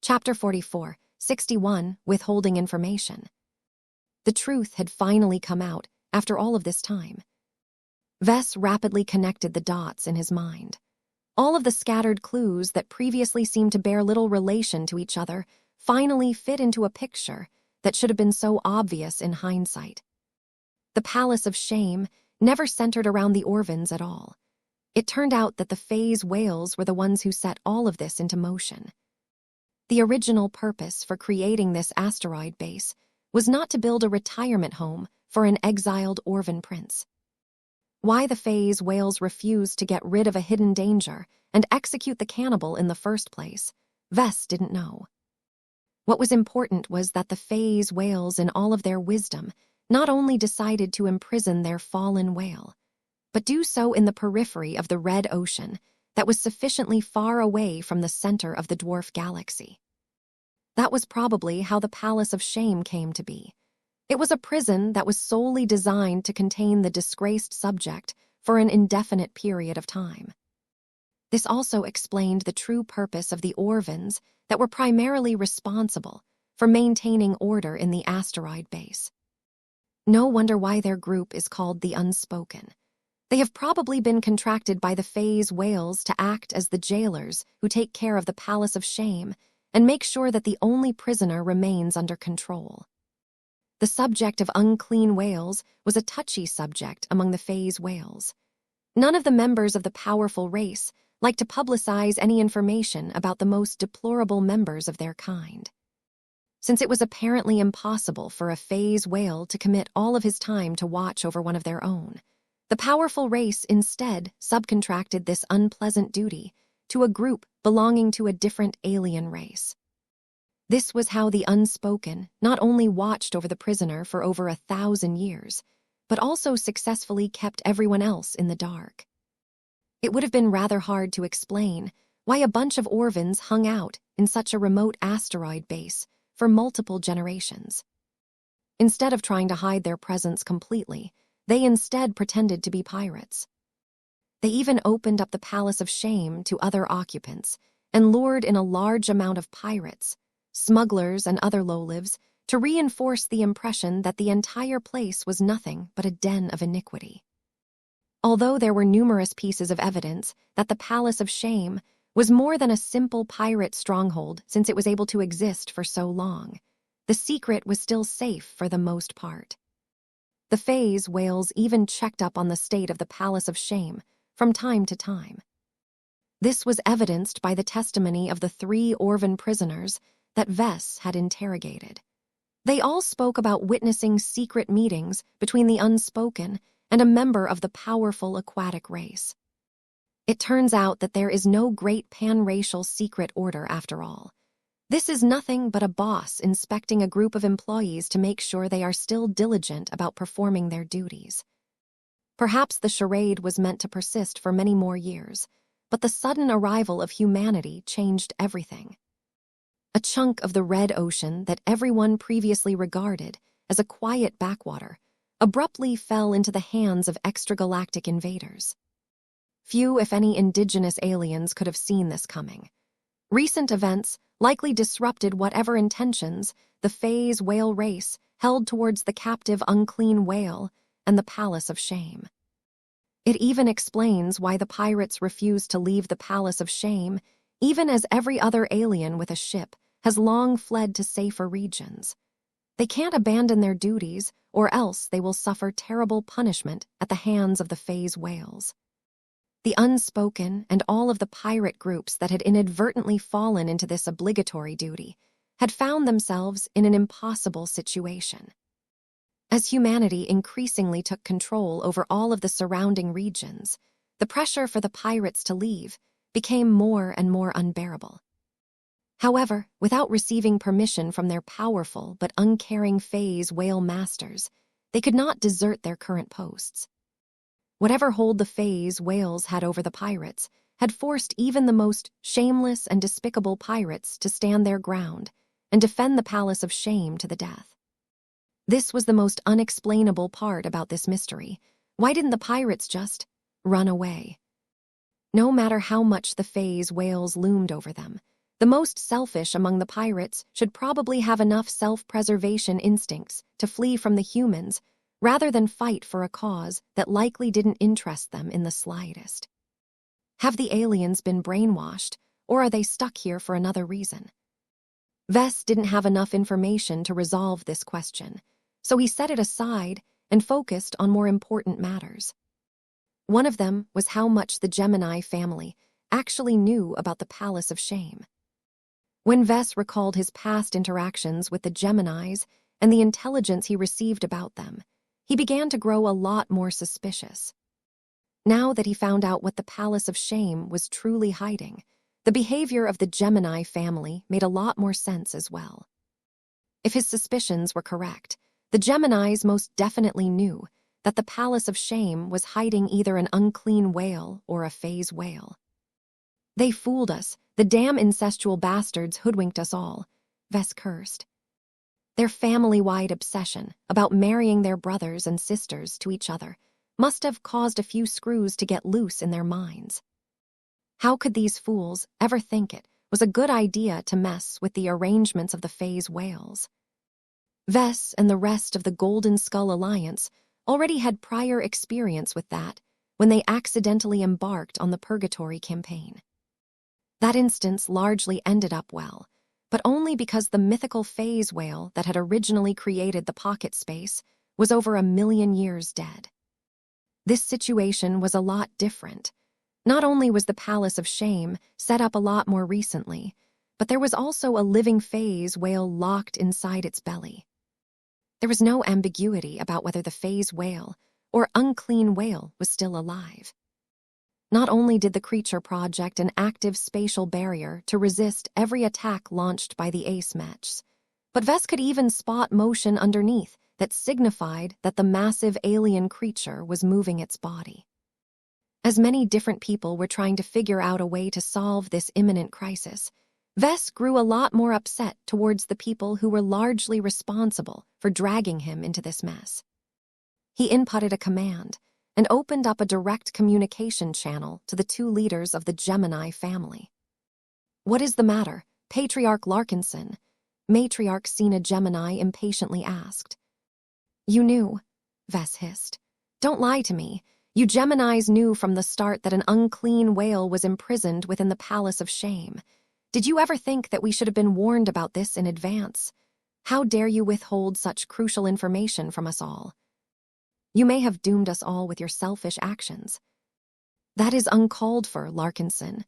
Chapter 44, 61, Withholding Information. The truth had finally come out after all of this time. Vess rapidly connected the dots in his mind. All of the scattered clues that previously seemed to bear little relation to each other finally fit into a picture that should have been so obvious in hindsight. The Palace of Shame never centered around the Orvans at all. It turned out that the phase whales were the ones who set all of this into motion. The original purpose for creating this asteroid base was not to build a retirement home for an exiled Orvan prince. Why the phase whales refused to get rid of a hidden danger and execute the cannibal in the first place, Vess didn't know. What was important was that the phase whales, in all of their wisdom, not only decided to imprison their fallen whale, but do so in the periphery of the red ocean that was sufficiently far away from the center of the dwarf galaxy. That was probably how the Palace of Shame came to be. It was a prison that was solely designed to contain the disgraced subject for an indefinite period of time. This also explained the true purpose of the Orvans that were primarily responsible for maintaining order in the asteroid base. No wonder why their group is called the Unspoken. They have probably been contracted by the phase whales to act as the jailers who take care of the Palace of Shame and make sure that the only prisoner remains under control. The subject of unclean whales was a touchy subject among the phase whales. None of the members of the powerful race liked to publicize any information about the most deplorable members of their kind. Since it was apparently impossible for a phase whale to commit all of his time to watch over one of their own, the powerful race instead subcontracted this unpleasant duty to a group belonging to a different alien race. This was how the Unspoken not only watched over the prisoner for over 1,000 years, but also successfully kept everyone else in the dark. It would have been rather hard to explain why a bunch of Orvans hung out in such a remote asteroid base for multiple generations. Instead of trying to hide their presence completely, they instead pretended to be pirates. They even opened up the Palace of Shame to other occupants and lured in a large amount of pirates, smugglers, and other lowlives to reinforce the impression that the entire place was nothing but a den of iniquity. Although there were numerous pieces of evidence that the Palace of Shame was more than a simple pirate stronghold since it was able to exist for so long, the secret was still safe for the most part. The phase whales even checked up on the state of the Palace of Shame from time to time. This was evidenced by the testimony of the 3 Orvan prisoners that Vess had interrogated. They all spoke about witnessing secret meetings between the Unspoken and a member of the powerful aquatic race. It turns out that there is no great pan-racial secret order after all. This is nothing but a boss inspecting a group of employees to make sure they are still diligent about performing their duties. Perhaps the charade was meant to persist for many more years, but the sudden arrival of humanity changed everything. A chunk of the red ocean that everyone previously regarded as a quiet backwater abruptly fell into the hands of extragalactic invaders. Few, if any, indigenous aliens could have seen this coming. Recent events likely disrupted whatever intentions the phase whale race held towards the captive unclean whale and the Palace of Shame. It even explains why the pirates refused to leave the Palace of Shame, even as every other alien with a ship has long fled to safer regions. They can't abandon their duties, or else they will suffer terrible punishment at the hands of the phase whales. The Unspoken and all of the pirate groups that had inadvertently fallen into this obligatory duty had found themselves in an impossible situation. As humanity increasingly took control over all of the surrounding regions, the pressure for the pirates to leave became more and more unbearable. However, without receiving permission from their powerful but uncaring phase whale masters, they could not desert their current posts. Whatever hold the phase whales had over the pirates had forced even the most shameless and despicable pirates to stand their ground and defend the Palace of Shame to the death. This was the most unexplainable part about this mystery. Why didn't the pirates just run away? No matter how much the phase whales loomed over them, The most selfish among the pirates should probably have enough self-preservation instincts to flee from the humans rather than fight for a cause that likely didn't interest them in the slightest. Have the aliens been brainwashed, or are they stuck here for another reason? Vess didn't have enough information to resolve this question, so he set it aside and focused on more important matters. One of them was how much the Gemini family actually knew about the Palace of Shame. When Vess recalled his past interactions with the Geminis and the intelligence he received about them, he began to grow a lot more suspicious. Now that he found out what the Palace of Shame was truly hiding, the behavior of the Gemini family made a lot more sense as well. If his suspicions were correct, the Geminis most definitely knew that the Palace of Shame was hiding either an unclean whale or a phase whale. They fooled us. The damn incestual bastards hoodwinked us all, Vess cursed. Their family-wide obsession about marrying their brothers and sisters to each other must have caused a few screws to get loose in their minds. How could these fools ever think it was a good idea to mess with the arrangements of the phase whales? Vess and the rest of the Golden Skull Alliance already had prior experience with that when they accidentally embarked on the Purgatory campaign. That instance largely ended up well, but only because the mythical phase whale that had originally created the pocket space was over 1,000,000 years dead. This situation was a lot different. Not only was the Palace of Shame set up a lot more recently, but there was also a living phase whale locked inside its belly. There was no ambiguity about whether the phase whale or unclean whale was still alive. Not only did the creature project an active spatial barrier to resist every attack launched by the ace Mechs, but Vess could even spot motion underneath that signified that the massive alien creature was moving its body. As many different people were trying to figure out a way to solve this imminent crisis, Vess grew a lot more upset towards the people who were largely responsible for dragging him into this mess. He inputted a command and opened up a direct communication channel to the two leaders of the Gemini family. "What is the matter, Patriarch Larkinson?" Matriarch Cena Gemini impatiently asked. "You knew," Vess hissed. "Don't lie to me. You Geminis knew from the start that an unclean whale was imprisoned within the Palace of Shame. Did you ever think that we should have been warned about this in advance? How dare you withhold such crucial information from us all? You may have doomed us all with your selfish actions." "That is uncalled for, Larkinson,"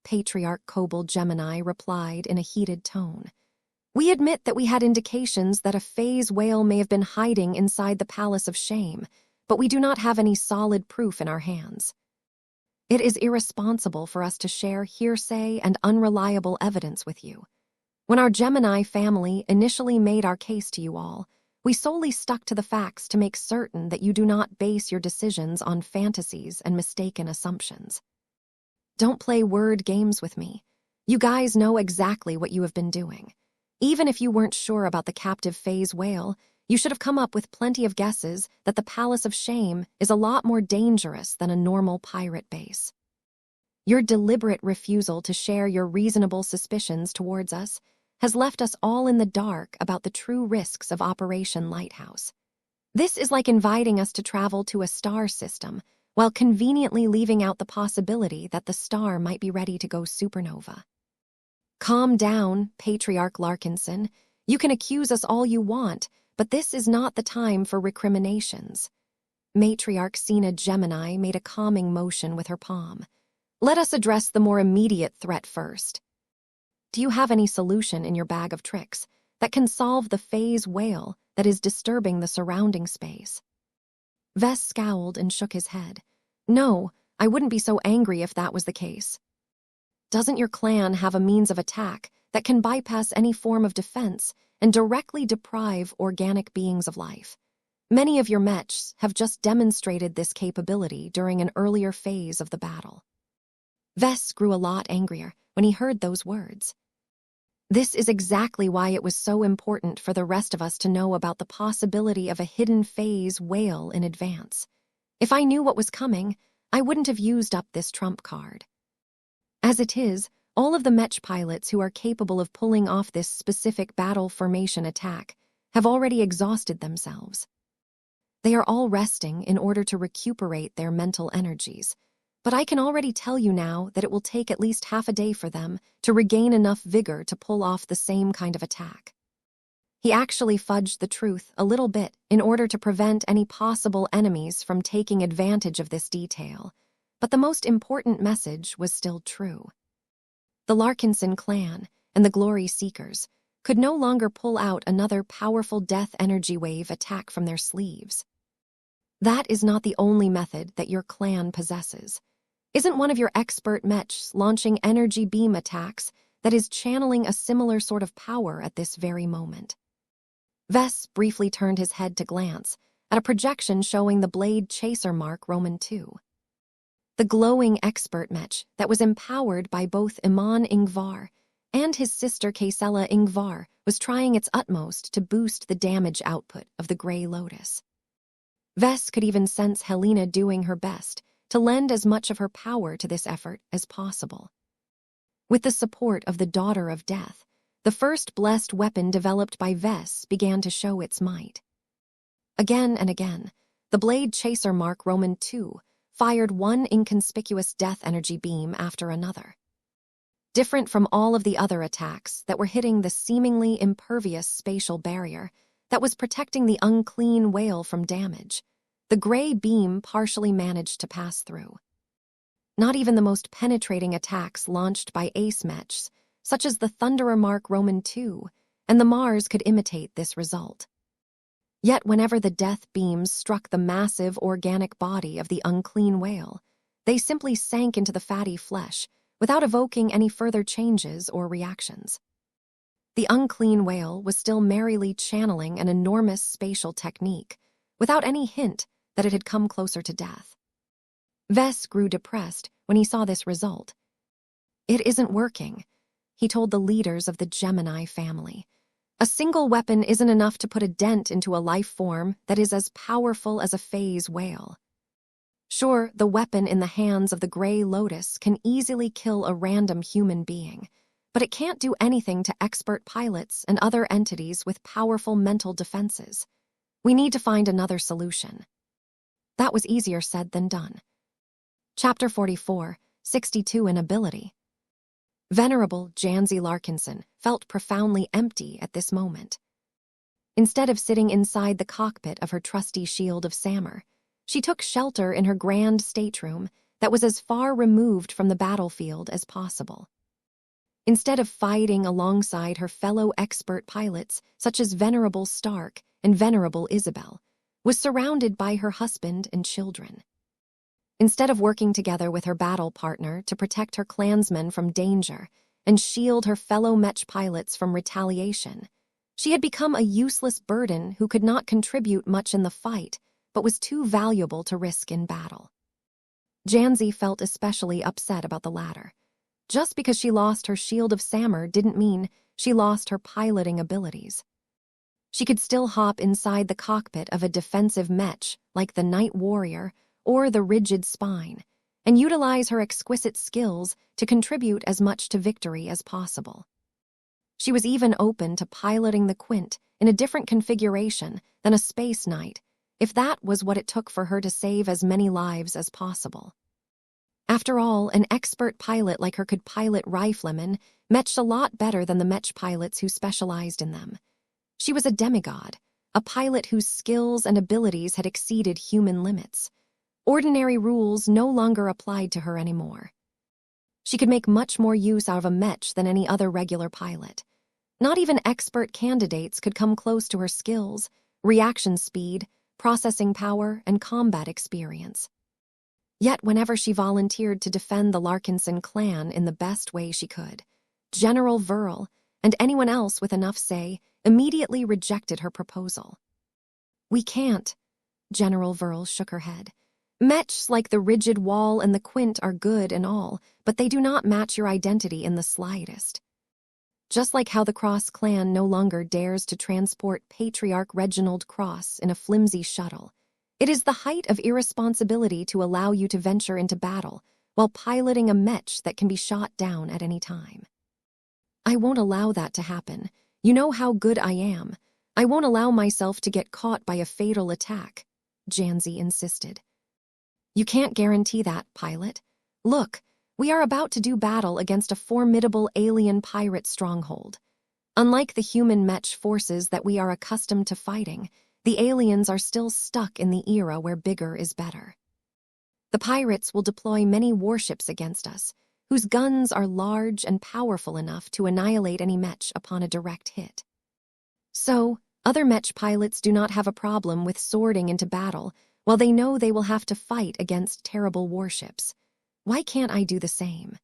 Patriarch Kobold Gemini replied in a heated tone. "We admit that we had indications that a phase whale may have been hiding inside the Palace of Shame, but we do not have any solid proof in our hands. It is irresponsible for us to share hearsay and unreliable evidence with you. When our Gemini family initially made our case to you all, we solely stuck to the facts to make certain that you do not base your decisions on fantasies and mistaken assumptions. Don't play word games with me. You guys know exactly what you have been doing. Even if you weren't sure about the captive phase whale, you should have come up with plenty of guesses that the Palace of Shame is a lot more dangerous than a normal pirate base. Your deliberate refusal to share your reasonable suspicions towards us has left us all in the dark about the true risks of Operation Lighthouse. This is like inviting us to travel to a star system while conveniently leaving out the possibility that the star might be ready to go supernova. Calm down, Patriarch Larkinson. You can accuse us all you want, but this is not the time for recriminations. Matriarch Cena Gemini made a calming motion with her palm. Let us address the more immediate threat first. Do you have any solution in your bag of tricks that can solve the phase whale that is disturbing the surrounding space? Vess scowled and shook his head. No, I wouldn't be so angry if that was the case. Doesn't your clan have a means of attack that can bypass any form of defense and directly deprive organic beings of life? Many of your Mechs have just demonstrated this capability during an earlier phase of the battle. Vess grew a lot angrier when he heard those words. This is exactly why it was so important for the rest of us to know about the possibility of a hidden phase whale in advance. If I knew what was coming, I wouldn't have used up this trump card. As it is, All of the Mech pilots who are capable of pulling off this specific battle formation attack have already exhausted themselves. They are all resting in order to recuperate their mental energies, but I can already tell you now that it will take at least half a day for them to regain enough vigor to pull off the same kind of attack. He actually fudged the truth a little bit in order to prevent any possible enemies from taking advantage of this detail, but the most important message was still true. The Larkinson clan and the Glory Seekers could no longer pull out another powerful death energy wave attack from their sleeves. That is not the only method that your clan possesses. Isn't one of your expert mechs launching energy beam attacks that is channeling a similar sort of power at this very moment? Vess briefly turned his head to glance at a projection showing the blade chaser mark Roman 2. The glowing expert mech that was empowered by both Iman Ingvar and his sister Kaysela Ingvar was trying its utmost to boost the damage output of the Grey Lotus. Vess could even sense Helena doing her best to lend as much of her power to this effort as possible. With the support of the Daughter of Death, the first blessed weapon developed by Vess began to show its might. Again and again, the blade chaser mark Roman 2 fired one inconspicuous death energy beam after another. Different from all of the other attacks that were hitting the seemingly impervious spatial barrier that was protecting the unclean whale from damage, the gray beam partially managed to pass through. Not even the most penetrating attacks launched by ace mechs, such as the Thunderer Mark Roman 2 and the Mars, could imitate this result. Yet whenever the death beams struck the massive organic body of the unclean whale, they simply sank into the fatty flesh without evoking any further changes or reactions. The unclean whale was still merrily channeling an enormous spatial technique, without any hint that it had come closer to death. Vess grew depressed when he saw this result. "It isn't working," he told the leaders of the Gemini family. "A single weapon isn't enough to put a dent into a life form that is as powerful as a phase whale. Sure, the weapon in the hands of the Grey Lotus can easily kill a random human being, but it can't do anything to expert pilots and other entities with powerful mental defenses. We need to find another solution." That was easier said than done. Chapter 44, 62 in Ability. Venerable Janzi Larkinson felt profoundly empty at this moment. Instead of sitting inside the cockpit of her trusty Shield of Samur, she took shelter in her grand stateroom that was as far removed from the battlefield as possible. Instead of fighting alongside her fellow expert pilots, such as Venerable Stark and Venerable Isabel, was surrounded by her husband and children. Instead of working together with her battle partner to protect her clansmen from danger and shield her fellow Mech pilots from retaliation, she had become a useless burden who could not contribute much in the fight, but was too valuable to risk in battle. Janzi felt especially upset about the latter. Just because she lost her Shield of Samur didn't mean she lost her piloting abilities. She could still hop inside the cockpit of a defensive mech like the Night Warrior or the Rigid Spine, and utilize her exquisite skills to contribute as much to victory as possible. She was even open to piloting the Quint in a different configuration than a Space Knight, if that was what it took for her to save as many lives as possible. After all, an expert pilot like her could pilot riflemen mechs a lot better than the mech pilots who specialized in them. She was a demigod, a pilot whose skills and abilities had exceeded human limits. Ordinary rules no longer applied to her anymore. She could make much more use out of a mech than any other regular pilot. Not even expert candidates could come close to her skills, reaction speed, processing power, and combat experience. Yet whenever she volunteered to defend the Larkinson clan in the best way she could, General Verl and anyone else with enough say immediately rejected her proposal. "We can't," General Verl shook her head. "Mechs like the Rigid Wall and the Quint are good and all, but they do not match your identity in the slightest. Just like how the Cross clan no longer dares to transport Patriarch Reginald Cross in a flimsy shuttle, it is the height of irresponsibility to allow you to venture into battle while piloting a Mech that can be shot down at any time. I won't allow that to happen. You know how good I am. I won't allow myself to get caught by a fatal attack, Janzi insisted. You can't guarantee that, pilot. Look, we are about to do battle against a formidable alien pirate stronghold. Unlike the human Mech forces that we are accustomed to fighting, the aliens are still stuck in the era where bigger is better. The pirates will deploy many warships against us, whose guns are large and powerful enough to annihilate any Mech upon a direct hit. So, other Mech pilots do not have a problem with swording into battle while they know they will have to fight against terrible warships. Why can't I do the same?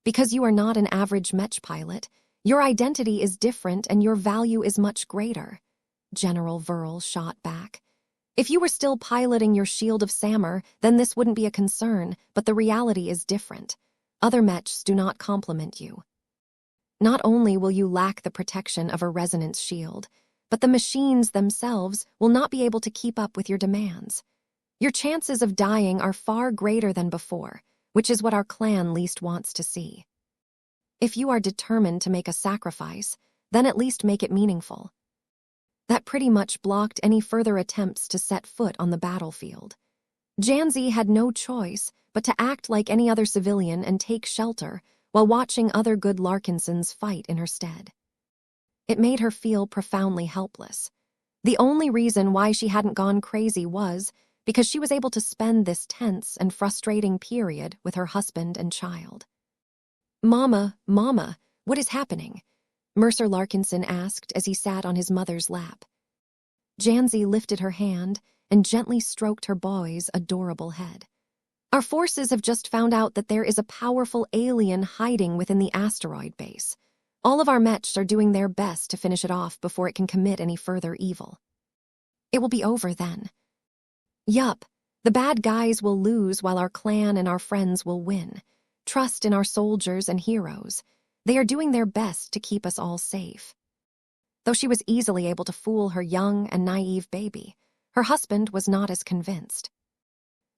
Because you are not an average Mech pilot, your identity is different and your value is much greater, General Verl shot back. If you were still piloting your Shield of Samur, then this wouldn't be a concern, but the reality is different. Other Mechs do not complement you. Not only will you lack the protection of a resonance shield, but the machines themselves will not be able to keep up with your demands. Your chances of dying are far greater than before, which is what our clan least wants to see. If you are determined to make a sacrifice, then at least make it meaningful. That pretty much blocked any further attempts to set foot on the battlefield. Janzi had no choice but to act like any other civilian and take shelter while watching other good Larkinsons fight in her stead. It made her feel profoundly helpless. The only reason why she hadn't gone crazy was because she was able to spend this tense and frustrating period with her husband and child. Mama, what is happening? Mercer Larkinson asked as he sat on his mother's lap. Janzi lifted her hand and gently stroked her boy's adorable head. Our forces have just found out that there is a powerful alien hiding within the asteroid base. All of our Mechs are doing their best to finish it off before it can commit any further evil. It will be over then. Yup, the bad guys will lose while our clan and our friends will win. Trust in our soldiers and heroes. They are doing their best to keep us all safe. Though she was easily able to fool her young and naive baby, her husband was not as convinced.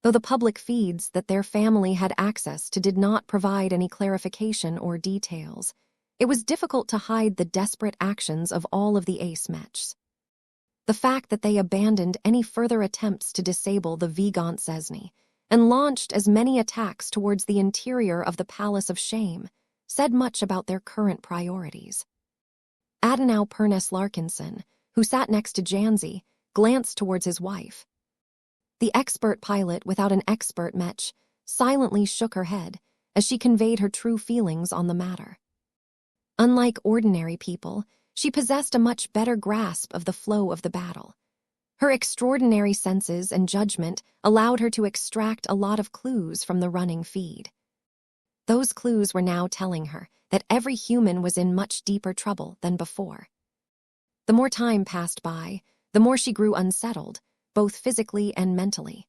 Though the public feeds that their family had access to did not provide any clarification or details, it was difficult to hide the desperate actions of all of the Ace Mechs. The fact that they abandoned any further attempts to disable the Vigant Cesny and launched as many attacks towards the interior of the Palace of Shame said much about their current priorities. Adenau Pernes Larkinson, who sat next to Janzi, glanced towards his wife. The expert pilot without an expert Mech silently shook her head as she conveyed her true feelings on the matter. Unlike ordinary people, she possessed a much better grasp of the flow of the battle. Her extraordinary senses and judgment allowed her to extract a lot of clues from the running feed. Those clues were now telling her that every human was in much deeper trouble than before. The more time passed by, the more she grew unsettled, both physically and mentally.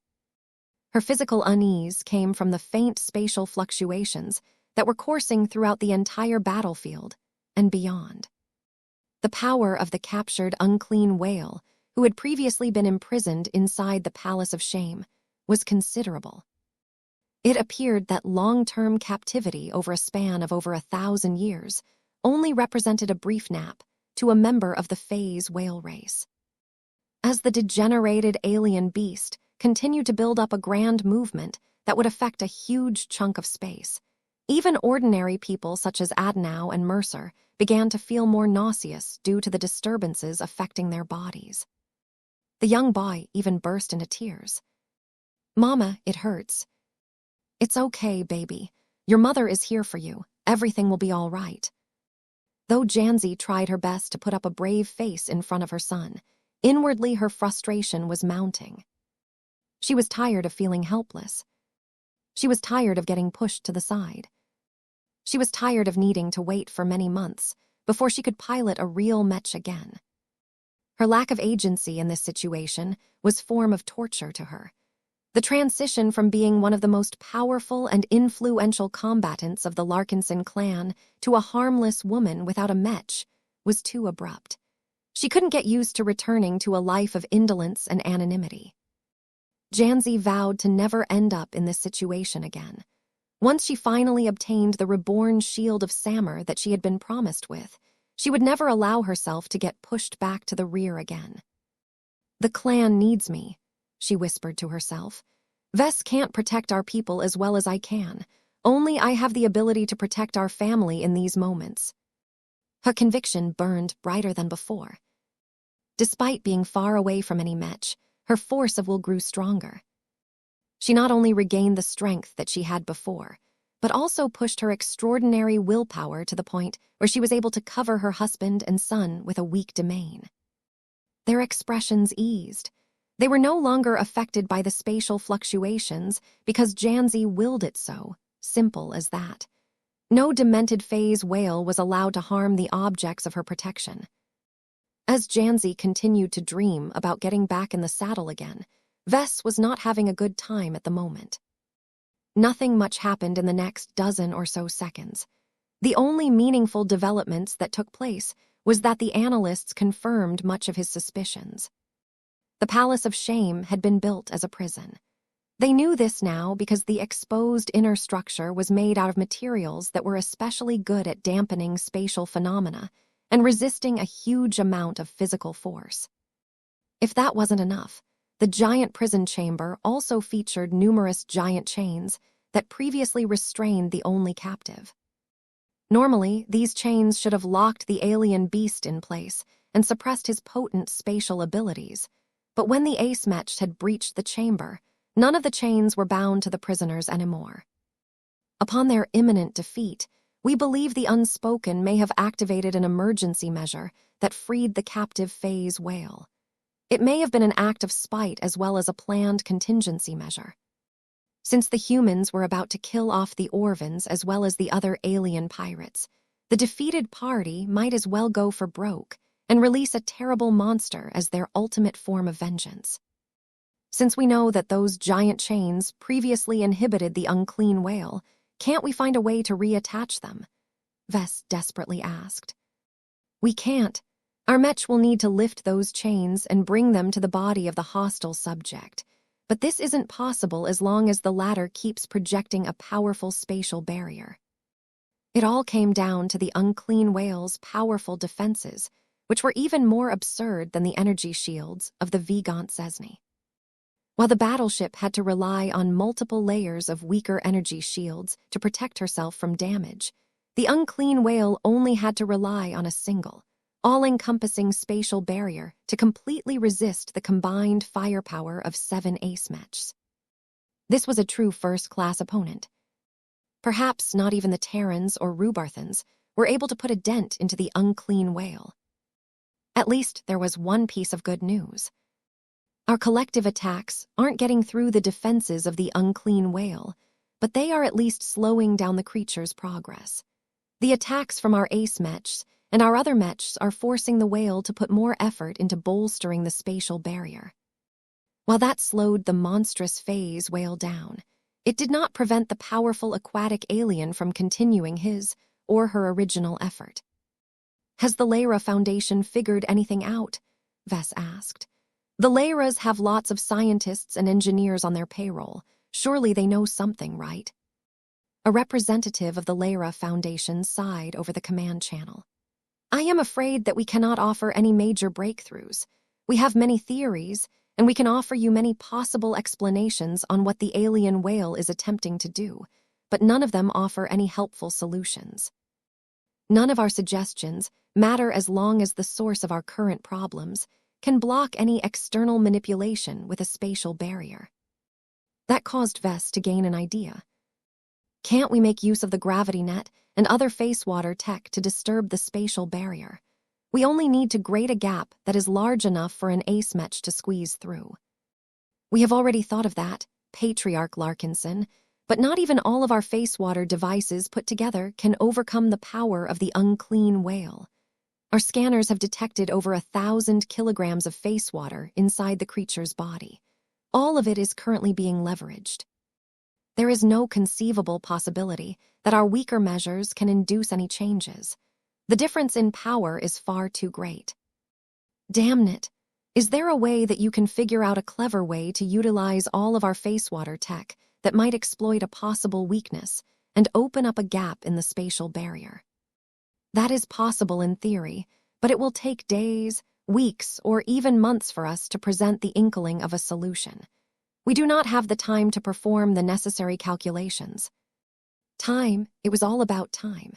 Her physical unease came from the faint spatial fluctuations that were coursing throughout the entire battlefield and beyond. The power of the captured unclean whale, who had previously been imprisoned inside the Palace of Shame, was considerable. It appeared that long-term captivity over a span of over 1,000 years only represented a brief nap to a member of the phase whale race. As the degenerated alien beast continued to build up a grand movement that would affect a huge chunk of space, even ordinary people such as Adenau and Mercer began to feel more nauseous due to the disturbances affecting their bodies. The young boy even burst into tears. "Mama, it hurts." "It's okay, baby. Your mother is here for you. Everything will be all right." Though Janzi tried her best to put up a brave face in front of her son, inwardly her frustration was mounting. She was tired of feeling helpless. She was tired of getting pushed to the side. She was tired of needing to wait for many months before she could pilot a real Mech again. Her lack of agency in this situation was a form of torture to her. The transition from being one of the most powerful and influential combatants of the Larkinson clan to a harmless woman without a Mech was too abrupt. She couldn't get used to returning to a life of indolence and anonymity. Janzi vowed to never end up in this situation again. Once she finally obtained the reborn shield of Samur that she had been promised with, she would never allow herself to get pushed back to the rear again. "The clan needs me," she whispered to herself. "Vess can't protect our people as well as I can. Only I have the ability to protect our family in these moments." Her conviction burned brighter than before. Despite being far away from any Mech, her force of will grew stronger. She not only regained the strength that she had before, but also pushed her extraordinary willpower to the point where she was able to cover her husband and son with a weak domain. Their expressions eased. They were no longer affected by the spatial fluctuations because Janzi willed it so, simple as that. No demented phase whale was allowed to harm the objects of her protection. As Janzi continued to dream about getting back in the saddle again, Vess was not having a good time at the moment. Nothing much happened in the next dozen or so seconds. The only meaningful developments that took place was that the analysts confirmed much of his suspicions. The Palace of Shame had been built as a prison. They knew this now because the exposed inner structure was made out of materials that were especially good at dampening spatial phenomena and resisting a huge amount of physical force. If that wasn't enough, the giant prison chamber also featured numerous giant chains that previously restrained the only captive. Normally, these chains should have locked the alien beast in place and suppressed his potent spatial abilities, but when the ace Mech had breached the chamber, none of the chains were bound to the prisoners anymore. Upon their imminent defeat, we believe the Unspoken may have activated an emergency measure that freed the captive phase whale. It may have been an act of spite as well as a planned contingency measure. Since the humans were about to kill off the Orvans as well as the other alien pirates, the defeated party might as well go for broke and release a terrible monster as their ultimate form of vengeance. Since we know that those giant chains previously inhibited the unclean whale, can't we find a way to reattach them? Vess desperately asked. "We can't. Our Mech will need to lift those chains and bring them to the body of the hostile subject. But this isn't possible as long as the latter keeps projecting a powerful spatial barrier." It all came down to the unclean whale's powerful defenses, which were even more absurd than the energy shields of the Vigant Cesny. While the battleship had to rely on multiple layers of weaker energy shields to protect herself from damage, the unclean whale only had to rely on a single, all-encompassing spatial barrier to completely resist the combined firepower of 7 ace Mechs. This was a true first-class opponent. Perhaps not even the Terrans or Rubarthans were able to put a dent into the unclean whale. At least there was one piece of good news. Our collective attacks aren't getting through the defenses of the unclean whale, but they are at least slowing down the creature's progress. The attacks from our ace Mechs and our other Mechs are forcing the whale to put more effort into bolstering the spatial barrier. While that slowed the monstrous phase whale down, it did not prevent the powerful aquatic alien from continuing his or her original effort. "Has the Lyra Foundation figured anything out?" Vess asked. "The Lyras have lots of scientists and engineers on their payroll. Surely they know something, right?" A representative of the Lyra Foundation sighed over the command channel. "I am afraid that we cannot offer any major breakthroughs. We have many theories, and we can offer you many possible explanations on what the alien whale is attempting to do, but none of them offer any helpful solutions. None of our suggestions matter as long as the source of our current problems can block any external manipulation with a spatial barrier." That caused Vess to gain an idea. "Can't we make use of the gravity net and other face water tech to disturb the spatial barrier? We only need to grate a gap that is large enough for an ace Mech to squeeze through." "We have already thought of that, Patriarch Larkinson, but not even all of our face water devices put together can overcome the power of the unclean whale. Our scanners have detected over 1,000 kilograms of face water inside the creature's body. All of it is currently being leveraged. There is no conceivable possibility that our weaker measures can induce any changes. The difference in power is far too great." "Damn it. Is there a way that you can figure out a clever way to utilize all of our face water tech that might exploit a possible weakness and open up a gap in the spatial barrier. That is possible in theory, but it will take days, weeks, or even months for us to present the inkling of a solution. We do not have the time to perform the necessary calculations. Time, it was all about time.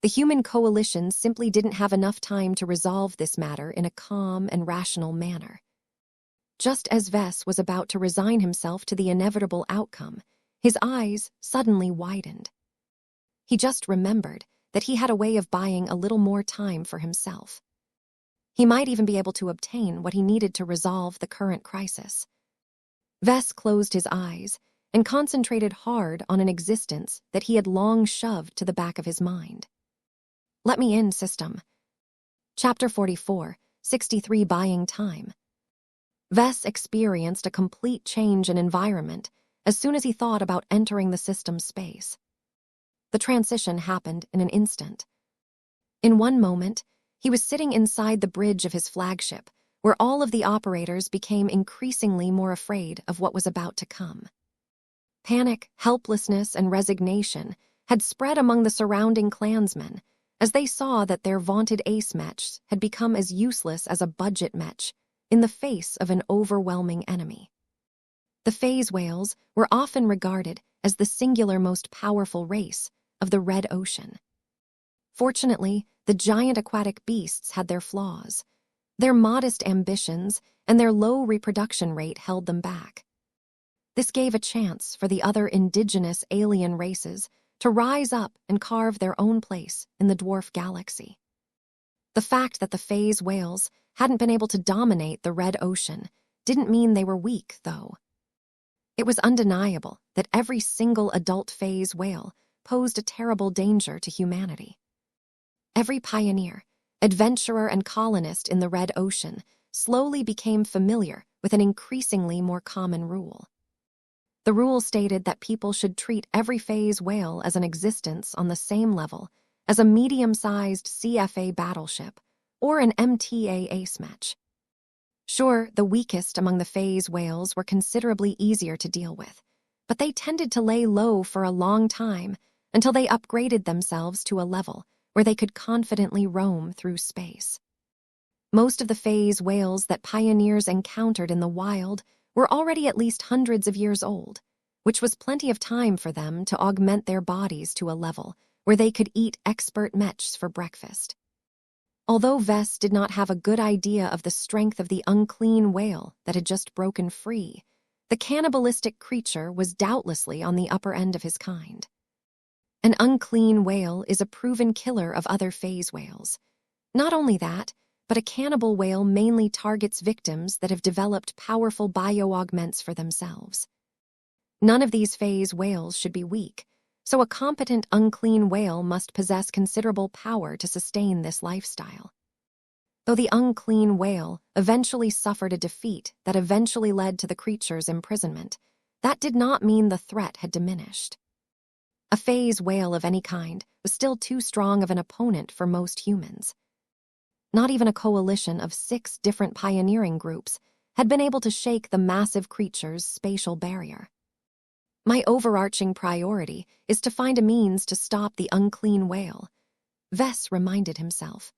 The human coalition simply didn't have enough time to resolve this matter in a calm and rational manner. Just as Vess was about to resign himself to the inevitable outcome, his eyes suddenly widened. He just remembered that he had a way of buying a little more time for himself. He might even be able to obtain what he needed to resolve the current crisis. Vess closed his eyes and concentrated hard on an existence that he had long shoved to the back of his mind. Let me in, system. Chapter 44, 63 Buying Time. Vess experienced a complete change in environment as soon as he thought about entering the system space. The transition happened in an instant. In one moment, he was sitting inside the bridge of his flagship, where all of the operators became increasingly more afraid of what was about to come. Panic, helplessness, and resignation had spread among the surrounding clansmen as they saw that their vaunted ace mechs had become as useless as a budget mech in the face of an overwhelming enemy. The phase whales were often regarded as the singular most powerful race of the Red Ocean. Fortunately, the giant aquatic beasts had their flaws. Their modest ambitions and their low reproduction rate held them back. This gave a chance for the other indigenous alien races to rise up and carve their own place in the dwarf galaxy. The fact that the phase whales hadn't been able to dominate the Red Ocean didn't mean they were weak, though. It was undeniable that every single adult phase whale posed a terrible danger to humanity. Every pioneer, adventurer, and colonist in the Red Ocean slowly became familiar with an increasingly more common rule. The rule stated that people should treat every phase whale as an existence on the same level as a medium-sized CFA battleship or an MTA ace mech. Sure, the weakest among the phase whales were considerably easier to deal with, but they tended to lay low for a long time until they upgraded themselves to a level where they could confidently roam through space. Most of the phase whales that pioneers encountered in the wild were already at least hundreds of years old, which was plenty of time for them to augment their bodies to a level where they could eat expert mechs for breakfast. Although Vess did not have a good idea of the strength of the unclean whale that had just broken free, the cannibalistic creature was doubtlessly on the upper end of his kind. An unclean whale is a proven killer of other phase whales. Not only that, but a cannibal whale mainly targets victims that have developed powerful bioaugments for themselves. None of these phase whales should be weak, so a competent unclean whale must possess considerable power to sustain this lifestyle. Though the unclean whale eventually suffered a defeat that eventually led to the creature's imprisonment, that did not mean the threat had diminished. A phase whale of any kind was still too strong of an opponent for most humans. Not even a coalition of 6 different pioneering groups had been able to shake the massive creature's spatial barrier. My overarching priority is to find a means to stop the unclean whale, Vess reminded himself.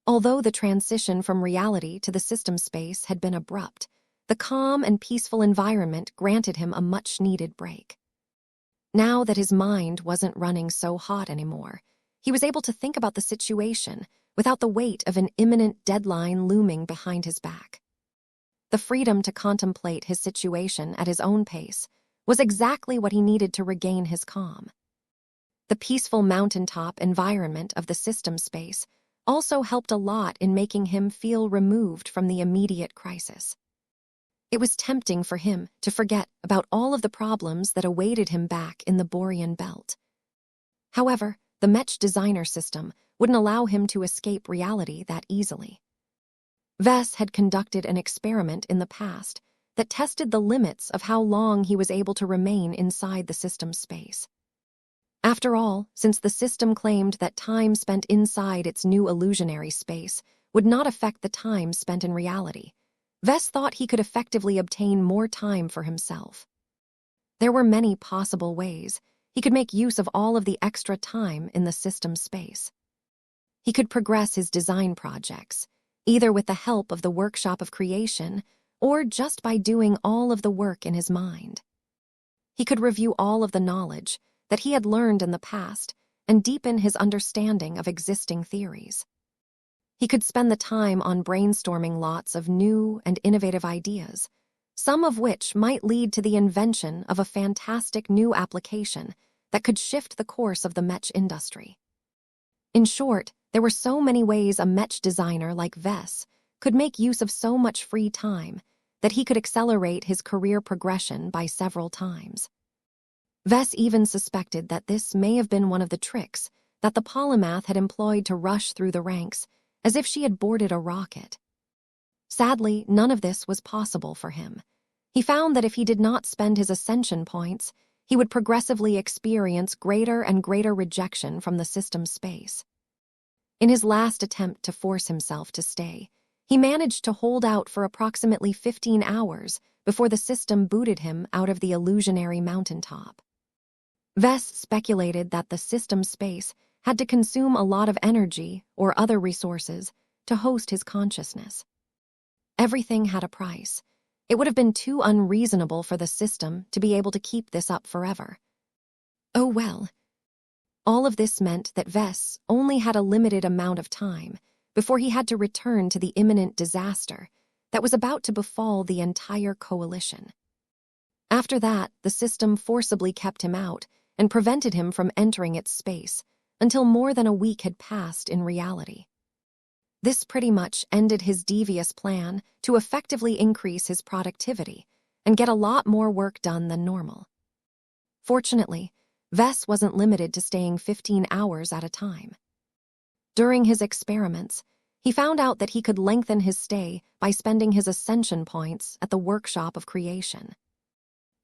Although the transition from reality to the system space had been abrupt, the calm and peaceful environment granted him a much-needed break. Now that his mind wasn't running so hot anymore, he was able to think about the situation without the weight of an imminent deadline looming behind his back. The freedom to contemplate his situation at his own pace was exactly what he needed to regain his calm. The peaceful mountaintop environment of the system space also helped a lot in making him feel removed from the immediate crisis. It was tempting for him to forget about all of the problems that awaited him back in the Borean belt. However, the Mech designer system wouldn't allow him to escape reality that easily. Vess had conducted an experiment in the past that tested the limits of how long he was able to remain inside the system space. After all, since the system claimed that time spent inside its new illusionary space would not affect the time spent in reality, Vess thought he could effectively obtain more time for himself. There were many possible ways he could make use of all of the extra time in the system space. He could progress his design projects, either with the help of the workshop of creation or just by doing all of the work in his mind. He could review all of the knowledge that he had learned in the past and deepen his understanding of existing theories. He could spend the time on brainstorming lots of new and innovative ideas, some of which might lead to the invention of a fantastic new application that could shift the course of the Mech industry. In short, there were so many ways a Mech designer like Vess could make use of so much free time that he could accelerate his career progression by several times. Vess even suspected that this may have been one of the tricks that the polymath had employed to rush through the ranks, as if she had boarded a rocket. Sadly, none of this was possible for him. He found that if he did not spend his ascension points, he would progressively experience greater and greater rejection from the system's space. In his last attempt to force himself to stay, he managed to hold out for approximately 15 hours before the system booted him out of the illusionary mountaintop. Vess speculated that the system space had to consume a lot of energy or other resources to host his consciousness. Everything had a price. It would have been too unreasonable for the system to be able to keep this up forever. Oh well. All of this meant that Vess only had a limited amount of time before he had to return to the imminent disaster that was about to befall the entire coalition. After that, the system forcibly kept him out and prevented him from entering its space until more than a week had passed in reality. This pretty much ended his devious plan to effectively increase his productivity and get a lot more work done than normal. Fortunately, Vess wasn't limited to staying 15 hours at a time. During his experiments, he found out that he could lengthen his stay by spending his ascension points at the workshop of creation.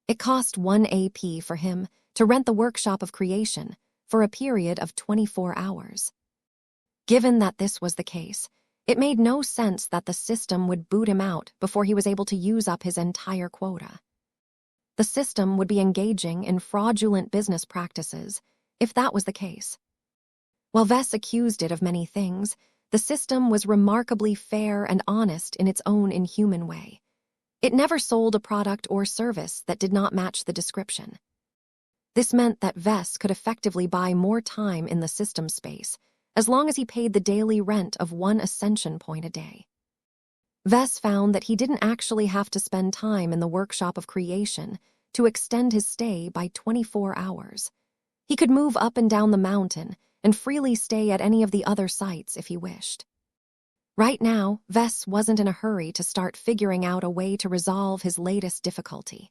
It cost 1 AP for him to rent the workshop of creation for a period of 24 hours. Given that this was the case, it made no sense that the system would boot him out before he was able to use up his entire quota. The system would be engaging in fraudulent business practices if that was the case. While Vess accused it of many things, the system was remarkably fair and honest in its own inhuman way. It never sold a product or service that did not match the description. This meant that Vess could effectively buy more time in the system space as long as he paid the daily rent of 1 ascension point a day. Vess found that he didn't actually have to spend time in the workshop of creation to extend his stay by 24 hours. He could move up and down the mountain and freely stay at any of the other sites if he wished. Right now, Vess wasn't in a hurry to start figuring out a way to resolve his latest difficulty.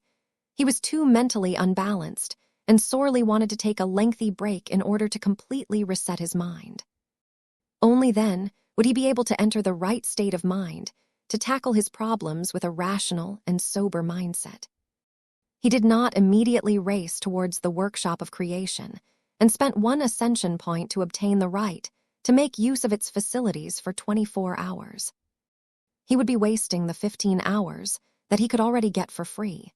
He was too mentally unbalanced and sorely wanted to take a lengthy break in order to completely reset his mind. Only then would he be able to enter the right state of mind to tackle his problems with a rational and sober mindset. He did not immediately race towards the workshop of creation and spent 1 ascension point to obtain the right to make use of its facilities for 24 hours. He would be wasting the 15 hours that he could already get for free.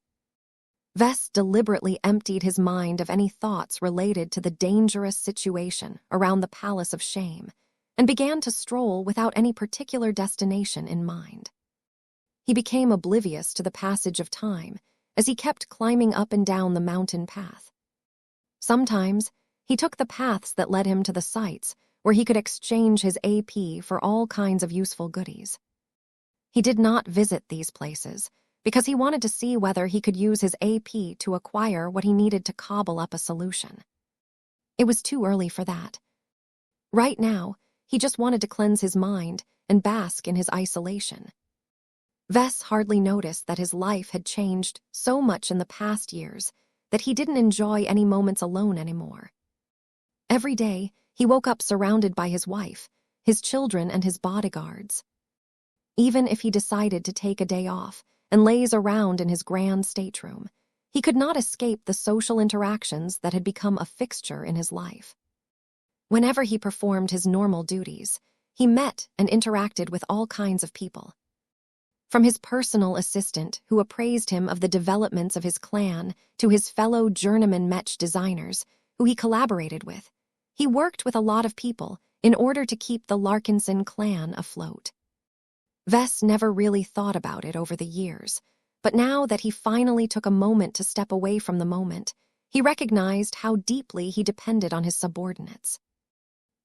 Vess deliberately emptied his mind of any thoughts related to the dangerous situation around the Palace of Shame and began to stroll without any particular destination in mind. He became oblivious to the passage of time as he kept climbing up and down the mountain path. Sometimes, he took the paths that led him to the sites where he could exchange his AP for all kinds of useful goodies. He did not visit these places because he wanted to see whether he could use his AP to acquire what he needed to cobble up a solution. It was too early for that. Right now, he just wanted to cleanse his mind and bask in his isolation. Vess hardly noticed that his life had changed so much in the past years that he didn't enjoy any moments alone anymore. Every day, he woke up surrounded by his wife, his children, and his bodyguards. Even if he decided to take a day off and laze around in his grand stateroom, he could not escape the social interactions that had become a fixture in his life. Whenever he performed his normal duties, he met and interacted with all kinds of people. From his personal assistant, who appraised him of the developments of his clan, to his fellow journeyman Mech designers, who he collaborated with, he worked with a lot of people in order to keep the Larkinson clan afloat. Vess never really thought about it over the years, but now that he finally took a moment to step away from the moment, he recognized how deeply he depended on his subordinates.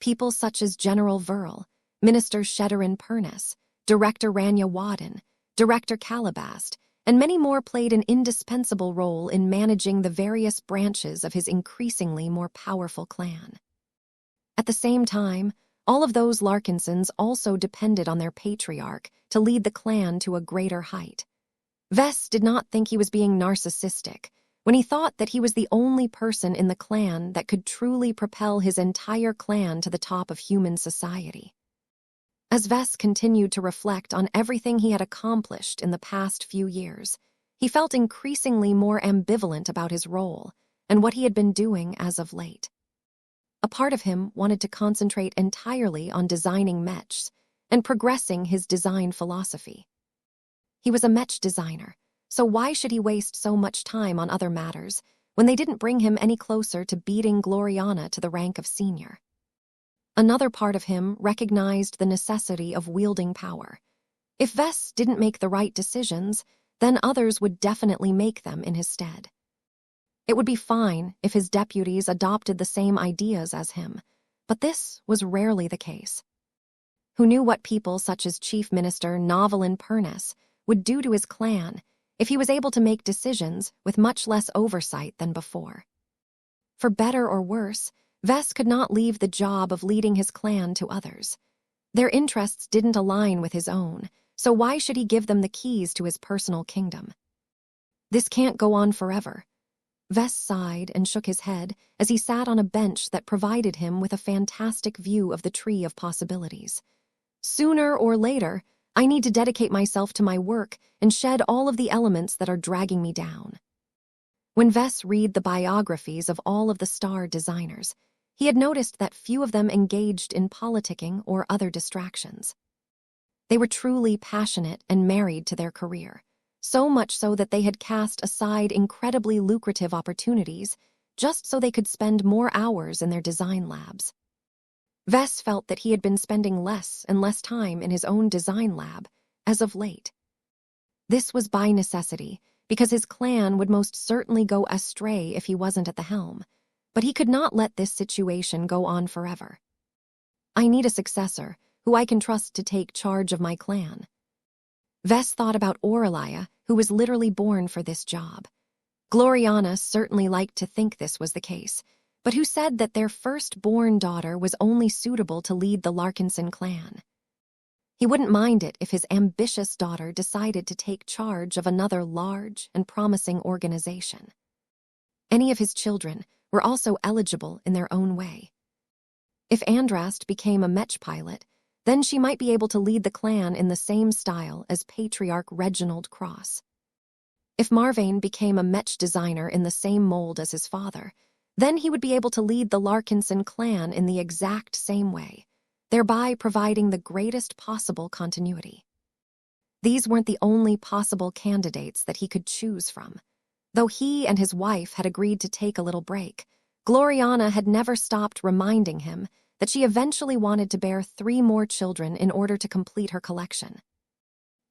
People such as General Verl, Minister Sheddarin Purnes, Director Ranya Wadden, Director Calabast, and many more played an indispensable role in managing the various branches of his increasingly more powerful clan. At the same time, all of those Larkinsons also depended on their patriarch to lead the clan to a greater height. Vess did not think he was being narcissistic when he thought that he was the only person in the clan that could truly propel his entire clan to the top of human society. As Vess continued to reflect on everything he had accomplished in the past few years, he felt increasingly more ambivalent about his role and what he had been doing as of late. A part of him wanted to concentrate entirely on designing mechs and progressing his design philosophy. He was a mech designer, so why should he waste so much time on other matters when they didn't bring him any closer to beating Gloriana to the rank of senior? Another part of him recognized the necessity of wielding power. If Vess didn't make the right decisions, then others would definitely make them in his stead. It would be fine if his deputies adopted the same ideas as him, but this was rarely the case. Who knew what people such as Chief Minister Novelin Purnes would do to his clan if he was able to make decisions with much less oversight than before? For better or worse, Vess could not leave the job of leading his clan to others. Their interests didn't align with his own, so why should he give them the keys to his personal kingdom? This can't go on forever. Vess sighed and shook his head as he sat on a bench that provided him with a fantastic view of the tree of possibilities. Sooner or later, I need to dedicate myself to my work and shed all of the elements that are dragging me down. When Vess read the biographies of all of the star designers, he had noticed that few of them engaged in politicking or other distractions. They were truly passionate and married to their career, so much so that they had cast aside incredibly lucrative opportunities just so they could spend more hours in their design labs. Vess felt that he had been spending less and less time in his own design lab as of late. This was by necessity, because his clan would most certainly go astray if he wasn't at the helm, but he could not let this situation go on forever. I need a successor who I can trust to take charge of my clan. Vess thought about Aurelia, who was literally born for this job. Gloriana certainly liked to think this was the case, but who said that their first-born daughter was only suitable to lead the Larkinson clan? He wouldn't mind it if his ambitious daughter decided to take charge of another large and promising organization. Any of his children were also eligible in their own way. If Andrast became a Mech pilot, then she might be able to lead the clan in the same style as Patriarch Reginald Cross. If Marvain became a Mech designer in the same mold as his father, then he would be able to lead the Larkinson clan in the exact same way, thereby providing the greatest possible continuity. These weren't the only possible candidates that he could choose from. Though he and his wife had agreed to take a little break, Gloriana had never stopped reminding him that she eventually wanted to bear 3 more children in order to complete her collection.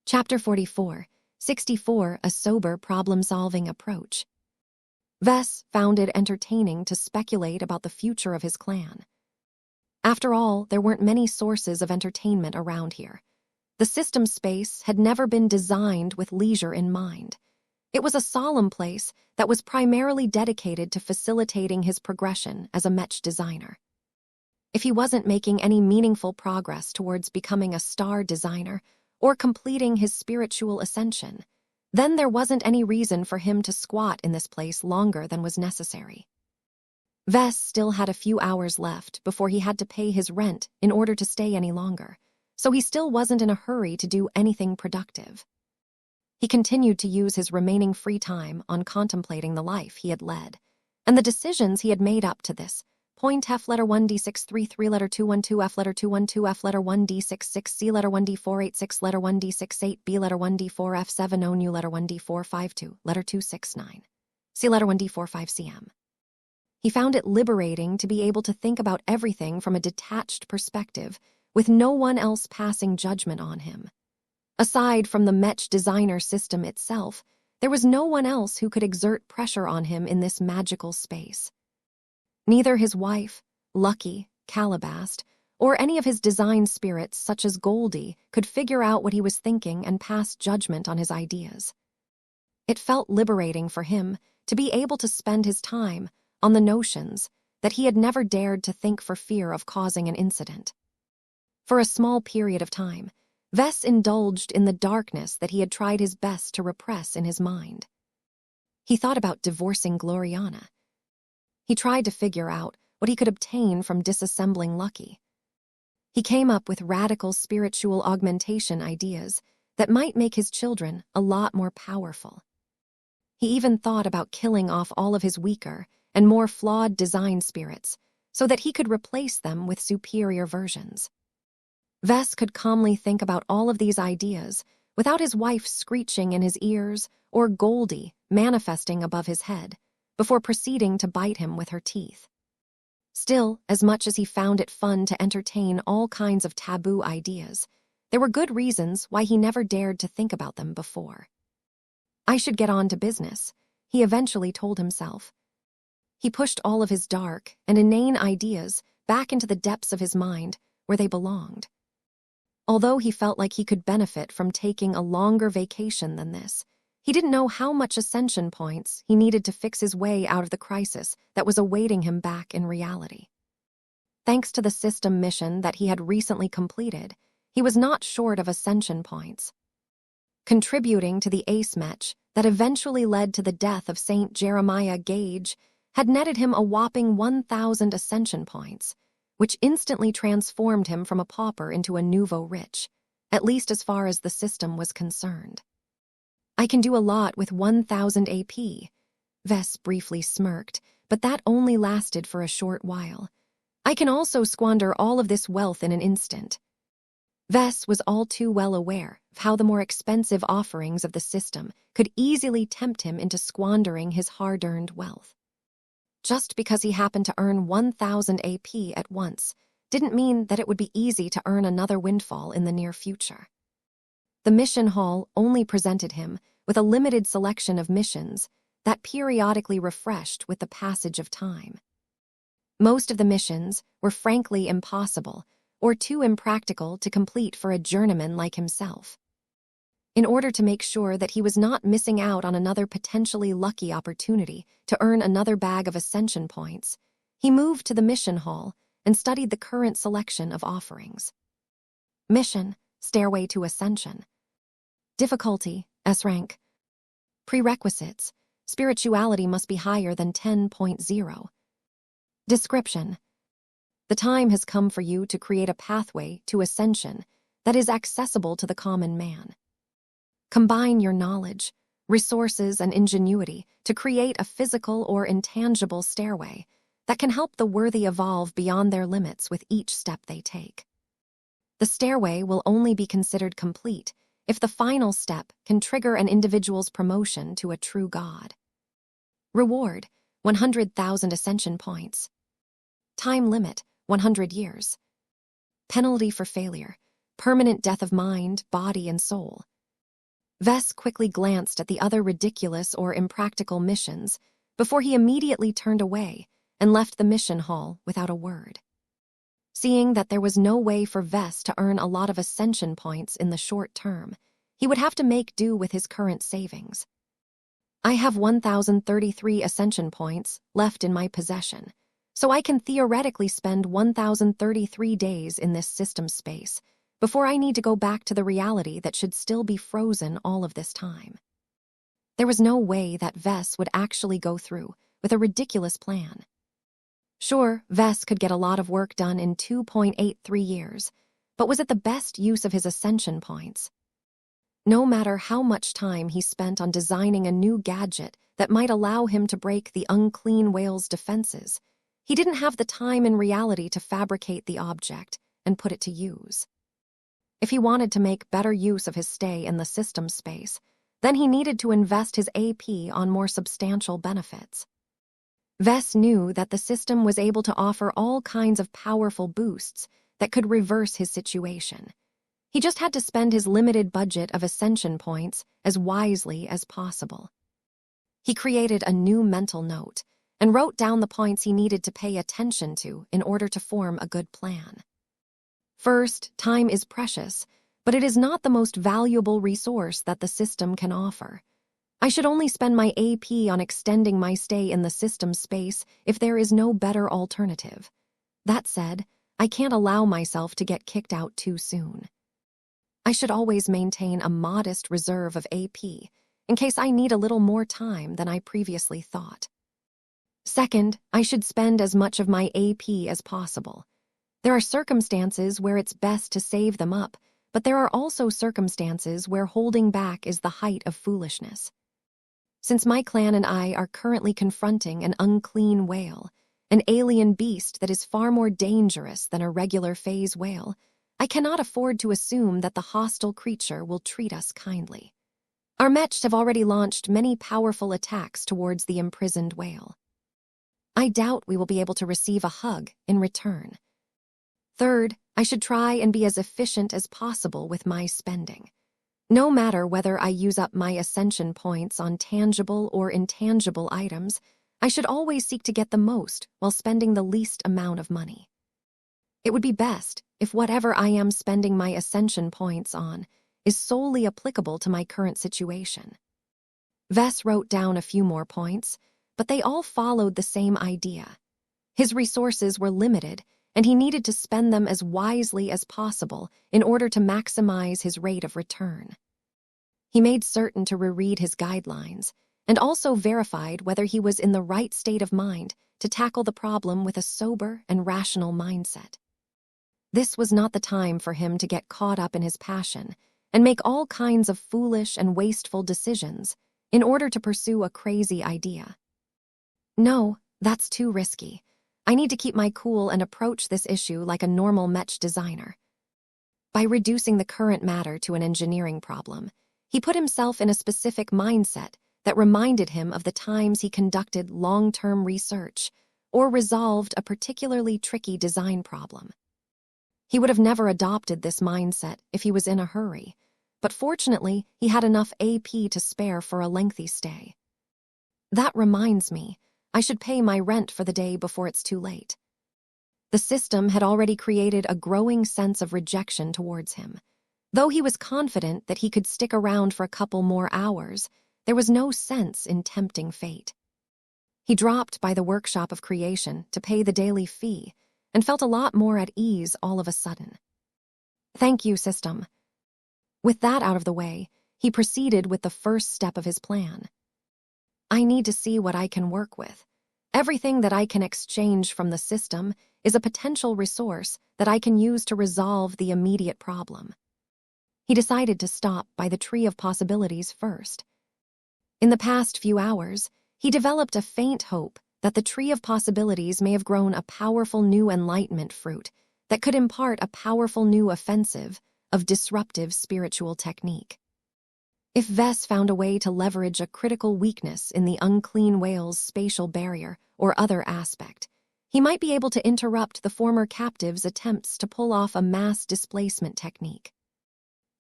Chapter 44, 64, A Sober Problem-Solving Approach. Vess found it entertaining to speculate about the future of his clan. After all, there weren't many sources of entertainment around here. The system space had never been designed with leisure in mind. It was a solemn place that was primarily dedicated to facilitating his progression as a Mech designer. If he wasn't making any meaningful progress towards becoming a star designer or completing his spiritual ascension, then there wasn't any reason for him to squat in this place longer than was necessary. Vess still had a few hours left before he had to pay his rent in order to stay any longer, so he still wasn't in a hurry to do anything productive. He continued to use his remaining free time on contemplating the life he had led, and the decisions he had made up to this Point F letter 1D633 letter 212 F letter 212 F letter 1D66 C letter 1D486 letter 1D68 B letter 1D4F7 Nu letter 1D452 letter 269 C letter 1D45CM. He found it liberating to be able to think about everything from a detached perspective, with no one else passing judgment on him. Aside from the Mech designer system itself, there was no one else who could exert pressure on him in this magical space. Neither his wife, Lucky, Calabast, or any of his design spirits such as Goldie could figure out what he was thinking and pass judgment on his ideas. It felt liberating for him to be able to spend his time on the notions that he had never dared to think for fear of causing an incident. For a small period of time, Vess indulged in the darkness that he had tried his best to repress in his mind. He thought about divorcing Gloriana. He tried to figure out what he could obtain from disassembling Lucky. He came up with radical spiritual augmentation ideas that might make his children a lot more powerful. He even thought about killing off all of his weaker and more flawed design spirits so that he could replace them with superior versions. Vess could calmly think about all of these ideas without his wife screeching in his ears or Goldie manifesting above his head before proceeding to bite him with her teeth. Still, as much as he found it fun to entertain all kinds of taboo ideas, there were good reasons why he never dared to think about them before. I should get on to business, he eventually told himself. He pushed all of his dark and inane ideas back into the depths of his mind where they belonged. Although he felt like he could benefit from taking a longer vacation than this, he didn't know how much ascension points he needed to fix his way out of the crisis that was awaiting him back in reality. Thanks to the system mission that he had recently completed, he was not short of ascension points. Contributing to the ace match that eventually led to the death of Saint Jeremiah Gage had netted him a whopping 1,000 ascension points, which instantly transformed him from a pauper into a nouveau rich, at least as far as the system was concerned. I can do a lot with 1,000 AP, Vess briefly smirked, but that only lasted for a short while. I can also squander all of this wealth in an instant. Vess was all too well aware of how the more expensive offerings of the system could easily tempt him into squandering his hard-earned wealth. Just because he happened to earn 1,000 AP at once didn't mean that it would be easy to earn another windfall in the near future. The mission hall only presented him with a limited selection of missions that periodically refreshed with the passage of time. Most of the missions were frankly impossible or too impractical to complete for a journeyman like himself. In order to make sure that he was not missing out on another potentially lucky opportunity to earn another bag of ascension points, he moved to the mission hall and studied the current selection of offerings. Mission, Stairway to Ascension. Difficulty, S rank. Prerequisites, spirituality must be higher than 10.0. Description. The time has come for you to create a pathway to ascension that is accessible to the common man. Combine your knowledge, resources, and ingenuity to create a physical or intangible stairway that can help the worthy evolve beyond their limits with each step they take. The stairway will only be considered complete if the final step can trigger an individual's promotion to a true god. Reward, 100,000 ascension points. Time limit, 100 years. Penalty for failure, permanent death of mind, body, and soul. Vess quickly glanced at the other ridiculous or impractical missions before he immediately turned away and left the mission hall without a word. Seeing that there was no way for Vess to earn a lot of ascension points in the short term, he would have to make do with his current savings. I have 1,033 ascension points left in my possession, so I can theoretically spend 1,033 days in this system space before I need to go back to the reality that should still be frozen all of this time. There was no way that Vess would actually go through with a ridiculous plan. Sure, Vess could get a lot of work done in 2.83 years, but was it the best use of his ascension points? No matter how much time he spent on designing a new gadget that might allow him to break the unclean whale's defenses, He didn't have the time in reality to fabricate the object and put it to use. If he wanted to make better use of his stay in the system space, then he needed to invest his AP on more substantial benefits. Vess knew that the system was able to offer all kinds of powerful boosts that could reverse his situation. He just had to spend his limited budget of ascension points as wisely as possible. He created a new mental note and wrote down the points he needed to pay attention to in order to form a good plan. First, time is precious, but it is not the most valuable resource that the system can offer. I should only spend my AP on extending my stay in the system space if there is no better alternative. That said, I can't allow myself to get kicked out too soon. I should always maintain a modest reserve of AP in case I need a little more time than I previously thought. Second, I should spend as much of my AP as possible. There are circumstances where it's best to save them up, but there are also circumstances where holding back is the height of foolishness. Since my clan and I are currently confronting an unclean whale, an alien beast that is far more dangerous than a regular phase whale, I cannot afford to assume that the hostile creature will treat us kindly. Our Mech have already launched many powerful attacks towards the imprisoned whale. I doubt we will be able to receive a hug in return. Third, I should try and be as efficient as possible with my spending. No matter whether I use up my ascension points on tangible or intangible items, I should always seek to get the most while spending the least amount of money. It would be best if whatever I am spending my ascension points on is solely applicable to my current situation. Vess wrote down a few more points, but they all followed the same idea. His resources were limited, and he needed to spend them as wisely as possible in order to maximize his rate of return. He made certain to reread his guidelines and also verified whether he was in the right state of mind to tackle the problem with a sober and rational mindset. This was not the time for him to get caught up in his passion and make all kinds of foolish and wasteful decisions in order to pursue a crazy idea. No, that's too risky. I need to keep my cool and approach this issue like a normal Mech designer. By reducing the current matter to an engineering problem, he put himself in a specific mindset that reminded him of the times he conducted long-term research or resolved a particularly tricky design problem. He would have never adopted this mindset if he was in a hurry, but fortunately he had enough AP to spare for a lengthy stay. That reminds me, I should pay my rent for the day before it's too late. The system had already created a growing sense of rejection towards him. Though he was confident that he could stick around for a couple more hours, there was no sense in tempting fate. He dropped by the workshop of creation to pay the daily fee and felt a lot more at ease all of a sudden. Thank you, system. With that out of the way, he proceeded with the first step of his plan. I need to see what I can work with. Everything that I can exchange from the system is a potential resource that I can use to resolve the immediate problem. He decided to stop by the tree of possibilities first. In the past few hours, he developed a faint hope that the tree of possibilities may have grown a powerful new enlightenment fruit that could impart a powerful new offensive of disruptive spiritual technique. If Vess found a way to leverage a critical weakness in the unclean whale's spatial barrier or other aspect, he might be able to interrupt the former captive's attempts to pull off a mass displacement technique.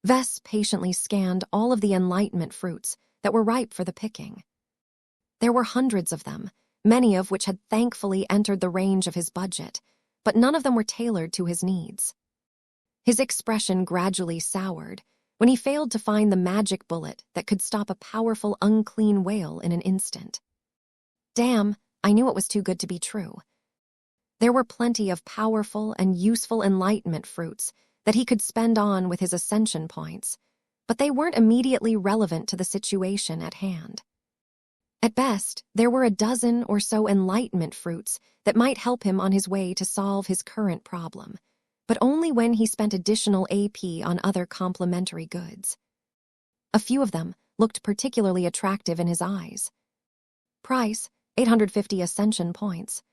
Vess patiently scanned all of the enlightenment fruits that were ripe for the picking. There were hundreds of them, many of which had thankfully entered the range of his budget, but none of them were tailored to his needs. His expression gradually soured when he failed to find the magic bullet that could stop a powerful unclean whale in an instant. Damn, I knew it was too good to be true. There were plenty of powerful and useful enlightenment fruits that he could spend on with his ascension points, but they weren't immediately relevant to the situation at hand. At best, there were a dozen or so enlightenment fruits that might help him on his way to solve his current problem, but only when he spent additional AP on other complementary goods. A few of them looked particularly attractive in his eyes. Price, 850 ascension points.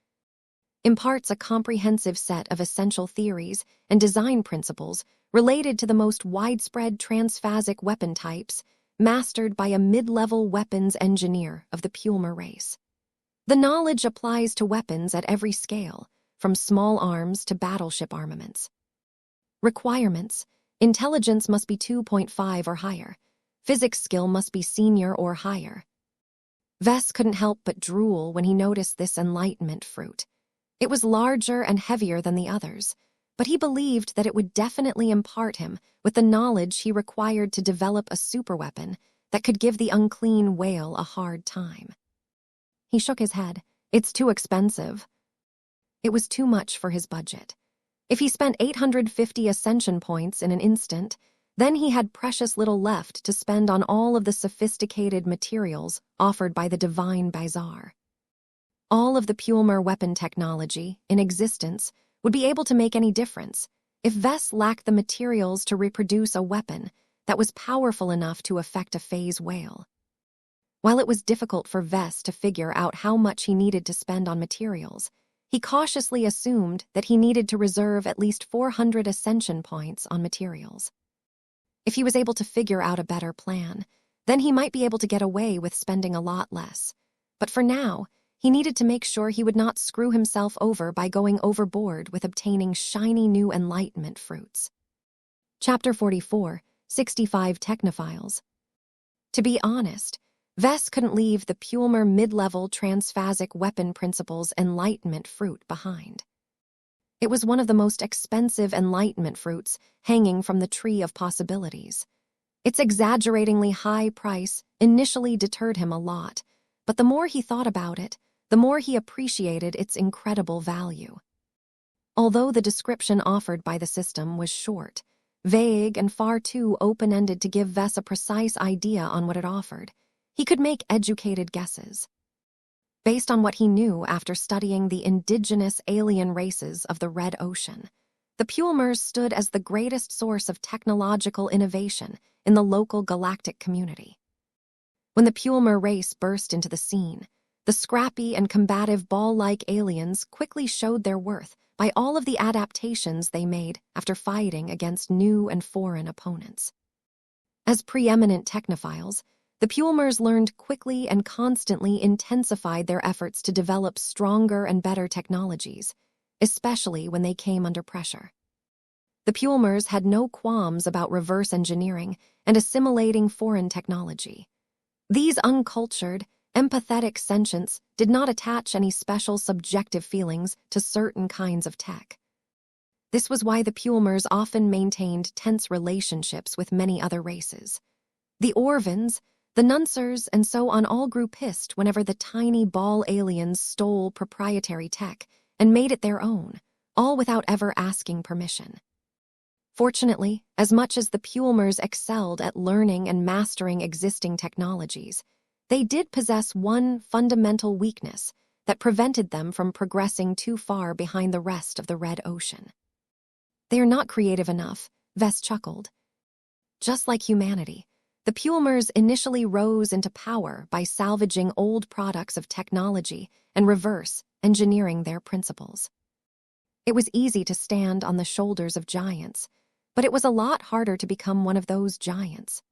imparts a comprehensive set of essential theories and design principles related to the most widespread transphasic weapon types mastered by a mid-level weapons engineer of the Pulmer race. The knowledge applies to weapons at every scale, from small arms to battleship armaments. Requirements: intelligence must be 2.5 or higher. Physics skill must be senior or higher. Vess couldn't help but drool when he noticed this enlightenment fruit. It was larger and heavier than the others, but he believed that it would definitely impart him with the knowledge he required to develop a superweapon that could give the unclean whale a hard time. He shook his head. It's too expensive. It was too much for his budget. If he spent 850 ascension points in an instant, then he had precious little left to spend on all of the sophisticated materials offered by the Divine Bazaar. All of the Pulmer weapon technology in existence would be able to make any difference if Vess lacked the materials to reproduce a weapon that was powerful enough to affect a phase whale. While it was difficult for Vess to figure out how much he needed to spend on materials, he cautiously assumed that he needed to reserve at least 400 ascension points on materials. If he was able to figure out a better plan, then he might be able to get away with spending a lot less. But for now, he needed to make sure he would not screw himself over by going overboard with obtaining shiny new enlightenment fruits. Chapter 44, 65 Technophiles. To be honest, Vess couldn't leave the Pulmer mid-level transphasic weapon principles enlightenment fruit behind. It was one of the most expensive enlightenment fruits hanging from the tree of possibilities. Its exaggeratingly high price initially deterred him a lot, but the more he thought about it, the more he appreciated its incredible value. Although the description offered by the system was short, vague, and far too open-ended to give Vess a precise idea on what it offered, he could make educated guesses. Based on what he knew after studying the indigenous alien races of the Red Ocean, the Pulmers stood as the greatest source of technological innovation in the local galactic community. When the Pulmer race burst into the scene, the scrappy and combative ball-like aliens quickly showed their worth by all of the adaptations they made after fighting against new and foreign opponents. As preeminent technophiles, the Pulmers learned quickly and constantly intensified their efforts to develop stronger and better technologies, especially when they came under pressure. The Pulmers had no qualms about reverse engineering and assimilating foreign technology. These uncultured, empathetic sentients did not attach any special subjective feelings to certain kinds of tech. This was why the Pulmers often maintained tense relationships with many other races. The Orvans, the Nuncers, and so on all grew pissed whenever the tiny ball aliens stole proprietary tech and made it their own, all without ever asking permission. Fortunately, as much as the Pulmers excelled at learning and mastering existing technologies, they did possess one fundamental weakness that prevented them from progressing too far behind the rest of the Red Ocean. They are not creative enough, Vess chuckled. Just like humanity, the Pulmers initially rose into power by salvaging old products of technology and reverse engineering their principles. It was easy to stand on the shoulders of giants, but it was a lot harder to become one of those giants.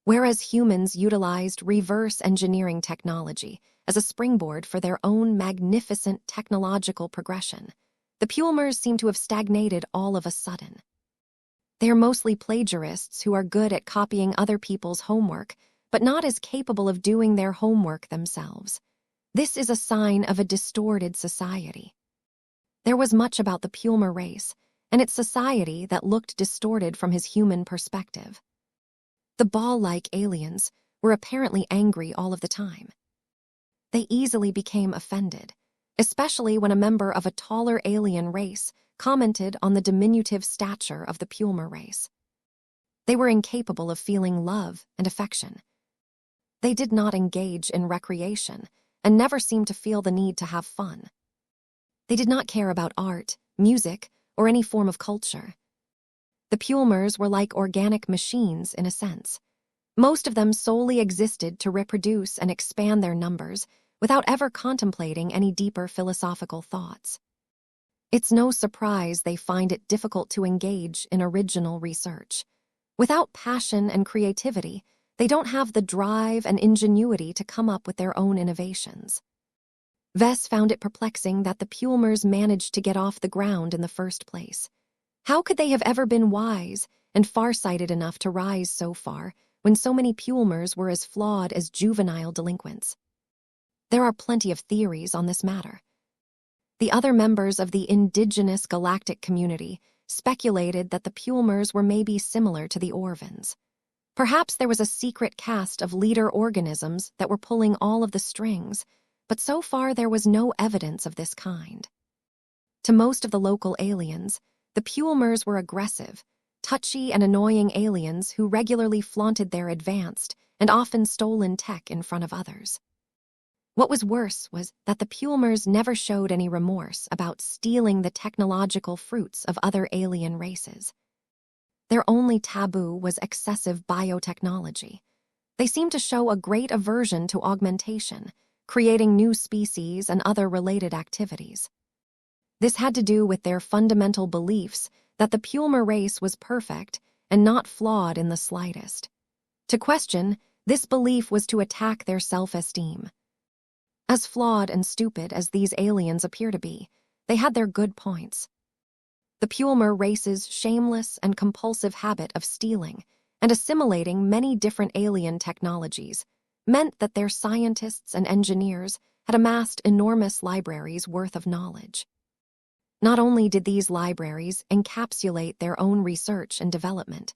Whereas humans utilized reverse engineering technology as a springboard for their own magnificent technological progression, the Pulmers seem to have stagnated all of a sudden. They are mostly plagiarists who are good at copying other people's homework, but not as capable of doing their homework themselves. This is a sign of a distorted society. There was much about the Pulmer race and its society that looked distorted from his human perspective. The ball-like aliens were apparently angry all of the time. They easily became offended, especially when a member of a taller alien race commented on the diminutive stature of the Pulmer race. They were incapable of feeling love and affection. They did not engage in recreation and never seemed to feel the need to have fun. They did not care about art, music, or any form of culture. The Pulmers were like organic machines in a sense. Most of them solely existed to reproduce and expand their numbers without ever contemplating any deeper philosophical thoughts. It's no surprise they find it difficult to engage in original research. Without passion and creativity, they don't have the drive and ingenuity to come up with their own innovations. Vess found it perplexing that the Pulmers managed to get off the ground in the first place. How could they have ever been wise and far-sighted enough to rise so far when so many Pulmers were as flawed as juvenile delinquents? There are plenty of theories on this matter. The other members of the indigenous galactic community speculated that the Pulmers were maybe similar to the Orvans. Perhaps there was a secret caste of leader organisms that were pulling all of the strings, but so far there was no evidence of this kind. To most of the local aliens, the Pulmers were aggressive, touchy and annoying aliens who regularly flaunted their advanced and often stolen tech in front of others. What was worse was that the Pulmers never showed any remorse about stealing the technological fruits of other alien races. Their only taboo was excessive biotechnology. They seemed to show a great aversion to augmentation, creating new species and other related activities. This had to do with their fundamental beliefs that the Pulmer race was perfect and not flawed in the slightest. To question this belief was to attack their self-esteem. As flawed and stupid as these aliens appear to be, they had their good points. The Pulmer race's shameless and compulsive habit of stealing and assimilating many different alien technologies meant that their scientists and engineers had amassed enormous libraries worth of knowledge. Not only did these libraries encapsulate their own research and development,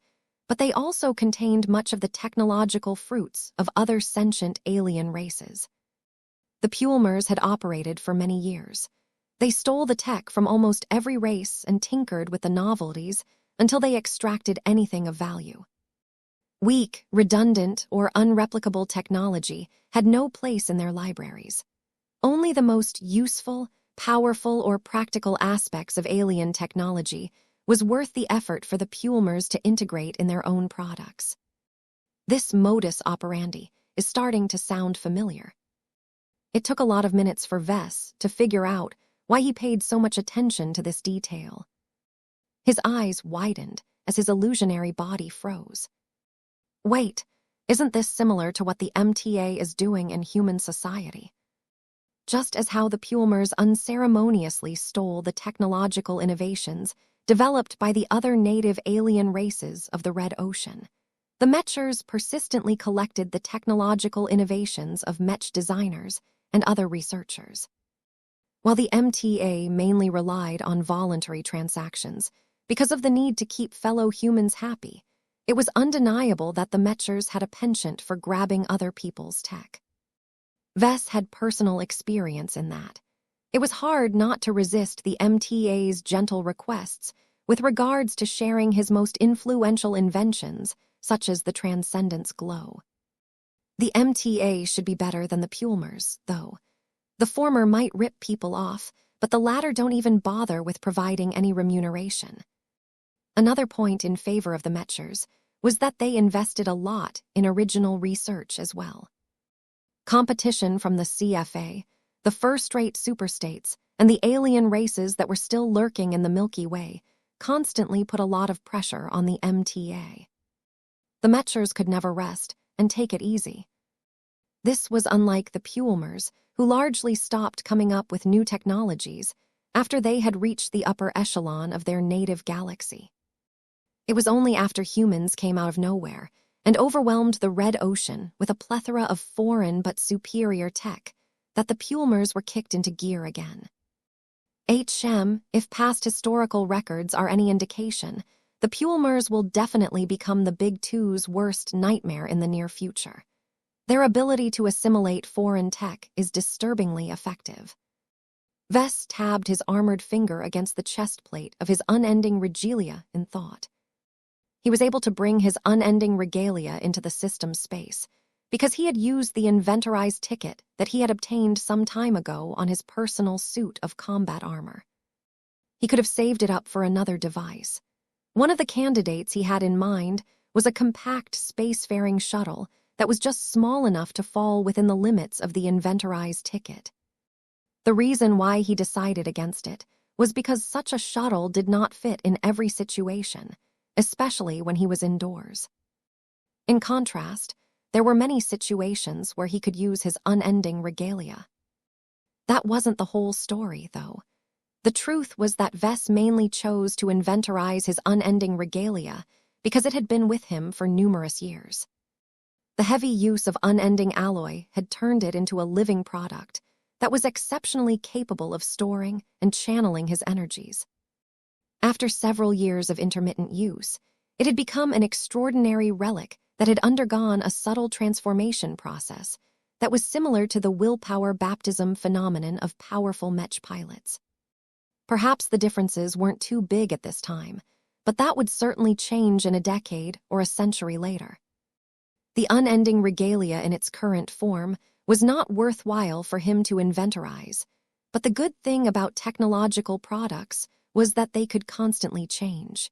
but they also contained much of the technological fruits of other sentient alien races. The Pulmers had operated for many years. They stole the tech from almost every race and tinkered with the novelties until they extracted anything of value. Weak, redundant, or unreplicable technology had no place in their libraries. Only the most useful, powerful, or practical aspects of alien technology was worth the effort for the Pulmers to integrate in their own products. This modus operandi is starting to sound familiar. It took a lot of minutes for Vess to figure out why he paid so much attention to this detail. His eyes widened as his illusionary body froze. Wait, isn't this similar to what the MTA is doing in human society? Just as how the Pulmers unceremoniously stole the technological innovations developed by the other native alien races of the Red Ocean, the Mechers persistently collected the technological innovations of Mech designers and other researchers. While the MTA mainly relied on voluntary transactions because of the need to keep fellow humans happy, it was undeniable that the Mechers had a penchant for grabbing other people's tech. Vess had personal experience in that. It was hard not to resist the MTA's gentle requests with regards to sharing his most influential inventions, such as the Transcendence Glow. The MTA should be better than the Pulmers, though. The former might rip people off, but the latter don't even bother with providing any remuneration. Another point in favor of the Mechers was that they invested a lot in original research as well. Competition from the CFA, the first-rate superstates, and the alien races that were still lurking in the Milky Way constantly put a lot of pressure on the MTA. The Mechers could never rest and take it easy. This was unlike the Pulmers, who largely stopped coming up with new technologies after they had reached the upper echelon of their native galaxy. It was only after humans came out of nowhere and overwhelmed the Red Ocean with a plethora of foreign but superior tech that the Pulmers were kicked into gear again. If past historical records are any indication, the Pulmers will definitely become the Big Two's worst nightmare in the near future. Their ability to assimilate foreign tech is disturbingly effective. Vess tabbed his armored finger against the chest plate of his unending regalia in thought. He was able to bring his unending regalia into the system space because he had used the inventorized ticket that he had obtained some time ago on his personal suit of combat armor. He could have saved it up for another device. One of the candidates he had in mind was a compact spacefaring shuttle that was just small enough to fall within the limits of the inventorized ticket. The reason why he decided against it was because such a shuttle did not fit in every situation, especially when he was indoors. In contrast, there were many situations where he could use his unending regalia. That wasn't the whole story, though. The truth was that Vess mainly chose to inventorize his unending regalia because it had been with him for numerous years. The heavy use of unending alloy had turned it into a living product that was exceptionally capable of storing and channeling his energies. After several years of intermittent use, it had become an extraordinary relic that had undergone a subtle transformation process that was similar to the willpower baptism phenomenon of powerful Mech pilots. Perhaps the differences weren't too big at this time, but that would certainly change in a decade or a century later. The unending regalia in its current form was not worthwhile for him to inventorize, but the good thing about technological products was that they could constantly change.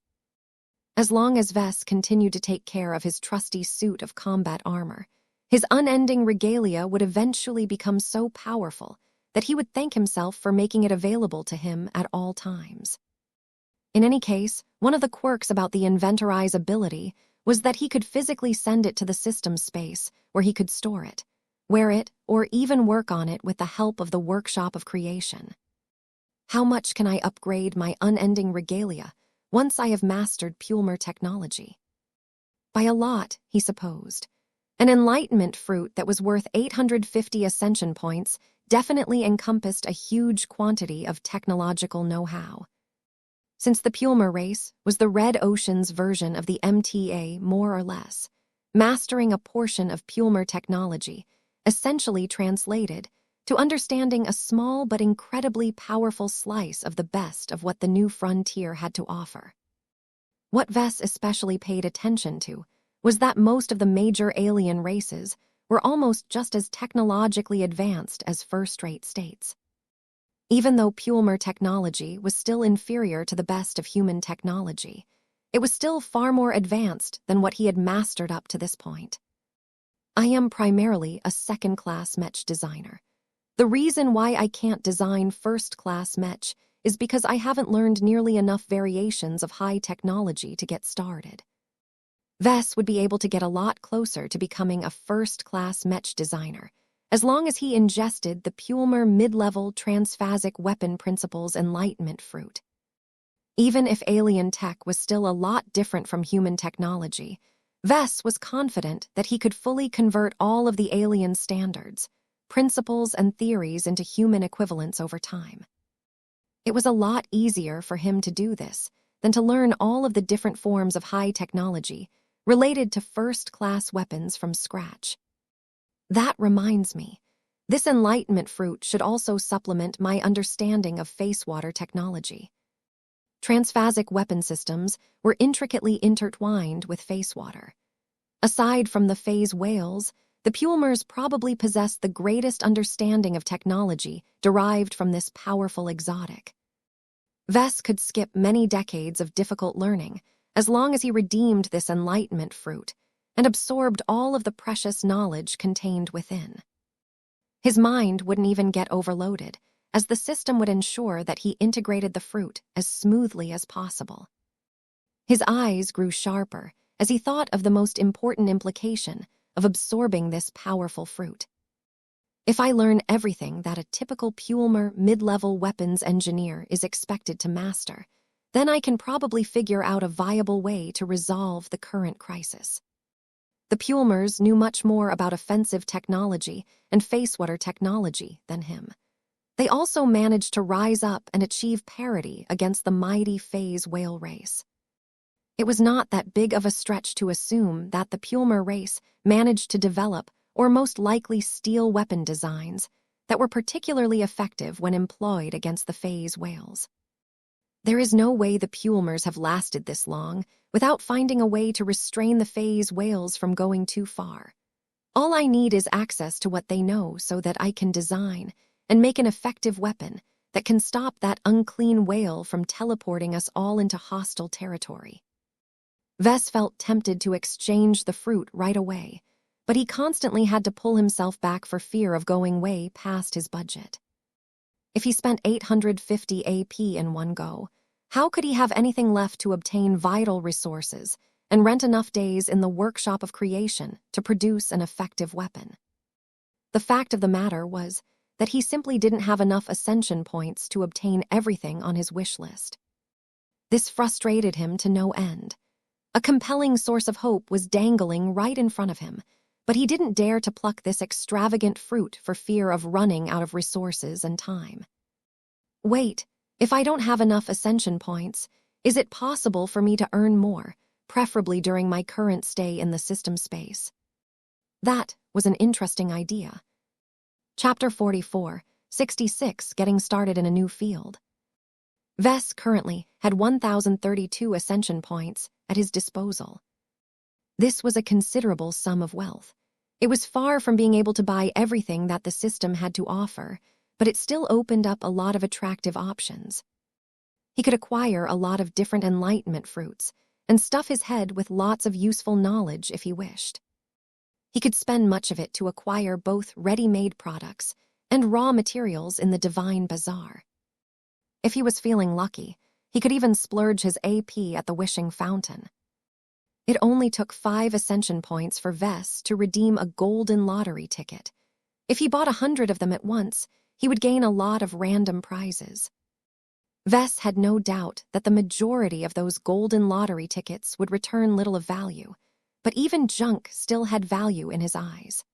As long as Vess continued to take care of his trusty suit of combat armor, his unending regalia would eventually become so powerful that he would thank himself for making it available to him at all times. In any case, one of the quirks about the inventorize ability was that he could physically send it to the system space where he could store it, wear it, or even work on it with the help of the workshop of creation. How much can I upgrade my unending regalia once I have mastered Pulmer technology? By a lot, he supposed. An enlightenment fruit that was worth 850 ascension points definitely encompassed a huge quantity of technological know-how. Since the Pulmer race was the Red Ocean's version of the MTA more or less, mastering a portion of Pulmer technology essentially translated to understanding a small but incredibly powerful slice of the best of what the new frontier had to offer. What Vess especially paid attention to was that most of the major alien races were almost just as technologically advanced as first-rate states. Even though Pulmer technology was still inferior to the best of human technology, it was still far more advanced than what he had mastered up to this point. I am primarily a second-class Mech designer. The reason why I can't design first-class Mech is because I haven't learned nearly enough variations of high technology to get started. Vess would be able to get a lot closer to becoming a first-class Mech designer, as long as he ingested the Pulmer mid-level transphasic weapon principles enlightenment fruit. Even if alien tech was still a lot different from human technology, Vess was confident that he could fully convert all of the alien standards, principles, and theories into human equivalents over time. It was a lot easier for him to do this than to learn all of the different forms of high technology related to first-class weapons from scratch. That reminds me, this enlightenment fruit should also supplement my understanding of phase water technology. Transphasic weapon systems were intricately intertwined with phase water. Aside from the phase whales, the Pulmers probably possessed the greatest understanding of technology derived from this powerful exotic. Vess could skip many decades of difficult learning as long as he redeemed this enlightenment fruit and absorbed all of the precious knowledge contained within. His mind wouldn't even get overloaded, as the system would ensure that he integrated the fruit as smoothly as possible. His eyes grew sharper as he thought of the most important implication of absorbing this powerful fruit. If I learn everything that a typical Pulmer mid-level weapons engineer is expected to master, then I can probably figure out a viable way to resolve the current crisis. The Pulmers knew much more about offensive technology and phase water technology than him. They also managed to rise up and achieve parity against the mighty phase whale race. It was not that big of a stretch to assume that the Pulmer race managed to develop or most likely steal weapon designs that were particularly effective when employed against the phase whales. There is no way the Pulmers have lasted this long without finding a way to restrain the phase whales from going too far. All I need is access to what they know so that I can design and make an effective weapon that can stop that unclean whale from teleporting us all into hostile territory. Vess felt tempted to exchange the fruit right away, but he constantly had to pull himself back for fear of going way past his budget. If he spent 850 AP in one go, how could he have anything left to obtain vital resources and rent enough days in the workshop of creation to produce an effective weapon? The fact of the matter was that he simply didn't have enough ascension points to obtain everything on his wish list. This frustrated him to no end. A compelling source of hope was dangling right in front of him, but he didn't dare to pluck this extravagant fruit for fear of running out of resources and time. Wait, if I don't have enough ascension points, is it possible for me to earn more, preferably during my current stay in the system space? That was an interesting idea. Chapter 44, 66, Getting Started in a New Field. Vess currently had 1,032 ascension points at his disposal. This was a considerable sum of wealth. It was far from being able to buy everything that the system had to offer, but it still opened up a lot of attractive options. He could acquire a lot of different enlightenment fruits and stuff his head with lots of useful knowledge if he wished. He could spend much of it to acquire both ready-made products and raw materials in the Divine Bazaar. If he was feeling lucky, he could even splurge his AP at the Wishing Fountain. It only took 5 ascension points for Vess to redeem a golden lottery ticket. If he bought 100 of them at once, he would gain a lot of random prizes. Vess had no doubt that the majority of those golden lottery tickets would return little of value, but even junk still had value in his eyes.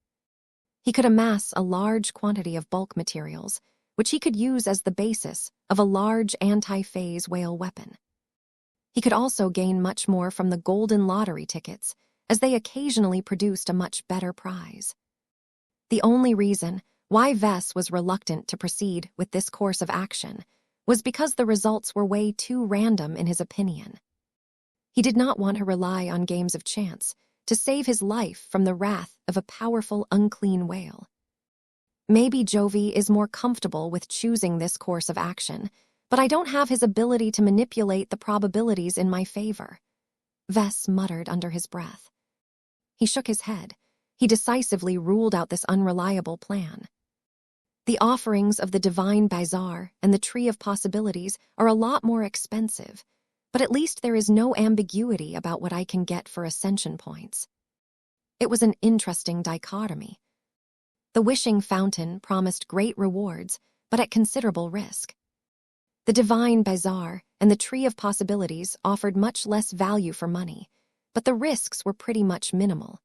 He could amass a large quantity of bulk materials, which he could use as the basis of a large anti-phase whale weapon. He could also gain much more from the golden lottery tickets, as they occasionally produced a much better prize. The only reason why Vess was reluctant to proceed with this course of action was because the results were way too random in his opinion. He did not want to rely on games of chance to save his life from the wrath of a powerful, unclean whale. Maybe Jovi is more comfortable with choosing this course of action, but I don't have his ability to manipulate the probabilities in my favor, Vess muttered under his breath. He shook his head. He decisively ruled out this unreliable plan. The offerings of the Divine Bazaar and the Tree of Possibilities are a lot more expensive, but at least there is no ambiguity about what I can get for ascension points. It was an interesting dichotomy. The Wishing Fountain promised great rewards, but at considerable risk. The Divine Bazaar and the Tree of Possibilities offered much less value for money, but the risks were pretty much minimal.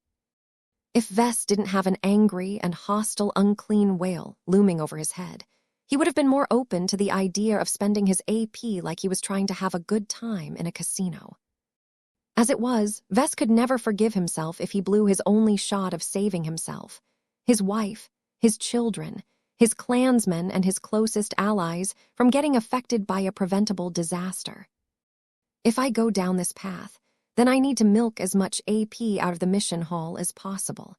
If Vess didn't have an angry and hostile unclean whale looming over his head, he would have been more open to the idea of spending his AP like he was trying to have a good time in a casino. As it was, Vess could never forgive himself if he blew his only shot of saving himself, his wife, his children, his clansmen, and his closest allies from getting affected by a preventable disaster. If I go down this path, then I need to milk as much AP out of the mission hall as possible.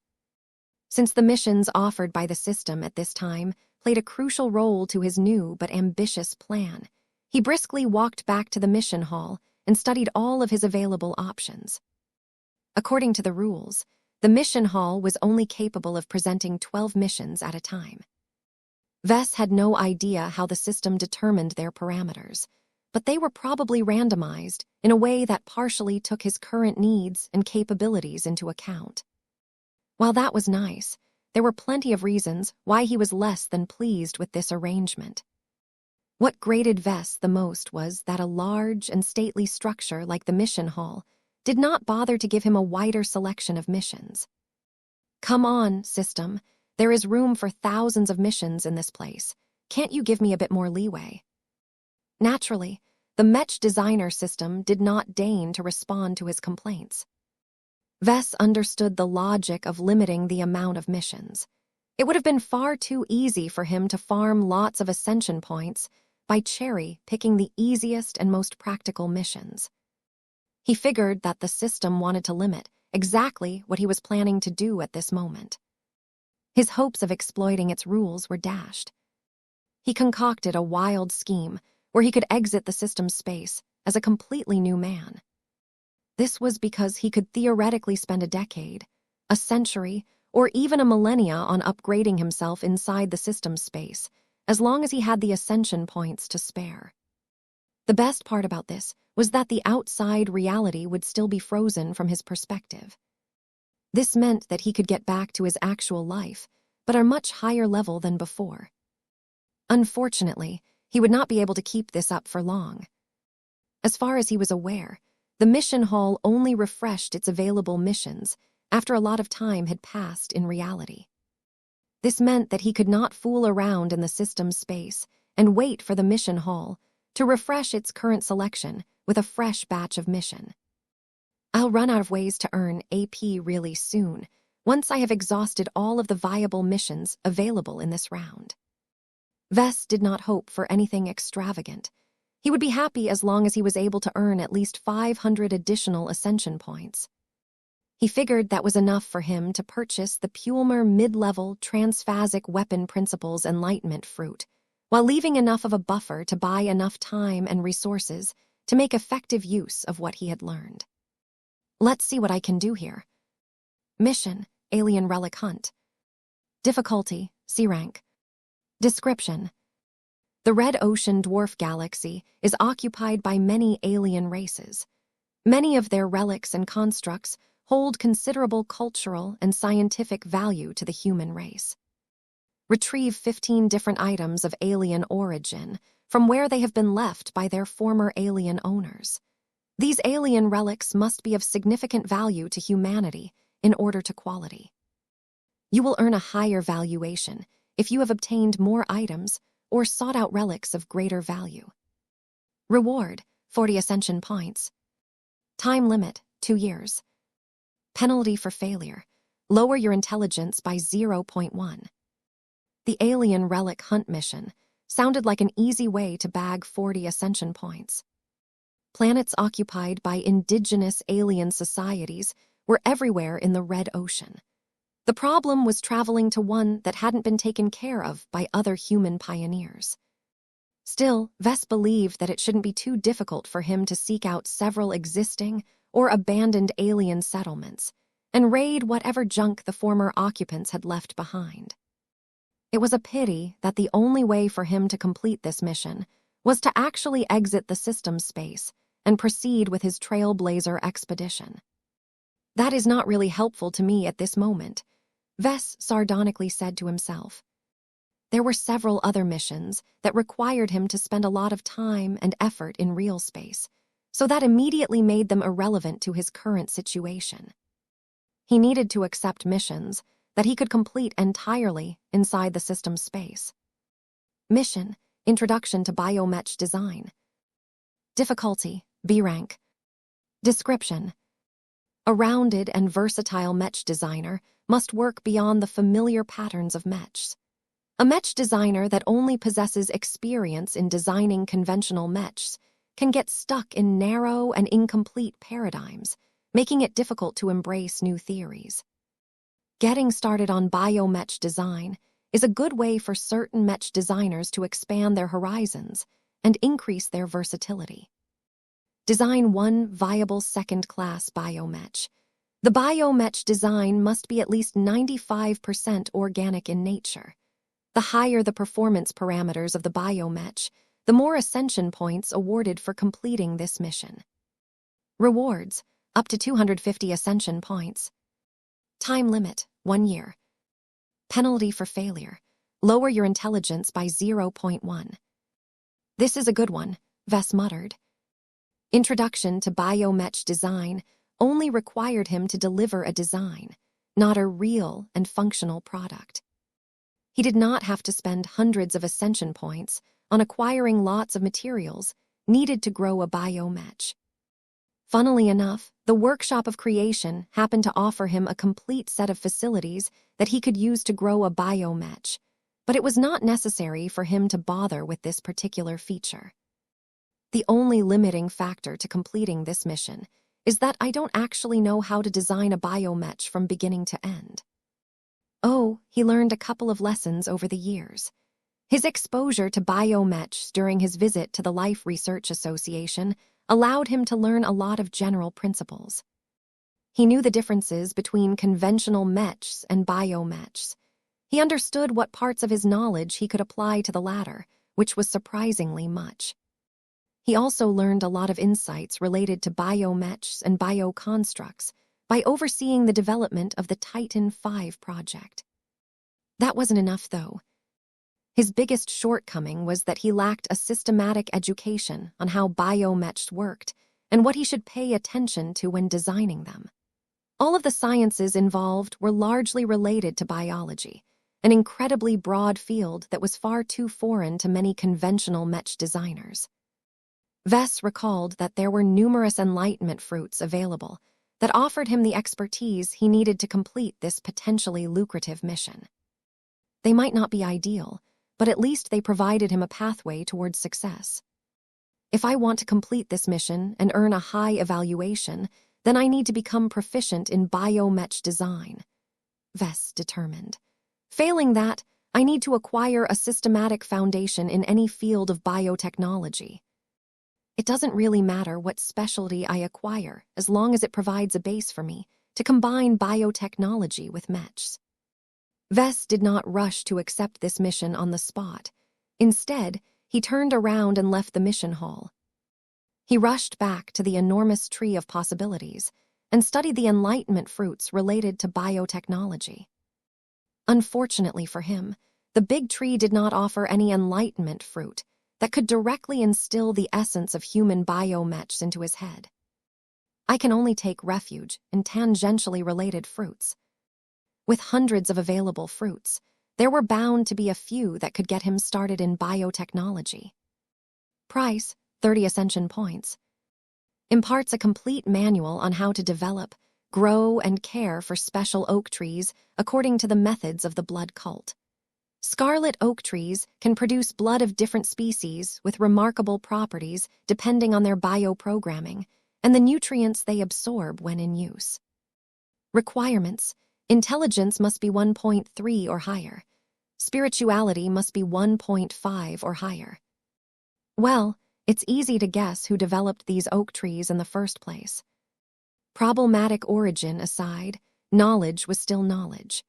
Since the missions offered by the system at this time played a crucial role to his new but ambitious plan, he briskly walked back to the mission hall and studied all of his available options. According to the rules, the mission hall was only capable of presenting 12 missions at a time. Vess had no idea how the system determined their parameters, but they were probably randomized in a way that partially took his current needs and capabilities into account. While that was nice, there were plenty of reasons why he was less than pleased with this arrangement. What grated Vess the most was that a large and stately structure like the mission hall did not bother to give him a wider selection of missions. Come on, system. There is room for thousands of missions in this place. Can't you give me a bit more leeway? Naturally, the Mech designer system did not deign to respond to his complaints. Vess understood the logic of limiting the amount of missions. It would have been far too easy for him to farm lots of ascension points by cherry-picking the easiest and most practical missions. He figured that the system wanted to limit exactly what he was planning to do at this moment. His hopes of exploiting its rules were dashed. He concocted a wild scheme where he could exit the system's space as a completely new man. This was because he could theoretically spend a decade, a century, or even a millennia on upgrading himself inside the system space, as long as he had the ascension points to spare. The best part about this was that the outside reality would still be frozen from his perspective. This meant that he could get back to his actual life, but at a much higher level than before. Unfortunately, he would not be able to keep this up for long. As far as he was aware, the mission hall only refreshed its available missions after a lot of time had passed in reality. This meant that he could not fool around in the system space and wait for the mission hall to refresh its current selection with a fresh batch of mission. I'll run out of ways to earn AP really soon, once I have exhausted all of the viable missions available in this round. Vess did not hope for anything extravagant. He would be happy as long as he was able to earn at least 500 additional ascension points. He figured that was enough for him to purchase the Pulmer mid-level transphasic weapon principles enlightenment fruit, while leaving enough of a buffer to buy enough time and resources to make effective use of what he had learned. Let's see what I can do here. Mission: Alien Relic Hunt. Difficulty: C rank. Description: the Red Ocean Dwarf Galaxy is occupied by many alien races. Many of their relics and constructs hold considerable cultural and scientific value to the human race. Retrieve 15 different items of alien origin from where they have been left by their former alien owners. These alien relics must be of significant value to humanity in order to quality. You will earn a higher valuation if you have obtained more items or sought out relics of greater value. Reward: 40 ascension points. Time limit: 2 years. Penalty for failure: lower your intelligence by 0.1. The Alien Relic Hunt mission sounded like an easy way to bag 40 ascension points. Planets occupied by indigenous alien societies were everywhere in the Red Ocean. The problem was traveling to one that hadn't been taken care of by other human pioneers. Still, Vess believed that it shouldn't be too difficult for him to seek out several existing or abandoned alien settlements and raid whatever junk the former occupants had left behind. It was a pity that the only way for him to complete this mission was to actually exit the system space and proceed with his Trailblazer expedition. That is not really helpful to me at this moment, Vess sardonically said to himself. There were several other missions that required him to spend a lot of time and effort in real space, so that immediately made them irrelevant to his current situation. He needed to accept missions that he could complete entirely inside the system space. Mission: Introduction to Biomech Design. Difficulty: B rank. Description: a rounded and versatile mech designer must work beyond the familiar patterns of mechs. A mech designer that only possesses experience in designing conventional mechs can get stuck in narrow and incomplete paradigms, making it difficult to embrace new theories. Getting started on biomech design is a good way for certain mech designers to expand their horizons and increase their versatility. Design one viable second-class biomech. The biomech design must be at least 95% organic in nature. The higher the performance parameters of the biomech, the more ascension points awarded for completing this mission. Rewards: up to 250 ascension points. Time limit: 1 year. Penalty for failure: lower your intelligence by 0.1. This is a good one, Vess muttered. Introduction to biomech design only required him to deliver a design, not a real and functional product. He did not have to spend hundreds of ascension points on acquiring lots of materials needed to grow a biomech. Funnily enough, the Workshop of Creation happened to offer him a complete set of facilities that he could use to grow a biomech, but it was not necessary for him to bother with this particular feature. The only limiting factor to completing this mission is that I don't actually know how to design a biomech from beginning to end. Oh, he learned a couple of lessons over the years. His exposure to biomechs during his visit to the Life Research Association allowed him to learn a lot of general principles. He knew the differences between conventional mechs and biomechs. He understood what parts of his knowledge he could apply to the latter, which was surprisingly much. He also learned a lot of insights related to biomechs and bioconstructs by overseeing the development of the Titan V project. That wasn't enough, though. His biggest shortcoming was that he lacked a systematic education on how biomechs worked and what he should pay attention to when designing them. All of the sciences involved were largely related to biology, an incredibly broad field that was far too foreign to many conventional mech designers. Vess recalled that there were numerous Enlightenment fruits available that offered him the expertise he needed to complete this potentially lucrative mission. They might not be ideal, but at least they provided him a pathway towards success. If I want to complete this mission and earn a high evaluation, then I need to become proficient in biomech design, Vess determined. Failing that, I need to acquire a systematic foundation in any field of biotechnology. It doesn't really matter what specialty I acquire as long as it provides a base for me to combine biotechnology with mechs. Vess did not rush to accept this mission on the spot. Instead, he turned around and left the mission hall. He rushed back to the enormous tree of possibilities and studied the Enlightenment fruits related to biotechnology. Unfortunately for him, the big tree did not offer any Enlightenment fruit that could directly instill the essence of human biomechs into his head. I can only take refuge in tangentially related fruits. With hundreds of available fruits, there were bound to be a few that could get him started in biotechnology. Price, 30 Ascension points. Imparts a complete manual on how to develop, grow, and care for special oak trees according to the methods of the blood cult. Scarlet oak trees can produce blood of different species with remarkable properties depending on their bioprogramming and the nutrients they absorb when in use. Requirements: intelligence must be 1.3 or higher. Spirituality must be 1.5 or higher. Well, it's easy to guess who developed these oak trees in the first place. Problematic origin aside, knowledge was still knowledge.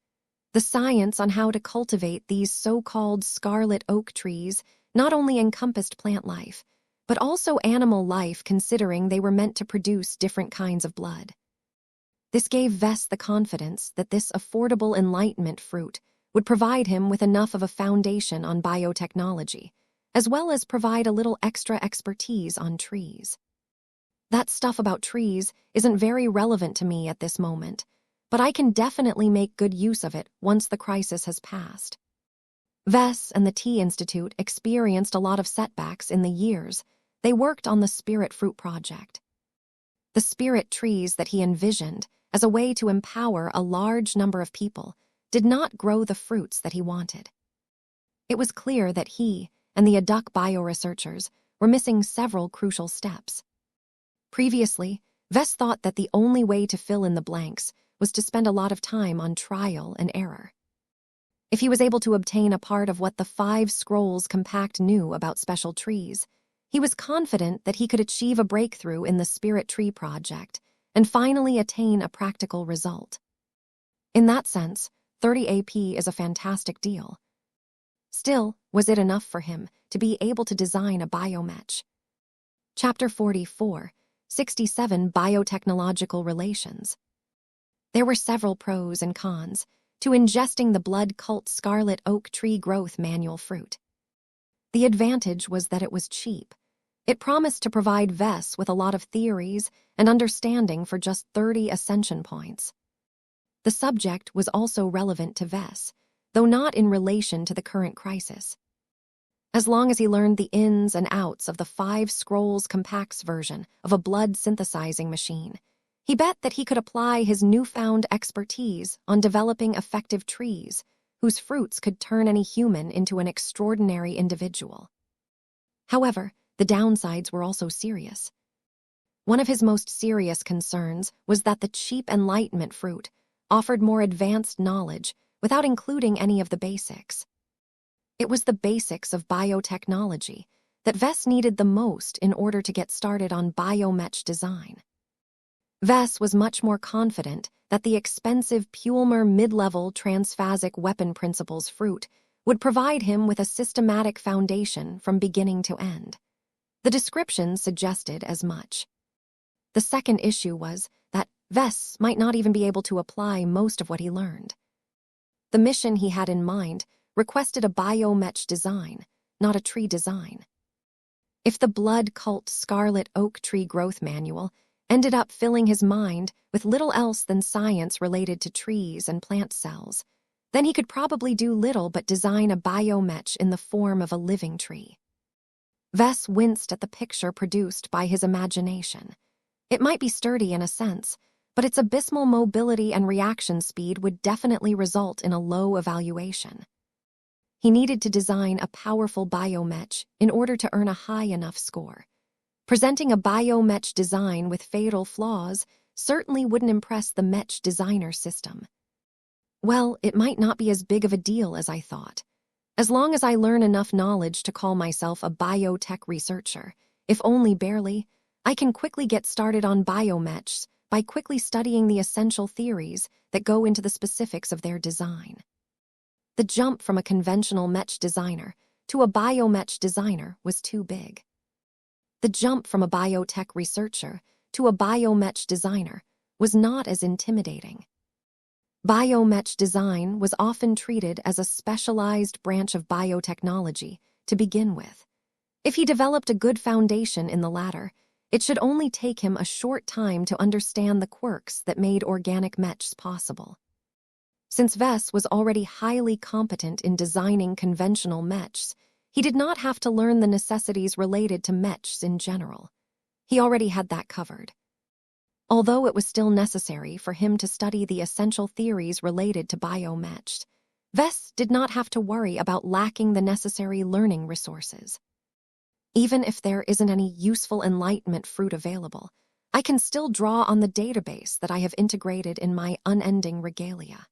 The science on how to cultivate these so-called scarlet oak trees not only encompassed plant life, but also animal life, considering they were meant to produce different kinds of blood. This gave Vess the confidence that this affordable Enlightenment fruit would provide him with enough of a foundation on biotechnology, as well as provide a little extra expertise on trees. That stuff about trees isn't very relevant to me at this moment, but I can definitely make good use of it once the crisis has passed. Vess and the Tea Institute experienced a lot of setbacks in the years they worked on the Spirit Fruit Project. The spirit trees that he envisioned as a way to empower a large number of people did not grow the fruits that he wanted. It was clear that he and the Audiobook bioresearchers were missing several crucial steps. Previously, Vess thought that the only way to fill in the blanks was to spend a lot of time on trial and error. If he was able to obtain a part of what the 5 scrolls compact knew about special trees, he was confident that he could achieve a breakthrough in the Spirit Tree Project and finally attain a practical result. In that sense, 30 AP is a fantastic deal. Still, was it enough for him to be able to design a biomech? Chapter 44, 67 Biotechnological Relations. There were several pros and cons to ingesting the blood cult scarlet oak tree growth manual fruit. The advantage was that it was cheap. It promised to provide Vess with a lot of theories and understanding for just 30 ascension points. The subject was also relevant to Vess, though not in relation to the current crisis. As long as he learned the ins and outs of the 5 scrolls compacts version of a blood synthesizing machine, he bet that he could apply his newfound expertise on developing effective trees whose fruits could turn any human into an extraordinary individual. However, the downsides were also serious. One of his most serious concerns was that the cheap Enlightenment fruit offered more advanced knowledge without including any of the basics. It was the basics of biotechnology that Vess needed the most in order to get started on biomech design. Vess was much more confident that the expensive Pulmer mid-level transphasic weapon principles fruit would provide him with a systematic foundation from beginning to end. The description suggested as much. The second issue was that Vess might not even be able to apply most of what he learned. The mission he had in mind requested a biomech design, not a tree design. If the blood cult Scarlet Oak Tree Growth Manual ended up filling his mind with little else than science related to trees and plant cells, then he could probably do little but design a biomech in the form of a living tree. Vess winced at the picture produced by his imagination. It might be sturdy in a sense, but its abysmal mobility and reaction speed would definitely result in a low evaluation. He needed to design a powerful biomech in order to earn a high enough score. Presenting a biomech design with fatal flaws certainly wouldn't impress the mech designer system. Well, it might not be as big of a deal as I thought. As long as I learn enough knowledge to call myself a biotech researcher, if only barely, I can quickly get started on biomechs by quickly studying the essential theories that go into the specifics of their design. The jump from a conventional mech designer to a biomech designer was too big. The jump from a biotech researcher to a biomech designer was not as intimidating. Biomech design was often treated as a specialized branch of biotechnology to begin with. If he developed a good foundation in the latter, it should only take him a short time to understand the quirks that made organic mechs possible. Since Vess was already highly competent in designing conventional mechs, he did not have to learn the necessities related to mechs in general. He already had that covered. Although it was still necessary for him to study the essential theories related to biomechs, Vess did not have to worry about lacking the necessary learning resources. Even if there isn't any useful enlightenment fruit available, I can still draw on the database that I have integrated in my unending regalia.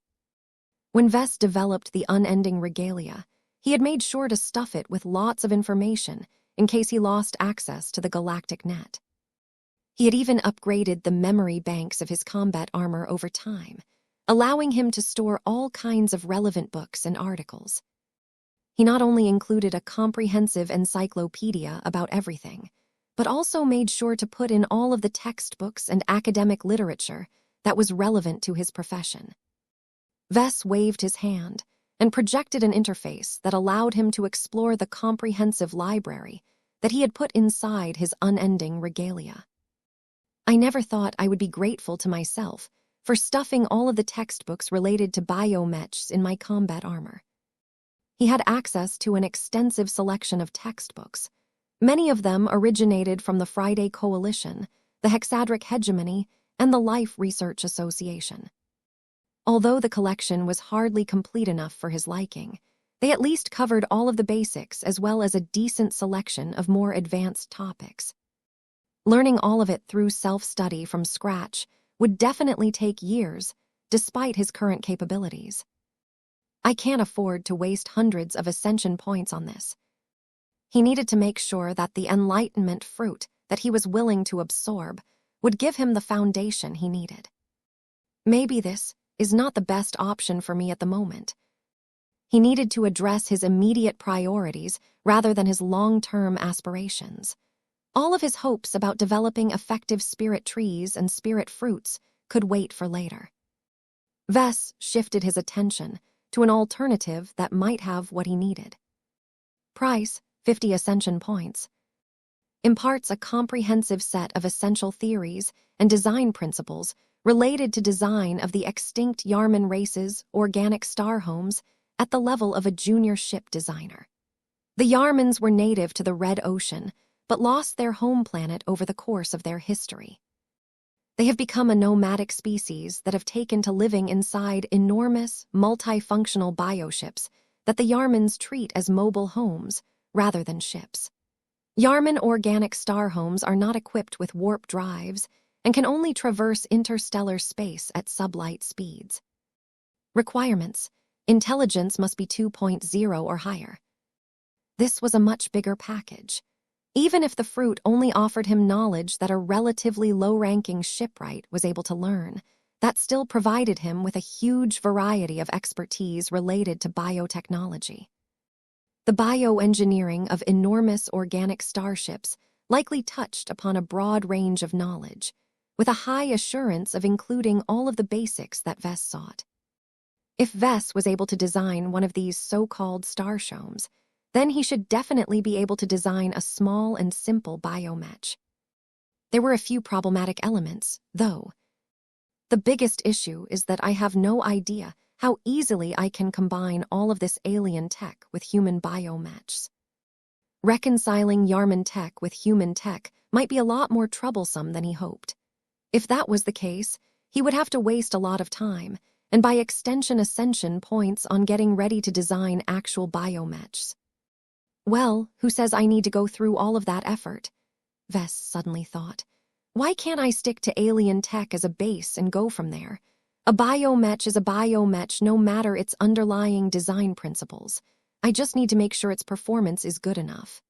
When Vess developed the unending regalia, he had made sure to stuff it with lots of information in case he lost access to the galactic net. He had even upgraded the memory banks of his combat armor over time, allowing him to store all kinds of relevant books and articles. He not only included a comprehensive encyclopedia about everything, but also made sure to put in all of the textbooks and academic literature that was relevant to his profession. Vess waved his hand and projected an interface that allowed him to explore the comprehensive library that he had put inside his unending regalia. I never thought I would be grateful to myself for stuffing all of the textbooks related to biomechs in my combat armor. He had access to an extensive selection of textbooks. Many of them originated from the Friday Coalition, the Hexadric Hegemony, and the Life Research Association. Although the collection was hardly complete enough for his liking, they at least covered all of the basics as well as a decent selection of more advanced topics. Learning all of it through self-study from scratch would definitely take years, despite his current capabilities. I can't afford to waste hundreds of ascension points on this. He needed to make sure that the enlightenment fruit that he was willing to absorb would give him the foundation he needed. Maybe this is not the best option for me at the moment. He needed to address his immediate priorities rather than his long-term aspirations. All of his hopes about developing effective spirit trees and spirit fruits could wait for later. Vess shifted his attention to an alternative that might have what he needed. Price, 50 ascension points. Imparts a comprehensive set of essential theories and design principles related to design of the extinct Yarman race's organic star homes at the level of a junior ship designer. The Yarmans were native to the Red Ocean, but lost their home planet over the course of their history. They have become a nomadic species that have taken to living inside enormous, multifunctional bioships that the Yarmans treat as mobile homes rather than ships. Yarman organic star homes are not equipped with warp drives and can only traverse interstellar space at sublight speeds. Requirements: intelligence must be 2.0 or higher. This was a much bigger package. Even if the fruit only offered him knowledge that a relatively low-ranking shipwright was able to learn, that still provided him with a huge variety of expertise related to biotechnology. The bioengineering of enormous organic starships likely touched upon a broad range of knowledge, with a high assurance of including all of the basics that Vess sought. If Vess was able to design one of these so-called starshomes, then he should definitely be able to design a small and simple biomech. There were a few problematic elements, though. The biggest issue is that I have no idea how easily I can combine all of this alien tech with human biomechs. Reconciling Yarman tech with human tech might be a lot more troublesome than he hoped. If that was the case, he would have to waste a lot of time, and by extension ascension points on getting ready to design actual biomechs. Well, who says I need to go through all of that effort? Vess suddenly thought. Why can't I stick to alien tech as a base and go from there? A biomech is a biomech no matter its underlying design principles. I just need to make sure its performance is good enough.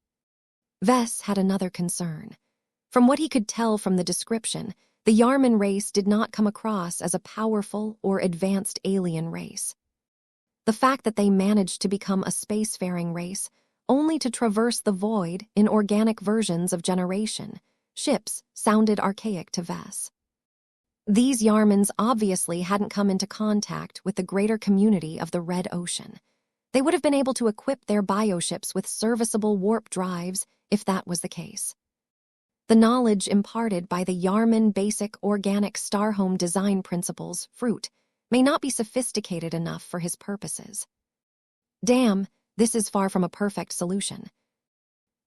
Vess had another concern. From what he could tell from the description, the Yarman race did not come across as a powerful or advanced alien race. The fact that they managed to become a spacefaring race only to traverse the void in organic versions of generation ships sounded archaic to Vess. These Yarmans obviously hadn't come into contact with the greater community of the Red Ocean. They would have been able to equip their bioships with serviceable warp drives if that was the case. The knowledge imparted by the Yarman basic organic Starhome design principles, fruit, may not be sophisticated enough for his purposes. Damn, this is far from a perfect solution.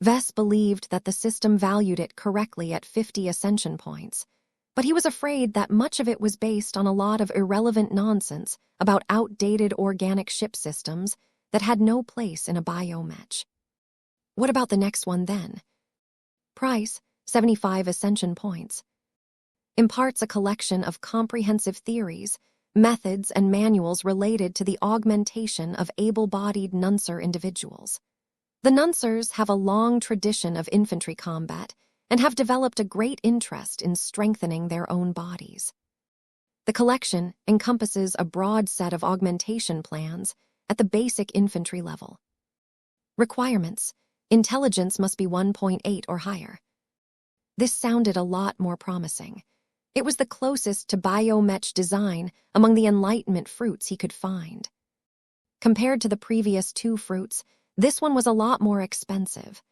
Vess believed that the system valued it correctly at 50 ascension points, but he was afraid that much of it was based on a lot of irrelevant nonsense about outdated organic ship systems that had no place in a biomech. What about the next one then? Price, 75 ascension points. Imparts a collection of comprehensive theories, methods, and manuals related to the augmentation of able-bodied Nuncer individuals. The Nuncers have a long tradition of infantry combat and have developed a great interest in strengthening their own bodies. The collection encompasses a broad set of augmentation plans at the basic infantry level. Requirements: intelligence must be 1.8 or higher. This sounded a lot more promising. It was the closest to biomech design among the Enlightenment fruits he could find. Compared to the previous two fruits, this one was a lot more expensive.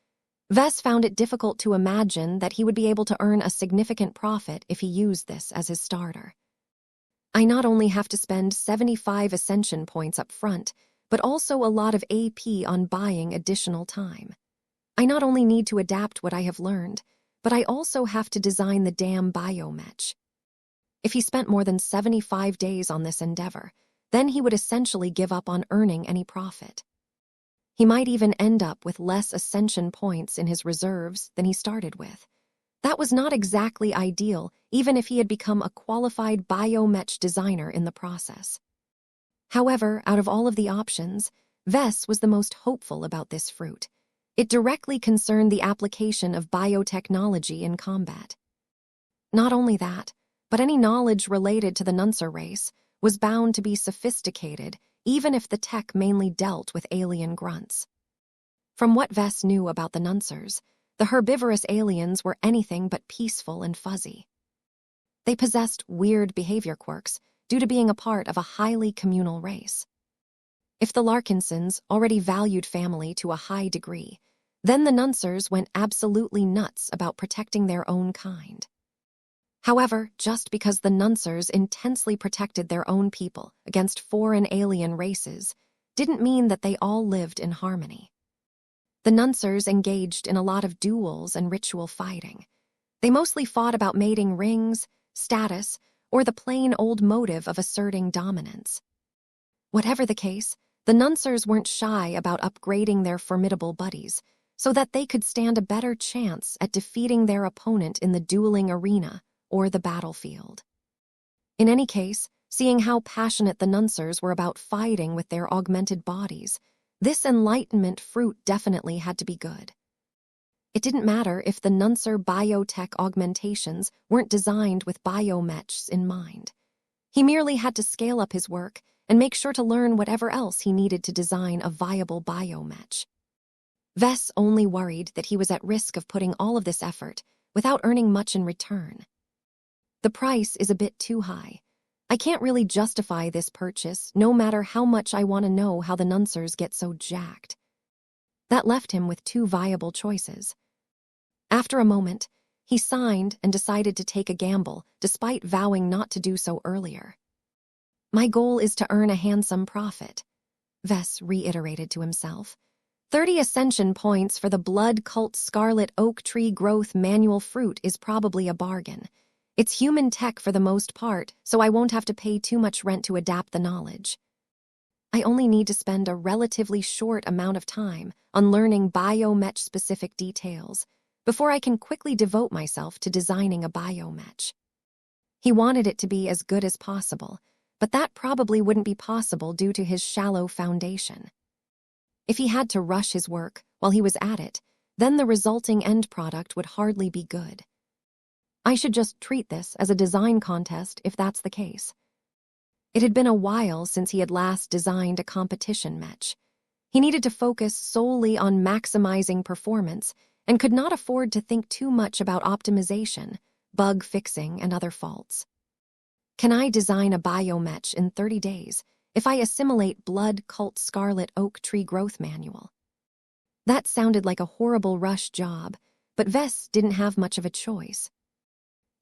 Vess found it difficult to imagine that he would be able to earn a significant profit if he used this as his starter. I not only have to spend 75 ascension points up front, but also a lot of AP on buying additional time. I not only need to adapt what I have learned, but I also have to design the damn biomech. If he spent more than 75 days on this endeavor, then he would essentially give up on earning any profit. He might even end up with less ascension points in his reserves than he started with. That was not exactly ideal, even if he had become a qualified biomech designer in the process. However, out of all of the options, Vess was the most hopeful about this fruit. It directly concerned the application of biotechnology in combat. Not only that, but any knowledge related to the Nuncer race was bound to be sophisticated, even if the tech mainly dealt with alien grunts. From what Vess knew about the Nuncers, the herbivorous aliens were anything but peaceful and fuzzy. They possessed weird behavior quirks due to being a part of a highly communal race. If the Larkinsons already valued family to a high degree, then the Nuncers went absolutely nuts about protecting their own kind. However, just because the Nuncers intensely protected their own people against foreign alien races didn't mean that they all lived in harmony. The Nuncers engaged in a lot of duels and ritual fighting. They mostly fought about mating rings, status, or the plain old motive of asserting dominance. Whatever the case, the Nuncers weren't shy about upgrading their formidable buddies so that they could stand a better chance at defeating their opponent in the dueling arena or the battlefield. In any case, seeing how passionate the Nuncers were about fighting with their augmented bodies, this Enlightenment fruit definitely had to be good. It didn't matter if the Nuncer biotech augmentations weren't designed with biomechs in mind. He merely had to scale up his work and make sure to learn whatever else he needed to design a viable biomech. Vess only worried that he was at risk of putting all of this effort without earning much in return. The price is a bit too high. I can't really justify this purchase, no matter how much I want to know how the Nuncers get so jacked. That left him with two viable choices. After a moment, he signed and decided to take a gamble, despite vowing not to do so earlier. My goal is to earn a handsome profit, Vess reiterated to himself. 30 ascension points for the blood cult scarlet oak tree growth manual fruit is probably a bargain. It's human tech for the most part, so I won't have to pay too much rent to adapt the knowledge. I only need to spend a relatively short amount of time on learning biomech-specific details before I can quickly devote myself to designing a biomech. He wanted it to be as good as possible, but that probably wouldn't be possible due to his shallow foundation. If he had to rush his work while he was at it, then the resulting end product would hardly be good. I should just treat this as a design contest if that's the case. It had been a while since he had last designed a competition mech. He needed to focus solely on maximizing performance and could not afford to think too much about optimization, bug fixing, and other faults. Can I design a biomech in 30 days if I assimilate blood cult scarlet oak tree growth manual? That sounded like a horrible rush job, but Vess didn't have much of a choice.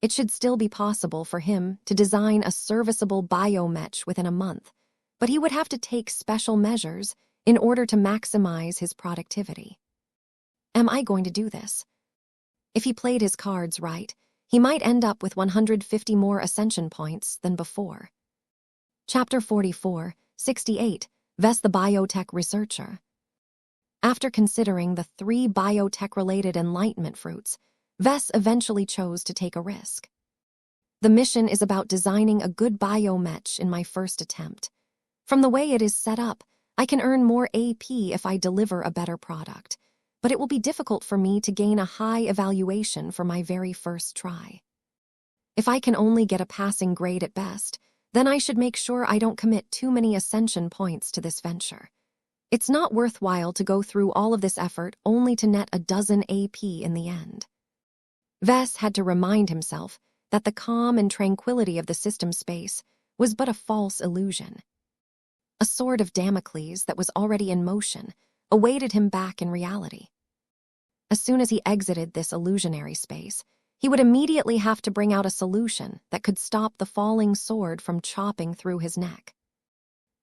It should still be possible for him to design a serviceable biomech within a month, but he would have to take special measures in order to maximize his productivity. Am I going to do this? If he played his cards right, he might end up with 150 more ascension points than before. Chapter 44, 68, Vess the Biotech Researcher. After considering the 3 biotech-related enlightenment fruits, Vess eventually chose to take a risk. The mission is about designing a good biomech in my first attempt. From the way it is set up, I can earn more AP if I deliver a better product, but it will be difficult for me to gain a high evaluation for my very first try. If I can only get a passing grade at best, then I should make sure I don't commit too many ascension points to this venture. It's not worthwhile to go through all of this effort only to net a dozen AP in the end. Vess had to remind himself that the calm and tranquility of the system space was but a false illusion. A sword of Damocles that was already in motion awaited him back in reality. As soon as he exited this illusionary space, he would immediately have to bring out a solution that could stop the falling sword from chopping through his neck.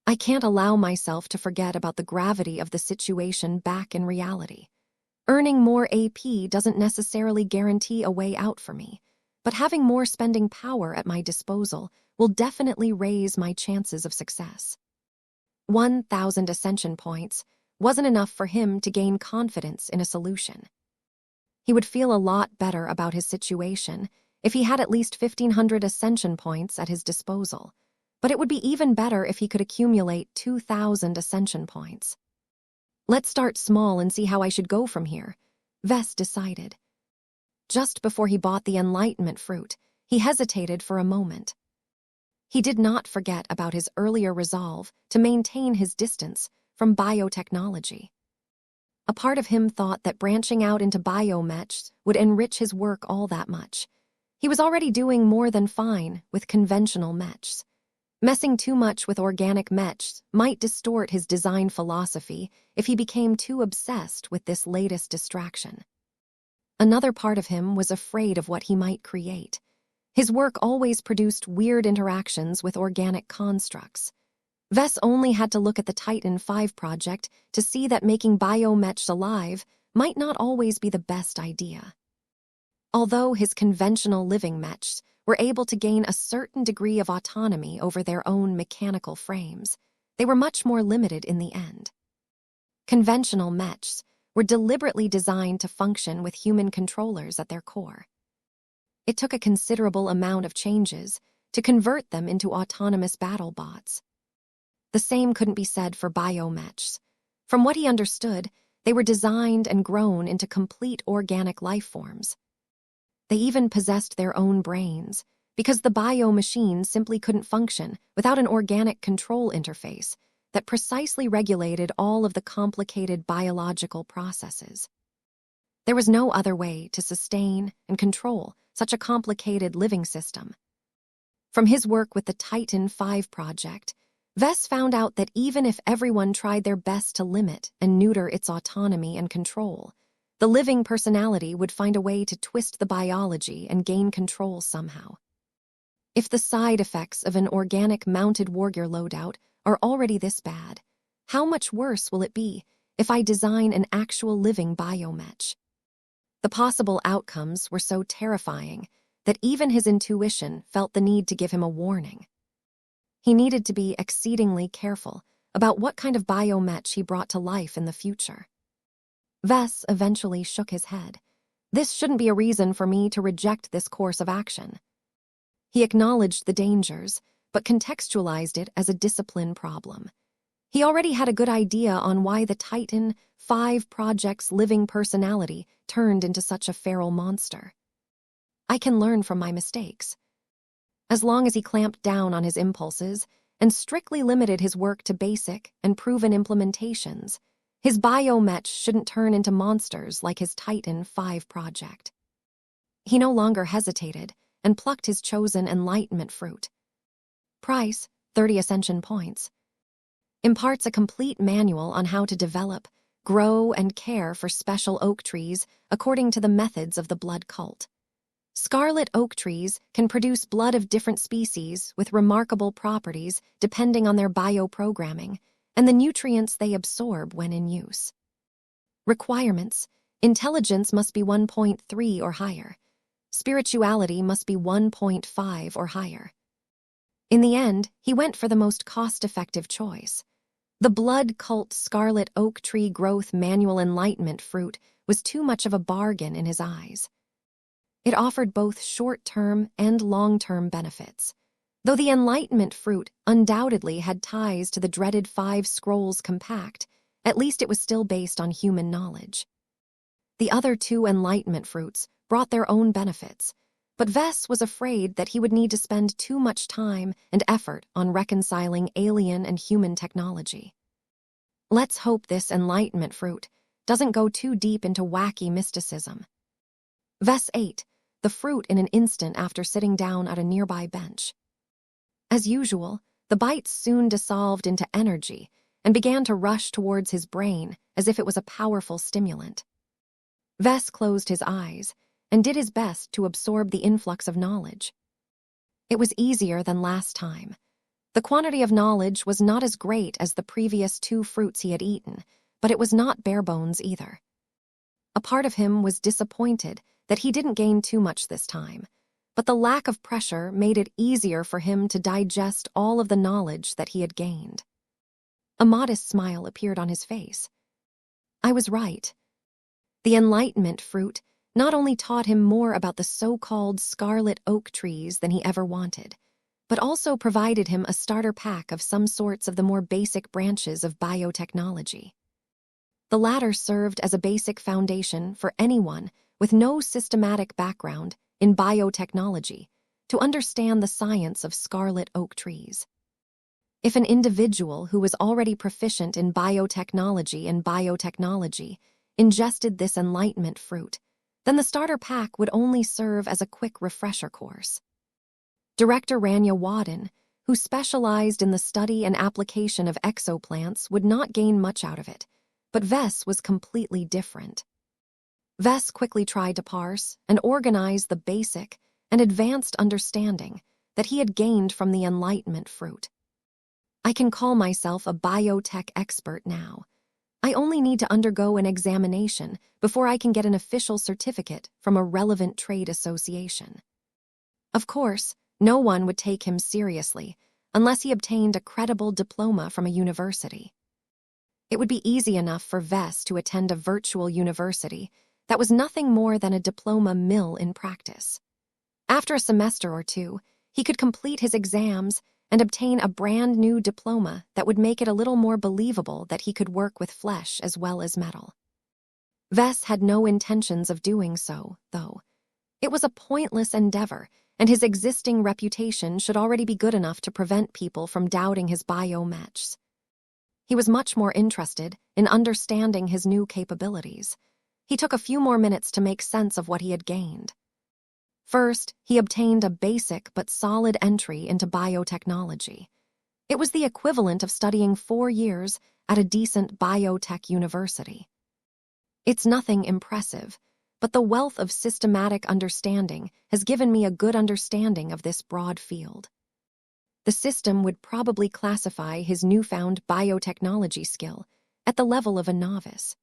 I can't allow myself to forget about the gravity of the situation back in reality. Earning more AP doesn't necessarily guarantee a way out for me, but having more spending power at my disposal will definitely raise my chances of success. 1,000 ascension points wasn't enough for him to gain confidence in a solution. He would feel a lot better about his situation if he had at least 1,500 ascension points at his disposal, but it would be even better if he could accumulate 2,000 ascension points. Let's start small and see how I should go from here, Vess decided. Just before he bought the enlightenment fruit, he hesitated for a moment. He did not forget about his earlier resolve to maintain his distance from biotechnology. A part of him thought that branching out into biomechs would enrich his work all that much. He was already doing more than fine with conventional mechs. Messing too much with organic mechs might distort his design philosophy if he became too obsessed with this latest distraction. Another part of him was afraid of what he might create. His work always produced weird interactions with organic constructs. Vess only had to look at the Titan V project to see that making biomechs alive might not always be the best idea. Although his conventional living mechs were able to gain a certain degree of autonomy over their own mechanical frames, they were much more limited in the end. Conventional mechs were deliberately designed to function with human controllers at their core. It took a considerable amount of changes to convert them into autonomous battle bots. The same couldn't be said for biomechs. From what he understood, They were designed and grown into complete organic life forms. They even possessed their own brains, because the bio-machine simply couldn't function without an organic control interface that precisely regulated all of the complicated biological processes. There was no other way to sustain and control such a complicated living system. From his work with the Titan V project, Vess found out that even if everyone tried their best to limit and neuter its autonomy and control, the living personality would find a way to twist the biology and gain control somehow. If the side effects of an organic mounted warrior loadout are already this bad, how much worse will it be if I design an actual living biomech? The possible outcomes were so terrifying that even his intuition felt the need to give him a warning. He needed to be exceedingly careful about what kind of biomech he brought to life in the future. Vess eventually shook his head. This shouldn't be a reason for me to reject this course of action. He acknowledged the dangers, but contextualized it as a discipline problem. He already had a good idea on why the Titan V project's living personality turned into such a feral monster. I can learn from my mistakes. As long as he clamped down on his impulses and strictly limited his work to basic and proven implementations, his biomech shouldn't turn into monsters like his Titan V project. He no longer hesitated and plucked his chosen enlightenment fruit. Price, 30 ascension points. Imparts a complete manual on how to develop, grow, and care for special oak trees according to the methods of the blood cult. Scarlet oak trees can produce blood of different species with remarkable properties depending on their bioprogramming and the nutrients they absorb when in use. Requirements: intelligence must be 1.3 or higher. Spirituality must be 1.5 or higher. In the end, he went for the most cost-effective choice. The blood cult scarlet oak tree growth manual enlightenment fruit was too much of a bargain in his eyes. It offered both short-term and long-term benefits. Though the enlightenment fruit undoubtedly had ties to the dreaded 5 scrolls compact, at least it was still based on human knowledge. The other 2 enlightenment fruits brought their own benefits, but Vess was afraid that he would need to spend too much time and effort on reconciling alien and human technology. Let's hope this enlightenment fruit doesn't go too deep into wacky mysticism. Vess ate the fruit in an instant after sitting down at a nearby bench. As usual, the bites soon dissolved into energy and began to rush towards his brain as if it was a powerful stimulant. Vess closed his eyes and did his best to absorb the influx of knowledge. It was easier than last time. The quantity of knowledge was not as great as the previous 2 fruits he had eaten, but it was not bare bones either. A part of him was disappointed that he didn't gain too much this time, but the lack of pressure made it easier for him to digest all of the knowledge that he had gained. A modest smile appeared on his face. I was right. The enlightenment fruit not only taught him more about the so-called scarlet oak trees than he ever wanted, but also provided him a starter pack of some sorts of the more basic branches of biotechnology. The latter served as a basic foundation for anyone with no systematic background in biotechnology to understand the science of scarlet oak trees. If an individual who was already proficient in biotechnology ingested this enlightenment fruit, then the starter pack would only serve as a quick refresher course. Director Rania Wadden, who specialized in the study and application of exoplants, would not gain much out of it, but Vess was completely different. Vess quickly tried to parse and organize the basic and advanced understanding that he had gained from the enlightenment fruit. I can call myself a biotech expert now. I only need to undergo an examination before I can get an official certificate from a relevant trade association. Of course, no one would take him seriously unless he obtained a credible diploma from a university. It would be easy enough for Vess to attend a virtual university that was nothing more than a diploma mill in practice. After a semester or 2, he could complete his exams and obtain a brand new diploma that would make it a little more believable that he could work with flesh as well as metal. Vess had no intentions of doing so, though. It was a pointless endeavor, and his existing reputation should already be good enough to prevent people from doubting his biomechs. He was much more interested in understanding his new capabilities. He took a few more minutes to make sense of what he had gained. First, he obtained a basic but solid entry into biotechnology. It was the equivalent of studying 4 years at a decent biotech university. It's nothing impressive, but the wealth of systematic understanding has given me a good understanding of this broad field. The system would probably classify his newfound biotechnology skill at the level of a novice.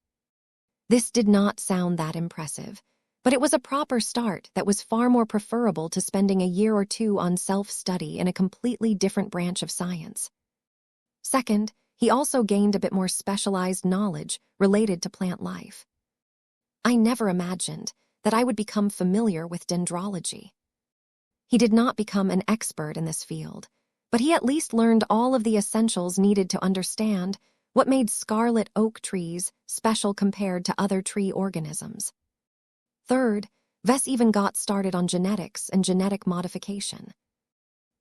This did not sound that impressive, but it was a proper start that was far more preferable to spending a year or 2 on self-study in a completely different branch of science. Second, he also gained a bit more specialized knowledge related to plant life. I never imagined that I would become familiar with dendrology. He did not become an expert in this field, but he at least learned all of the essentials needed to understand what made scarlet oak trees special compared to other tree organisms. Third, Vess even got started on genetics and genetic modification.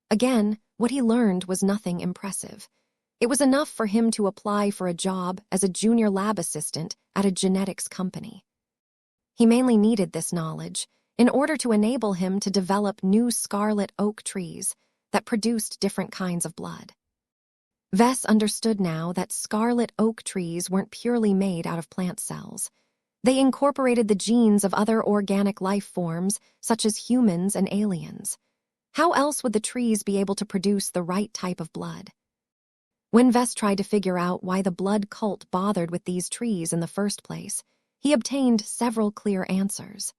Again, what he learned was nothing impressive. It was enough for him to apply for a job as a junior lab assistant at a genetics company. He mainly needed this knowledge in order to enable him to develop new scarlet oak trees that produced different kinds of blood. Vess understood now that scarlet oak trees weren't purely made out of plant cells. They incorporated the genes of other organic life forms, such as humans and aliens. How else would the trees be able to produce the right type of blood? When Vess tried to figure out why the blood cult bothered with these trees in the first place, he obtained several clear answers.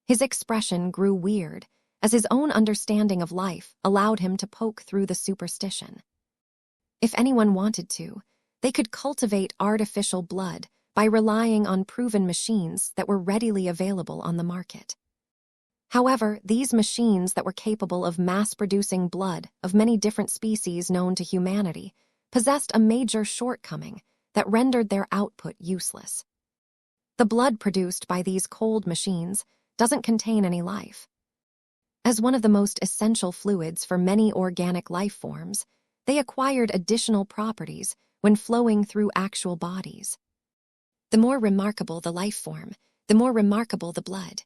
His expression grew weird, as his own understanding of life allowed him to poke through the superstition. If anyone wanted to, they could cultivate artificial blood by relying on proven machines that were readily available on the market. However, these machines that were capable of mass-producing blood of many different species known to humanity possessed a major shortcoming that rendered their output useless. The blood produced by these cold machines doesn't contain any life. As one of the most essential fluids for many organic life forms, they acquired additional properties when flowing through actual bodies. The more remarkable the life form, the more remarkable the blood.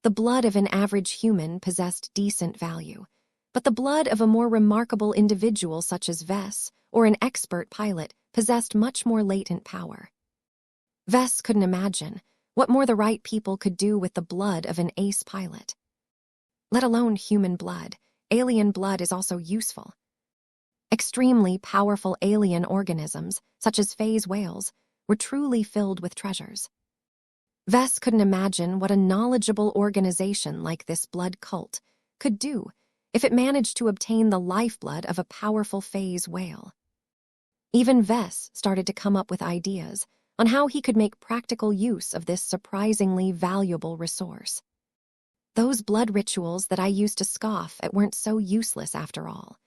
The blood of an average human possessed decent value, but the blood of a more remarkable individual such as Vess or an expert pilot possessed much more latent power. Vess couldn't imagine what more the right people could do with the blood of an ace pilot. Let alone human blood, alien blood is also useful. Extremely powerful alien organisms, such as phase whales, were truly filled with treasures. Vess couldn't imagine what a knowledgeable organization like this blood cult could do if it managed to obtain the lifeblood of a powerful phase whale. Even Vess started to come up with ideas on how he could make practical use of this surprisingly valuable resource. Those blood rituals that I used to scoff at weren't so useless after all.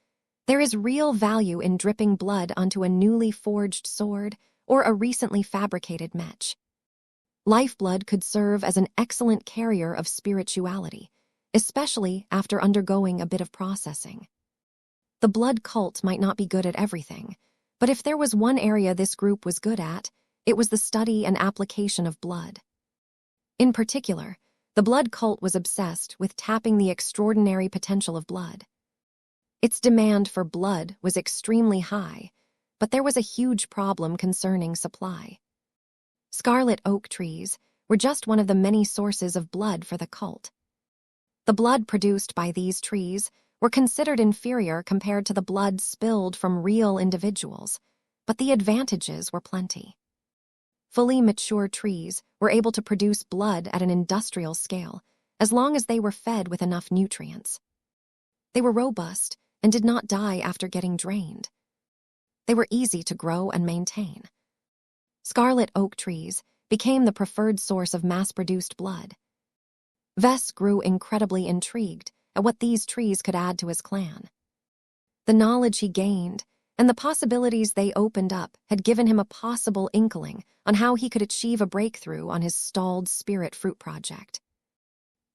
There is real value in dripping blood onto a newly forged sword or a recently fabricated mech. Lifeblood could serve as an excellent carrier of spirituality, especially after undergoing a bit of processing. The blood cult might not be good at everything, but if there was one area this group was good at, it was the study and application of blood. In particular, the blood cult was obsessed with tapping the extraordinary potential of blood. Its demand for blood was extremely high, but there was a huge problem concerning supply. Scarlet oak trees were just one of the many sources of blood for the cult. The blood produced by these trees were considered inferior compared to the blood spilled from real individuals, but the advantages were plenty. Fully mature trees were able to produce blood at an industrial scale as long as they were fed with enough nutrients. They were robust and did not die after getting drained. They were easy to grow and maintain. Scarlet oak trees became the preferred source of mass-produced blood. Vess grew incredibly intrigued at what these trees could add to his clan. The knowledge he gained and the possibilities they opened up had given him a possible inkling on how he could achieve a breakthrough on his stalled spirit fruit project.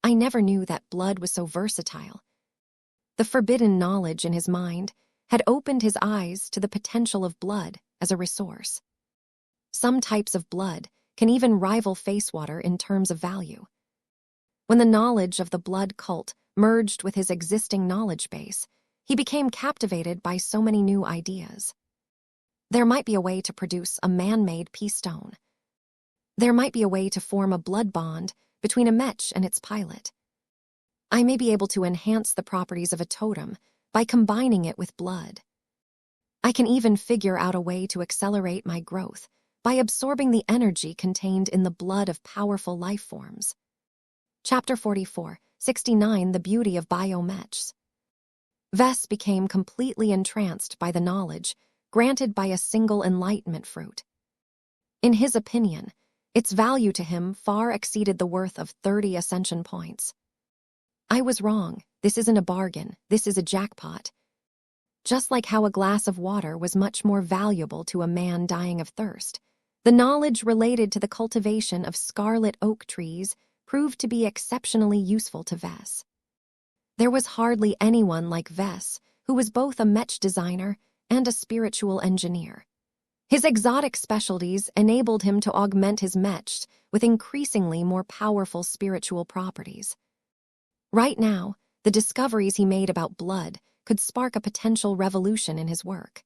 I never knew that blood was so versatile. The forbidden knowledge in his mind had opened his eyes to the potential of blood as a resource. Some types of blood can even rival face water in terms of value. When the knowledge of the blood cult merged with his existing knowledge base, he became captivated by so many new ideas. There might be a way to produce a man-made pea stone. There might be a way to form a blood bond between a Mech and its pilot. I may be able to enhance the properties of a totem by combining it with blood. I can even figure out a way to accelerate my growth by absorbing the energy contained in the blood of powerful life forms. Chapter 44, 69, The Beauty of Biomechs. Vess became completely entranced by the knowledge granted by a single enlightenment fruit. In his opinion, its value to him far exceeded the worth of 30 ascension points. I was wrong. This isn't a bargain. This is a jackpot. Just like how a glass of water was much more valuable to a man dying of thirst, the knowledge related to the cultivation of scarlet oak trees proved to be exceptionally useful to Vess. There was hardly anyone like Vess who was both a Mech designer and a spiritual engineer. His exotic specialties enabled him to augment his Mech with increasingly more powerful spiritual properties. Right now, the discoveries he made about blood could spark a potential revolution in his work.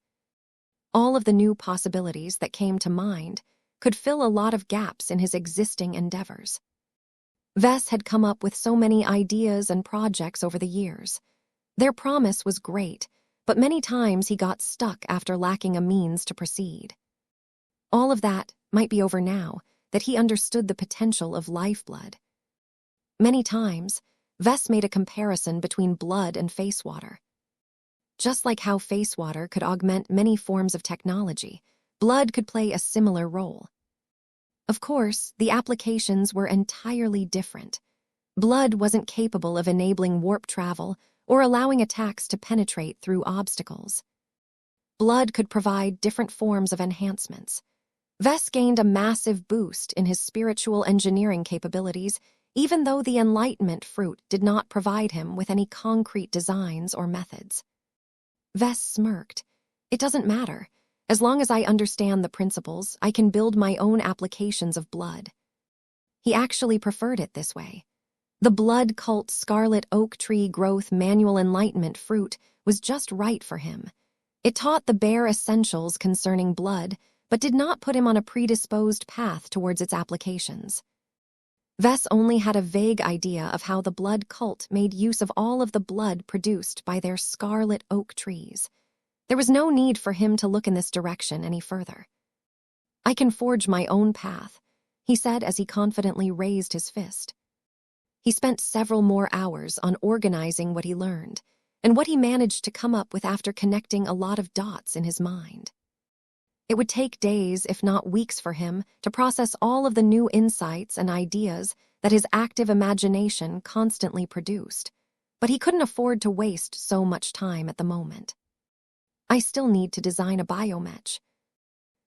All of the new possibilities that came to mind could fill a lot of gaps in his existing endeavors. Vess had come up with so many ideas and projects over the years. Their promise was great, but many times he got stuck after lacking a means to proceed. All of that might be over now that he understood the potential of lifeblood. Many times, Vess made a comparison between blood and face water. Just like how face water could augment many forms of technology, blood could play a similar role. Of course, the applications were entirely different. Blood wasn't capable of enabling warp travel or allowing attacks to penetrate through obstacles. Blood could provide different forms of enhancements. Vess gained a massive boost in his spiritual engineering capabilities, even though the Enlightenment fruit did not provide him with any concrete designs or methods. Vess smirked. It doesn't matter. As long as I understand the principles, I can build my own applications of blood. He actually preferred it this way. The blood cult scarlet oak tree growth manual enlightenment fruit was just right for him. It taught the bare essentials concerning blood, but did not put him on a predisposed path towards its applications. Vess only had a vague idea of how the blood cult made use of all of the blood produced by their scarlet oak trees. There was no need for him to look in this direction any further. I can forge my own path, he said as he confidently raised his fist. He spent several more hours on organizing what he learned, and what he managed to come up with after connecting a lot of dots in his mind. It would take days, if not weeks, for him to process all of the new insights and ideas that his active imagination constantly produced, but he couldn't afford to waste so much time at the moment. I still need to design a biomech.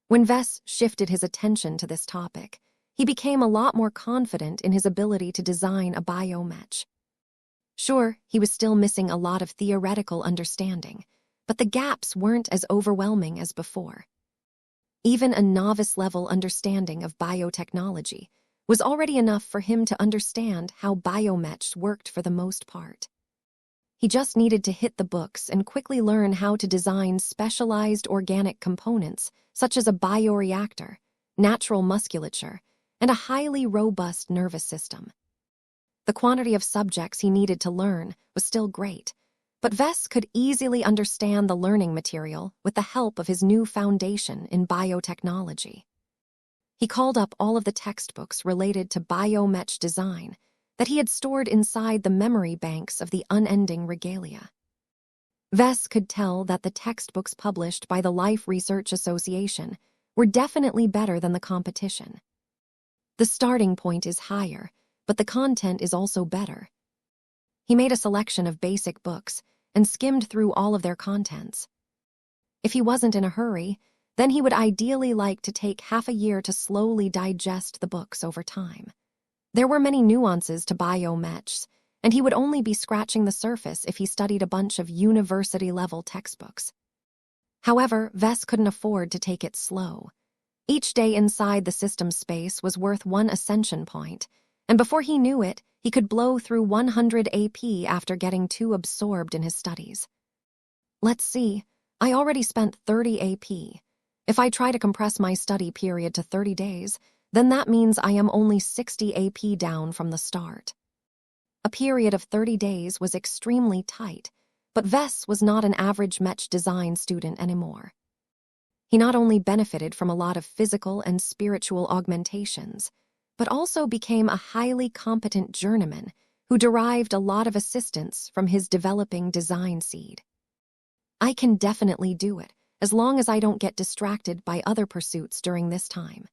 When Vess shifted his attention to this topic, he became a lot more confident in his ability to design a biomech. Sure, he was still missing a lot of theoretical understanding, but the gaps weren't as overwhelming as before. Even a novice-level understanding of biotechnology was already enough for him to understand how biomechs worked for the most part. He just needed to hit the books and quickly learn how to design specialized organic components such as a bioreactor, natural musculature, and a highly robust nervous system. The quantity of subjects he needed to learn was still great, but Vess could easily understand the learning material with the help of his new foundation in biotechnology. He called up all of the textbooks related to biomech design that he had stored inside the memory banks of the unending regalia. Vess could tell that the textbooks published by the Life Research Association were definitely better than the competition. The starting point is higher, but the content is also better. He made a selection of basic books and skimmed through all of their contents. If he wasn't in a hurry, then he would ideally like to take half a year to slowly digest the books over time. There were many nuances to biomechs, and he would only be scratching the surface if he studied a bunch of university-level textbooks. However, Vess couldn't afford to take it slow. Each day inside the system space was worth 1 ascension point, and before he knew it, he could blow through 100 AP after getting too absorbed in his studies. Let's see, I already spent 30 AP. If I try to compress my study period to 30 days, then that means I am only 60 AP down from the start. A period of 30 days was extremely tight, but Vess was not an average Mech design student anymore. He not only benefited from a lot of physical and spiritual augmentations, but also became a highly competent journeyman who derived a lot of assistance from his developing design seed. I can definitely do it, as long as I don't get distracted by other pursuits during this time.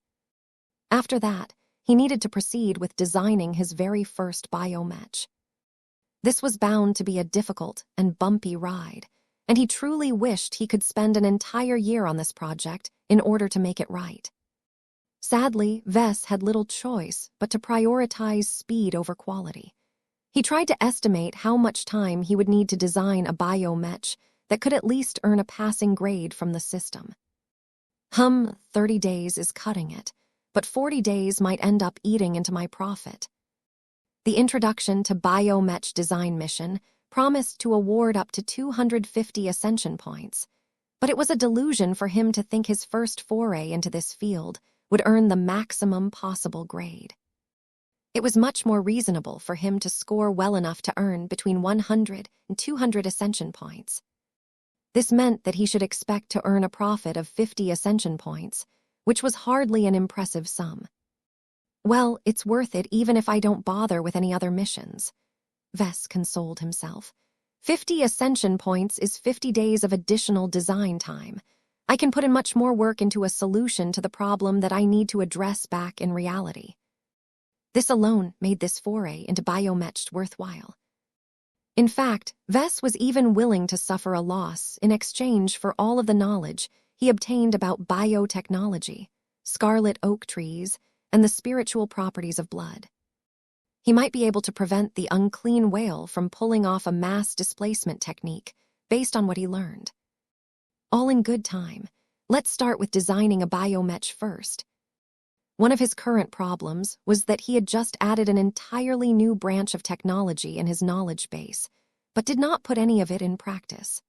After that, he needed to proceed with designing his very first biomech. This was bound to be a difficult and bumpy ride, and he truly wished he could spend an entire year on this project in order to make it right. Sadly, Vess had little choice but to prioritize speed over quality. He tried to estimate how much time he would need to design a biomech that could at least earn a passing grade from the system. 30 days is cutting it, but 40 days might end up eating into my profit. The introduction to biomech design mission promised to award up to 250 ascension points, but it was a delusion for him to think his first foray into this field would earn the maximum possible grade. It was much more reasonable for him to score well enough to earn between 100 and 200 ascension points. This meant that he should expect to earn a profit of 50 ascension points, which was hardly an impressive sum. Well, it's worth it even if I don't bother with any other missions, Vess consoled himself. 50 ascension points is 50 days of additional design time. I can put in much more work into a solution to the problem that I need to address back in reality. This alone made this foray into biomech worthwhile. In fact, Vess was even willing to suffer a loss in exchange for all of the knowledge he obtained about biotechnology, scarlet oak trees, and the spiritual properties of blood. He might be able to prevent the unclean whale from pulling off a mass displacement technique based on what he learned. All in good time. Let's start with designing a biomech first. One of his current problems was that he had just added an entirely new branch of technology in his knowledge base, but did not put any of it in practice.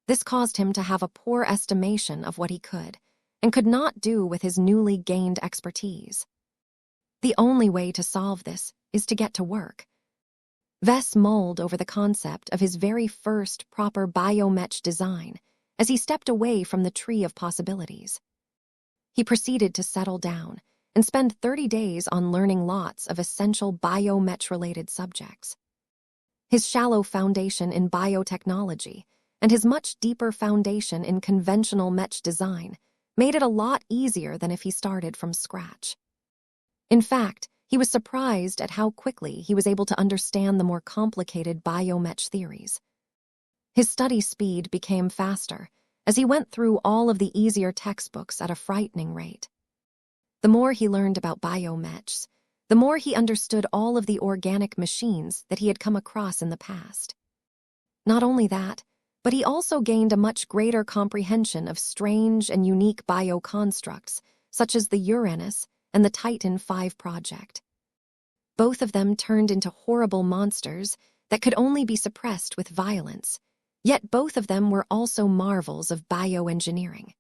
This caused him to have a poor estimation of what he could and could not do with his newly gained expertise. The only way to solve this is to get to work. Vess mulled over the concept of his very first proper biomech design as he stepped away from the tree of possibilities. He proceeded to settle down and spend 30 days on learning lots of essential biomech-related subjects. His shallow foundation in biotechnology and his much deeper foundation in conventional mech design made it a lot easier than if he started from scratch. In fact, he was surprised at how quickly he was able to understand the more complicated biomech theories. His study speed became faster as he went through all of the easier textbooks at a frightening rate. The more he learned about biomechs, the more he understood all of the organic machines that he had come across in the past. Not only that, but he also gained a much greater comprehension of strange and unique bioconstructs, such as the Uranus and the Titan V project. Both of them turned into horrible monsters that could only be suppressed with violence, yet both of them were also marvels of bioengineering.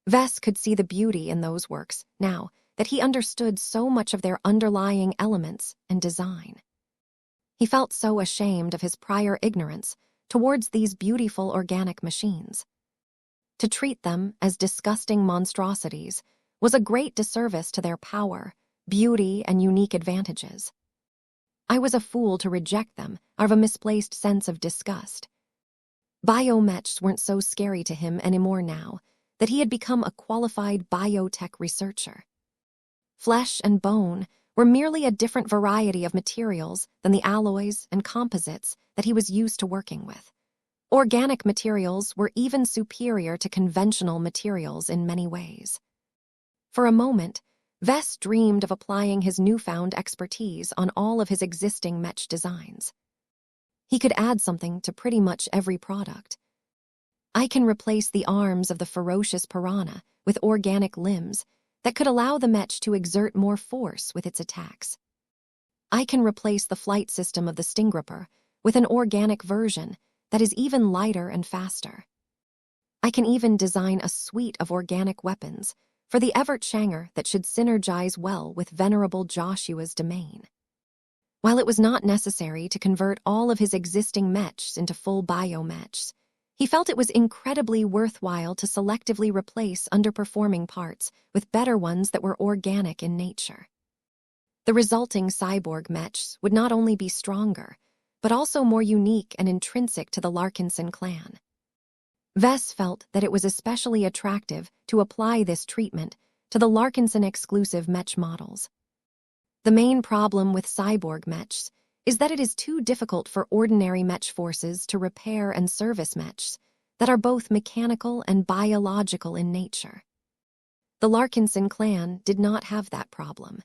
Vess could see the beauty in those works now that he understood so much of their underlying elements and design. He felt so ashamed of his prior ignorance towards these beautiful organic machines. To treat them as disgusting monstrosities was a great disservice to their power, beauty, and unique advantages. I was a fool to reject them out of a misplaced sense of disgust. Biomechs weren't so scary to him anymore now that he had become a qualified biotech researcher. Flesh and bone were merely a different variety of materials than the alloys and composites that he was used to working with. Organic materials were even superior to conventional materials in many ways. For a moment, Vess dreamed of applying his newfound expertise on all of his existing Mech designs. He could add something to pretty much every product. I can replace the arms of the ferocious piranha with organic limbs that could allow the Mech to exert more force with its attacks. I can replace the flight system of the stingripper with an organic version that is even lighter and faster. I can even design a suite of organic weapons for the Evert Shanger that should synergize well with venerable Joshua's domain. While it was not necessary to convert all of his existing mechs into full biomechs, he felt it was incredibly worthwhile to selectively replace underperforming parts with better ones that were organic in nature. The resulting cyborg mechs would not only be stronger, but also more unique and intrinsic to the Larkinson clan. Vess felt that it was especially attractive to apply this treatment to the Larkinson-exclusive mech models. The main problem with cyborg mechs is that it is too difficult for ordinary mech forces to repair and service mechs that are both mechanical and biological in nature. The Larkinson clan did not have that problem.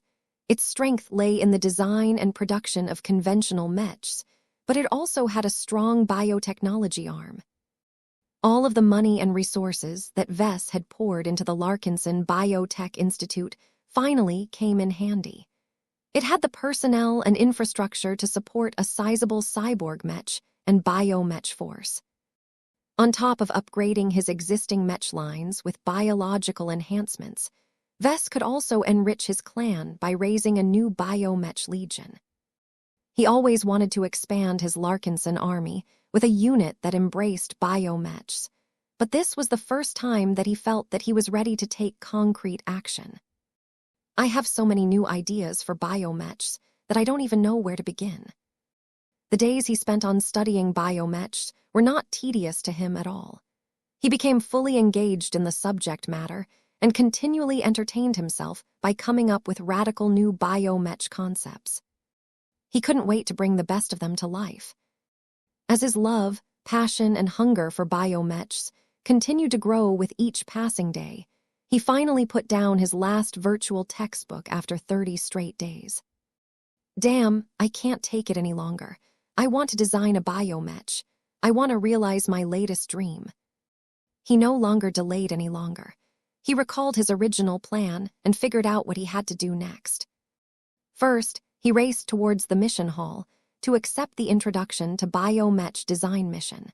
Its strength lay in the design and production of conventional mechs, but it also had a strong biotechnology arm. All of the money and resources that Vess had poured into the Larkinson Biotech Institute finally came in handy. It had the personnel and infrastructure to support a sizable cyborg mech and biomech force. On top of upgrading his existing mech lines with biological enhancements, Vess could also enrich his clan by raising a new biomech legion. He always wanted to expand his Larkinson army with a unit that embraced biomechs, but this was the first time that he felt that he was ready to take concrete action. I have so many new ideas for biomechs that I don't even know where to begin. The days he spent on studying biomechs were not tedious to him at all. He became fully engaged in the subject matter and continually entertained himself by coming up with radical new biomech concepts. He couldn't wait to bring the best of them to life. As his love, passion, and hunger for biomechs continued to grow with each passing day, he finally put down his last virtual textbook after 30 straight days. Damn, I can't take it any longer. I want to design a biomech. I want to realize my latest dream. He no longer delayed any longer. He recalled his original plan and figured out what he had to do next. First, he raced towards the mission hall to accept the introduction to biomech design mission.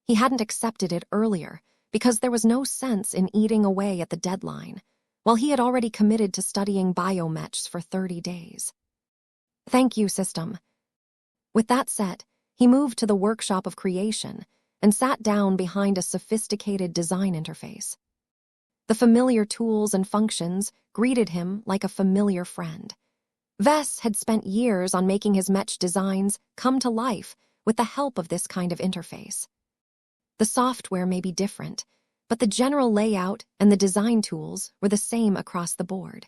He hadn't accepted it earlier because there was no sense in eating away at the deadline, while he had already committed to studying biomechs for 30 days. Thank you, system. With that set, he moved to the workshop of creation and sat down behind a sophisticated design interface. The familiar tools and functions greeted him like a familiar friend. Vess had spent years on making his mech designs come to life with the help of this kind of interface. The software may be different, but the general layout and the design tools were the same across the board.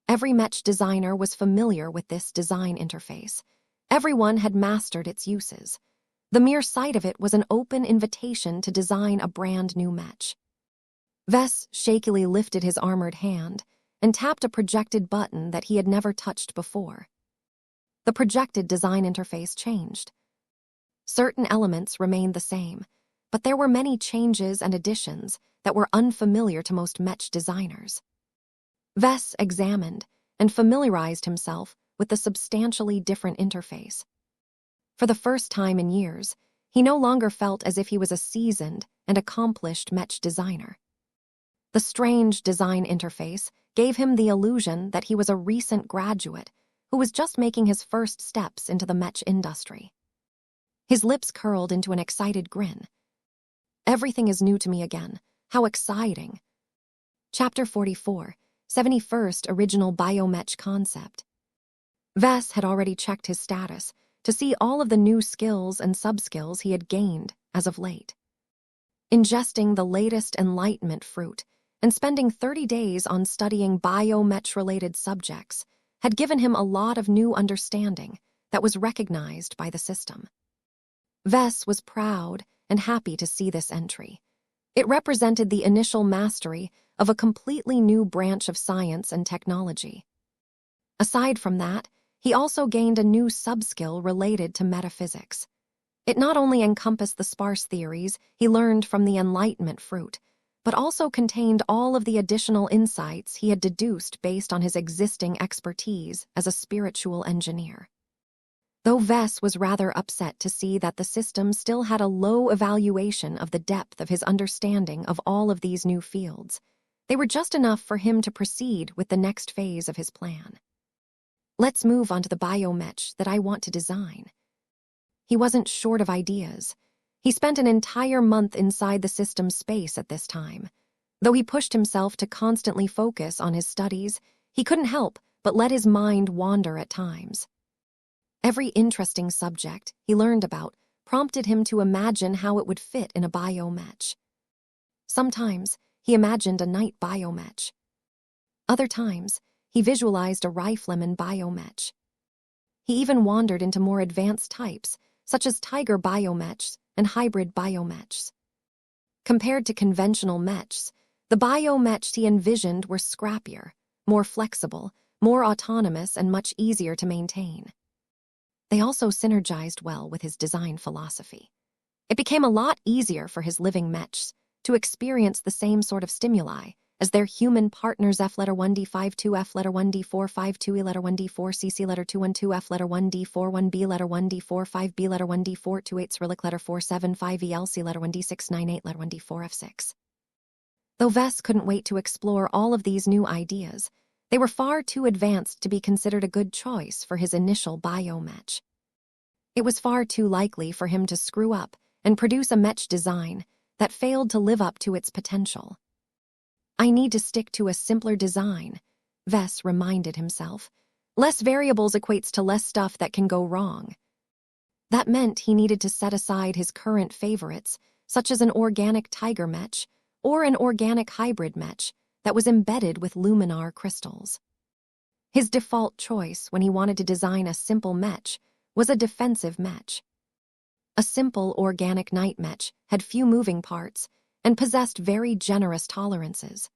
Every mech designer was familiar with this design interface. Everyone had mastered its uses. The mere sight of it was an open invitation to design a brand new mech. Vess shakily lifted his armored hand and tapped a projected button that he had never touched before. The projected design interface changed. Certain elements remained the same, but there were many changes and additions that were unfamiliar to most mech designers. Vess examined and familiarized himself with the substantially different interface. For the first time in years, he no longer felt as if he was a seasoned and accomplished mech designer. The strange design interface gave him the illusion that he was a recent graduate who was just making his first steps into the mech industry. His lips curled into an excited grin. Everything is new to me again. How exciting. Chapter 44, 71st Original Biomech Concept. Vess had already checked his status to see all of the new skills and subskills he had gained as of late. Ingesting the latest enlightenment fruit and spending 30 days on studying biomech-related subjects had given him a lot of new understanding that was recognized by the system. Vess was proud and happy to see this entry. It represented the initial mastery of a completely new branch of science and technology. Aside from that, he also gained a new subskill related to metaphysics. It not only encompassed the sparse theories he learned from the Enlightenment fruit, but also contained all of the additional insights he had deduced based on his existing expertise as a spiritual engineer. Though Vess was rather upset to see that the system still had a low evaluation of the depth of his understanding of all of these new fields, they were just enough for him to proceed with the next phase of his plan. Let's move on to the biomech that I want to design. He wasn't short of ideas. He spent an entire month inside the system's space at this time. Though he pushed himself to constantly focus on his studies, he couldn't help but let his mind wander at times. Every interesting subject he learned about prompted him to imagine how it would fit in a biomech. Sometimes he imagined a night biomech. Other times, he visualized a rifleman biomech. He even wandered into more advanced types, such as tiger biomechs and hybrid biomechs. Compared to conventional mechs, the biomechs he envisioned were scrappier, more flexible, more autonomous, and much easier to maintain. They also synergized well with his design philosophy. It became a lot easier for his living mechs to experience the same sort of stimuli as their human partners F letter 1D52 F letter 1D4 52 E letter 1D4 CC letter 212 F letter 1D4 1B letter 1D4 5B letter 1D4 28 Cyrillic letter 475 ELC letter 1D698 letter 1D4 F6. Though Vess couldn't wait to explore all of these new ideas, they were far too advanced to be considered a good choice for his initial biomech. It was far too likely for him to screw up and produce a mech design that failed to live up to its potential. I need to stick to a simpler design, Vess reminded himself. Less variables equates to less stuff that can go wrong. That meant he needed to set aside his current favorites, such as an organic tiger mech or an organic hybrid mech that was embedded with luminar crystals. His default choice when he wanted to design a simple mech was a defensive mech. A simple organic night mech had few moving parts and possessed very generous tolerances.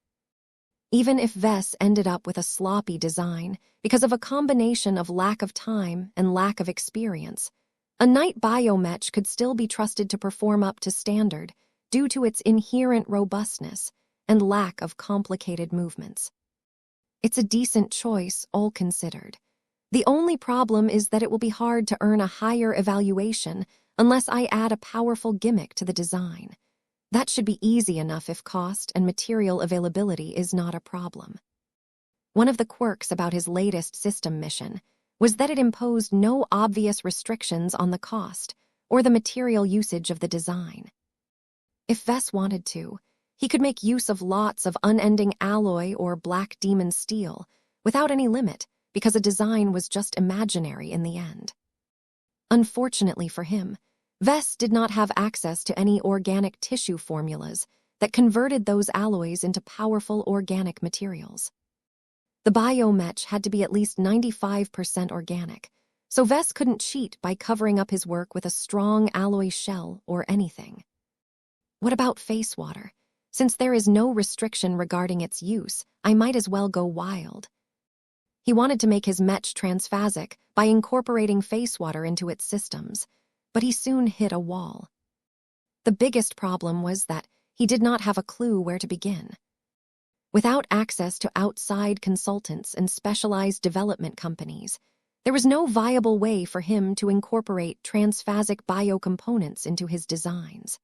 Even if Vess ended up with a sloppy design because of a combination of lack of time and lack of experience, a night biomech could still be trusted to perform up to standard due to its inherent robustness and lack of complicated movements. It's a decent choice, all considered. The only problem is that it will be hard to earn a higher evaluation unless I add a powerful gimmick to the design. That should be easy enough if cost and material availability is not a problem. One of the quirks about his latest system mission was that it imposed no obvious restrictions on the cost or the material usage of the design. If Vess wanted to, he could make use of lots of unending alloy or black demon steel without any limit because a design was just imaginary in the end. Unfortunately for him, Vess did not have access to any organic tissue formulas that converted those alloys into powerful organic materials. The biomech had to be at least 95% organic, so Vess couldn't cheat by covering up his work with a strong alloy shell or anything. What about face water? Since there is no restriction regarding its use, I might as well go wild. He wanted to make his mech transphasic by incorporating face water into its systems, but he soon hit a wall. The biggest problem was that he did not have a clue where to begin. Without access to outside consultants and specialized development companies, there was no viable way for him to incorporate transphasic biocomponents into his designs.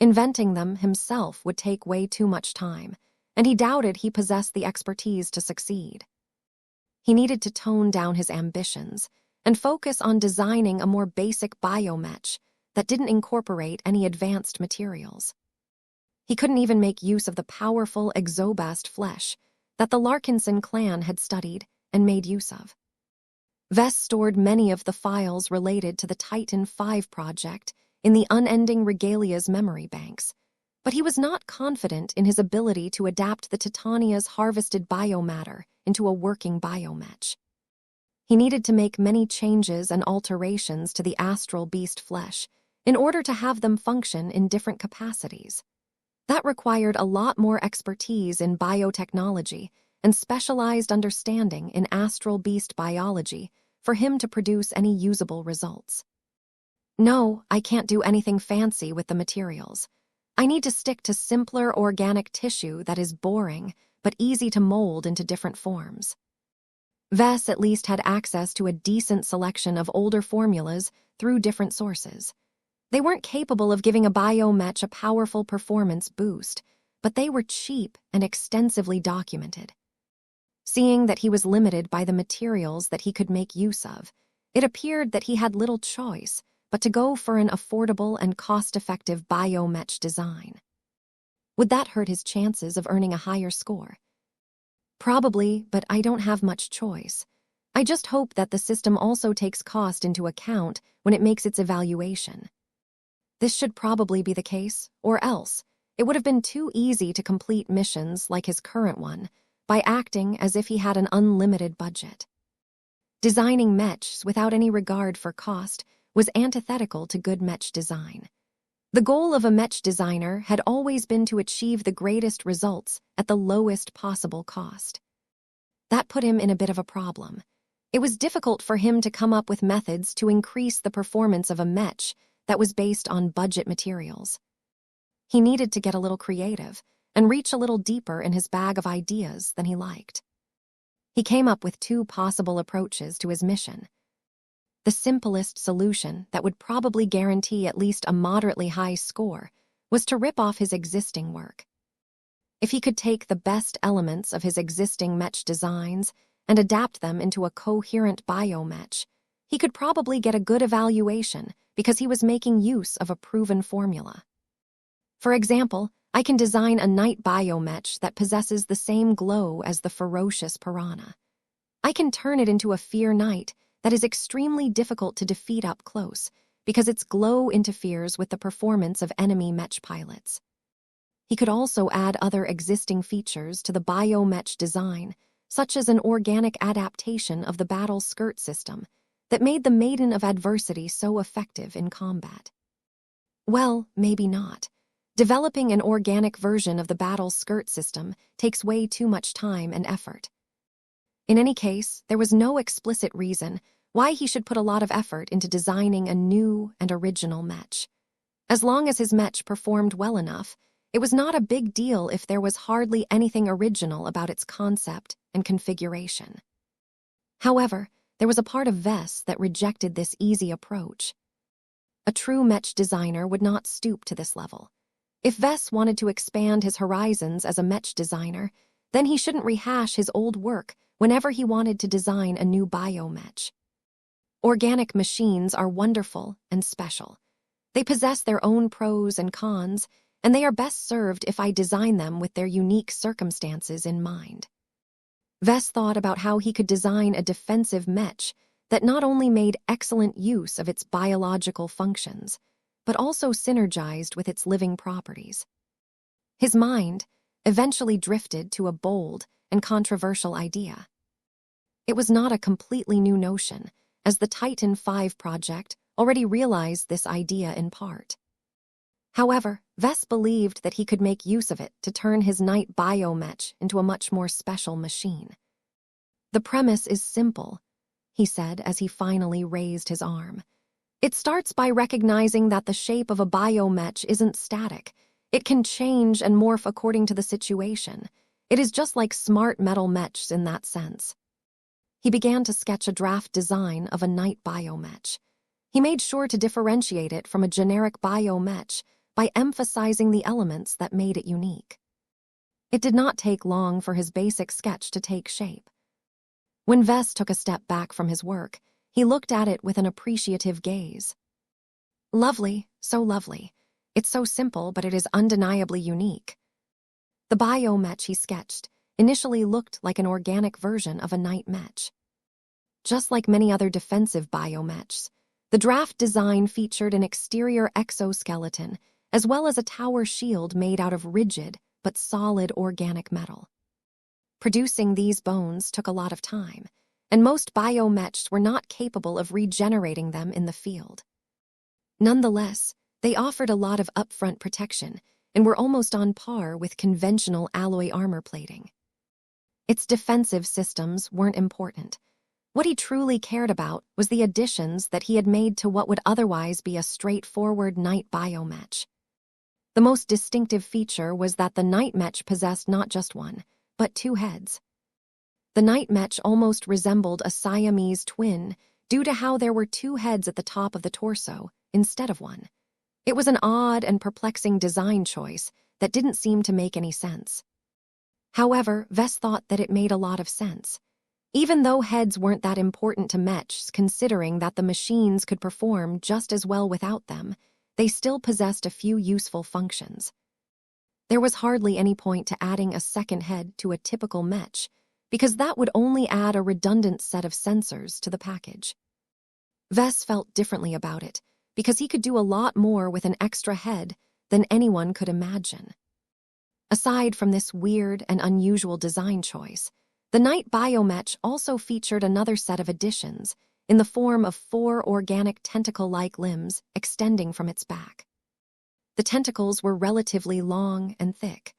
Inventing them himself would take way too much time, and he doubted he possessed the expertise to succeed. He needed to tone down his ambitions and focus on designing a more basic biomech that didn't incorporate any advanced materials. He couldn't even make use of the powerful exobast flesh that the Larkinson clan had studied and made use of. Vess stored many of the files related to the Titan V project in the unending Regalia's memory banks, but he was not confident in his ability to adapt the Titania's harvested biomatter into a working biomech. He needed to make many changes and alterations to the astral beast flesh in order to have them function in different capacities. That required a lot more expertise in biotechnology and specialized understanding in astral beast biology for him to produce any usable results. No, I can't do anything fancy with the materials. I need to stick to simpler organic tissue that is boring but easy to mold into different forms. Vess at least had access to a decent selection of older formulas through different sources. They weren't capable of giving a biomech a powerful performance boost, but they were cheap and extensively documented. Seeing that he was limited by the materials that he could make use of, it appeared that he had little choice but to go for an affordable and cost-effective biomech design. Would that hurt his chances of earning a higher score? Probably, but I don't have much choice. I just hope that the system also takes cost into account when it makes its evaluation. This should probably be the case, or else it would have been too easy to complete missions like his current one by acting as if he had an unlimited budget. Designing mechs without any regard for cost was antithetical to good mech design. The goal of a mech designer had always been to achieve the greatest results at the lowest possible cost. That put him in a bit of a problem. It was difficult for him to come up with methods to increase the performance of a mech that was based on budget materials. He needed to get a little creative and reach a little deeper in his bag of ideas than he liked. He came up with two possible approaches to his mission. The simplest solution that would probably guarantee at least a moderately high score was to rip off his existing work. If he could take the best elements of his existing mech designs and adapt them into a coherent biomech, he could probably get a good evaluation because he was making use of a proven formula. For example, I can design a night biomech that possesses the same glow as the ferocious piranha. I can turn it into a fear knight that is extremely difficult to defeat up close because its glow interferes with the performance of enemy mech pilots. He could also add other existing features to the biomech design, such as an organic adaptation of the battle skirt system that made the Maiden of Adversity so effective in combat. Well, maybe not. Developing an organic version of the battle skirt system takes way too much time and effort. In any case, there was no explicit reason why he should put a lot of effort into designing a new and original mech. As long as his mech performed well enough, it was not a big deal if there was hardly anything original about its concept and configuration. However, there was a part of Vess that rejected this easy approach. A true mech designer would not stoop to this level. If Vess wanted to expand his horizons as a mech designer, then he shouldn't rehash his old work whenever he wanted to design a new biomech. Organic machines are wonderful and special. They possess their own pros and cons, and they are best served if I design them with their unique circumstances in mind. Vess thought about how he could design a defensive mech that not only made excellent use of its biological functions, but also synergized with its living properties. His mind eventually drifted to a bold and controversial idea. It was not a completely new notion, as the Titan V project already realized this idea in part. However, Vess believed that he could make use of it to turn his night biomech into a much more special machine. The premise is simple, he said as he finally raised his arm. It starts by recognizing that the shape of a biomech isn't static. It can change and morph according to the situation. It is just like smart metal mechs in that sense. He began to sketch a draft design of a night biomech. He made sure to differentiate it from a generic biomech by emphasizing the elements that made it unique. It did not take long for his basic sketch to take shape. When Vess took a step back from his work, he looked at it with an appreciative gaze. Lovely, so lovely. It's so simple, but it is undeniably unique. The biomech he sketched initially looked like an organic version of a night mech. Just like many other defensive biomechs, the draft design featured an exterior exoskeleton as well as a tower shield made out of rigid but solid organic metal. Producing these bones took a lot of time, and most biomechs were not capable of regenerating them in the field. Nonetheless, they offered a lot of upfront protection and were almost on par with conventional alloy armor plating. Its defensive systems weren't important. What he truly cared about was the additions that he had made to what would otherwise be a straightforward Knight biomech. The most distinctive feature was that the Knight mech possessed not just one, but two heads. The Knight mech almost resembled a Siamese twin due to how there were two heads at the top of the torso instead of one. It was an odd and perplexing design choice that didn't seem to make any sense. However, Vess thought that it made a lot of sense. Even though heads weren't that important to mechs, considering that the machines could perform just as well without them, they still possessed a few useful functions. There was hardly any point to adding a second head to a typical mech, because that would only add a redundant set of sensors to the package. Vess felt differently about it, because he could do a lot more with an extra head than anyone could imagine. Aside from this weird and unusual design choice, the Knight biomech also featured another set of additions in the form of 4 organic tentacle-like limbs extending from its back. The tentacles were relatively long and thick.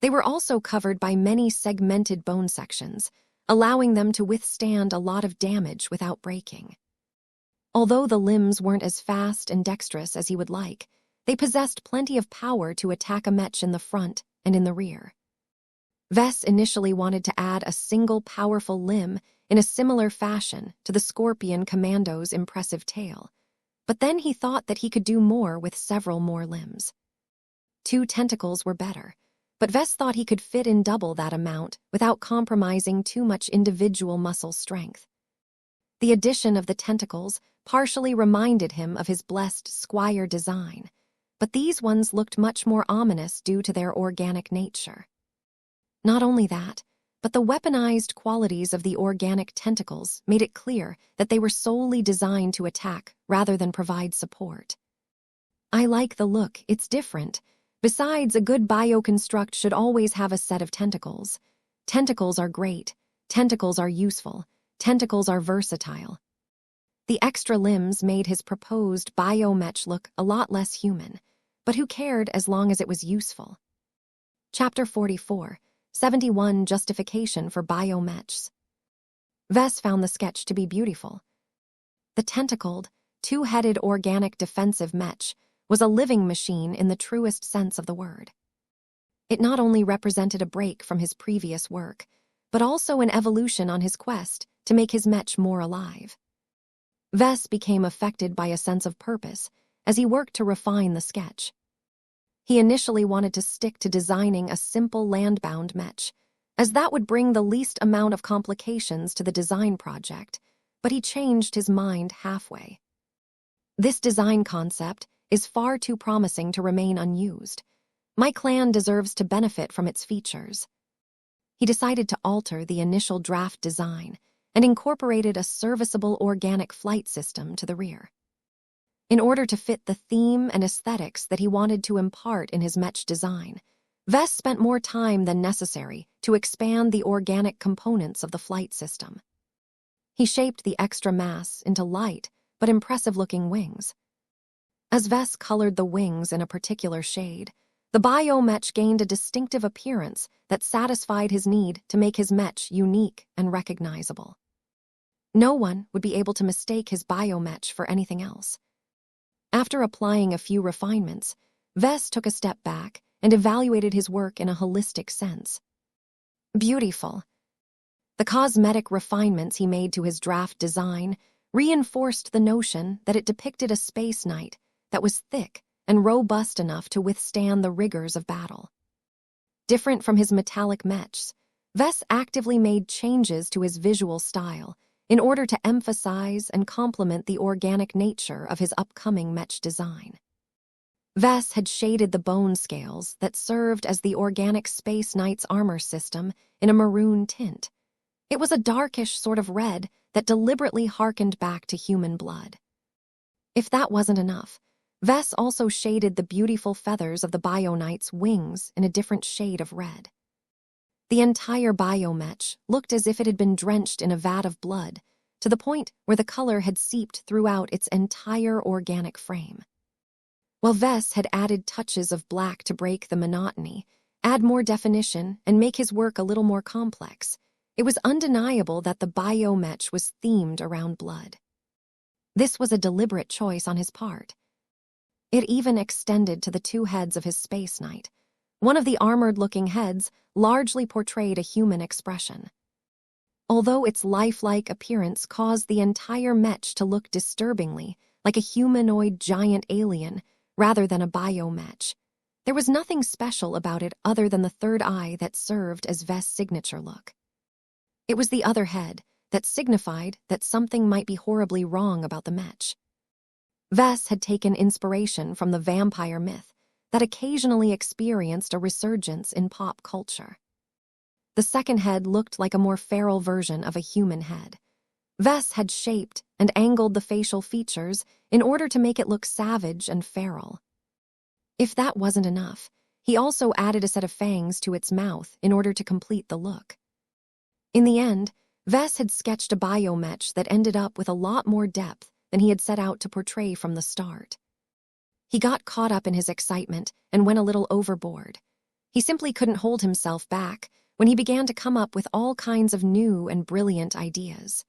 They were also covered by many segmented bone sections, allowing them to withstand a lot of damage without breaking. Although the limbs weren't as fast and dexterous as he would like, they possessed plenty of power to attack a mech in the front and in the rear. Vess initially wanted to add a single powerful limb in a similar fashion to the Scorpion Commando's impressive tail, but then he thought that he could do more with several more limbs. 2 tentacles were better, but Vess thought he could fit in double that amount without compromising too much individual muscle strength. The addition of the tentacles partially reminded him of his blessed Squire design, but these ones looked much more ominous due to their organic nature. Not only that, but the weaponized qualities of the organic tentacles made it clear that they were solely designed to attack rather than provide support. I like the look, it's different. Besides, a good bioconstruct should always have a set of tentacles. Tentacles are great, tentacles are useful, tentacles are versatile. The extra limbs made his proposed biomech look a lot less human, but who cared as long as it was useful? Chapter 44. 71 Justification for Biomechs. Vess found the sketch to be beautiful. The tentacled, 2-headed organic defensive mech was a living machine in the truest sense of the word. It not only represented a break from his previous work, but also an evolution on his quest to make his mech more alive. Vess became affected by a sense of purpose as he worked to refine the sketch. He initially wanted to stick to designing a simple land-bound mech, as that would bring the least amount of complications to the design project, but he changed his mind halfway. This design concept is far too promising to remain unused. My clan deserves to benefit from its features. He decided to alter the initial draft design and incorporated a serviceable organic flight system to the rear. In order to fit the theme and aesthetics that he wanted to impart in his mech design, Vess spent more time than necessary to expand the organic components of the flight system. He shaped the extra mass into light but impressive-looking wings. As Vess colored the wings in a particular shade, the biomech gained a distinctive appearance that satisfied his need to make his mech unique and recognizable. No one would be able to mistake his biomech for anything else. After applying a few refinements, Vess took a step back and evaluated his work in a holistic sense. Beautiful. The cosmetic refinements he made to his draft design reinforced the notion that it depicted a space knight that was thick and robust enough to withstand the rigors of battle. Different from his metallic mechs, Vess actively made changes to his visual style in order to emphasize and complement the organic nature of his upcoming mech design. Vess had shaded the bone scales that served as the organic Space Knight's armor system in a maroon tint. It was a darkish sort of red that deliberately harkened back to human blood. If that wasn't enough, Vess also shaded the beautiful feathers of the Bio-Knight's wings in a different shade of red. The entire biomech looked as if it had been drenched in a vat of blood, to the point where the color had seeped throughout its entire organic frame. while Vess had added touches of black to break the monotony, add more definition, and make his work a little more complex. It was undeniable that the biomech was themed around blood. This was a deliberate choice on his part. It even extended to the two heads of his space knight. One of the armored-looking heads largely portrayed a human expression. Although its lifelike appearance caused the entire mech to look disturbingly like a humanoid giant alien rather than a biomech, there was nothing special about it other than the third eye that served as Vess' signature look. It was the other head that signified that something might be horribly wrong about the mech. Vess had taken inspiration from the vampire myth that occasionally experienced a resurgence in pop culture. The second head looked like a more feral version of a human head. Vess had shaped and angled the facial features in order to make it look savage and feral. If that wasn't enough, he also added a set of fangs to its mouth in order to complete the look. In the end, Vess had sketched a biomech that ended up with a lot more depth than he had set out to portray from the start. He got caught up in his excitement and went a little overboard. He simply couldn't hold himself back when he began to come up with all kinds of new and brilliant ideas.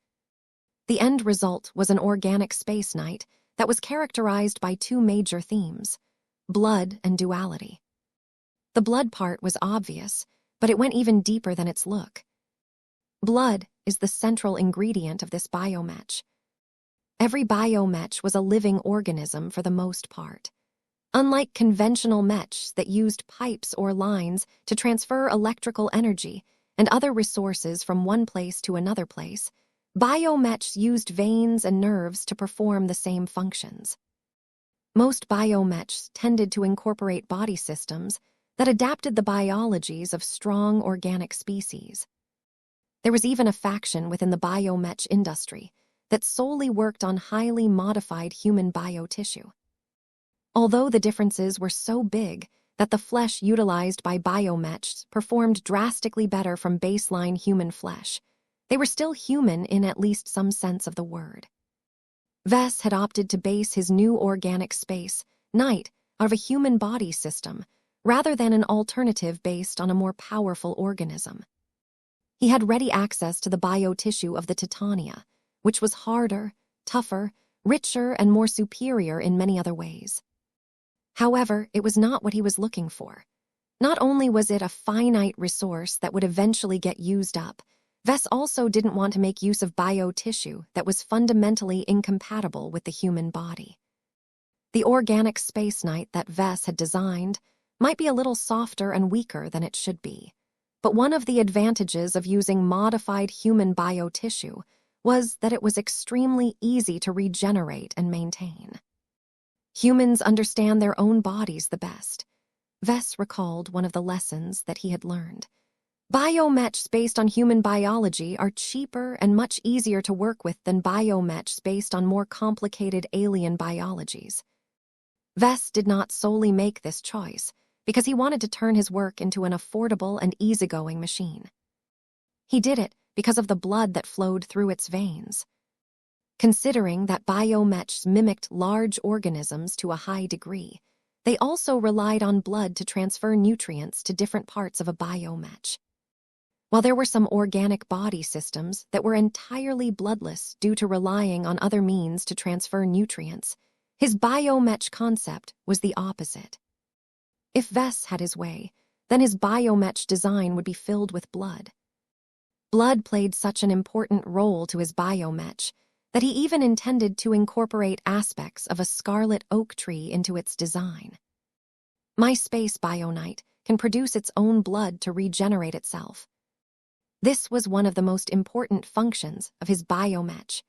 The end result was an organic space knight that was characterized by two major themes: blood and duality. The blood part was obvious, but it went even deeper than its look. Blood is the central ingredient of this biomech. Every biomech was a living organism for the most part. Unlike conventional mechs that used pipes or lines to transfer electrical energy and other resources from one place to another place, biomechs used veins and nerves to perform the same functions. Most biomechs tended to incorporate body systems that adapted the biologies of strong organic species. There was even a faction within the biomech industry that solely worked on highly modified human biotissue. Although the differences were so big that the flesh utilized by biomechs performed drastically better from baseline human flesh, they were still human in at least some sense of the word. Vess had opted to base his new organic space knight out of a human body system rather than an alternative based on a more powerful organism. He had ready access to the biotissue of the Titania, which was harder, tougher, richer, and more superior in many other ways. However, it was not what he was looking for. Not only was it a finite resource that would eventually get used up, Vess also didn't want to make use of biotissue that was fundamentally incompatible with the human body. The organic space knight that Vess had designed might be a little softer and weaker than it should be, but one of the advantages of using modified human biotissue was that it was extremely easy to regenerate and maintain. Humans understand their own bodies the best. Vess recalled one of the lessons that he had learned. Biomechs based on human biology are cheaper and much easier to work with than biomechs based on more complicated alien biologies. Vess did not solely make this choice because he wanted to turn his work into an affordable and easygoing machine. He did it because of the blood that flowed through its veins. Considering that biomechs mimicked large organisms to a high degree, they also relied on blood to transfer nutrients to different parts of a biomech. While there were some organic body systems that were entirely bloodless due to relying on other means to transfer nutrients, his biomech concept was the opposite. If Vess had his way, then his biomech design would be filled with blood. Blood played such an important role to his biomech that he even intended to incorporate aspects of a scarlet oak tree into its design. My space bioknight can produce its own blood to regenerate itself. This was one of the most important functions of his biomech.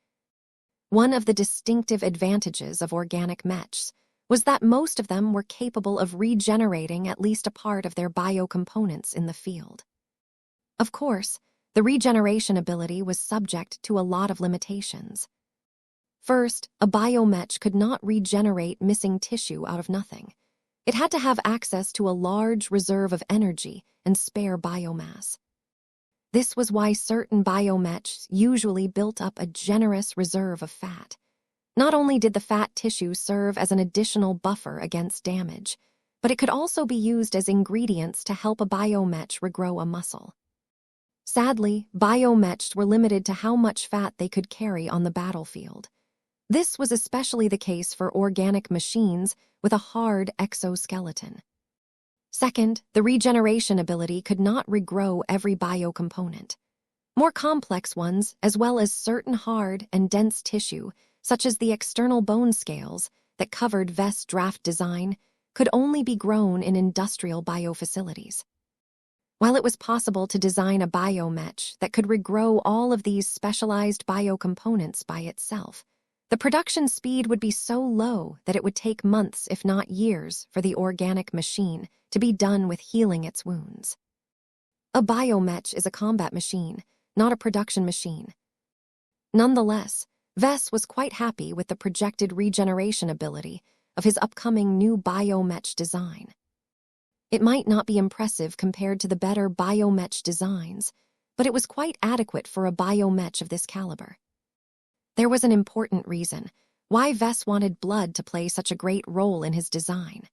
One of the distinctive advantages of organic mechs was that most of them were capable of regenerating at least a part of their biocomponents in the field. Of course, the regeneration ability was subject to a lot of limitations. First, a biomech could not regenerate missing tissue out of nothing. It had to have access to a large reserve of energy and spare biomass. This was why certain biomechs usually built up a generous reserve of fat. Not only did the fat tissue serve as an additional buffer against damage, but it could also be used as ingredients to help a biomech regrow a muscle. Sadly, biomechs were limited to how much fat they could carry on the battlefield. This was especially the case for organic machines with a hard exoskeleton. Second, the regeneration ability could not regrow every biocomponent. More complex ones, as well as certain hard and dense tissue, such as the external bone scales that covered Vest's draft design, could only be grown in industrial biofacilities. While it was possible to design a biomech that could regrow all of these specialized biocomponents by itself, the production speed would be so low that it would take months, if not years, for the organic machine to be done with healing its wounds. A biomech is a combat machine, not a production machine. Nonetheless, Vess was quite happy with the projected regeneration ability of his upcoming new biomech design. It might not be impressive compared to the better biomech designs, but it was quite adequate for a biomech of this caliber. There was an important reason why Vess wanted blood to play such a great role in his design.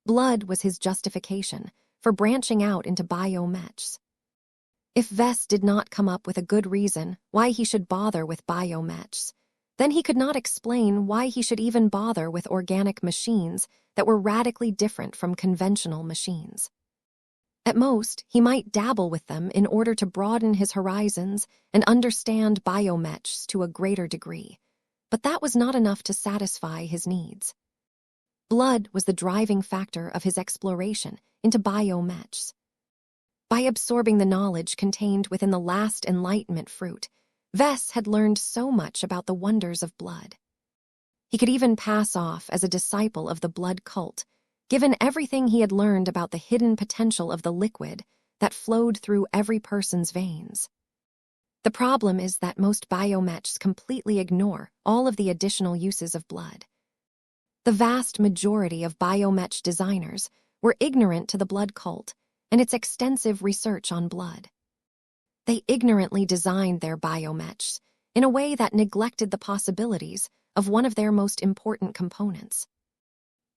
Blood was his justification for branching out into biomechs. If Vess did not come up with a good reason why he should bother with biomechs, then he could not explain why he should even bother with organic machines that were radically different from conventional machines. At most, he might dabble with them in order to broaden his horizons and understand biomechs to a greater degree, but that was not enough to satisfy his needs. Blood was the driving factor of his exploration into biomechs. By absorbing the knowledge contained within the last Enlightenment fruit, Vess had learned so much about the wonders of blood. He could even pass off as a disciple of the blood cult, given everything he had learned about the hidden potential of the liquid that flowed through every person's veins. The problem is that most biomechs completely ignore all of the additional uses of blood. The vast majority of biomech designers were ignorant to the blood cult and its extensive research on blood. They ignorantly designed their biomechs in a way that neglected the possibilities of one of their most important components.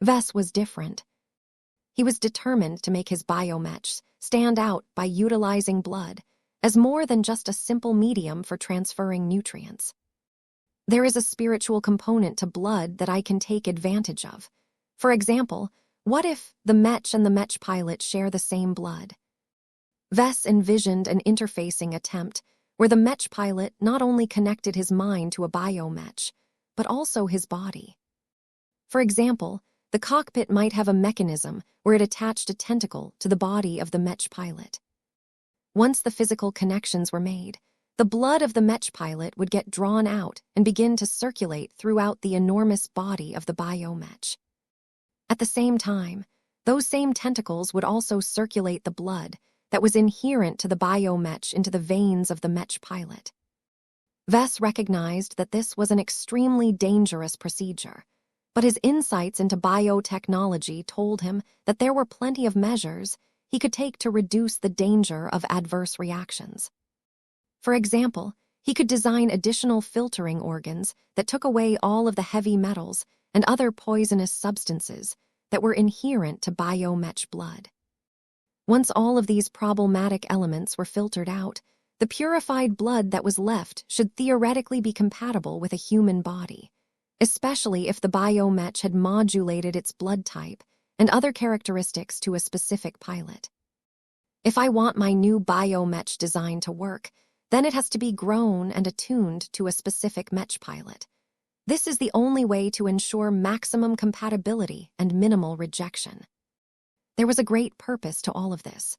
Vess was different. He was determined to make his biomechs stand out by utilizing blood as more than just a simple medium for transferring nutrients. There is a spiritual component to blood that I can take advantage of. For example, what if the Mech and the Mech pilot share the same blood? Vess envisioned an interfacing attempt where the Mech pilot not only connected his mind to a biomech, but also his body. For example, the cockpit might have a mechanism where it attached a tentacle to the body of the Mech pilot. Once the physical connections were made, the blood of the Mech pilot would get drawn out and begin to circulate throughout the enormous body of the biomech. At the same time, those same tentacles would also circulate the blood that was inherent to the biomech into the veins of the Mech pilot. Vess recognized that this was an extremely dangerous procedure, but his insights into biotechnology told him that there were plenty of measures he could take to reduce the danger of adverse reactions. For example, he could design additional filtering organs that took away all of the heavy metals and other poisonous substances that were inherent to biomech blood. Once all of these problematic elements were filtered out, the purified blood that was left should theoretically be compatible with a human body, especially if the biomech had modulated its blood type and other characteristics to a specific pilot. If I want my new biomech design to work, then it has to be grown and attuned to a specific Mech pilot. This is the only way to ensure maximum compatibility and minimal rejection. There was a great purpose to all of this.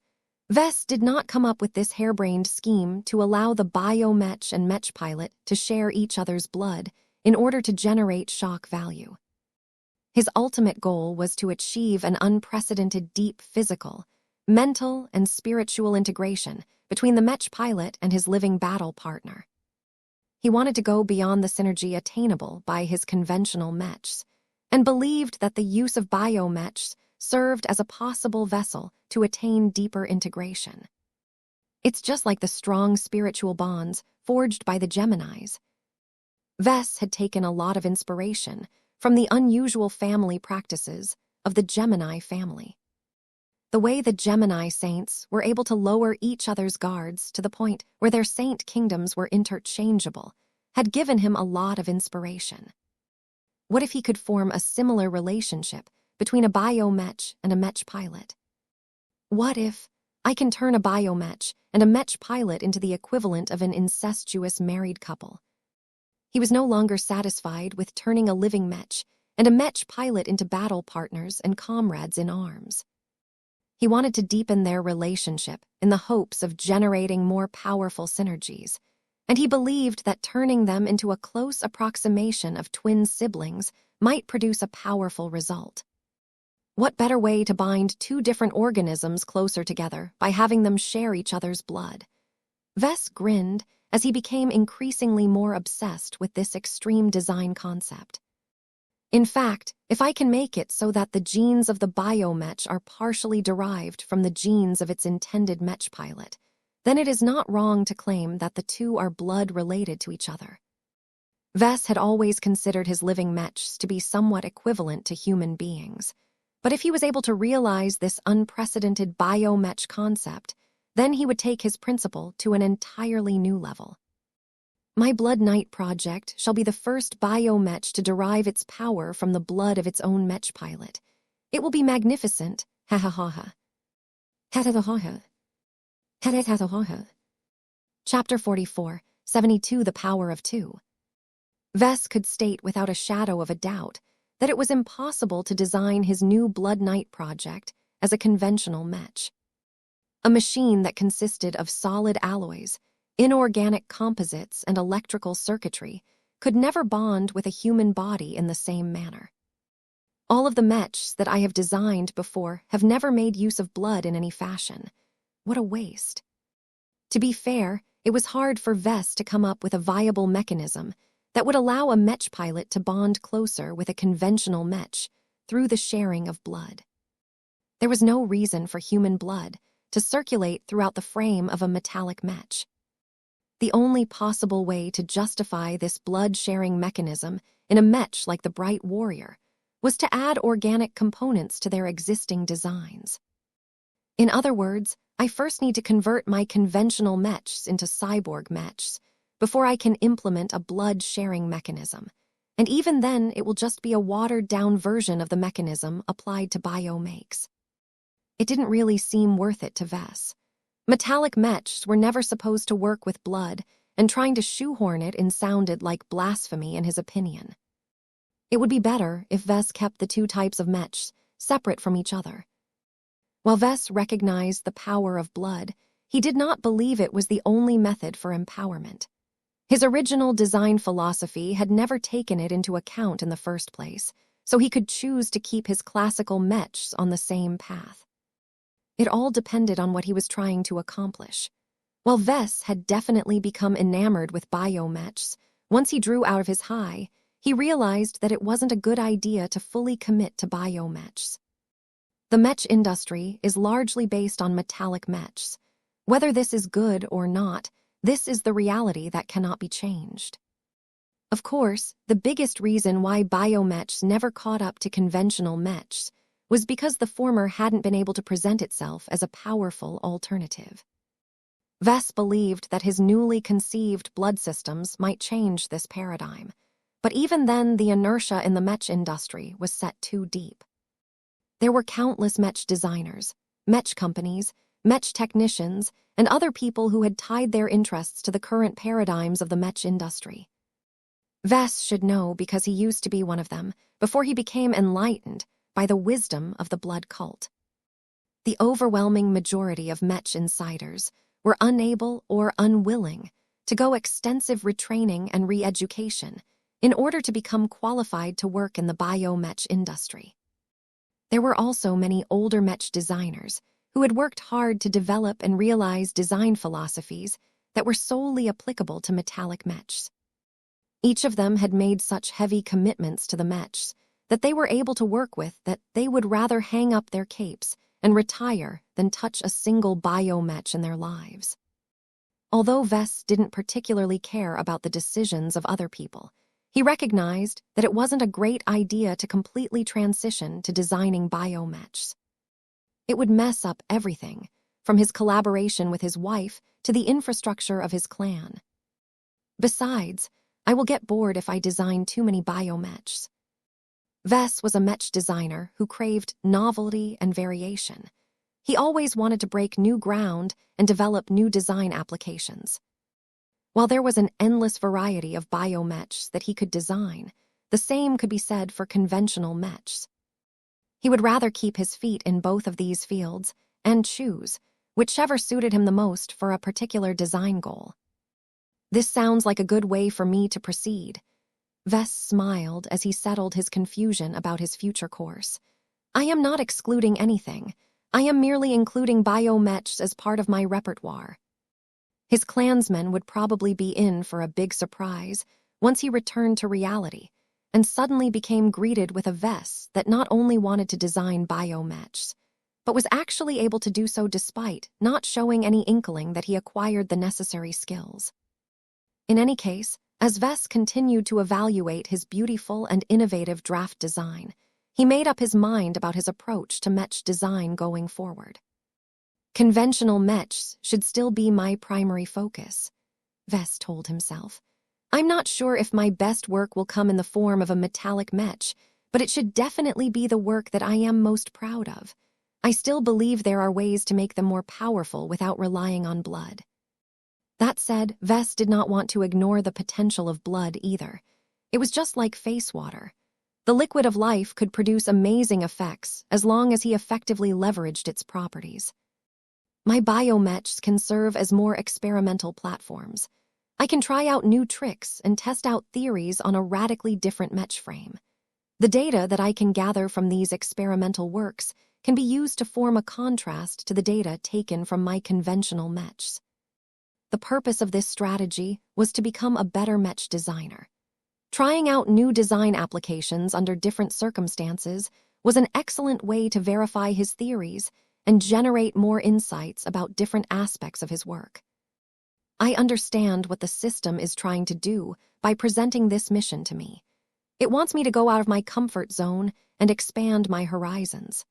Vess did not come up with this harebrained scheme to allow the biomech and Mech pilot to share each other's blood in order to generate shock value. His ultimate goal was to achieve an unprecedented deep physical, mental, and spiritual integration between the Mech pilot and his living battle partner. He wanted to go beyond the synergy attainable by his conventional mechs, and believed that the use of biomechs served as a possible vessel to attain deeper integration. It's just like the strong spiritual bonds forged by the Geminis. Vess had taken a lot of inspiration from the unusual family practices of the Gemini family. The way the Gemini saints were able to lower each other's guards to the point where their saint kingdoms were interchangeable had given him a lot of inspiration. What if he could form a similar relationship between a biomech and a mech pilot? What if I can turn a biomech and a mech pilot into the equivalent of an incestuous married couple? He was no longer satisfied with turning a living mech and a mech pilot into battle partners and comrades in arms. He wanted to deepen their relationship in the hopes of generating more powerful synergies, and he believed that turning them into a close approximation of twin siblings might produce a powerful result. What better way to bind two different organisms closer together by having them share each other's blood? Vess grinned as he became increasingly more obsessed with this extreme design concept. In fact, if I can make it so that the genes of the biomech are partially derived from the genes of its intended mech pilot, then it is not wrong to claim that the two are blood related to each other. Vess had always considered his living mechs to be somewhat equivalent to human beings, but if he was able to realize this unprecedented biomech concept, then he would take his principle to an entirely new level. My Blood Knight project shall be the first biomech to derive its power from the blood of its own mech pilot. It will be magnificent, ha ha ha ha. Ha ha ha ha. Ha ha ha ha ha. Chapter 44, 72 The Power of Two. Vess could state without a shadow of a doubt that it was impossible to design his new Blood Knight project as a conventional mech. A machine that consisted of solid alloys, inorganic composites, and electrical circuitry could never bond with a human body in the same manner. All of the mechs that I have designed before have never made use of blood in any fashion. What a waste. To be fair, it was hard for Vess to come up with a viable mechanism that would allow a mech pilot to bond closer with a conventional mech through the sharing of blood. There was no reason for human blood to circulate throughout the frame of a metallic mech. The only possible way to justify this blood-sharing mechanism in a mech like the Bright Warrior was to add organic components to their existing designs. In other words, I first need to convert my conventional mechs into cyborg mechs before I can implement a blood-sharing mechanism, and even then it will just be a watered-down version of the mechanism applied to biomakes. It didn't really seem worth it to Vess. Metallic mechs were never supposed to work with blood, and trying to shoehorn it in sounded like blasphemy in his opinion. It would be better if Vess kept the two types of mechs separate from each other. While Vess recognized the power of blood, he did not believe it was the only method for empowerment. His original design philosophy had never taken it into account in the first place, so he could choose to keep his classical mechs on the same path. It all depended on what he was trying to accomplish. While Vess had definitely become enamored with biomechs, once he drew out of his high, he realized that it wasn't a good idea to fully commit to biomechs. The mech industry is largely based on metallic mechs. Whether this is good or not, this is the reality that cannot be changed. Of course, the biggest reason why biomechs never caught up to conventional mechs was because the former hadn't been able to present itself as a powerful alternative. Vess believed that his newly conceived blood systems might change this paradigm, but even then the inertia in the mech industry was set too deep. There were countless mech designers, mech companies, mech technicians, and other people who had tied their interests to the current paradigms of the mech industry. Vess should know because he used to be one of them before he became enlightened by the wisdom of the blood cult. The overwhelming majority of mech insiders were unable or unwilling to go extensive retraining and re-education in order to become qualified to work in the biomech industry. There were also many older mech designers who had worked hard to develop and realize design philosophies that were solely applicable to metallic mechs. Each of them had made such heavy commitments to the mechs that they were able to work with that they would rather hang up their capes and retire than touch a single biomech in their lives. Although Vess didn't particularly care about the decisions of other people, He recognized that it wasn't a great idea to completely transition to designing biomechs. It would mess up everything, from his collaboration with his wife to the infrastructure of his clan. Besides, I will get bored if I design too many biomechs. Vess was a mech designer who craved novelty and variation. He always wanted to break new ground and develop new design applications. While there was an endless variety of biomechs that he could design, the same could be said for conventional mechs. He would rather keep his feet in both of these fields and choose whichever suited him the most for a particular design goal. This sounds like a good way for me to proceed. Vess smiled as he settled his confusion about his future course. I am not excluding anything. I am merely including biomechs as part of my repertoire. His clansmen would probably be in for a big surprise once he returned to reality and suddenly became greeted with a Vess that not only wanted to design biomechs, but was actually able to do so despite not showing any inkling that he acquired the necessary skills. In any case, as Vess continued to evaluate his beautiful and innovative draft design, he made up his mind about his approach to mech design going forward. Conventional mechs should still be my primary focus, Vess told himself. I'm not sure if my best work will come in the form of a metallic mech, but it should definitely be the work that I am most proud of. I still believe there are ways to make them more powerful without relying on blood. That said, Vess did not want to ignore the potential of blood either. It was just like face water. The liquid of life could produce amazing effects as long as he effectively leveraged its properties. My biomechs can serve as more experimental platforms. I can try out new tricks and test out theories on a radically different mech frame. The data that I can gather from these experimental works can be used to form a contrast to the data taken from my conventional mechs. The purpose of this strategy was to become a better mech designer. Trying out new design applications under different circumstances was an excellent way to verify his theories and generate more insights about different aspects of his work. I understand what the system is trying to do by presenting this mission to me. It wants me to go out of my comfort zone and expand my horizons.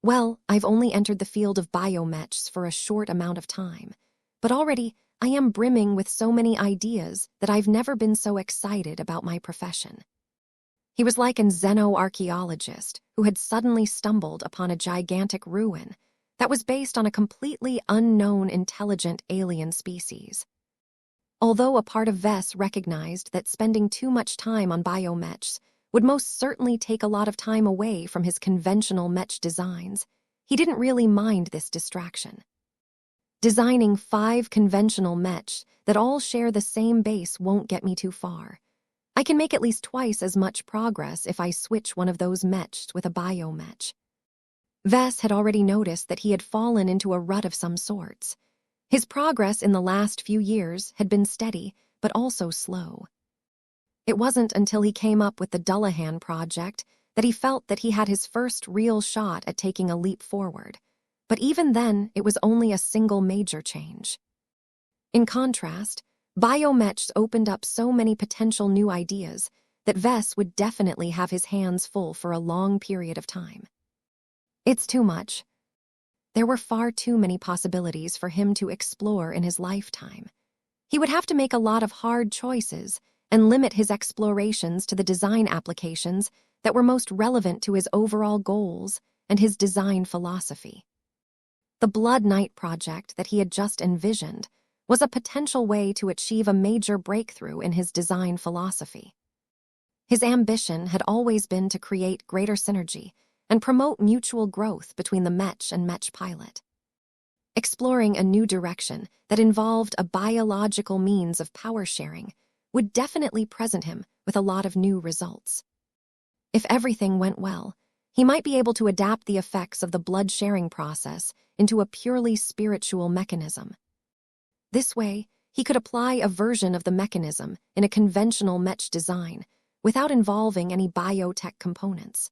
Well, I've only entered the field of biomechs for a short amount of time, but already I am brimming with so many ideas that I've never been so excited about my profession. He was like an xenoarchaeologist who had suddenly stumbled upon a gigantic ruin that was based on a completely unknown intelligent alien species. Although a part of Vess recognized that spending too much time on biomechs would most certainly take a lot of time away from his conventional mech designs, he didn't really mind this distraction. Designing 5 conventional mechs that all share the same base won't get me too far. I can make at least twice as much progress if I switch one of those mechs with a biomech. Vess had already noticed that he had fallen into a rut of some sorts. His progress in the last few years had been steady, but also slow. It wasn't until he came up with the Dullahan project that he felt that he had his first real shot at taking a leap forward. But even then, it was only a single major change. In contrast, biomechs opened up so many potential new ideas that Vess would definitely have his hands full for a long period of time. It's too much. There were far too many possibilities for him to explore in his lifetime. He would have to make a lot of hard choices and limit his explorations to the design applications that were most relevant to his overall goals and his design philosophy. The Blood Knight project that he had just envisioned was a potential way to achieve a major breakthrough in his design philosophy. His ambition had always been to create greater synergy and promote mutual growth between the mech and mech pilot. Exploring a new direction that involved a biological means of power sharing would definitely present him with a lot of new results. If everything went well, he might be able to adapt the effects of the blood-sharing process into a purely spiritual mechanism. This way, he could apply a version of the mechanism in a conventional mech design without involving any biotech components.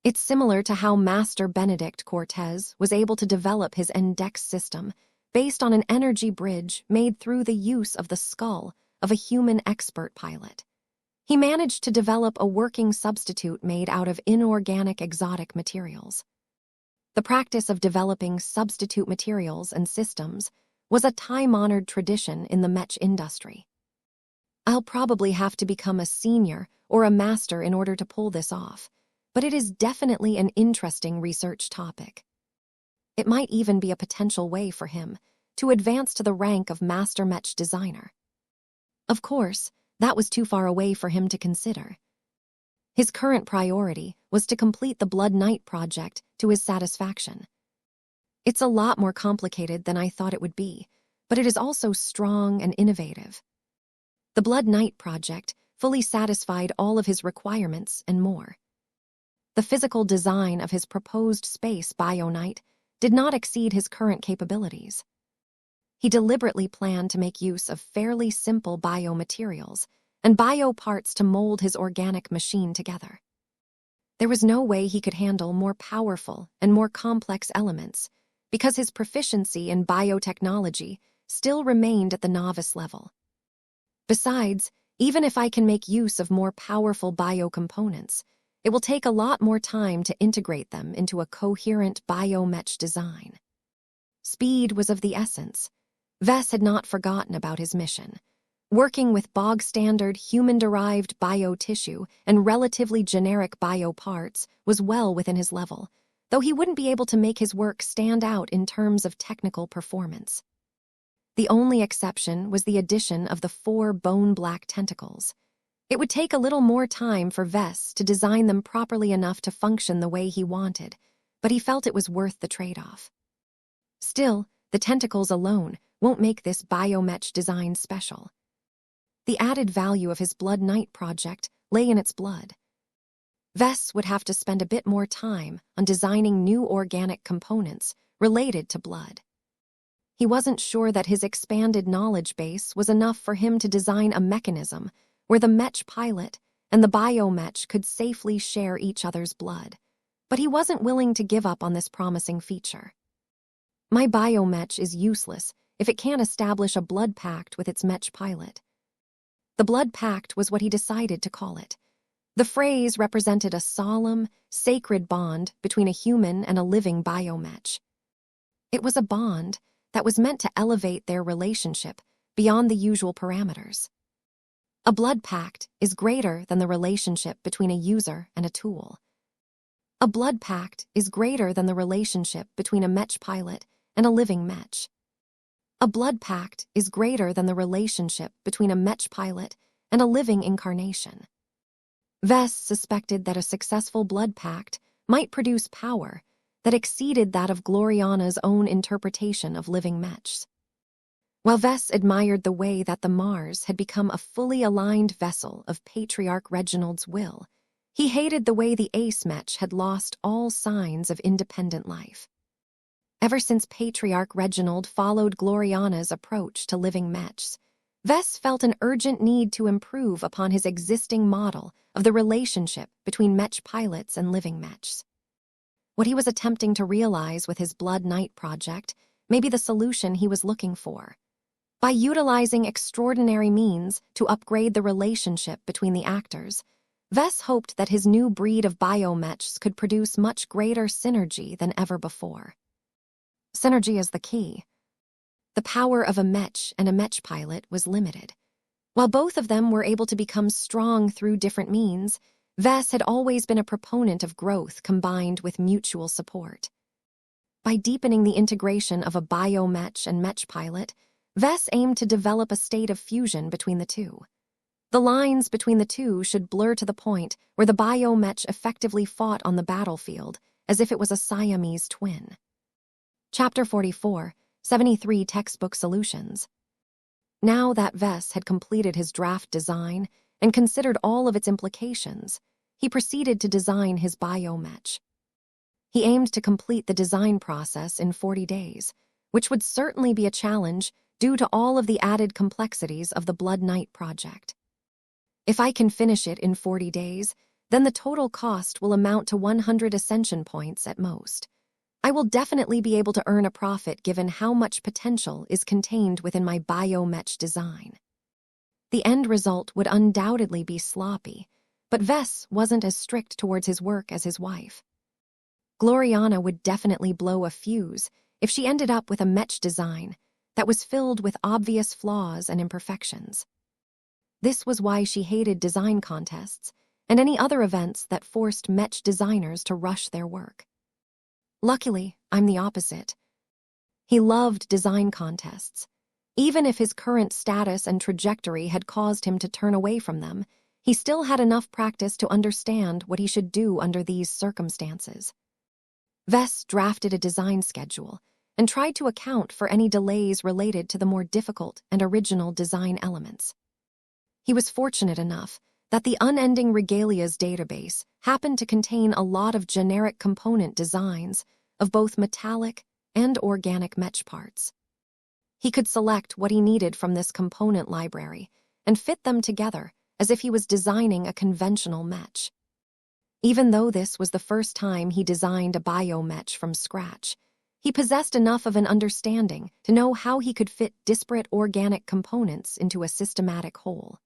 It's similar to how Master Benedict Cortez was able to develop his Index system based on an energy bridge made through the use of the skull of a human expert pilot. He managed to develop a working substitute made out of inorganic exotic materials. The practice of developing substitute materials and systems was a time-honored tradition in the Mech industry. I'll probably have to become a senior or a master in order to pull this off, but it is definitely an interesting research topic. It might even be a potential way for him to advance to the rank of master Mech designer. Of course, that was too far away for him to consider. His current priority was to complete the Blood Knight project to his satisfaction. It's a lot more complicated than I thought it would be, but it is also strong and innovative. The Blood Knight project fully satisfied all of his requirements and more. The physical design of his proposed space Bio-Knight did not exceed his current capabilities. He deliberately planned to make use of fairly simple biomaterials and bio parts to mold his organic machine together. There was no way he could handle more powerful and more complex elements because his proficiency in biotechnology still remained at the novice level. Besides, even if I can make use of more powerful biocomponents, it will take a lot more time to integrate them into a coherent biomech design. Speed was of the essence. Vess had not forgotten about his mission. Working with bog-standard human-derived biotissue and relatively generic bioparts was well within his level, though he wouldn't be able to make his work stand out in terms of technical performance. The only exception was the addition of the 4 bone-black tentacles. It would take a little more time for Vess to design them properly enough to function the way he wanted, but he felt it was worth the trade-off. Still, the tentacles alone won't make this biomech design special. The added value of his Blood Knight project lay in its blood. Vess would have to spend a bit more time on designing new organic components related to blood. He wasn't sure that his expanded knowledge base was enough for him to design a mechanism where the Mech pilot and the biomech could safely share each other's blood, but he wasn't willing to give up on this promising feature. My biomech is useless if it can't establish a blood pact with its Mech pilot. The blood pact was what he decided to call it. The phrase represented a solemn, sacred bond between a human and a living biomech. It was a bond that was meant to elevate their relationship beyond the usual parameters. A blood pact is greater than the relationship between a user and a tool. A blood pact is greater than the relationship between a Mech pilot and a living Mech. A blood pact is greater than the relationship between a Mech pilot and a living incarnation. Vess suspected that a successful blood pact might produce power that exceeded that of Gloriana's own interpretation of living Mechs. While Vess admired the way that the Mars had become a fully aligned vessel of Patriarch Reginald's will, he hated the way the Ace Mech had lost all signs of independent life. Ever since Patriarch Reginald followed Gloriana's approach to living Mechs, Vess felt an urgent need to improve upon his existing model of the relationship between Mech pilots and living Mechs. What he was attempting to realize with his Blood Knight project may be the solution he was looking for. By utilizing extraordinary means to upgrade the relationship between the actors, Vess hoped that his new breed of biomechs could produce much greater synergy than ever before. Synergy is the key. The power of a Mech and a Mech pilot was limited. While both of them were able to become strong through different means, Vess had always been a proponent of growth combined with mutual support. By deepening the integration of a biomech and Mech pilot, Vess aimed to develop a state of fusion between the two. The lines between the two should blur to the point where the biomech effectively fought on the battlefield as if it was a Siamese twin. Chapter 44, 73 Textbook Solutions. Now that Vess had completed his draft design and considered all of its implications, he proceeded to design his biomech. He aimed to complete the design process in 40 days, which would certainly be a challenge due to all of the added complexities of the Blood Knight project. If I can finish it in 40 days, then the total cost will amount to 100 ascension points at most. I will definitely be able to earn a profit given how much potential is contained within my biomech design. The end result would undoubtedly be sloppy, but Vess wasn't as strict towards his work as his wife. Gloriana would definitely blow a fuse if she ended up with a Mech design that was filled with obvious flaws and imperfections. This was why she hated design contests and any other events that forced Mech designers to rush their work. Luckily, I'm the opposite. He loved design contests. Even if his current status and trajectory had caused him to turn away from them, he still had enough practice to understand what he should do under these circumstances. Vess drafted a design schedule and tried to account for any delays related to the more difficult and original design elements. He was fortunate enough that the Unending Regalias database happened to contain a lot of generic component designs of both metallic and organic Mech parts. He could select what he needed from this component library and fit them together as if he was designing a conventional Mech. Even though this was the first time he designed a bio-Mech from scratch, he possessed enough of an understanding to know how he could fit disparate organic components into a systematic whole.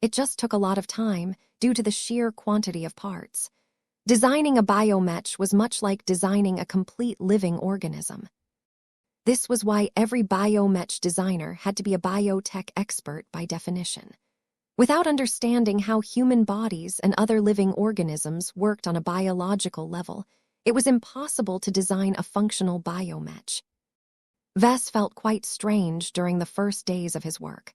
It just took a lot of time due to the sheer quantity of parts. Designing a bio-Mech was much like designing a complete living organism. This was why every bio-Mech designer had to be a biotech expert by definition. Without understanding how human bodies and other living organisms worked on a biological level, it was impossible to design a functional bio-Mech. Vess felt quite strange during the first days of his work.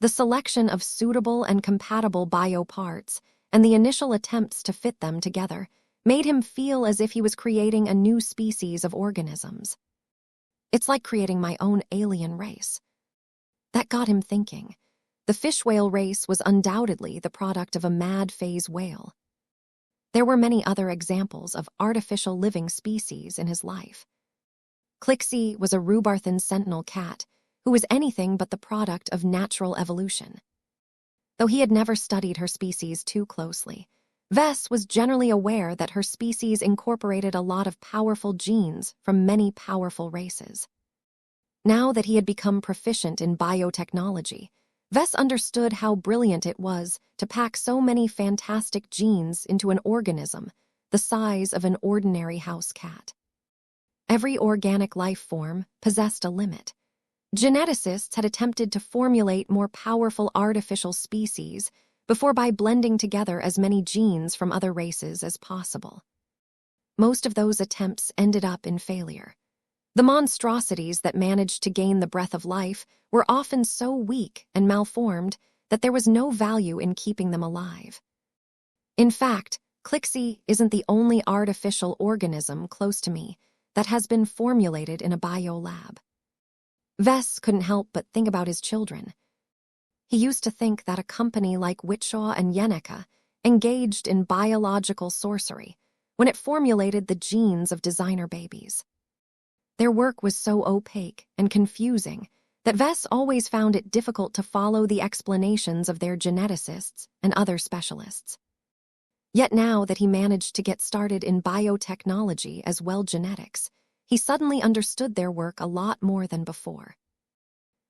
The selection of suitable and compatible bio parts and the initial attempts to fit them together made him feel as if he was creating a new species of organisms. It's like creating my own alien race. That got him thinking. The fish whale race was undoubtedly the product of a mad phase whale. There were many other examples of artificial living species in his life. Clixie was a Rhubarthan sentinel cat who was anything but the product of natural evolution. Though he had never studied her species too closely, Vess was generally aware that her species incorporated a lot of powerful genes from many powerful races. Now that he had become proficient in biotechnology, Vess understood how brilliant it was to pack so many fantastic genes into an organism the size of an ordinary house cat. Every organic life form possessed a limit. Geneticists had attempted to formulate more powerful artificial species before by blending together as many genes from other races as possible. Most of those attempts ended up in failure. The monstrosities that managed to gain the breath of life were often so weak and malformed that there was no value in keeping them alive. In fact, Clixie isn't the only artificial organism close to me that has been formulated in a biolab. Vess couldn't help but think about his children. He used to think that a company like Whitshaw and Yenneca engaged in biological sorcery when it formulated the genes of designer babies. Their work was so opaque and confusing that Vess always found it difficult to follow the explanations of their geneticists and other specialists. Yet now that he managed to get started in biotechnology as well genetics, he suddenly understood their work a lot more than before.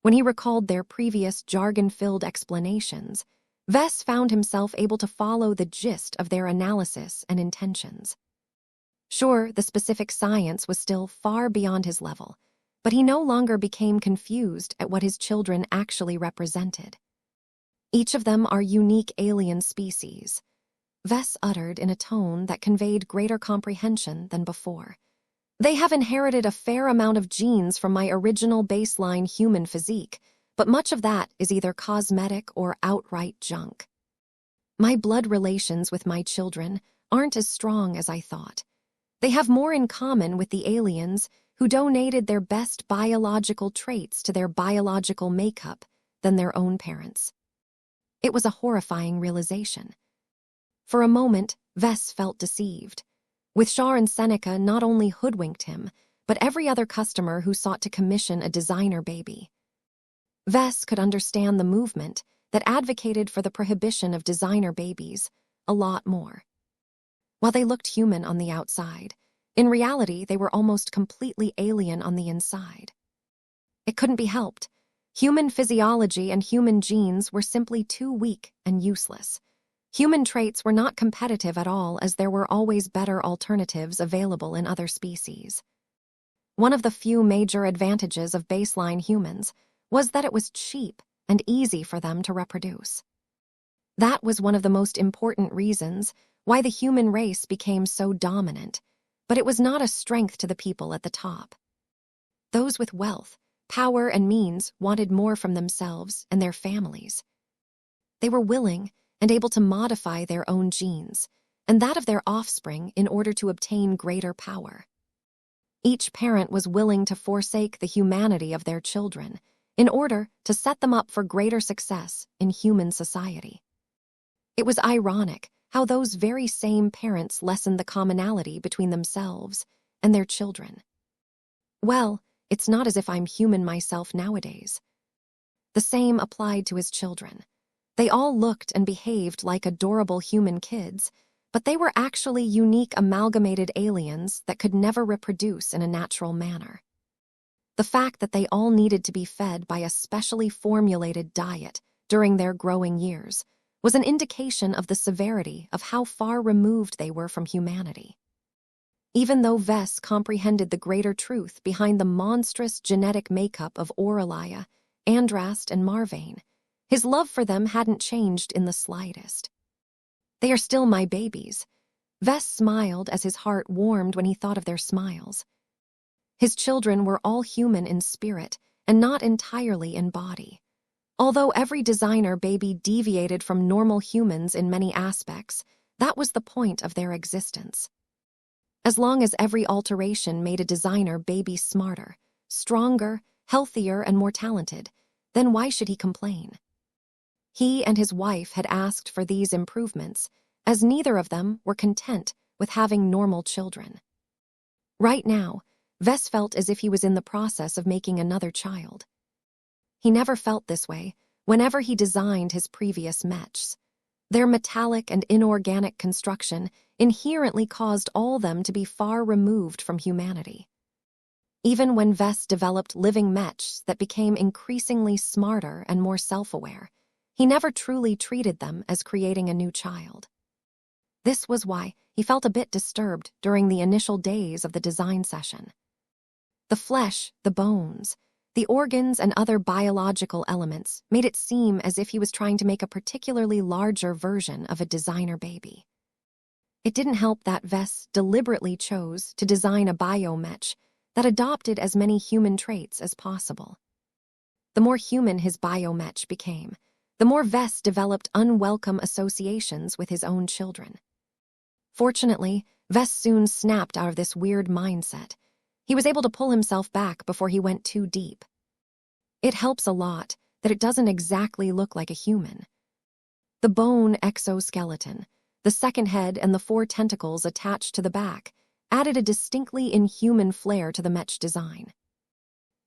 When he recalled their previous jargon-filled explanations, Vess found himself able to follow the gist of their analysis and intentions. Sure, the specific science was still far beyond his level, but he no longer became confused at what his children actually represented. Each of them are unique alien species, Vess uttered in a tone that conveyed greater comprehension than before. They have inherited a fair amount of genes from my original baseline human physique, but much of that is either cosmetic or outright junk. My blood relations with my children aren't as strong as I thought. They have more in common with the aliens who donated their best biological traits to their biological makeup than their own parents. It was a horrifying realization. For a moment, Vess felt deceived. Whitshaw and Seneca not only hoodwinked him, but every other customer who sought to commission a designer baby. Vess could understand the movement that advocated for the prohibition of designer babies a lot more. While they looked human on the outside, in reality they were almost completely alien on the inside. It couldn't be helped. Human physiology and human genes were simply too weak and useless. Human traits were not competitive at all, as there were always better alternatives available in other species. One of the few major advantages of baseline humans was that it was cheap and easy for them to reproduce. That was one of the most important reasons why the human race became so dominant, but it was not a strength to the people at the top. Those with wealth, power, and means wanted more from themselves and their families. They were willing and able to modify their own genes and that of their offspring in order to obtain greater power. Each parent was willing to forsake the humanity of their children in order to set them up for greater success in human society. It was ironic how those very same parents lessened the commonality between themselves and their children. Well, it's not as if I'm human myself nowadays. The same applied to his children. They all looked and behaved like adorable human kids, but they were actually unique amalgamated aliens that could never reproduce in a natural manner. The fact that they all needed to be fed by a specially formulated diet during their growing years was an indication of the severity of how far removed they were from humanity. Even though Vess comprehended the greater truth behind the monstrous genetic makeup of Aurelia, Andrast, and Marvane, his love for them hadn't changed in the slightest. They are still my babies. Vess smiled as his heart warmed when he thought of their smiles. His children were all human in spirit and not entirely in body. Although every designer baby deviated from normal humans in many aspects, that was the point of their existence. As long as every alteration made a designer baby smarter, stronger, healthier, and more talented, then why should he complain? He and his wife had asked for these improvements, as neither of them were content with having normal children. Right now, Vess felt as if he was in the process of making another child. He never felt this way whenever he designed his previous mechs. Their metallic and inorganic construction inherently caused all them to be far removed from humanity. Even when Vess developed living mechs that became increasingly smarter and more self-aware, he never truly treated them as creating a new child. This was why he felt a bit disturbed during the initial days of the design session. The flesh, the bones, the organs, and other biological elements made it seem as if he was trying to make a particularly larger version of a designer baby. It didn't help that Vess deliberately chose to design a biomech that adopted as many human traits as possible. The more human his biomech became, the more Vess developed unwelcome associations with his own children. Fortunately, Vess soon snapped out of this weird mindset. He was able to pull himself back before he went too deep. It helps a lot that it doesn't exactly look like a human. The bone exoskeleton, the second head, and the 4 tentacles attached to the back added a distinctly inhuman flair to the mech design.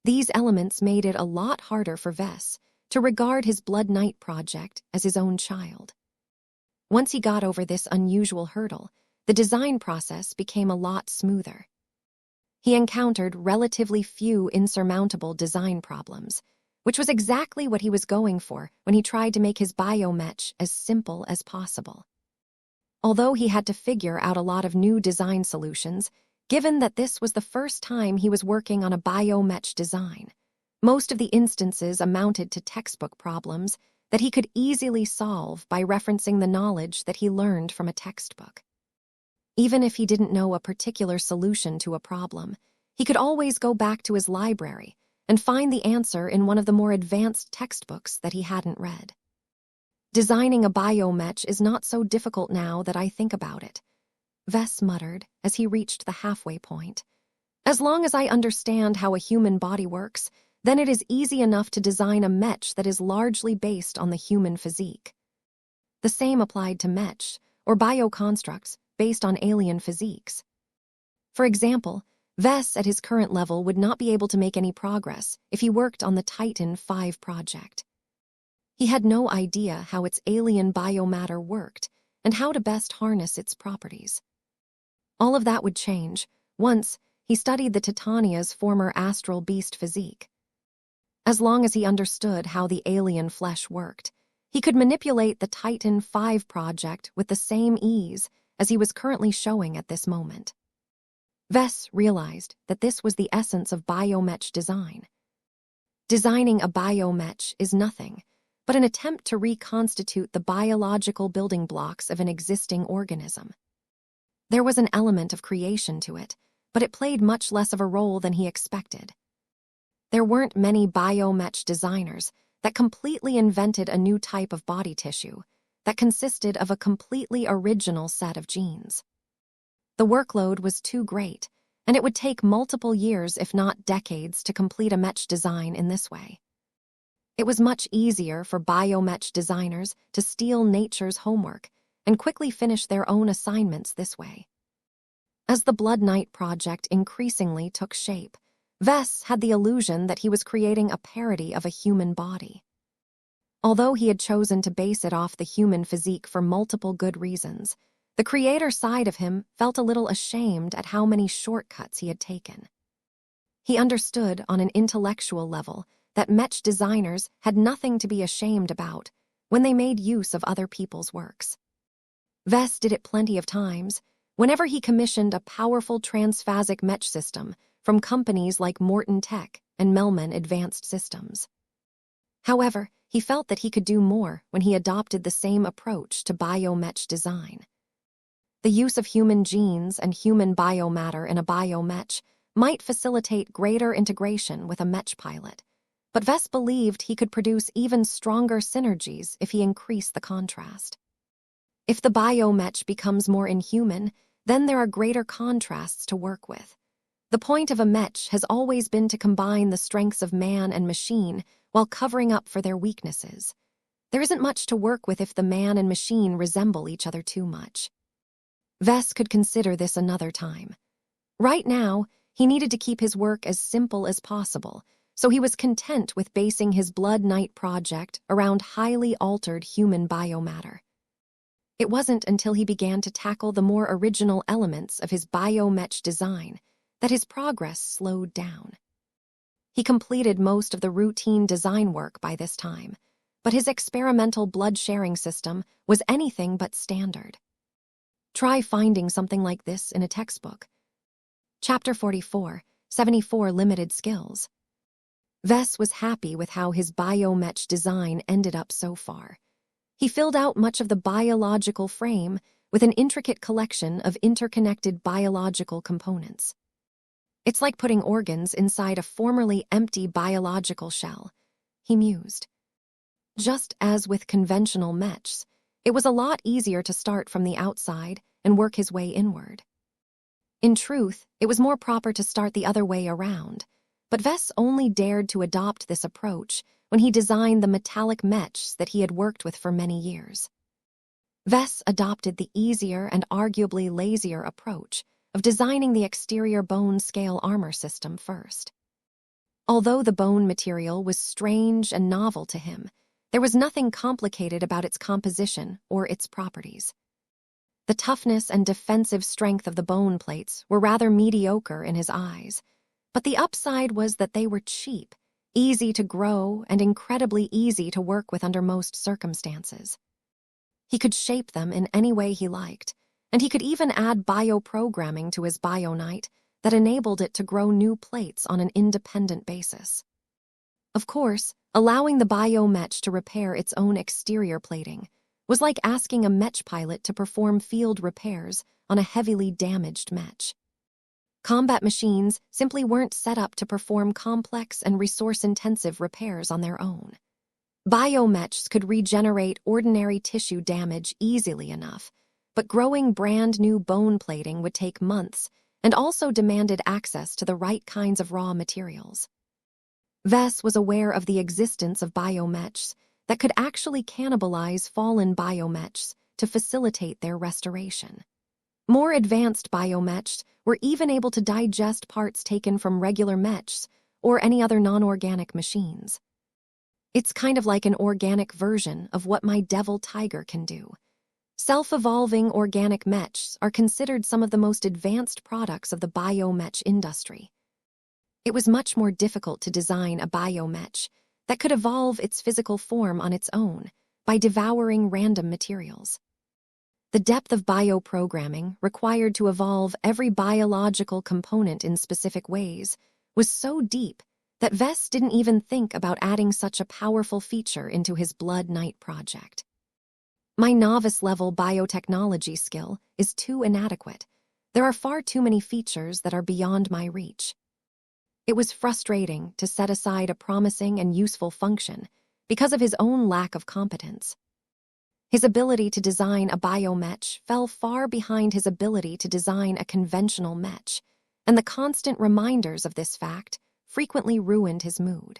These elements made it a lot harder for Vess to regard his Blood Knight project as his own child. Once he got over this unusual hurdle, the design process became a lot smoother. He encountered relatively few insurmountable design problems, which was exactly what he was going for when he tried to make his biomech as simple as possible. Although he had to figure out a lot of new design solutions, given that this was the first time he was working on a biomech design, most of the instances amounted to textbook problems that he could easily solve by referencing the knowledge that he learned from a textbook. Even if he didn't know a particular solution to a problem, he could always go back to his library and find the answer in one of the more advanced textbooks that he hadn't read. Designing a biomech is not so difficult now that I think about it, Vess muttered as he reached the halfway point. As long as I understand how a human body works, then it is easy enough to design a mech that is largely based on the human physique. The same applied to mech, or bioconstructs, based on alien physiques. For example, Vess at his current level would not be able to make any progress if he worked on the Titan V project. He had no idea how its alien biomatter worked and how to best harness its properties. All of that would change once he studied the Titania's former astral beast physique. As long as he understood how the alien flesh worked, he could manipulate the Titan V project with the same ease as he was currently showing at this moment. Vess realized that this was the essence of biomech design. Designing a biomech is nothing but an attempt to reconstitute the biological building blocks of an existing organism. There was an element of creation to it, but it played much less of a role than he expected. There weren't many biomech designers that completely invented a new type of body tissue that consisted of a completely original set of genes. The workload was too great, and it would take multiple years, if not decades, to complete a mech design in this way. It was much easier for biomech designers to steal nature's homework and quickly finish their own assignments this way. As the Blood Knight project increasingly took shape, Vess had the illusion that he was creating a parody of a human body. Although he had chosen to base it off the human physique for multiple good reasons, the creator side of him felt a little ashamed at how many shortcuts he had taken. He understood on an intellectual level that mech designers had nothing to be ashamed about when they made use of other people's works. Vess did it plenty of times whenever he commissioned a powerful transphasic mech system from companies like Morton Tech and Melman Advanced Systems. However, he felt that he could do more when he adopted the same approach to biomech design. The use of human genes and human biomatter in a biomech might facilitate greater integration with a mech pilot, but Vess believed he could produce even stronger synergies if he increased the contrast. If the biomech becomes more inhuman, then there are greater contrasts to work with. The point of a mech has always been to combine the strengths of man and machine while covering up for their weaknesses. There isn't much to work with if the man and machine resemble each other too much. Vess could consider this another time. Right now, he needed to keep his work as simple as possible, so he was content with basing his Blood Knight project around highly altered human biomatter. It wasn't until he began to tackle the more original elements of his biomech design that his progress slowed down. He completed most of the routine design work by this time, but his experimental blood-sharing system was anything but standard. Try finding something like this in a textbook. Chapter 44, 74 Limited Skills. Vess was happy with how his biomech design ended up so far. He filled out much of the biological frame with an intricate collection of interconnected biological components. It's like putting organs inside a formerly empty biological shell, he mused. Just as with conventional mechs, it was a lot easier to start from the outside and work his way inward. In truth, it was more proper to start the other way around, but Vess only dared to adopt this approach when he designed the metallic mechs that he had worked with for many years. Vess adopted the easier and arguably lazier approach of designing the exterior bone-scale armor system first. Although the bone material was strange and novel to him, there was nothing complicated about its composition or its properties. The toughness and defensive strength of the bone plates were rather mediocre in his eyes, but the upside was that they were cheap, easy to grow, and incredibly easy to work with under most circumstances. He could shape them in any way he liked, and he could even add bioprogramming to his BioKnight that enabled it to grow new plates on an independent basis. Of course, allowing the biomech to repair its own exterior plating was like asking a mech pilot to perform field repairs on a heavily damaged mech. Combat machines simply weren't set up to perform complex and resource-intensive repairs on their own. Biomechs could regenerate ordinary tissue damage easily enough, but growing brand-new bone plating would take months and also demanded access to the right kinds of raw materials. Vess was aware of the existence of biomechs that could actually cannibalize fallen biomechs to facilitate their restoration. More advanced biomechs were even able to digest parts taken from regular mechs or any other non-organic machines. It's kind of like an organic version of what my devil tiger can do. Self-evolving organic mechs are considered some of the most advanced products of the biomech industry. It was much more difficult to design a biomech that could evolve its physical form on its own by devouring random materials. The depth of bioprogramming required to evolve every biological component in specific ways was so deep that Vess didn't even think about adding such a powerful feature into his Blood Knight project. My novice-level biotechnology skill is too inadequate. There are far too many features that are beyond my reach. It was frustrating to set aside a promising and useful function because of his own lack of competence. His ability to design a biomech fell far behind his ability to design a conventional mech, and the constant reminders of this fact frequently ruined his mood.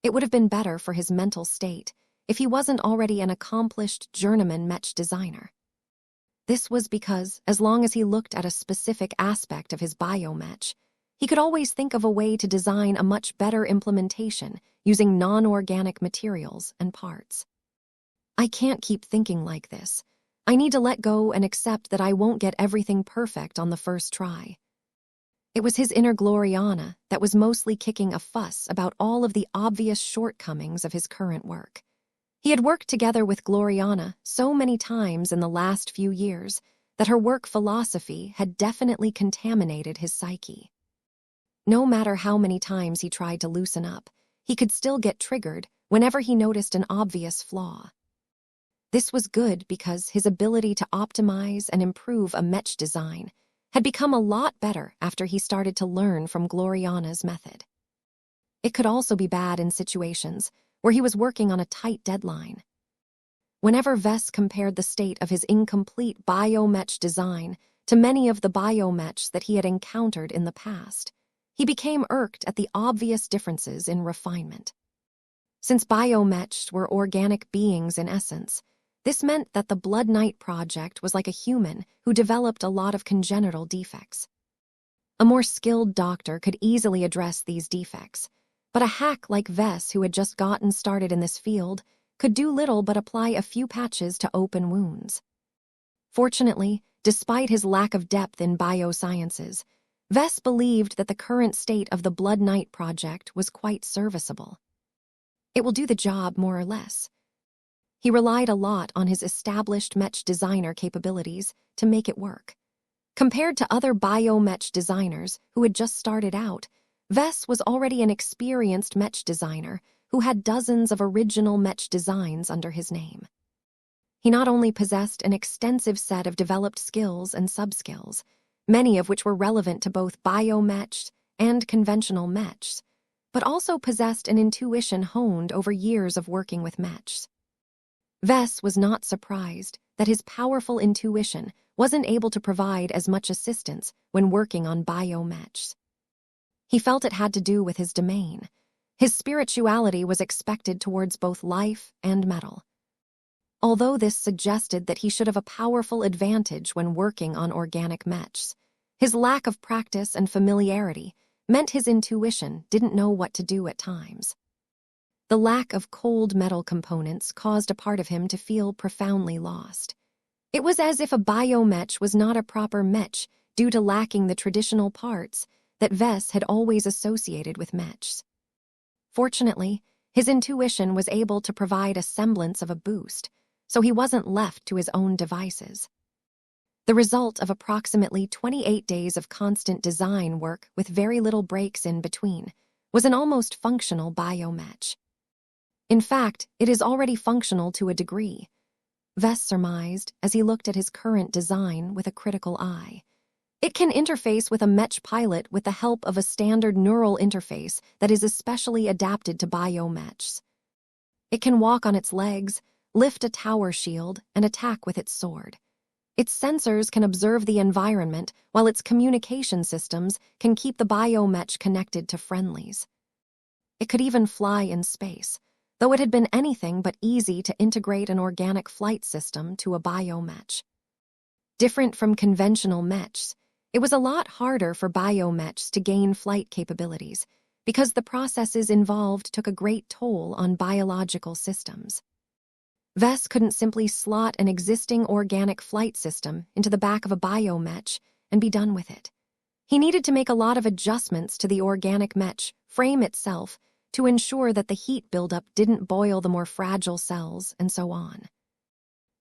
It would have been better for his mental state if he wasn't already an accomplished journeyman mech designer. This was because, as long as he looked at a specific aspect of his biomech, he could always think of a way to design a much better implementation using non-organic materials and parts. I can't keep thinking like this. I need to let go and accept that I won't get everything perfect on the first try. It was his inner Gloriana that was mostly kicking a fuss about all of the obvious shortcomings of his current work. He had worked together with Gloriana so many times in the last few years that her work philosophy had definitely contaminated his psyche. No matter how many times he tried to loosen up, he could still get triggered whenever he noticed an obvious flaw. This was good because his ability to optimize and improve a mech design had become a lot better after he started to learn from Gloriana's method. It could also be bad in situations where he was working on a tight deadline. Whenever Vess compared the state of his incomplete biomech design to many of the biomechs that he had encountered in the past, he became irked at the obvious differences in refinement. Since biomechs were organic beings in essence, this meant that the Blood Knight project was like a human who developed a lot of congenital defects. A more skilled doctor could easily address these defects, but a hack like Vess, who had just gotten started in this field, could do little but apply a few patches to open wounds. Fortunately, despite his lack of depth in biosciences, Vess believed that the current state of the Blood Knight project was quite serviceable. It will do the job more or less. He relied a lot on his established mech designer capabilities to make it work. Compared to other biomech designers who had just started out, Vess was already an experienced mech designer who had dozens of original mech designs under his name. He not only possessed an extensive set of developed skills and sub-skills, many of which were relevant to both biomechs and conventional mechs, but also possessed an intuition honed over years of working with mechs. Vess was not surprised that his powerful intuition wasn't able to provide as much assistance when working on biomechs. He felt it had to do with his domain. His spirituality was expected towards both life and metal. Although this suggested that he should have a powerful advantage when working on organic mechs, his lack of practice and familiarity meant his intuition didn't know what to do at times. The lack of cold metal components caused a part of him to feel profoundly lost. It was as if a biomech was not a proper mech due to lacking the traditional parts that Vess had always associated with mechs. Fortunately, his intuition was able to provide a semblance of a boost, so he wasn't left to his own devices. The result of approximately 28 days of constant design work with very little breaks in between was an almost functional biomech. In fact, it is already functional to a degree, Vess surmised as he looked at his current design with a critical eye. It can interface with a mech pilot with the help of a standard neural interface that is especially adapted to biomechs. It can walk on its legs, lift a tower shield, and attack with its sword. Its sensors can observe the environment, while its communication systems can keep the biomech connected to friendlies. It could even fly in space, though it had been anything but easy to integrate an organic flight system to a biomech. Different from conventional mechs, it was a lot harder for biomechs to gain flight capabilities because the processes involved took a great toll on biological systems. Vess couldn't simply slot an existing organic flight system into the back of a biomech and be done with it. He needed to make a lot of adjustments to the organic Mech frame itself to ensure that the heat buildup didn't boil the more fragile cells, and so on.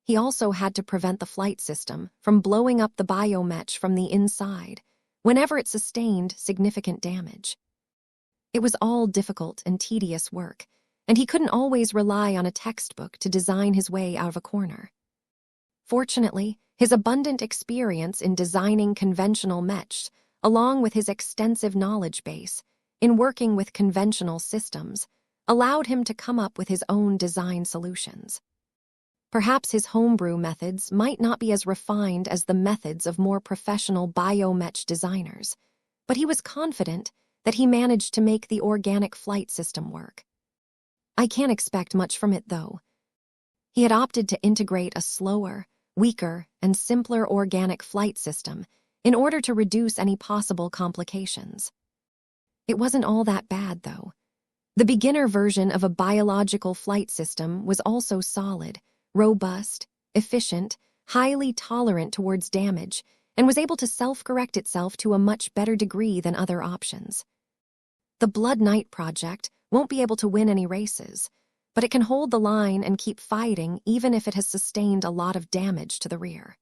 He also had to prevent the flight system from blowing up the biomech from the inside whenever it sustained significant damage. It was all difficult and tedious work, and he couldn't always rely on a textbook to design his way out of a corner. Fortunately, his abundant experience in designing conventional mechs, along with his extensive knowledge base in working with conventional systems, allowed him to come up with his own design solutions. Perhaps his homebrew methods might not be as refined as the methods of more professional biomech designers, but he was confident that he managed to make the organic flight system work. I can't expect much from it, though. He had opted to integrate a slower, weaker, and simpler organic flight system in order to reduce any possible complications. It wasn't all that bad, though. The beginner version of a biological flight system was also solid, robust, efficient, highly tolerant towards damage, and was able to self-correct itself to a much better degree than other options. The Blood Knight project won't be able to win any races, but it can hold the line and keep fighting even if it has sustained a lot of damage to the rear.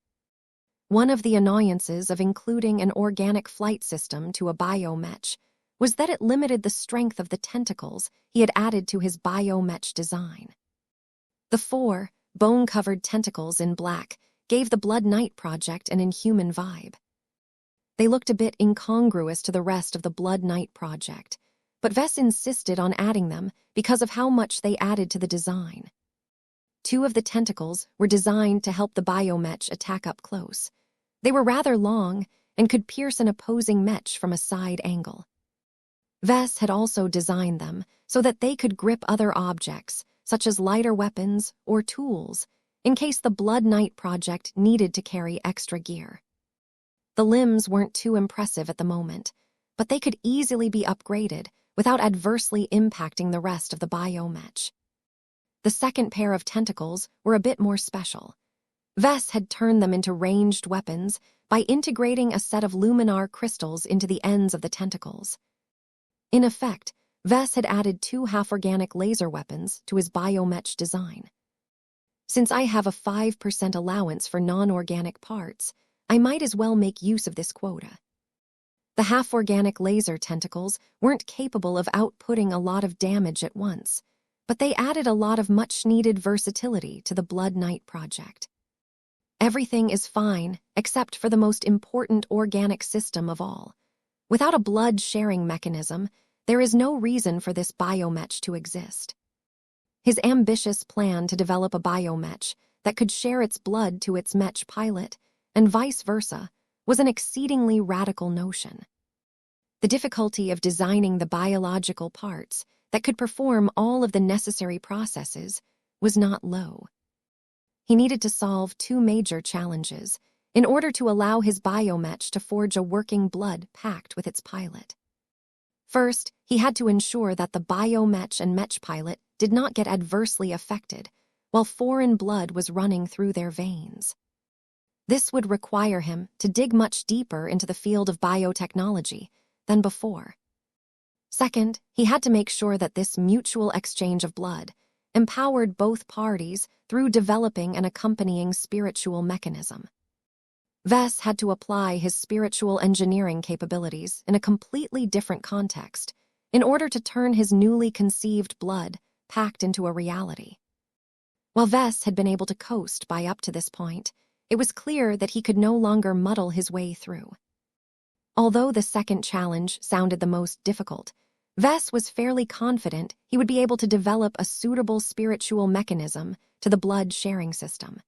One of the annoyances of including an organic flight system to a biomech was that it limited the strength of the tentacles he had added to his biomech design. The 4 bone-covered tentacles in black gave the Blood Knight project an inhuman vibe. They looked a bit incongruous to the rest of the Blood Knight project, but Vess insisted on adding them because of how much they added to the design. 2 of the tentacles were designed to help the biomech attack up close. They were rather long and could pierce an opposing mech from a side angle. Vess had also designed them so that they could grip other objects, such as lighter weapons or tools, in case the Blood Knight project needed to carry extra gear. The limbs weren't too impressive at the moment, but they could easily be upgraded without adversely impacting the rest of the biomech. The second pair of tentacles were a bit more special. Vess had turned them into ranged weapons by integrating a set of luminar crystals into the ends of the tentacles. In effect, Vess had added 2 half-organic laser weapons to his biomech design. Since I have a 5% allowance for non-organic parts, I might as well make use of this quota. The half-organic laser tentacles weren't capable of outputting a lot of damage at once, but they added a lot of much-needed versatility to the Blood Knight project. Everything is fine except for the most important organic system of all. Without a blood-sharing mechanism, there is no reason for this biomech to exist. His ambitious plan to develop a biomech that could share its blood to its mech pilot, and vice versa, was an exceedingly radical notion. The difficulty of designing the biological parts that could perform all of the necessary processes was not low. He needed to solve 2 major challenges in order to allow his biomech to forge a working blood pact with its pilot. First, he had to ensure that the biomech and mech pilot did not get adversely affected while foreign blood was running through their veins. This would require him to dig much deeper into the field of biotechnology than before. Second, he had to make sure that this mutual exchange of blood empowered both parties through developing an accompanying spiritual mechanism. Vess had to apply his spiritual engineering capabilities in a completely different context in order to turn his newly conceived blood pact into a reality. While Vess had been able to coast by up to this point, it was clear that he could no longer muddle his way through. Although the second challenge sounded the most difficult, Vess was fairly confident he would be able to develop a suitable spiritual mechanism to the blood-sharing system.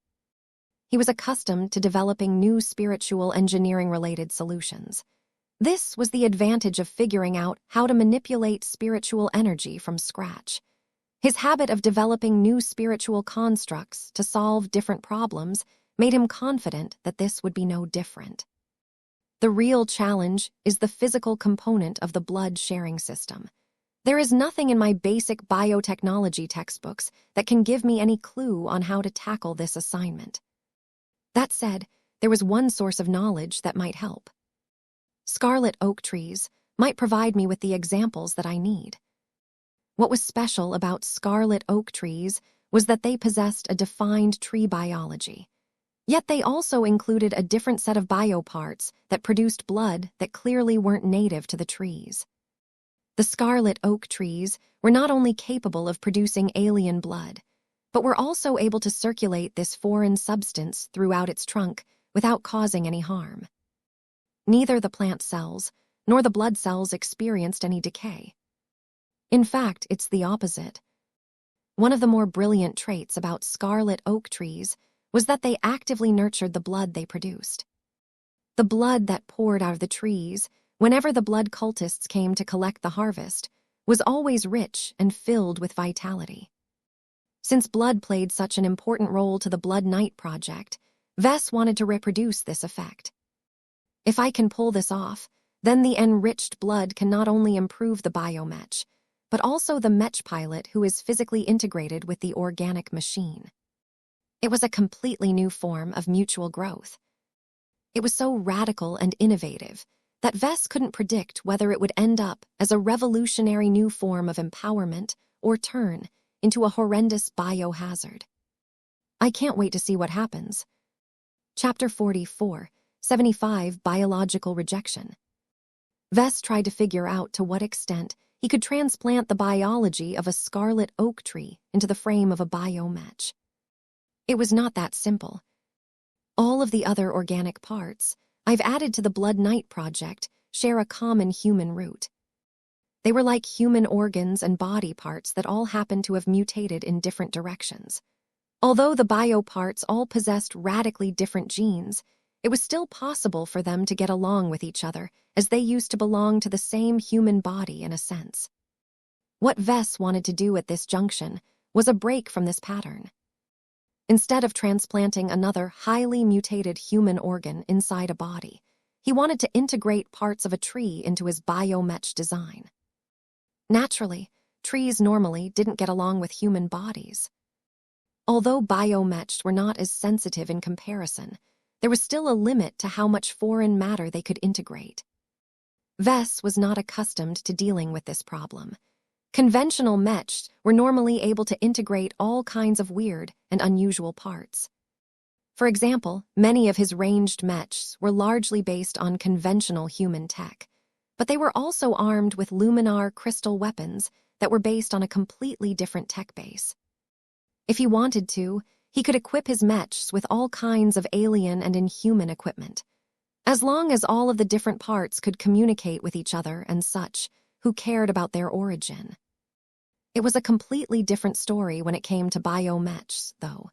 He was accustomed to developing new spiritual engineering-related solutions. This was the advantage of figuring out how to manipulate spiritual energy from scratch. His habit of developing new spiritual constructs to solve different problems made him confident that this would be no different. The real challenge is the physical component of the blood-sharing system. There is nothing in my basic biotechnology textbooks that can give me any clue on how to tackle this assignment. That said, there was one source of knowledge that might help. Scarlet oak trees might provide me with the examples that I need. What was special about scarlet oak trees was that they possessed a defined tree biology. Yet they also included a different set of bioparts that produced blood that clearly weren't native to the trees. The scarlet oak trees were not only capable of producing alien blood, but were also able to circulate this foreign substance throughout its trunk without causing any harm. Neither the plant cells nor the blood cells experienced any decay. In fact, it's the opposite. One of the more brilliant traits about scarlet oak trees was that they actively nurtured the blood they produced. The blood that poured out of the trees, whenever the blood cultists came to collect the harvest, was always rich and filled with vitality. Since blood played such an important role to the Blood Knight project, Vess wanted to reproduce this effect. If I can pull this off, then the enriched blood can not only improve the biomech, but also the mech pilot who is physically integrated with the organic machine. It was a completely new form of mutual growth. It was so radical and innovative that Vess couldn't predict whether it would end up as a revolutionary new form of empowerment or turn into a horrendous biohazard. I can't wait to see what happens. Chapter 44, 75 Biological Rejection. Vess tried to figure out to what extent he could transplant the biology of a scarlet oak tree into the frame of a biomech. It was not that simple. All of the other organic parts I've added to the Blood Knight project share a common human root. They were like human organs and body parts that all happened to have mutated in different directions. Although the bioparts all possessed radically different genes, it was still possible for them to get along with each other, as they used to belong to the same human body in a sense. What Vess wanted to do at this junction was a break from this pattern. Instead of transplanting another highly mutated human organ inside a body, he wanted to integrate parts of a tree into his biomech design. Naturally, trees normally didn't get along with human bodies. Although biomechs were not as sensitive in comparison, there was still a limit to how much foreign matter they could integrate. Vess was not accustomed to dealing with this problem. Conventional mechs were normally able to integrate all kinds of weird and unusual parts. For example, many of his ranged mechs were largely based on conventional human tech, but they were also armed with luminar crystal weapons that were based on a completely different tech base. If he wanted to, he could equip his mechs with all kinds of alien and inhuman equipment. As long as all of the different parts could communicate with each other and such, who cared about their origin? It was a completely different story when it came to biomechs, though.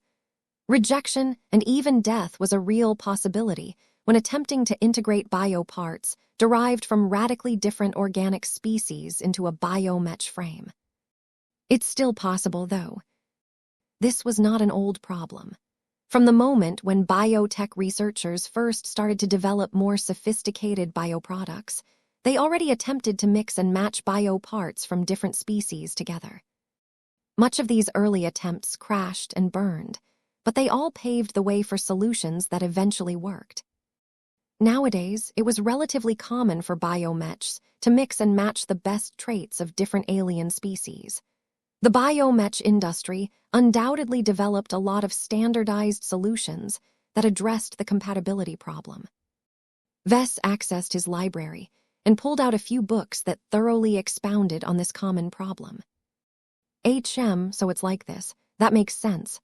Rejection and even death was a real possibility when attempting to integrate bioparts derived from radically different organic species into a biomech frame. It's still possible, though. This was not an old problem. From the moment when biotech researchers first started to develop more sophisticated bioproducts, they already attempted to mix and match bioparts from different species together. Much of these early attempts crashed and burned, but they all paved the way for solutions that eventually worked. Nowadays, it was relatively common for biomechs to mix and match the best traits of different alien species. The biomech industry undoubtedly developed a lot of standardized solutions that addressed the compatibility problem. Vess accessed his library and pulled out a few books that thoroughly expounded on this common problem. So it's like this. That makes sense.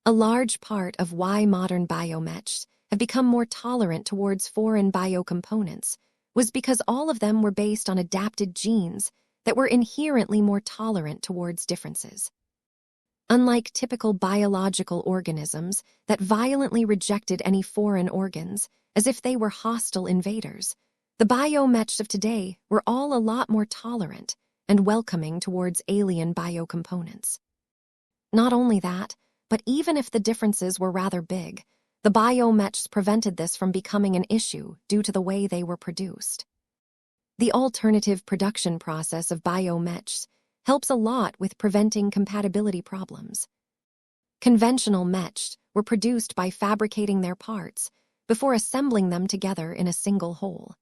A large part of why modern biomechs have become more tolerant towards foreign biocomponents was because all of them were based on adapted genes that were inherently more tolerant towards differences. Unlike typical biological organisms that violently rejected any foreign organs as if they were hostile invaders, the biomechs of today were all a lot more tolerant and welcoming towards alien biocomponents. Not only that, but even if the differences were rather big, the biomechs prevented this from becoming an issue due to the way they were produced. The alternative production process of biomechs helps a lot with preventing compatibility problems. Conventional mechs were produced by fabricating their parts before assembling them together in a single whole.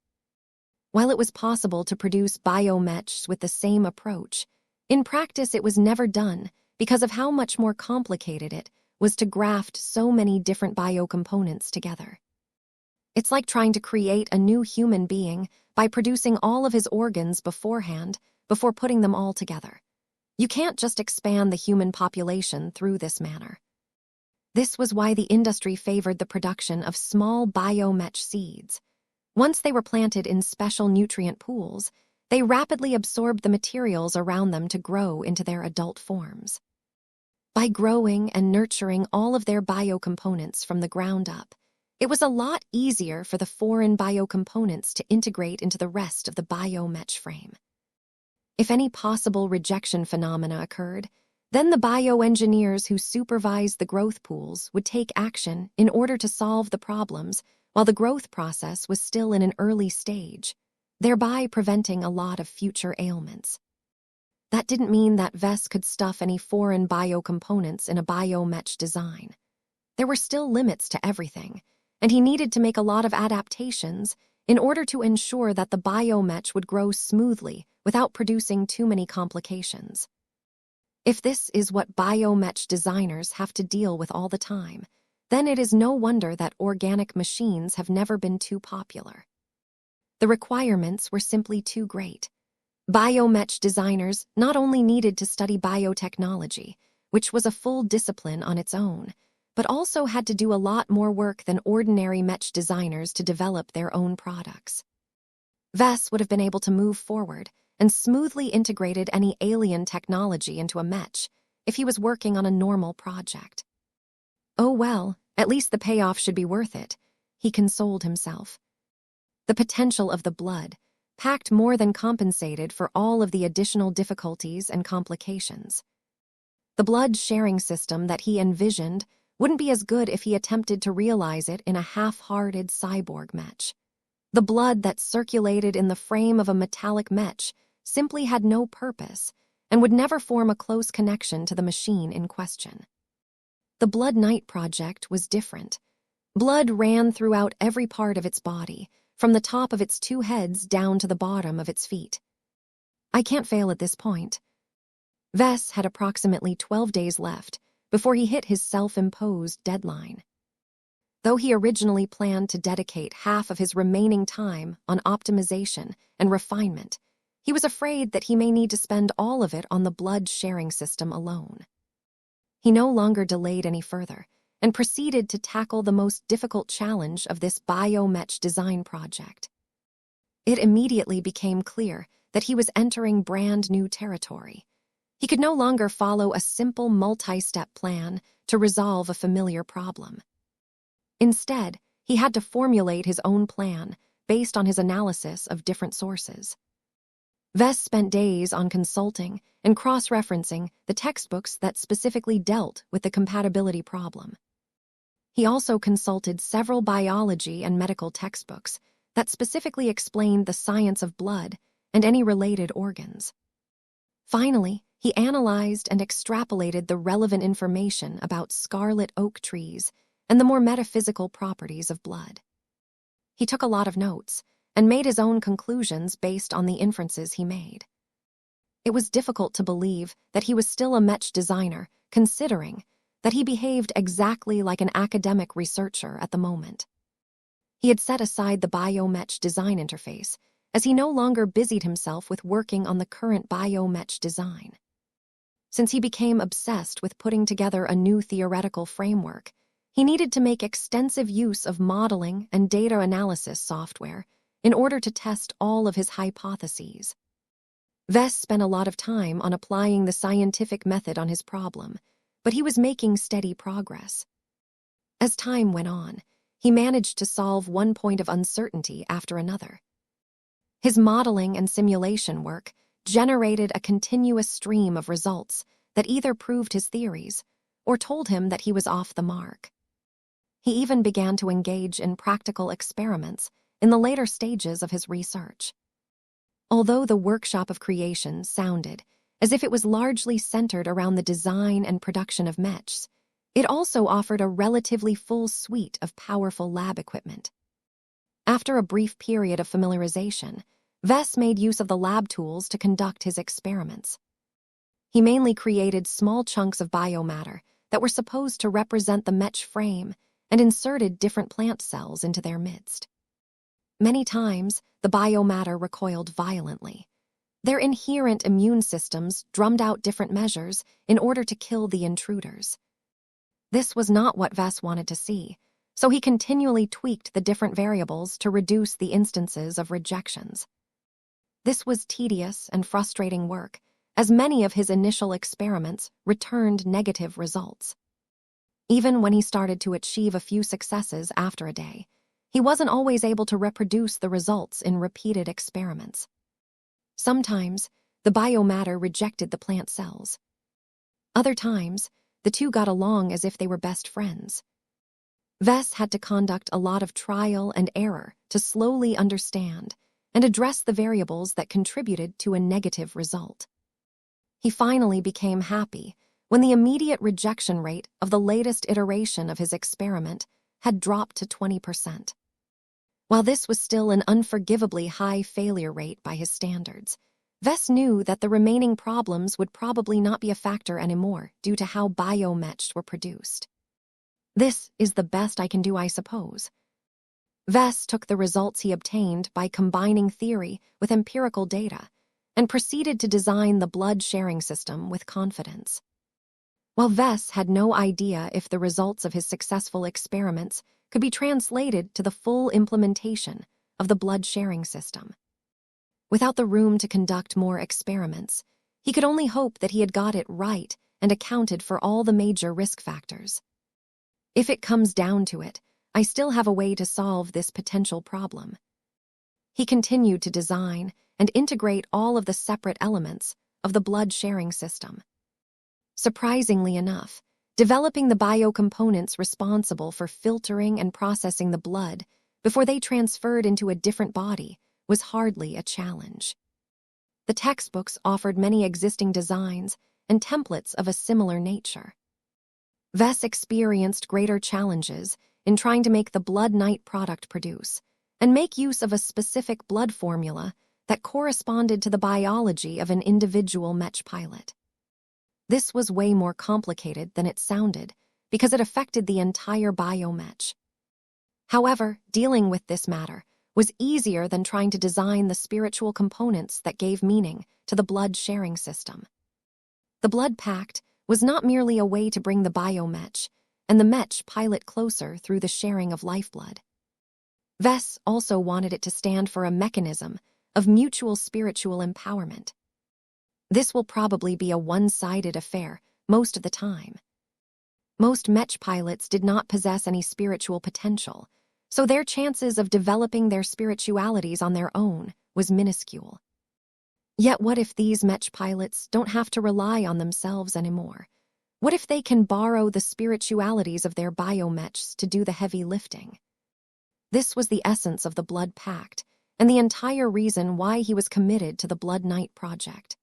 While it was possible to produce biomechs with the same approach, in practice it was never done because of how much more complicated it was to graft so many different biocomponents together. It's like trying to create a new human being by producing all of his organs beforehand before putting them all together. You can't just expand the human population through this manner. This was why the industry favored the production of small biomech seeds. Once they were planted in special nutrient pools, they rapidly absorbed the materials around them to grow into their adult forms. By growing and nurturing all of their biocomponents from the ground up, it was a lot easier for the foreign biocomponents to integrate into the rest of the biomech frame. If any possible rejection phenomena occurred, then the bioengineers who supervised the growth pools would take action in order to solve the problems while the growth process was still in an early stage, thereby preventing a lot of future ailments. That didn't mean that Vess could stuff any foreign biocomponents in a biomech design. There were still limits to everything, and he needed to make a lot of adaptations in order to ensure that the biomech would grow smoothly without producing too many complications. If this is what biomech designers have to deal with all the time, then it is no wonder that organic machines have never been too popular. The requirements were simply too great. Biomech designers not only needed to study biotechnology, which was a full discipline on its own, but also had to do a lot more work than ordinary mech designers to develop their own products. Vess would have been able to move forward and smoothly integrated any alien technology into a mech if he was working on a normal project. Oh well, at least the payoff should be worth it, he consoled himself. The potential of the blood packed more than compensated for all of the additional difficulties and complications. The blood sharing system that he envisioned wouldn't be as good if he attempted to realize it in a half-hearted cyborg mech. The blood that circulated in the frame of a metallic mech simply had no purpose and would never form a close connection to the machine in question. The Blood Knight project was different. Blood ran throughout every part of its body, from the top of its 2 heads down to the bottom of its feet. I can't fail at this point. Vess had approximately 12 days left before he hit his self-imposed deadline. Though he originally planned to dedicate half of his remaining time on optimization and refinement, he was afraid that he may need to spend all of it on the blood sharing system alone. He no longer delayed any further and proceeded to tackle the most difficult challenge of this biomech design project. It immediately became clear that he was entering brand new territory. He could no longer follow a simple multi-step plan to resolve a familiar problem. Instead, he had to formulate his own plan based on his analysis of different sources. Vess spent days on consulting and cross-referencing the textbooks that specifically dealt with the compatibility problem. He also consulted several biology and medical textbooks that specifically explained the science of blood and any related organs. Finally, he analyzed and extrapolated the relevant information about scarlet oak trees and the more metaphysical properties of blood. He took a lot of notes and made his own conclusions based on the inferences he made. It was difficult to believe that he was still a mech designer, considering that he behaved exactly like an academic researcher at the moment. He had set aside the biomech design interface, as he no longer busied himself with working on the current biomech design. Since he became obsessed with putting together a new theoretical framework, he needed to make extensive use of modeling and data analysis software in order to test all of his hypotheses. Vess spent a lot of time on applying the scientific method on his problem, but he was making steady progress. As time went on, he managed to solve one point of uncertainty after another. His modeling and simulation work generated a continuous stream of results that either proved his theories or told him that he was off the mark. He even began to engage in practical experiments in the later stages of his research. Although the workshop of creation sounded as if it was largely centered around the design and production of mechs, it also offered a relatively full suite of powerful lab equipment. After a brief period of familiarization, Vess made use of the lab tools to conduct his experiments. He mainly created small chunks of biomatter that were supposed to represent the Mech frame and inserted different plant cells into their midst. Many times, the biomatter recoiled violently. Their inherent immune systems drummed out different measures in order to kill the intruders. This was not what Vess wanted to see, so he continually tweaked the different variables to reduce the instances of rejections. This was tedious and frustrating work, as many of his initial experiments returned negative results. Even when he started to achieve a few successes after a day, he wasn't always able to reproduce the results in repeated experiments. Sometimes, the biomatter rejected the plant cells. Other times, the two got along as if they were best friends. Vess had to conduct a lot of trial and error to slowly understand and address the variables that contributed to a negative result. He finally became happy when the immediate rejection rate of the latest iteration of his experiment had dropped to 20%. While this was still an unforgivably high failure rate by his standards, Vess knew that the remaining problems would probably not be a factor anymore due to how biomechs were produced. This is the best I can do, I suppose. Vess took the results he obtained by combining theory with empirical data and proceeded to design the blood sharing system with confidence. While Vess had no idea if the results of his successful experiments could be translated to the full implementation of the blood sharing system. Without the room to conduct more experiments, he could only hope that he had got it right and accounted for all the major risk factors. If it comes down to it, I still have a way to solve this potential problem. He continued to design and integrate all of the separate elements of the blood sharing system. Surprisingly enough, developing the biocomponents responsible for filtering and processing the blood before they transferred into a different body was hardly a challenge. The textbooks offered many existing designs and templates of a similar nature. Vess experienced greater challenges in trying to make the blood night product produce and make use of a specific blood formula that corresponded to the biology of an individual Mech pilot. This was way more complicated than it sounded because it affected the entire biomech. However, dealing with this matter was easier than trying to design the spiritual components that gave meaning to the blood sharing system. The blood pact was not merely a way to bring the biomech and the Mech pilot closer through the sharing of lifeblood. Vess also wanted it to stand for a mechanism of mutual spiritual empowerment. This will probably be a one-sided affair most of the time. Most Mech pilots did not possess any spiritual potential, so their chances of developing their spiritualities on their own was minuscule. Yet what if these Mech pilots don't have to rely on themselves anymore? What if they can borrow the spiritualities of their biomechs to do the heavy lifting? This was the essence of the Blood Pact, and the entire reason why he was committed to the Blood Knight project.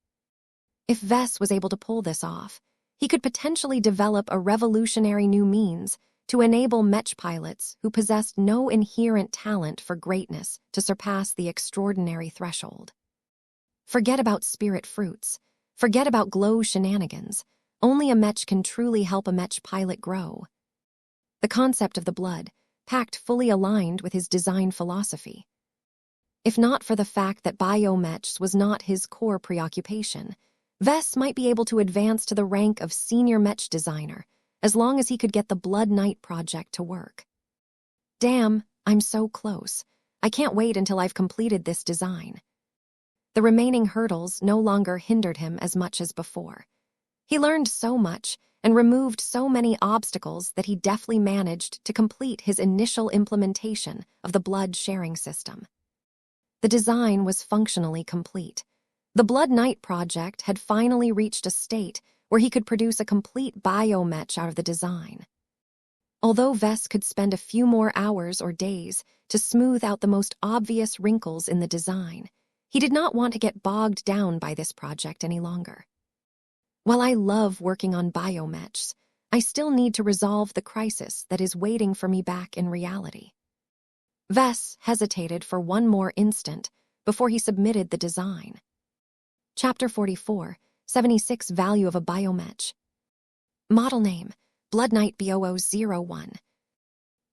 If Vess was able to pull this off, he could potentially develop a revolutionary new means to enable Mech pilots who possessed no inherent talent for greatness to surpass the extraordinary threshold. Forget about spirit fruits. Forget about glow shenanigans. Only a Mech can truly help a Mech pilot grow. The concept of the Blood Pact fully aligned with his design philosophy. If not for the fact that biomechs was not his core preoccupation, Vess might be able to advance to the rank of senior Mech designer as long as he could get the Blood Knight project to work. Damn, I'm so close. I can't wait until I've completed this design. The remaining hurdles no longer hindered him as much as before. He learned so much and removed so many obstacles that he deftly managed to complete his initial implementation of the blood sharing system. The design was functionally complete. The Blood Knight project had finally reached a state where he could produce a complete biomech out of the design. Although Vess could spend a few more hours or days to smooth out the most obvious wrinkles in the design, he did not want to get bogged down by this project any longer. While I love working on biomechs, I still need to resolve the crisis that is waiting for me back in reality. Vess hesitated for one more instant before he submitted the design. Chapter 44, 76 Value of a Biomech. Model name, Blood Knight B0001.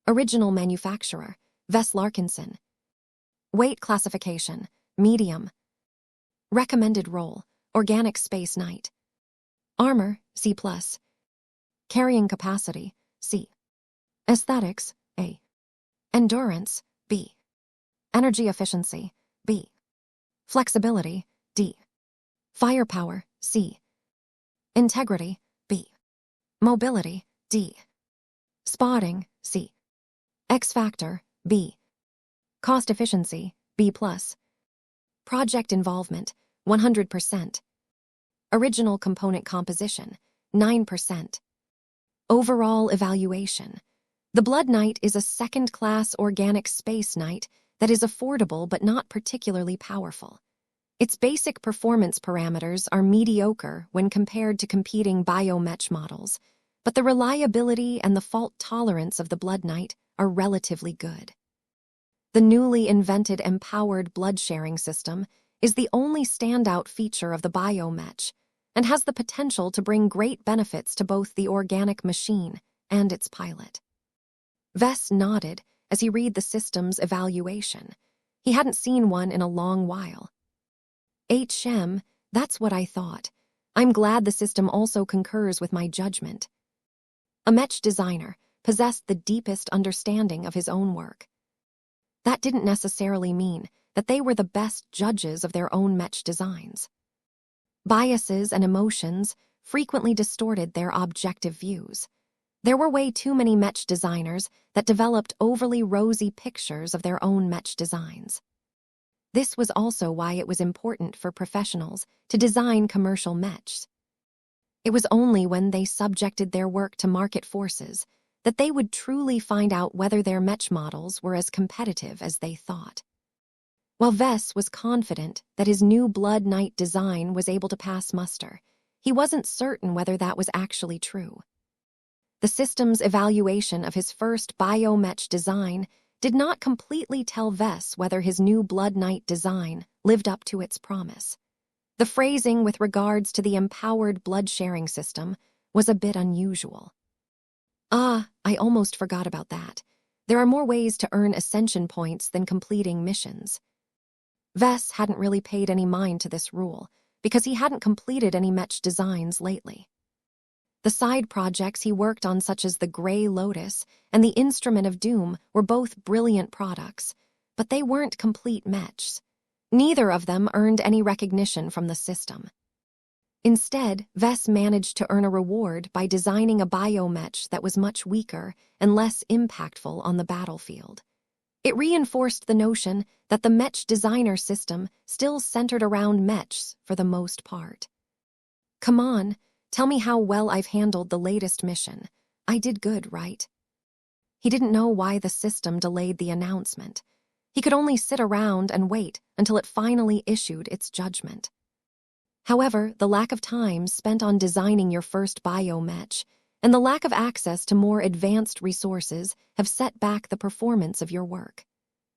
Original manufacturer, Vess Larkinson. Weight classification, medium. Recommended role, Organic Space Knight. Armor, C+. Carrying capacity, C. Aesthetics, A. Endurance, B. Energy efficiency, B. Flexibility, D. Firepower, C. Integrity, B. Mobility, D. Spotting, C. X factor, B. Cost efficiency, B+. Project involvement, 100%. Original component composition, 9%. Overall evaluation. The Blood Knight is a second-class organic space knight that is affordable but not particularly powerful. Its basic performance parameters are mediocre when compared to competing biomech models, but the reliability and the fault tolerance of the Blood Knight are relatively good. The newly invented empowered blood-sharing system is the only standout feature of the biomech and has the potential to bring great benefits to both the organic machine and its pilot. Vess nodded as he read the system's evaluation. He hadn't seen one in a long while. HM, that's what I thought. I'm glad the system also concurs with my judgment. A mech designer possessed the deepest understanding of his own work. That didn't necessarily mean that they were the best judges of their own mech designs. Biases and emotions frequently distorted their objective views. There were way too many mech designers that developed overly rosy pictures of their own mech designs. This was also why it was important for professionals to design commercial mechs. It was only when they subjected their work to market forces that they would truly find out whether their mech models were as competitive as they thought. While Vess was confident that his new Blood Knight design was able to pass muster, he wasn't certain whether that was actually true. The system's evaluation of his first biomech design did not completely tell Vess whether his new Blood Knight design lived up to its promise. The phrasing with regards to the empowered blood-sharing system was a bit unusual. I almost forgot about that. There are more ways to earn ascension points than completing missions. Vess hadn't really paid any mind to this rule, because he hadn't completed any mech designs lately. The side projects he worked on, such as the Grey Lotus and the Instrument of Doom, were both brilliant products, but they weren't complete mechs. Neither of them earned any recognition from the system. Instead, Vess managed to earn a reward by designing a biomech that was much weaker and less impactful on the battlefield. It reinforced the notion that the mech designer system still centered around mechs for the most part. Come on, tell me how well I've handled the latest mission. I did good, right? He didn't know why the system delayed the announcement. He could only sit around and wait until it finally issued its judgment. However, the lack of time spent on designing your first biomech and the lack of access to more advanced resources have set back the performance of your work.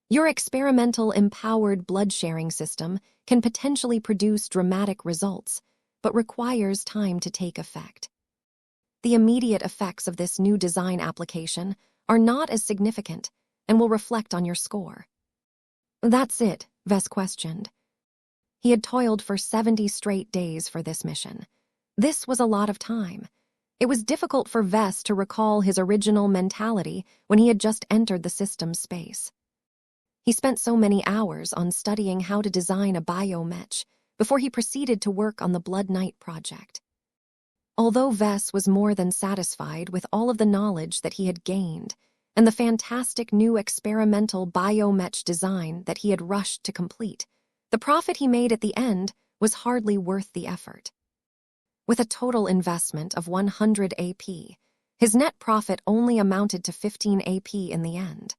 Your experimental empowered blood-sharing system can potentially produce dramatic results, but requires time to take effect. The immediate effects of this new design application are not as significant and will reflect on your score. That's it, Vess questioned. He had toiled for 70 straight days for this mission. This was a lot of time. It was difficult for Vess to recall his original mentality when he had just entered the system's space. He spent so many hours on studying how to design a biomech before he proceeded to work on the Blood Knight project. Although Vess was more than satisfied with all of the knowledge that he had gained and the fantastic new experimental biomech design that he had rushed to complete, the profit he made at the end was hardly worth the effort. With a total investment of 100 AP, his net profit only amounted to 15 AP in the end.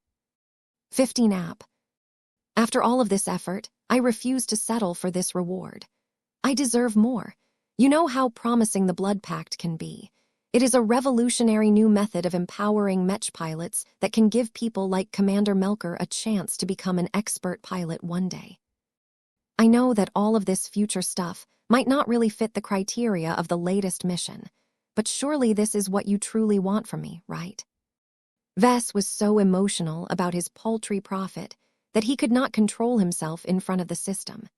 15 AP. After all of this effort, I refuse to settle for this reward. I deserve more. You know how promising the Blood Pact can be. It is a revolutionary new method of empowering mech pilots that can give people like Commander Melker a chance to become an expert pilot one day. I know that all of this future stuff might not really fit the criteria of the latest mission, but surely this is what you truly want from me, right? Vess was so emotional about his paltry profit that he could not control himself in front of the system.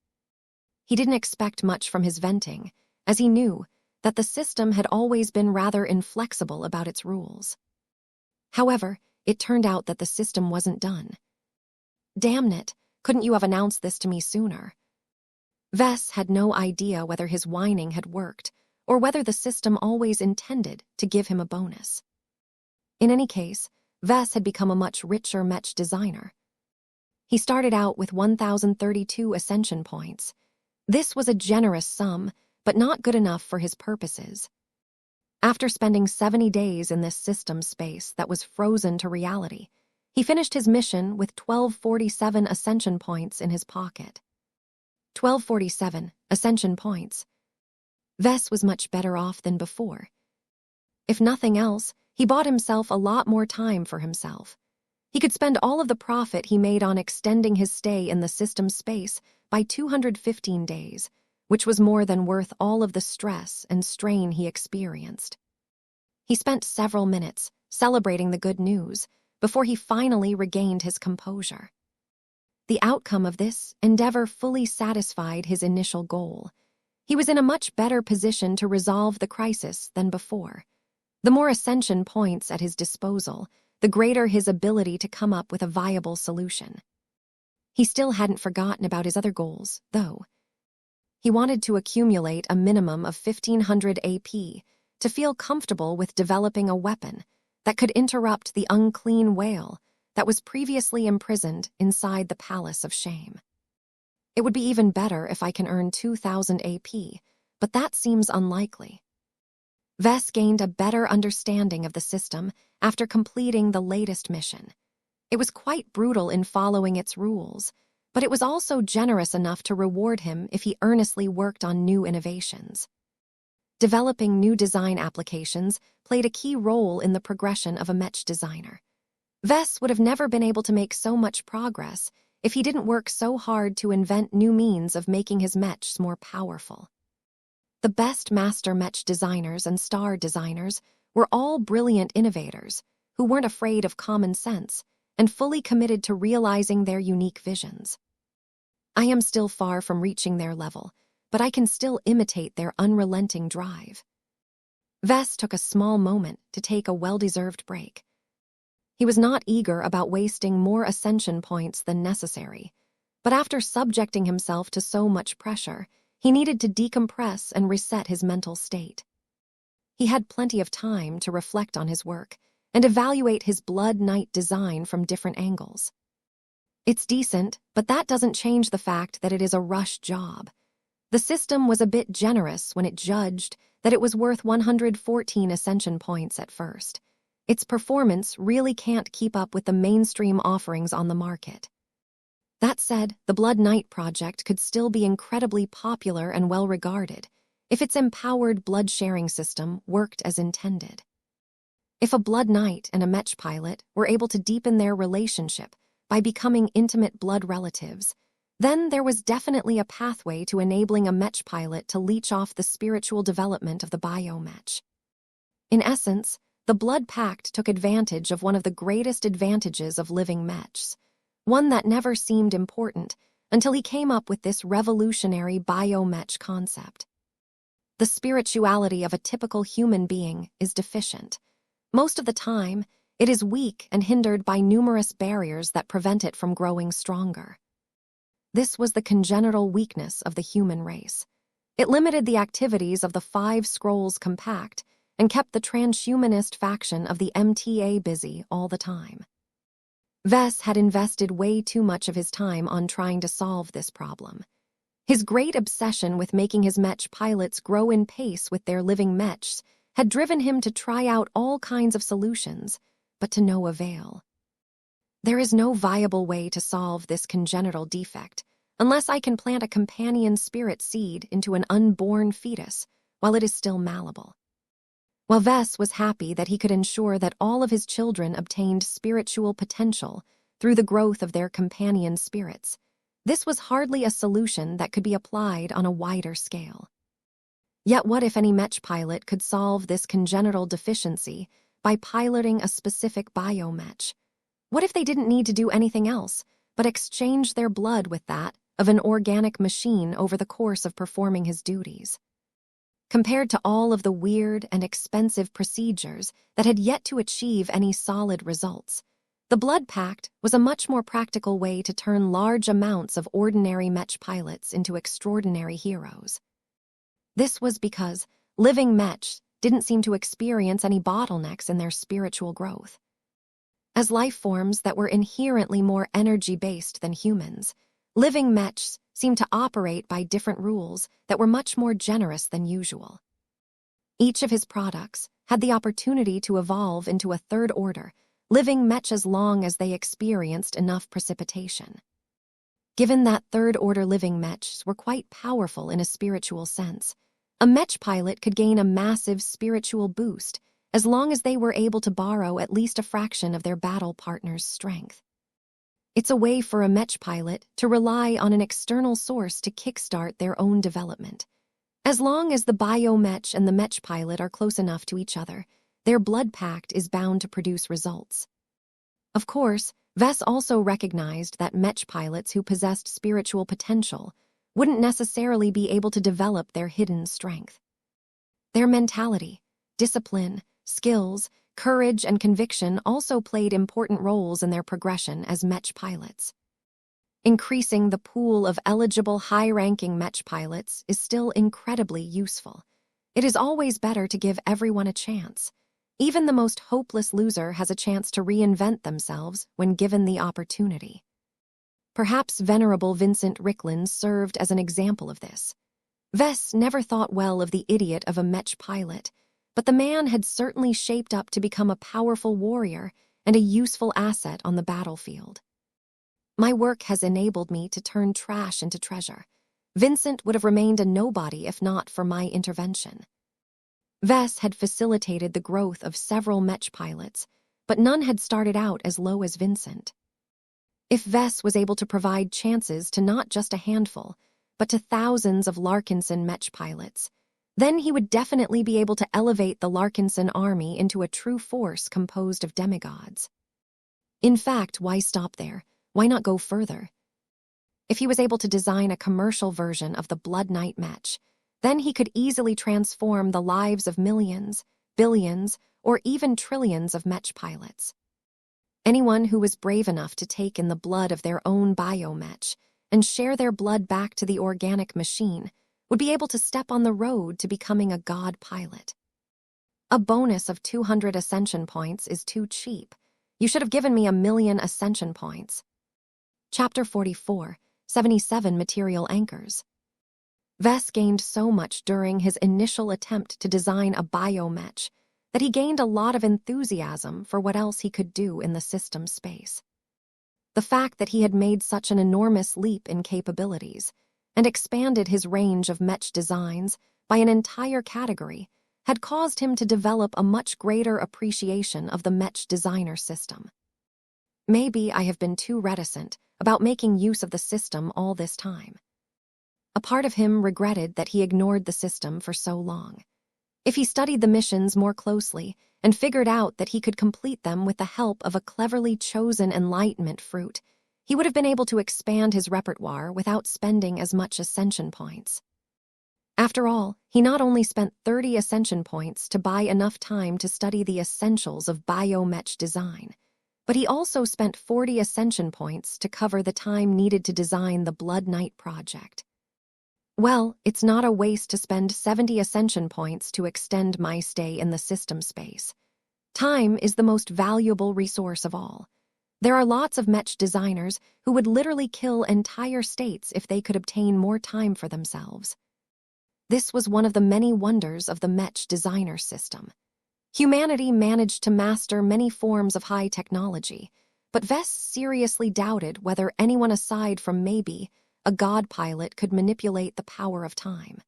He didn't expect much from his venting, as he knew that the system had always been rather inflexible about its rules. However, it turned out that the system wasn't done. Damn it, couldn't you have announced this to me sooner? Vess had no idea whether his whining had worked, or whether the system always intended to give him a bonus. In any case, Vess had become a much richer Mech designer. He started out with 1,032 ascension points. This was a generous sum, but not good enough for his purposes. After spending 70 days in this system space that was frozen to reality, he finished his mission with 1,247 ascension points in his pocket. 1,247 ascension points. Vess was much better off than before. If nothing else, he bought himself a lot more time for himself. He could spend all of the profit he made on extending his stay in the system space by 215 days, which was more than worth all of the stress and strain he experienced. He spent several minutes celebrating the good news before he finally regained his composure. The outcome of this endeavor fully satisfied his initial goal. He was in a much better position to resolve the crisis than before. The more ascension points at his disposal, the greater his ability to come up with a viable solution. He still hadn't forgotten about his other goals, though. He wanted to accumulate a minimum of 1,500 AP to feel comfortable with developing a weapon that could interrupt the unclean whale that was previously imprisoned inside the Palace of Shame. It would be even better if I can earn 2,000 AP, but that seems unlikely. Vess gained a better understanding of the system after completing the latest mission. It was quite brutal in following its rules, but it was also generous enough to reward him if he earnestly worked on new innovations. Developing new design applications played a key role in the progression of a Mech designer. Vess would have never been able to make so much progress if he didn't work so hard to invent new means of making his mechs more powerful. The best master Mech designers and star designers were all brilliant innovators who weren't afraid of common sense and fully committed to realizing their unique visions. I am still far from reaching their level, but I can still imitate their unrelenting drive. Vess took a small moment to take a well-deserved break. He was not eager about wasting more ascension points than necessary, but after subjecting himself to so much pressure, he needed to decompress and reset his mental state. He had plenty of time to reflect on his work and evaluate his Blood Knight design from different angles. It's decent, but that doesn't change the fact that it is a rush job. The system was a bit generous when it judged that it was worth 114 ascension points at first. Its performance really can't keep up with the mainstream offerings on the market. That said, the Blood Knight project could still be incredibly popular and well-regarded if its empowered blood-sharing system worked as intended. If a Blood Knight and a Mech pilot were able to deepen their relationship by becoming intimate blood relatives, then there was definitely a pathway to enabling a Mech pilot to leech off the spiritual development of the bio-Mech. In essence, the Blood Pact took advantage of one of the greatest advantages of living Mechs, one that never seemed important until he came up with this revolutionary bio-Mech concept. The spirituality of a typical human being is deficient. Most of the time, it is weak and hindered by numerous barriers that prevent it from growing stronger. This was the congenital weakness of the human race. It limited the activities of the 5 Scrolls Compact and kept the transhumanist faction of the MTA busy all the time. Vess had invested way too much of his time on trying to solve this problem. His great obsession with making his Mech pilots grow in pace with their living Mechs had driven him to try out all kinds of solutions, but to no avail. There is no viable way to solve this congenital defect unless I can plant a companion spirit seed into an unborn fetus while it is still malleable. While Vess was happy that he could ensure that all of his children obtained spiritual potential through the growth of their companion spirits, This was hardly a solution that could be applied on a wider scale. Yet what if any Mech pilot could solve this congenital deficiency by piloting a specific biomech? What if they didn't need to do anything else, but exchange their blood with that of an organic machine over the course of performing his duties? Compared to all of the weird and expensive procedures that had yet to achieve any solid results, the blood pact was a much more practical way to turn large amounts of ordinary Mech pilots into extraordinary heroes. This was because living Mech didn't seem to experience any bottlenecks in their spiritual growth. As life forms that were inherently more energy-based than humans, living Mechs seemed to operate by different rules that were much more generous than usual. Each of his products had the opportunity to evolve into a third order, living Mech as long as they experienced enough precipitation. Given that third-order living Mechs were quite powerful in a spiritual sense, a Mech pilot could gain a massive spiritual boost as long as they were able to borrow at least a fraction of their battle partner's strength. It's a way for a Mech pilot to rely on an external source to kickstart their own development. As long as the biomech and the Mech pilot are close enough to each other, their blood pact is bound to produce results. Of course, Vess also recognized that Mech pilots who possessed spiritual potential wouldn't necessarily be able to develop their hidden strength. Their mentality, discipline, skills, courage, and conviction also played important roles in their progression as Mech pilots. Increasing the pool of eligible high-ranking Mech pilots is still incredibly useful. It is always better to give everyone a chance. Even the most hopeless loser has a chance to reinvent themselves when given the opportunity. Perhaps Venerable Vincent Ricklin served as an example of this. Vess never thought well of the idiot of a Mech pilot, but the man had certainly shaped up to become a powerful warrior and a useful asset on the battlefield. My work has enabled me to turn trash into treasure. Vincent would have remained a nobody if not for my intervention. Vess had facilitated the growth of several Mech pilots, but none had started out as low as Vincent. If Vess was able to provide chances to not just a handful, but to thousands of Larkinson Mech pilots, then he would definitely be able to elevate the Larkinson army into a true force composed of demigods. In fact, why stop there? Why not go further? If he was able to design a commercial version of the Blood Knight Mech, then he could easily transform the lives of millions, billions, or even trillions of Mech pilots. Anyone who was brave enough to take in the blood of their own biomech and share their blood back to the organic machine would be able to step on the road to becoming a god pilot. A bonus of 200 ascension points is too cheap. You should have given me 1,000,000 ascension points. Chapter 44, 77 Material Anchors. Vess gained so much during his initial attempt to design a biomech that he gained a lot of enthusiasm for what else he could do in the system space. The fact that he had made such an enormous leap in capabilities and expanded his range of Mech designs by an entire category had caused him to develop a much greater appreciation of the Mech designer system. Maybe I have been too reticent about making use of the system all this time. A part of him regretted that he ignored the system for so long. If he studied the missions more closely and figured out that he could complete them with the help of a cleverly chosen enlightenment fruit, he would have been able to expand his repertoire without spending as much ascension points. After all, he not only spent 30 ascension points to buy enough time to study the essentials of biomech design, but he also spent 40 ascension points to cover the time needed to design the Blood Knight project. Well, it's not a waste to spend 70 ascension points to extend my stay in the system space. Time is the most valuable resource of all. There are lots of Mech designers who would literally kill entire states if they could obtain more time for themselves. This was one of the many wonders of the Mech designer system. Humanity managed to master many forms of high technology, but Vess seriously doubted whether anyone aside from maybe a god pilot could manipulate the power of time.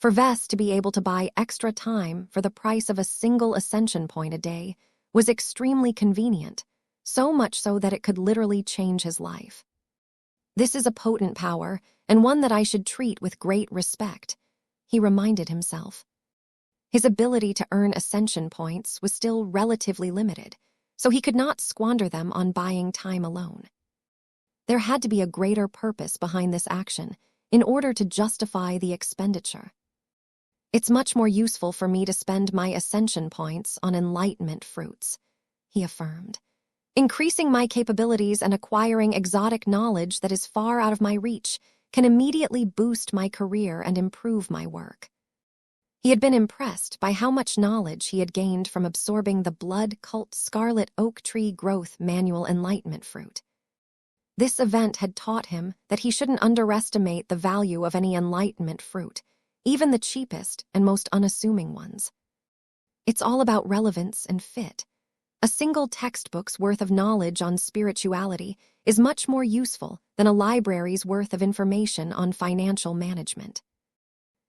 For Vess to be able to buy extra time for the price of a single ascension point a day was extremely convenient, so much so that it could literally change his life. This is a potent power, and one that I should treat with great respect, he reminded himself. His ability to earn ascension points was still relatively limited, so he could not squander them on buying time alone. There had to be a greater purpose behind this action in order to justify the expenditure. It's much more useful for me to spend my ascension points on enlightenment fruits, he affirmed. Increasing my capabilities and acquiring exotic knowledge that is far out of my reach can immediately boost my career and improve my work. He had been impressed by how much knowledge he had gained from absorbing the blood cult scarlet oak tree growth manual enlightenment fruit. This event had taught him that he shouldn't underestimate the value of any enlightenment fruit, even the cheapest and most unassuming ones. It's all about relevance and fit. A single textbook's worth of knowledge on spirituality is much more useful than a library's worth of information on financial management.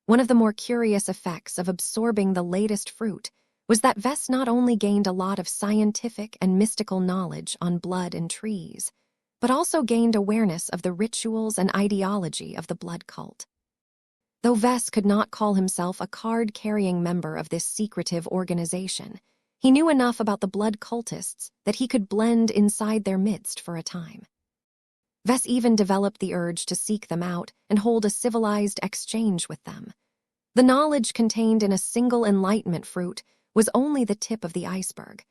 One of the more curious effects of absorbing the latest fruit was that Vess not only gained a lot of scientific and mystical knowledge on blood and trees, but also gained awareness of the rituals and ideology of the blood cult. Though Vess could not call himself a card-carrying member of this secretive organization, he knew enough about the blood cultists that he could blend inside their midst for a time. Vess even developed the urge to seek them out and hold a civilized exchange with them. The knowledge contained in a single enlightenment fruit was only the tip of the iceberg.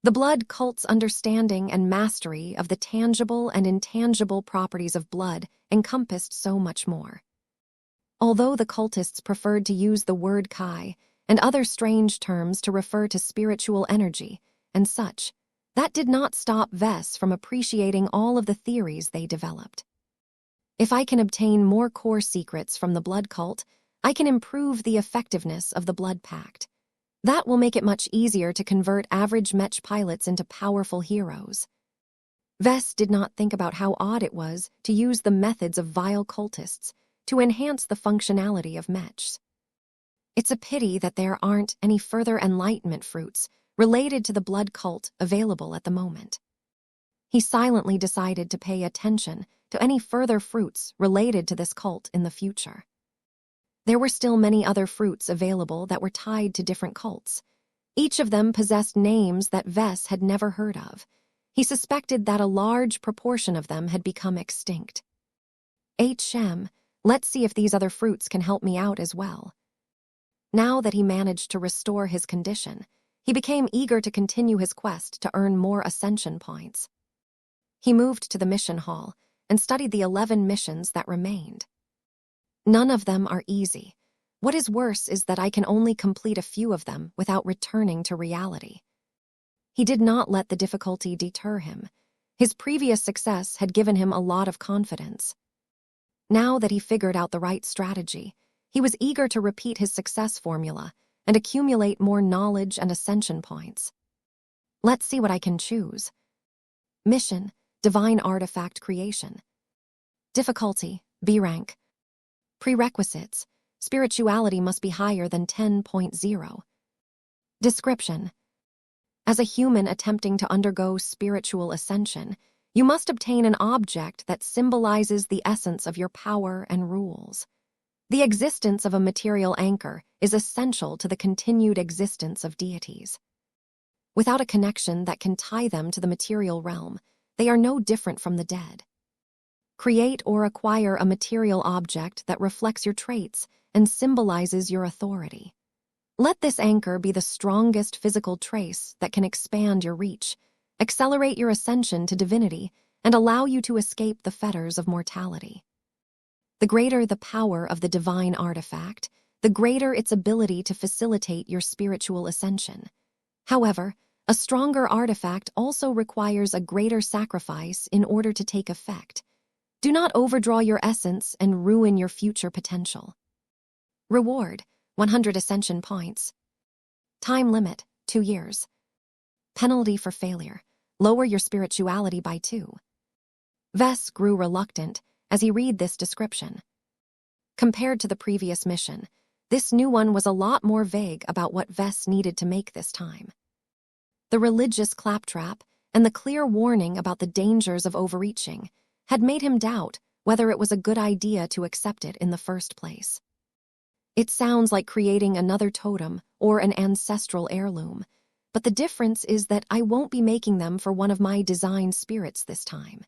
The blood cult's understanding and mastery of the tangible and intangible properties of blood encompassed so much more. Although the cultists preferred to use the word Kai and other strange terms to refer to spiritual energy and such, that did not stop Vess from appreciating all of the theories they developed. If I can obtain more core secrets from the blood cult, I can improve the effectiveness of the blood pact. That will make it much easier to convert average Mech pilots into powerful heroes. Vess did not think about how odd it was to use the methods of vile cultists to enhance the functionality of Mechs. It's a pity that there aren't any further enlightenment fruits related to the blood cult available at the moment. He silently decided to pay attention to any further fruits related to this cult in the future. There were still many other fruits available that were tied to different cults. Each of them possessed names that Vess had never heard of. He suspected that a large proportion of them had become extinct. Let's see if these other fruits can help me out as well. Now that he managed to restore his condition, he became eager to continue his quest to earn more ascension points. He moved to the mission hall and studied the 11 missions that remained. None of them are easy. What is worse is that I can only complete a few of them without returning to reality. He did not let the difficulty deter him. His previous success had given him a lot of confidence. Now that he figured out the right strategy, he was eager to repeat his success formula and accumulate more knowledge and ascension points. Let's see what I can choose. Mission: Divine Artifact Creation. Difficulty: B rank. Prerequisites: spirituality must be higher than 10.0. Description: as a human attempting to undergo spiritual ascension, you must obtain an object that symbolizes the essence of your power and rules. The existence of a material anchor is essential to the continued existence of deities. Without a connection that can tie them to the material realm, they are no different from the dead. Create or acquire a material object that reflects your traits and symbolizes your authority. Let this anchor be the strongest physical trace that can expand your reach, accelerate your ascension to divinity, and allow you to escape the fetters of mortality. The greater the power of the divine artifact, the greater its ability to facilitate your spiritual ascension. However, a stronger artifact also requires a greater sacrifice in order to take effect. Do not overdraw your essence and ruin your future potential. Reward: 100 ascension points. Time limit: 2 years. Penalty for failure: lower your spirituality by 2. Vess grew reluctant as he read this description. Compared to the previous mission, this new one was a lot more vague about what Vess needed to make this time. The religious claptrap and the clear warning about the dangers of overreaching had made him doubt whether it was a good idea to accept it in the first place. It sounds like creating another totem or an ancestral heirloom, but the difference is that I won't be making them for one of my design spirits this time.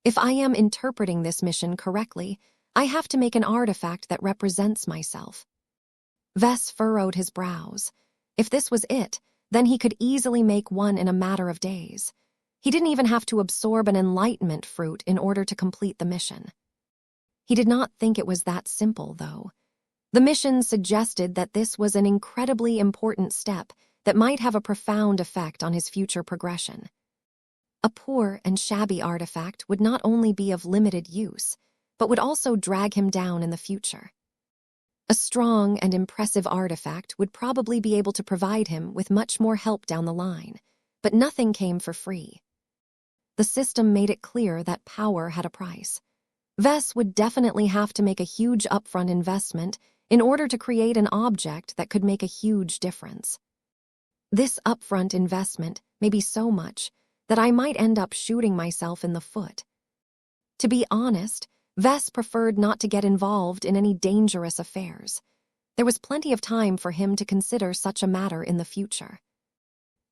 If I am interpreting this mission correctly, I have to make an artifact that represents myself. Vess furrowed his brows. If this was it, then he could easily make one in a matter of days. He didn't even have to absorb an enlightenment fruit in order to complete the mission. He did not think it was that simple, though. The mission suggested that this was an incredibly important step that might have a profound effect on his future progression. A poor and shabby artifact would not only be of limited use, but would also drag him down in the future. A strong and impressive artifact would probably be able to provide him with much more help down the line, but nothing came for free. The system made it clear that power had a price. Vess would definitely have to make a huge upfront investment in order to create an object that could make a huge difference. This upfront investment may be so much that I might end up shooting myself in the foot. To be honest, Vess preferred not to get involved in any dangerous affairs. There was plenty of time for him to consider such a matter in the future.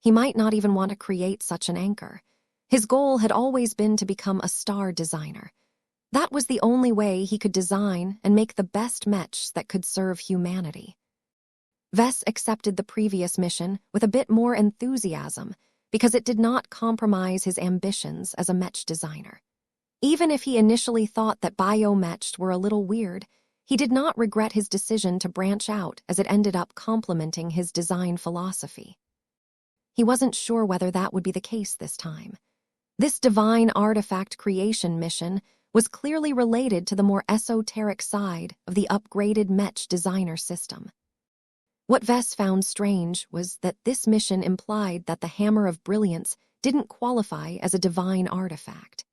He might not even want to create such an anchor. His goal had always been to become a star designer. That was the only way he could design and make the best mechs that could serve humanity. Vess accepted the previous mission with a bit more enthusiasm because it did not compromise his ambitions as a mech designer. Even if he initially thought that biomechs were a little weird, he did not regret his decision to branch out as it ended up complementing his design philosophy. He wasn't sure whether that would be the case this time. This divine artifact creation mission was clearly related to the more esoteric side of the upgraded mech designer system. What Vess found strange was that this mission implied that the Hammer of Brilliance didn't qualify as a divine artifact.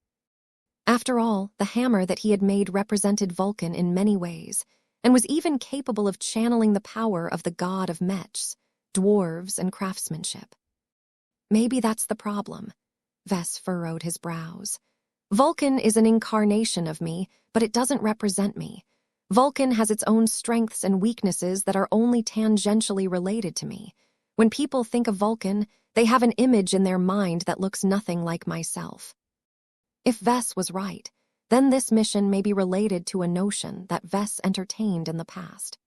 After all, the hammer that he had made represented Vulcan in many ways, and was even capable of channeling the power of the god of mechs, dwarves, and craftsmanship. Maybe that's the problem. Vess furrowed his brows. Vulcan is an incarnation of me, but it doesn't represent me. Vulcan has its own strengths and weaknesses that are only tangentially related to me. When people think of Vulcan, they have an image in their mind that looks nothing like myself. If Vess was right, then this mission may be related to a notion that Vess entertained in the past.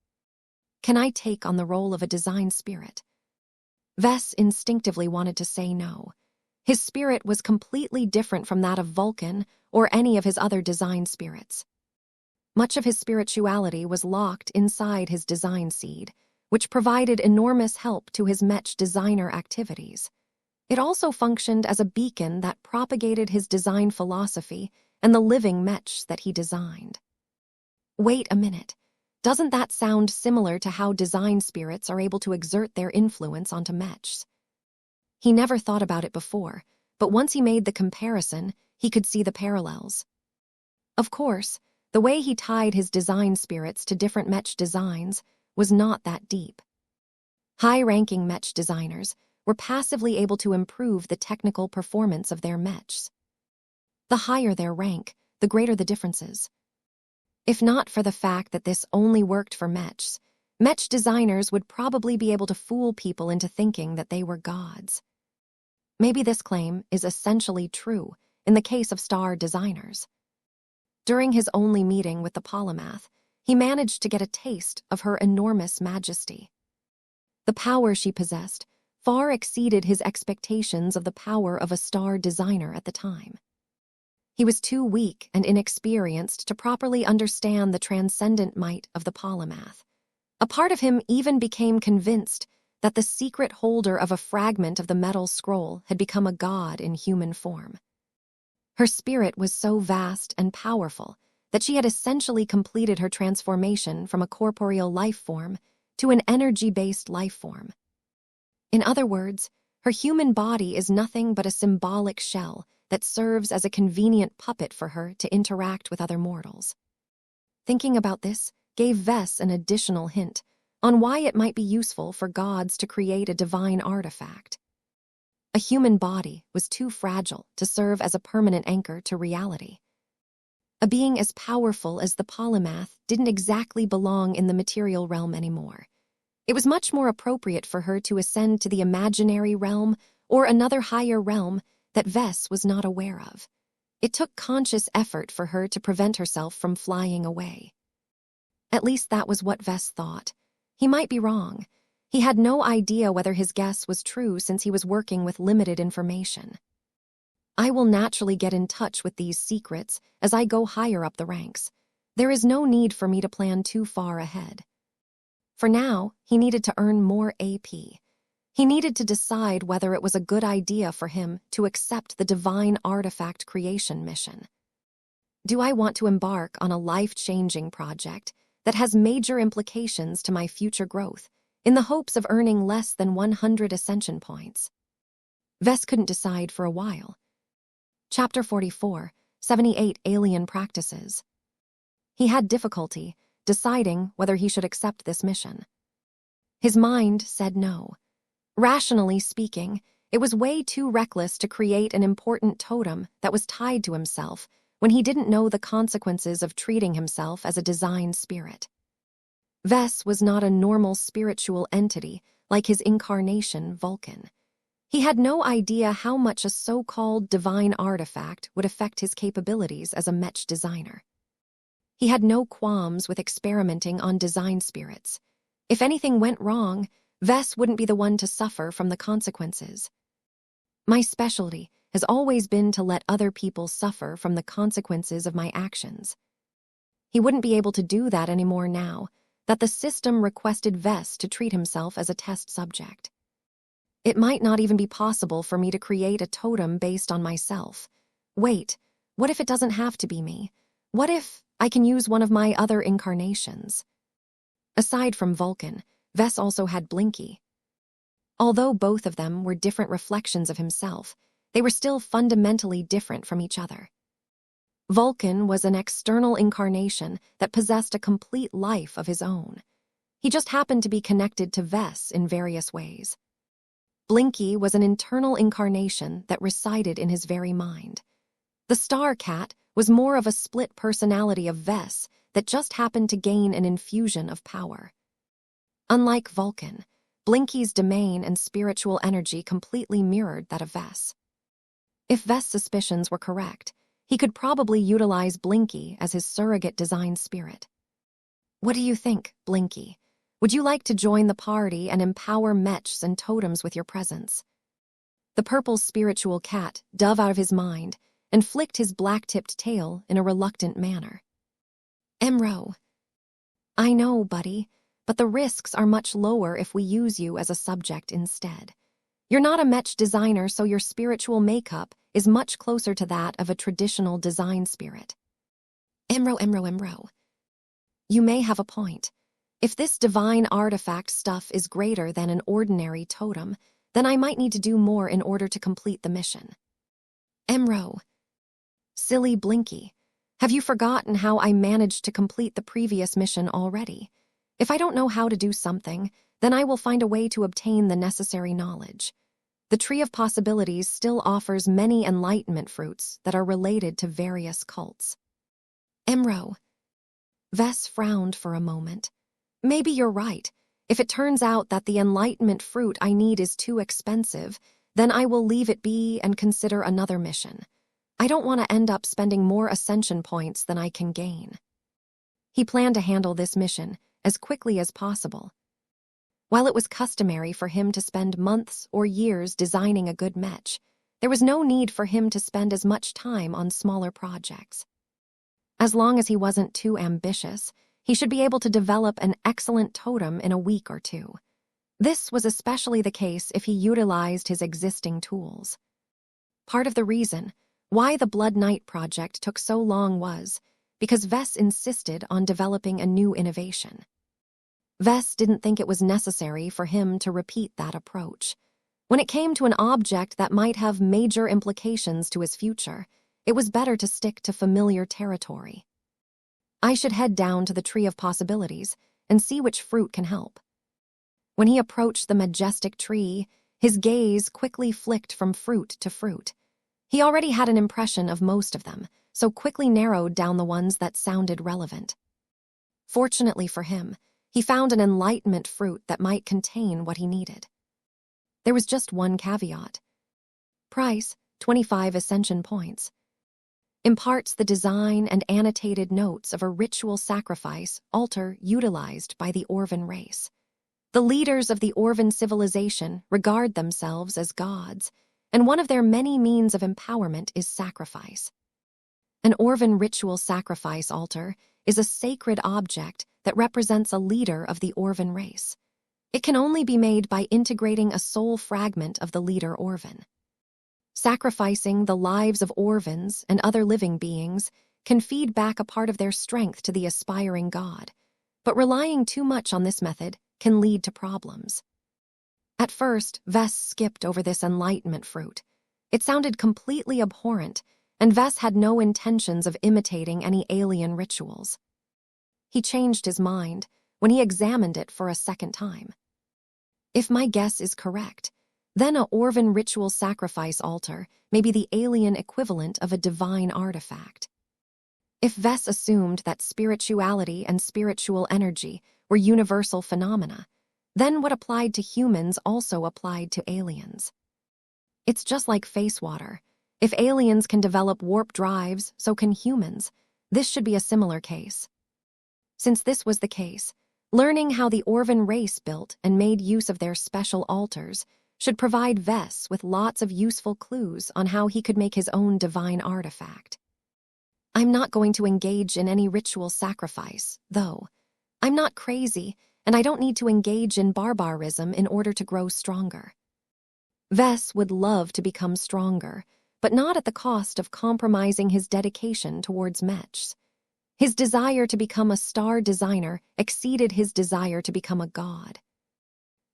Can I take on the role of a design spirit? Vess instinctively wanted to say no. His spirit was completely different from that of Vulcan or any of his other design spirits. Much of his spirituality was locked inside his design seed, which provided enormous help to his mech designer activities. It also functioned as a beacon that propagated his design philosophy and the living mechs that he designed. Wait a minute. Doesn't that sound similar to how design spirits are able to exert their influence onto mechs? He never thought about it before, but once he made the comparison, he could see the parallels. Of course, the way he tied his design spirits to different mech designs was not that deep. High-ranking mech designers were passively able to improve the technical performance of their mechs. The higher their rank, the greater the differences. If not for the fact that this only worked for mechs, mech designers would probably be able to fool people into thinking that they were gods. Maybe this claim is essentially true in the case of star designers. During his only meeting with the polymath, he managed to get a taste of her enormous majesty. The power she possessed far exceeded his expectations of the power of a star designer at the time. He was too weak and inexperienced to properly understand the transcendent might of the polymath. A part of him even became convinced that the secret holder of a fragment of the metal scroll had become a god in human form. Her spirit was so vast and powerful that she had essentially completed her transformation from a corporeal life form to an energy-based life form. In other words, her human body is nothing but a symbolic shell that serves as a convenient puppet for her to interact with other mortals. Thinking about this gave Vess an additional hint on why it might be useful for gods to create a divine artifact. A human body was too fragile to serve as a permanent anchor to reality. A being as powerful as the polymath didn't exactly belong in the material realm anymore. It was much more appropriate for her to ascend to the imaginary realm or another higher realm that Vess was not aware of. It took conscious effort for her to prevent herself from flying away. At least that was what Vess thought. He might be wrong. He had no idea whether his guess was true since he was working with limited information. I will naturally get in touch with these secrets as I go higher up the ranks. There is no need for me to plan too far ahead. For now, he needed to earn more AP. He needed to decide whether it was a good idea for him to accept the divine artifact creation mission. Do I want to embark on a life-changing project that has major implications to my future growth, in the hopes of earning less than 100 ascension points? Vess couldn't decide for a while. Chapter 44, 78 Alien Practices. He had difficulty deciding whether he should accept this mission. His mind said no. Rationally speaking, it was way too reckless to create an important totem that was tied to himself when he didn't know the consequences of treating himself as a design spirit. Vess was not a normal spiritual entity like his incarnation, Vulcan. He had no idea how much a so-called divine artifact would affect his capabilities as a Mech designer. He had no qualms with experimenting on design spirits. If anything went wrong, Vess wouldn't be the one to suffer from the consequences. My specialty has always been to let other people suffer from the consequences of my actions. He wouldn't be able to do that anymore now that the system requested Vess to treat himself as a test subject. It might not even be possible for me to create a totem based on myself. Wait, what if it doesn't have to be me? What if I can use one of my other incarnations? Aside from Vulcan, Vess also had Blinky. Although both of them were different reflections of himself, they were still fundamentally different from each other. Vulcan was an external incarnation that possessed a complete life of his own. He just happened to be connected to Vess in various ways. Blinky was an internal incarnation that resided in his very mind. The Star Cat was more of a split personality of Vess that just happened to gain an infusion of power. Unlike Vulcan, Blinky's domain and spiritual energy completely mirrored that of Vess. If Vess' suspicions were correct, he could probably utilize Blinky as his surrogate design spirit. What do you think, Blinky? Would you like to join the party and empower Mechs and totems with your presence? The purple spiritual cat dove out of his mind and flicked his black-tipped tail in a reluctant manner. Emro. I know, buddy, but the risks are much lower if we use you as a subject instead. You're not a Mech designer, so your spiritual makeup is much closer to that of a traditional design spirit. Emro. You may have a point. If this divine artifact stuff is greater than an ordinary totem, then I might need to do more in order to complete the mission. Emro. Silly Blinky. Have you forgotten how I managed to complete the previous mission already? If I don't know how to do something, then I will find a way to obtain the necessary knowledge. The Tree of Possibilities still offers many enlightenment fruits that are related to various cults. Emro. Vess frowned for a moment. Maybe you're right. If it turns out that the enlightenment fruit I need is too expensive, then I will leave it be and consider another mission. I don't want to end up spending more ascension points than I can gain. He planned to handle this mission as quickly as possible. While it was customary for him to spend months or years designing a good Mech, there was no need for him to spend as much time on smaller projects. As long as he wasn't too ambitious, he should be able to develop an excellent totem in a week or two. This was especially the case if he utilized his existing tools. Part of the reason why the Blood Knight project took so long was because Vess insisted on developing a new innovation. Vess didn't think it was necessary for him to repeat that approach. When it came to an object that might have major implications to his future, it was better to stick to familiar territory. I should head down to the Tree of Possibilities and see which fruit can help. When he approached the majestic tree, his gaze quickly flicked from fruit to fruit. He already had an impression of most of them, so quickly narrowed down the ones that sounded relevant. Fortunately for him, he found an enlightenment fruit that might contain what he needed. There was just one caveat. Price, 25 ascension points. Imparts the design and annotated notes of a ritual sacrifice altar utilized by the Orvan race. The leaders of the Orvan civilization regard themselves as gods, and one of their many means of empowerment is sacrifice. An Orvan ritual sacrifice altar is a sacred object that represents a leader of the Orvan race. It can only be made by integrating a soul fragment of the leader Orvan. Sacrificing the lives of Orvans and other living beings can feed back a part of their strength to the aspiring god, but relying too much on this method can lead to problems. At first, Vess skipped over this enlightenment fruit. It sounded completely abhorrent, and Vess had no intentions of imitating any alien rituals. He changed his mind when he examined it for a second time. If my guess is correct, then a Orvan ritual sacrifice altar may be the alien equivalent of a divine artifact. If Vess assumed that spirituality and spiritual energy were universal phenomena, then what applied to humans also applied to aliens. It's just like face water. If aliens can develop warp drives, so can humans. This should be a similar case. Since this was the case, learning how the Orvan race built and made use of their special altars should provide Vess with lots of useful clues on how he could make his own divine artifact. I'm not going to engage in any ritual sacrifice, though. I'm not crazy, and I don't need to engage in barbarism in order to grow stronger. Vess would love to become stronger, but not at the cost of compromising his dedication towards Mechs. His desire to become a star designer exceeded his desire to become a god.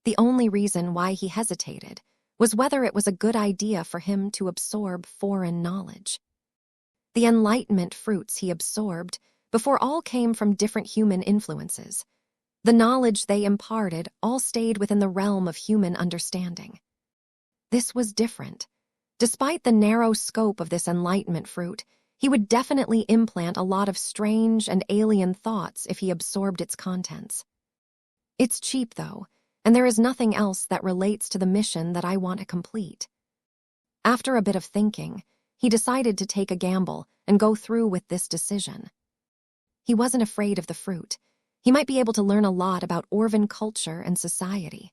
The only reason why he hesitated was whether it was a good idea for him to absorb foreign knowledge. The enlightenment fruits he absorbed before all came from different human influences. The knowledge they imparted all stayed within the realm of human understanding. This was different. Despite the narrow scope of this enlightenment fruit, he would definitely implant a lot of strange and alien thoughts if he absorbed its contents. It's cheap, though, and there is nothing else that relates to the mission that I want to complete. After a bit of thinking, he decided to take a gamble and go through with this decision. He wasn't afraid of the fruit. He might be able to learn a lot about Orvan culture and society.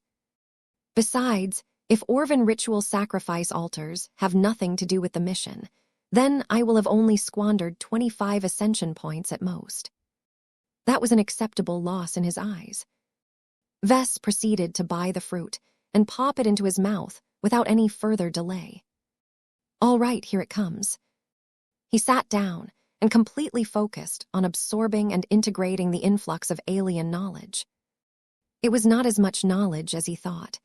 Besides, if Orvan ritual sacrifice altars have nothing to do with the mission, then I will have only squandered 25 ascension points at most. That was an acceptable loss in his eyes. Vess proceeded to buy the fruit and pop it into his mouth without any further delay. All right, here it comes. He sat down and completely focused on absorbing and integrating the influx of alien knowledge. It was not as much knowledge as he thought.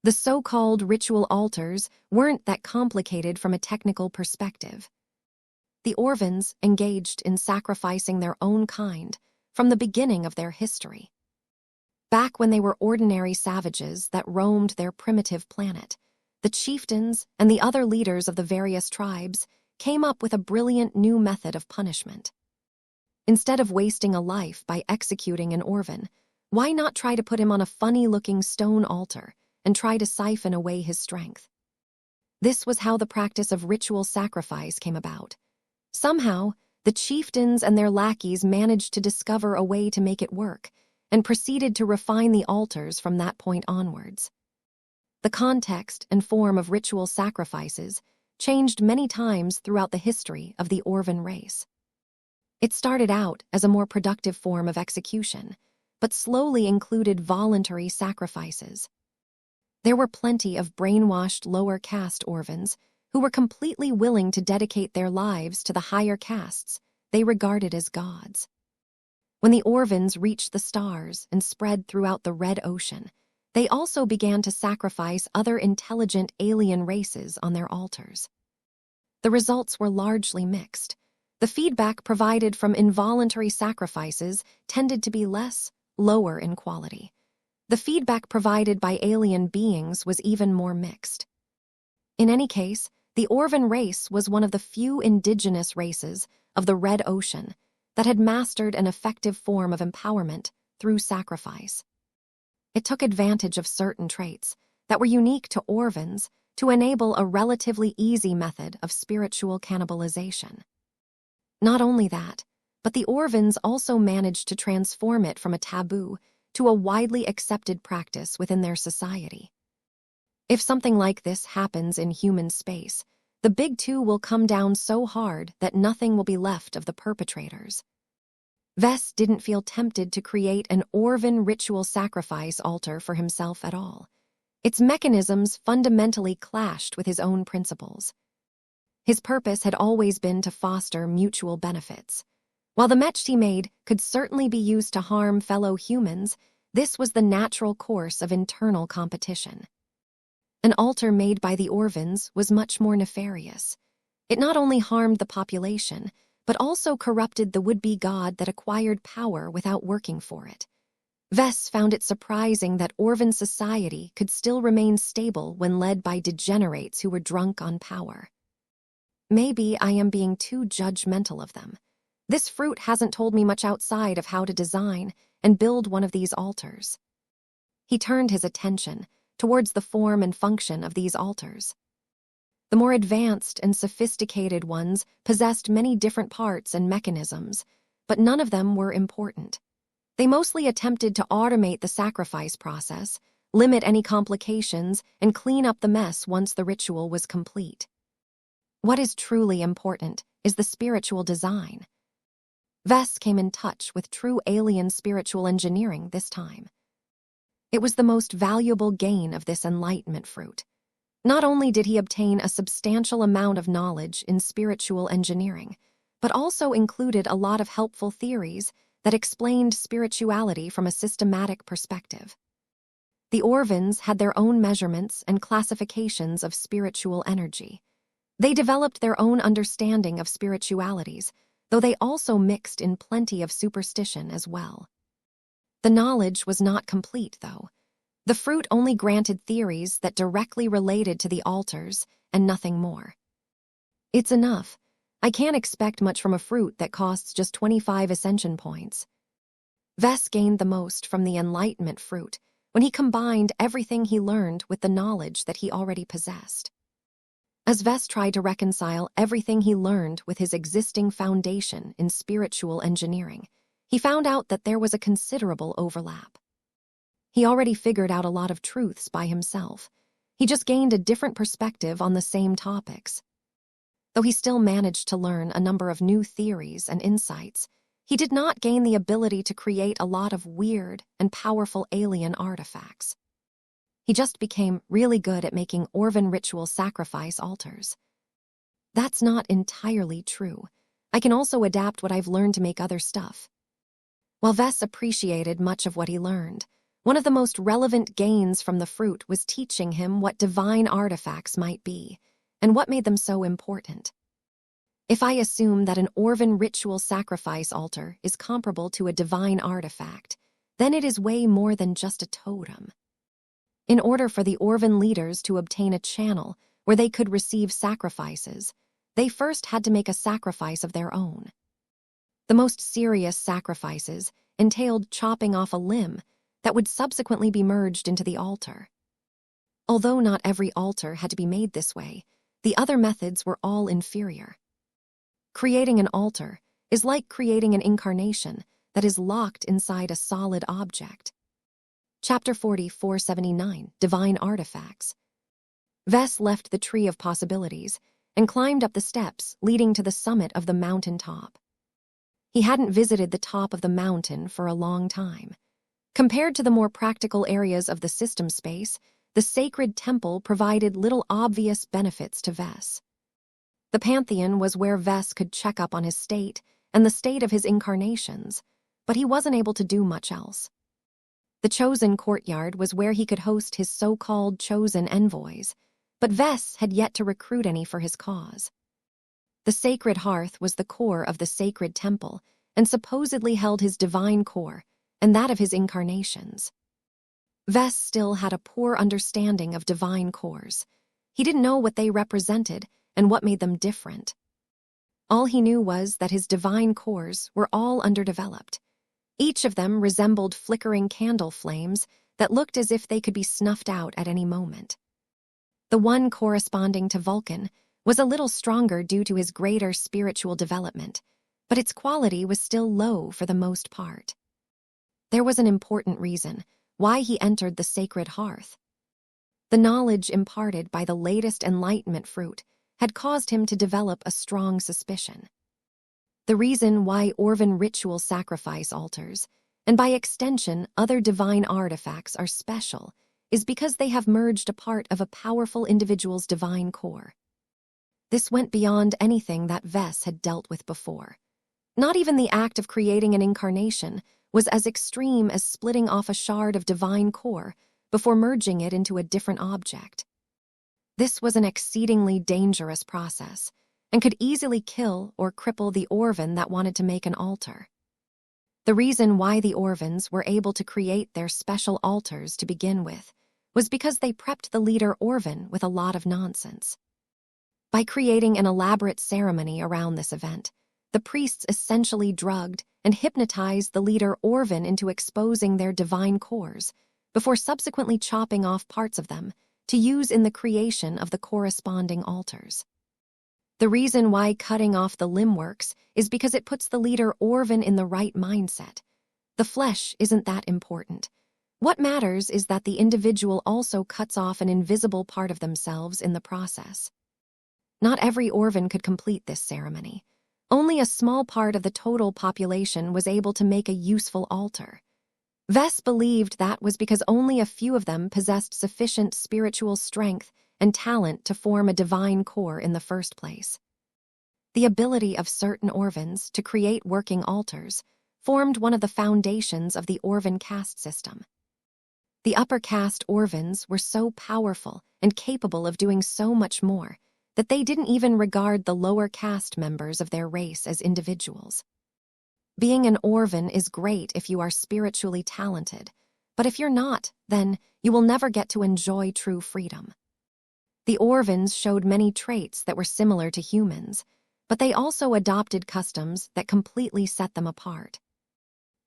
The so-called ritual altars weren't that complicated from a technical perspective. The Orvans engaged in sacrificing their own kind from the beginning of their history. Back when they were ordinary savages that roamed their primitive planet, the chieftains and the other leaders of the various tribes came up with a brilliant new method of punishment. Instead of wasting a life by executing an Orvan, why not try to put him on a funny-looking stone altar and try to siphon away his strength? This was how the practice of ritual sacrifice came about. Somehow, the chieftains and their lackeys managed to discover a way to make it work, and proceeded to refine the altars from that point onwards. The context and form of ritual sacrifices changed many times throughout the history of the Orvan race. It started out as a more productive form of execution, but slowly included voluntary sacrifices. There were plenty of brainwashed lower caste Orvans who were completely willing to dedicate their lives to the higher castes they regarded as gods. When the Orvans reached the stars and spread throughout the Red Ocean, they also began to sacrifice other intelligent alien races on their altars. The results were largely mixed. The feedback provided from involuntary sacrifices tended to be lower in quality. The feedback provided by alien beings was even more mixed. In any case, The Orvan race was one of the few indigenous races of the Red Ocean that had mastered an effective form of empowerment through sacrifice. It took advantage of certain traits that were unique to Orvans to enable a relatively easy method of spiritual cannibalization. Not only that, but the Orvans also managed to transform it from a taboo to a widely accepted practice within their society. If something like this happens in human space, the big two will come down so hard that nothing will be left of the perpetrators. Ves didn't feel tempted to create an Orvan ritual sacrifice altar for himself at all. Its mechanisms fundamentally clashed with his own principles. His purpose had always been to foster mutual benefits. While the Mech he made could certainly be used to harm fellow humans, this was the natural course of internal competition. An altar made by the Orvans was much more nefarious. It not only harmed the population, but also corrupted the would-be god that acquired power without working for it. Ves found it surprising that Orvan society could still remain stable when led by degenerates who were drunk on power. Maybe I am being too judgmental of them. This fruit hasn't told me much outside of how to design and build one of these altars. He turned his attention towards the form and function of these altars. The more advanced and sophisticated ones possessed many different parts and mechanisms, but none of them were important. They mostly attempted to automate the sacrifice process, limit any complications, and clean up the mess once the ritual was complete. What is truly important is the spiritual design. Ves came in touch with true alien spiritual engineering this time. It was the most valuable gain of this enlightenment fruit. Not only did he obtain a substantial amount of knowledge in spiritual engineering, but also included a lot of helpful theories that explained spirituality from a systematic perspective. The Orvans had their own measurements and classifications of spiritual energy. They developed their own understanding of spiritualities, though they also mixed in plenty of superstition as well. The knowledge was not complete, though. The fruit only granted theories that directly related to the altars and nothing more. It's enough. I can't expect much from a fruit that costs just 25 ascension points. Ves gained the most from the enlightenment fruit when he combined everything he learned with the knowledge that he already possessed. As Ves tried to reconcile everything he learned with his existing foundation in spiritual engineering, he found out that there was a considerable overlap. He already figured out a lot of truths by himself. He just gained a different perspective on the same topics. Though he still managed to learn a number of new theories and insights, he did not gain the ability to create a lot of weird and powerful alien artifacts. He just became really good at making Orvan ritual sacrifice altars. That's not entirely true. I can also adapt what I've learned to make other stuff. While Ves appreciated much of what he learned, one of the most relevant gains from the fruit was teaching him what divine artifacts might be, and what made them so important. If I assume that an Orvan ritual sacrifice altar is comparable to a divine artifact, then it is way more than just a totem. In order for the Orvan leaders to obtain a channel where they could receive sacrifices, they first had to make a sacrifice of their own. The most serious sacrifices entailed chopping off a limb that would subsequently be merged into the altar. Although not every altar had to be made this way, the other methods were all inferior. Creating an altar is like creating an incarnation that is locked inside a solid object. Chapter 4479, Divine Artifacts. Ves left the Tree of Possibilities and climbed up the steps leading to the summit of the mountain top. He hadn't visited the top of the mountain for a long time. Compared to the more practical areas of the system space, the sacred temple provided little obvious benefits to Ves. The Pantheon was where Ves could check up on his state and the state of his incarnations, but he wasn't able to do much else. The Chosen Courtyard was where he could host his so-called chosen envoys, but Ves had yet to recruit any for his cause. The Sacred Hearth was the core of the sacred temple and supposedly held his divine core and that of his incarnations. Ves still had a poor understanding of divine cores. He didn't know what they represented and what made them different. All he knew was that his divine cores were all underdeveloped. Each of them resembled flickering candle flames that looked as if they could be snuffed out at any moment. The one corresponding to Vulcan was a little stronger due to his greater spiritual development, but its quality was still low for the most part. There was an important reason why he entered the sacred hearth. The knowledge imparted by the latest enlightenment fruit had caused him to develop a strong suspicion. The reason why Orvan ritual sacrifice altars, and by extension other divine artifacts, are special is because they have merged a part of a powerful individual's divine core. This went beyond anything that Ves had dealt with before. Not even the act of creating an incarnation was as extreme as splitting off a shard of divine core before merging it into a different object. This was an exceedingly dangerous process, and could easily kill or cripple the Orvan that wanted to make an altar. The reason why the Orvans were able to create their special altars to begin with was because they prepped the leader Orvan with a lot of nonsense. By creating an elaborate ceremony around this event, the priests essentially drugged and hypnotized the leader Orvan into exposing their divine cores, before subsequently chopping off parts of them to use in the creation of the corresponding altars. The reason why cutting off the limb works is because it puts the leader Orvan in the right mindset. The flesh isn't that important. What matters is that the individual also cuts off an invisible part of themselves in the process. Not every Orvan could complete this ceremony. Only a small part of the total population was able to make a useful altar. Ves believed that was because only a few of them possessed sufficient spiritual strength and talent to form a divine core in the first place. The ability of certain Orvans to create working altars formed one of the foundations of the Orvan caste system. The upper caste Orvans were so powerful and capable of doing so much more that they didn't even regard the lower caste members of their race as individuals. Being an Orvan is great if you are spiritually talented, but if you're not, then you will never get to enjoy true freedom. The Orvans showed many traits that were similar to humans, but they also adopted customs that completely set them apart.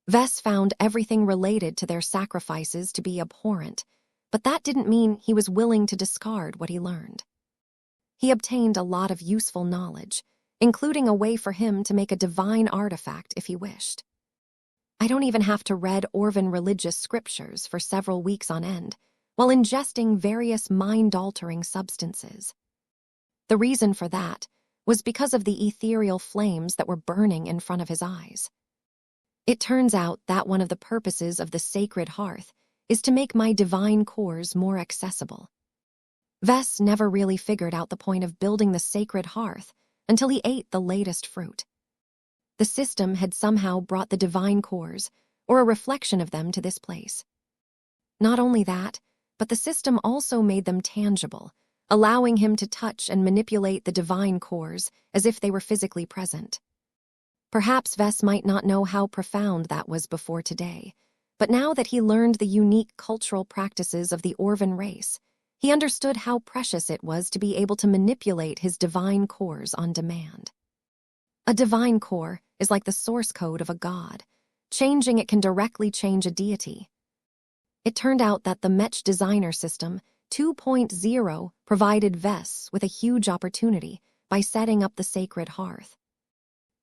Ves found everything related to their sacrifices to be abhorrent, but that didn't mean he was willing to discard what he learned. He obtained a lot of useful knowledge, including a way for him to make a divine artifact if he wished. I don't even have to read Orvan religious scriptures for several weeks on end, while ingesting various mind-altering substances. The reason for that was because of the ethereal flames that were burning in front of his eyes. It turns out that one of the purposes of the sacred hearth is to make my divine cores more accessible. Ves never really figured out the point of building the sacred hearth until he ate the latest fruit. The system had somehow brought the divine cores, or a reflection of them, to this place. Not only that, but the system also made them tangible, allowing him to touch and manipulate the divine cores as if they were physically present. Perhaps Ves might not know how profound that was before today, but now that he learned the unique cultural practices of the Orvan race, he understood how precious it was to be able to manipulate his divine cores on demand. A divine core is like the source code of a god. Changing it can directly change a deity. It turned out that the Mech designer system 2.0 provided Ves with a huge opportunity by setting up the sacred hearth.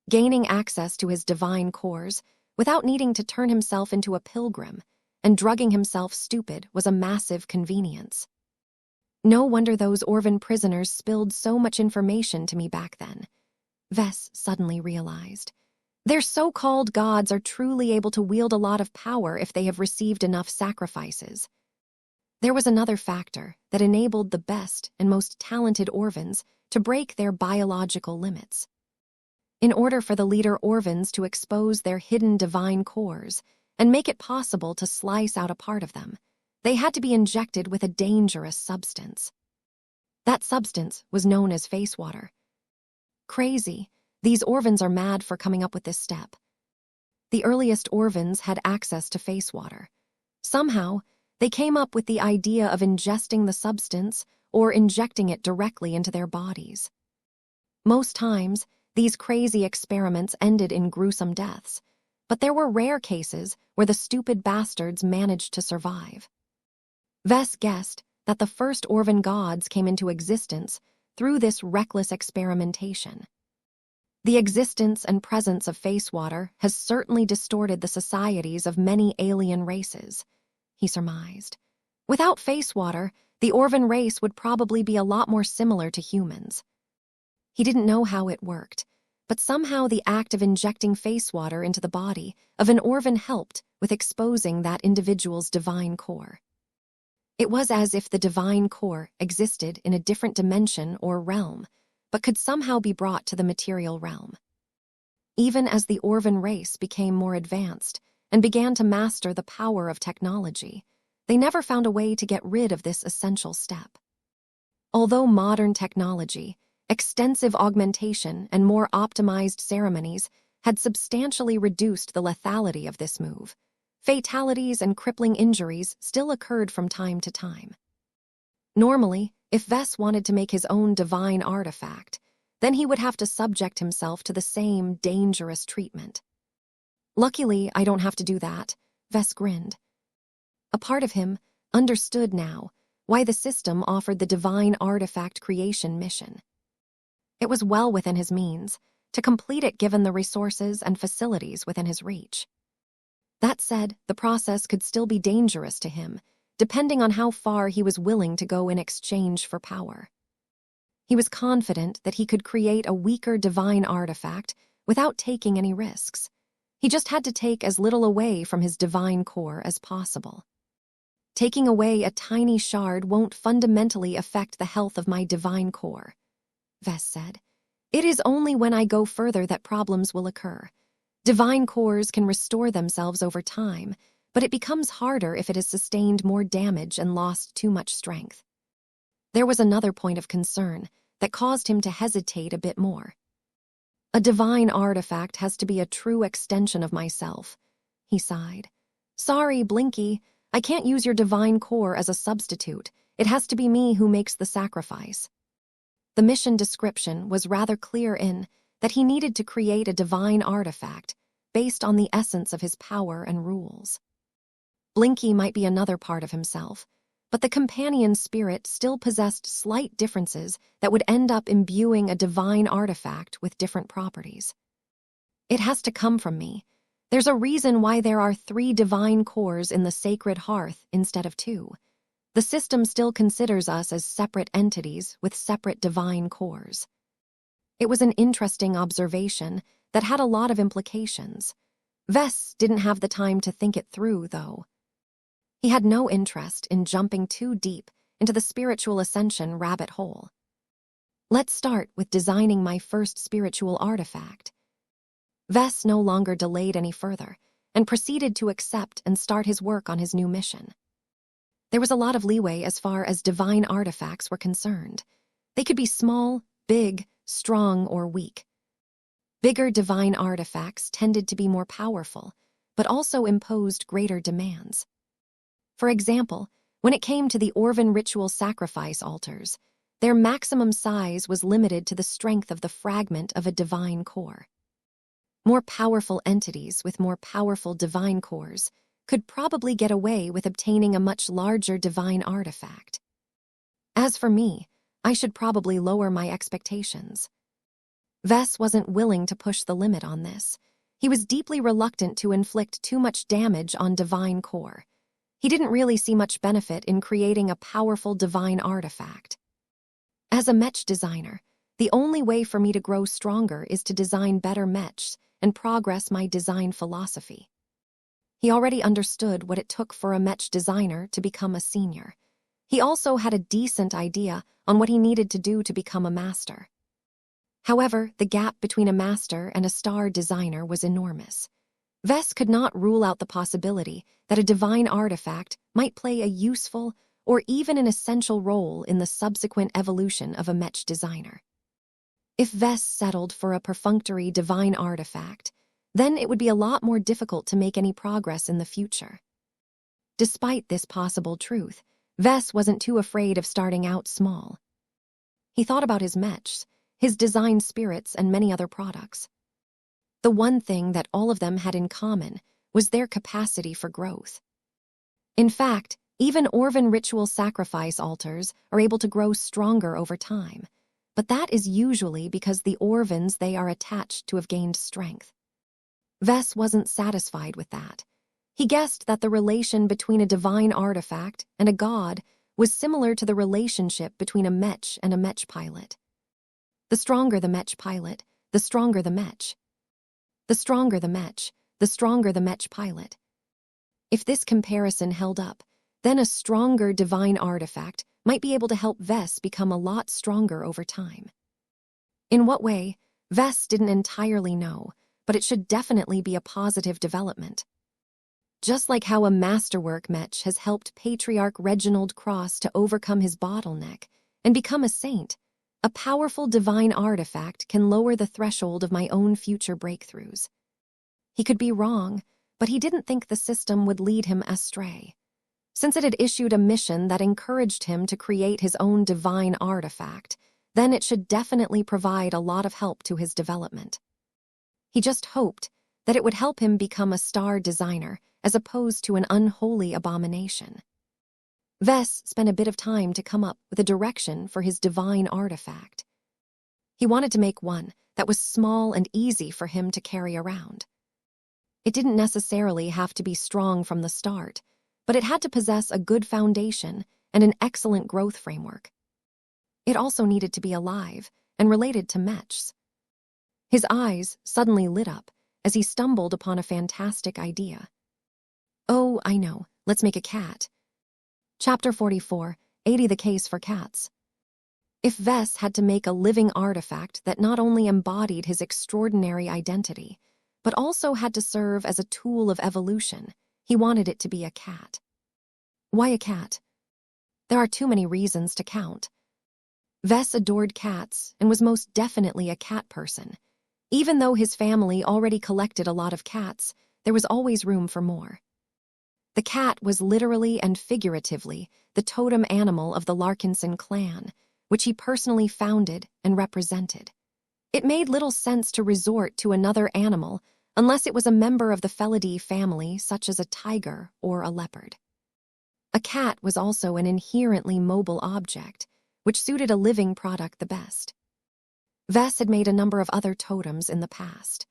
Gaining access to his divine cores without needing to turn himself into a pilgrim and drugging himself stupid was a massive convenience. No wonder those Orvan prisoners spilled so much information to me back then. Ves suddenly realized. Their so-called gods are truly able to wield a lot of power if they have received enough sacrifices. There was another factor that enabled the best and most talented Orvans to break their biological limits. In order for the leader Orvans to expose their hidden divine cores and make it possible to slice out a part of them, they had to be injected with a dangerous substance. That substance was known as face water. Crazy, these Orvans are mad for coming up with this step. The earliest Orvans had access to face water. Somehow, they came up with the idea of ingesting the substance or injecting it directly into their bodies. Most times, these crazy experiments ended in gruesome deaths, but there were rare cases where the stupid bastards managed to survive. Vess guessed that the first Orvan gods came into existence through this reckless experimentation. The existence and presence of face water has certainly distorted the societies of many alien races, he surmised. Without face water, the Orvan race would probably be a lot more similar to humans. He didn't know how it worked, but somehow the act of injecting face water into the body of an Orvan helped with exposing that individual's divine core. It was as if the divine core existed in a different dimension or realm, but could somehow be brought to the material realm. Even as the Orvan race became more advanced and began to master the power of technology, they never found a way to get rid of this essential step. Although modern technology, extensive augmentation, and more optimized ceremonies had substantially reduced the lethality of this move, fatalities and crippling injuries still occurred from time to time. Normally, if Vess wanted to make his own divine artifact, then he would have to subject himself to the same dangerous treatment. Luckily, I don't have to do that, Vess grinned. A part of him understood now why the system offered the divine artifact creation mission. It was well within his means to complete it given the resources and facilities within his reach. That said, the process could still be dangerous to him, depending on how far he was willing to go in exchange for power. He was confident that he could create a weaker divine artifact without taking any risks. He just had to take as little away from his divine core as possible. Taking away a tiny shard won't fundamentally affect the health of my divine core, Vess said. It is only when I go further that problems will occur. Divine cores can restore themselves over time, but it becomes harder if it has sustained more damage and lost too much strength. There was another point of concern that caused him to hesitate a bit more. A divine artifact has to be a true extension of myself, he sighed. Sorry, Blinky, I can't use your divine core as a substitute. It has to be me who makes the sacrifice. The mission description was rather clear in that he needed to create a divine artifact based on the essence of his power and rules. Blinky might be another part of himself, but the companion spirit still possessed slight differences that would end up imbuing a divine artifact with different properties. It has to come from me. There's a reason why there are 3 divine cores in the sacred hearth instead of 2. The system still considers us as separate entities with separate divine cores. It was an interesting observation that had a lot of implications. Vess didn't have the time to think it through, though. He had no interest in jumping too deep into the spiritual ascension rabbit hole. Let's start with designing my first spiritual artifact. Vess no longer delayed any further and proceeded to accept and start his work on his new mission. There was a lot of leeway as far as divine artifacts were concerned. They could be small, big, strong, or weak. Bigger divine artifacts tended to be more powerful, but also imposed greater demands. For example, when it came to the Orvan ritual sacrifice altars, their maximum size was limited to the strength of the fragment of a divine core. More powerful entities with more powerful divine cores could probably get away with obtaining a much larger divine artifact. As for me, I should probably lower my expectations. Vess wasn't willing to push the limit on this. He was deeply reluctant to inflict too much damage on divine core. He didn't really see much benefit in creating a powerful divine artifact. As a Mech designer, the only way for me to grow stronger is to design better Mechs and progress my design philosophy. He already understood what it took for a Mech designer to become a senior. He also had a decent idea on what he needed to do to become a master. However, the gap between a master and a star designer was enormous. Vess could not rule out the possibility that a divine artifact might play a useful or even an essential role in the subsequent evolution of a Mech designer. If Vess settled for a perfunctory divine artifact, then it would be a lot more difficult to make any progress in the future. Despite this possible truth, Vess wasn't too afraid of starting out small. He thought about his Mechs. his design spirits, and many other products. The one thing that all of them had in common was their capacity for growth. In fact, even Orvan ritual sacrifice altars are able to grow stronger over time, but that is usually because the Orvans they are attached to have gained strength. Ves wasn't satisfied with that. He guessed that the relation between a divine artifact and a god was similar to the relationship between a Mech and a Mech pilot. The stronger the Mech pilot, the stronger the Mech. The stronger the Mech, the stronger the Mech pilot. If this comparison held up, then a stronger divine artifact might be able to help Ves become a lot stronger over time. In what way, Ves didn't entirely know, but it should definitely be a positive development. Just like how a masterwork Mech has helped Patriarch Reginald Cross to overcome his bottleneck and become a saint, a powerful divine artifact can lower the threshold of my own future breakthroughs. He could be wrong, but he didn't think the system would lead him astray. Since it had issued a mission that encouraged him to create his own divine artifact, then it should definitely provide a lot of help to his development. He just hoped that it would help him become a star designer as opposed to an unholy abomination. Ves spent a bit of time to come up with a direction for his divine artifact. He wanted to make one that was small and easy for him to carry around. It didn't necessarily have to be strong from the start, but it had to possess a good foundation and an excellent growth framework. It also needed to be alive and related to Mechs. His eyes suddenly lit up as he stumbled upon a fantastic idea. Oh, I know, let's make a cat. Chapter 44, 80 The Case for Cats. If Ves had to make a living artifact that not only embodied his extraordinary identity, but also had to serve as a tool of evolution, he wanted it to be a cat. Why a cat? There are too many reasons to count. Ves adored cats and was most definitely a cat person. Even though his family already collected a lot of cats, there was always room for more. The cat was literally and figuratively the totem animal of the Larkinson clan, which he personally founded and represented. It made little sense to resort to another animal unless it was a member of the Felidae family, such as a tiger or a leopard. A cat was also an inherently mobile object, which suited a living product the best. Ves had made a number of other totems in the past.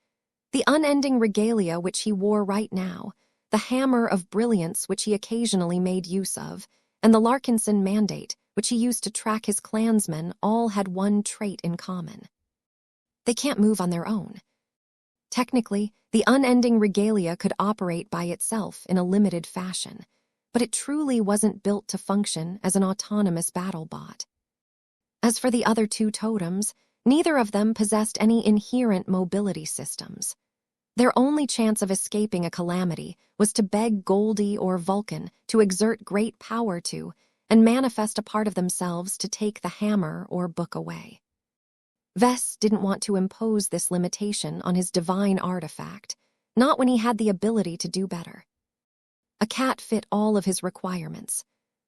The unending regalia which he wore right now, the hammer of brilliance which he occasionally made use of, and the Larkinson mandate which he used to track his clansmen all had one trait in common. They can't move on their own. Technically, the unending regalia could operate by itself in a limited fashion, but it truly wasn't built to function as an autonomous battle bot. As for the other two totems, neither of them possessed any inherent mobility systems. Their only chance of escaping a calamity was to beg Goldie or Vulcan to exert great power to and manifest a part of themselves to take the hammer or book away. Ves didn't want to impose this limitation on his divine artifact, not when he had the ability to do better. A cat fit all of his requirements.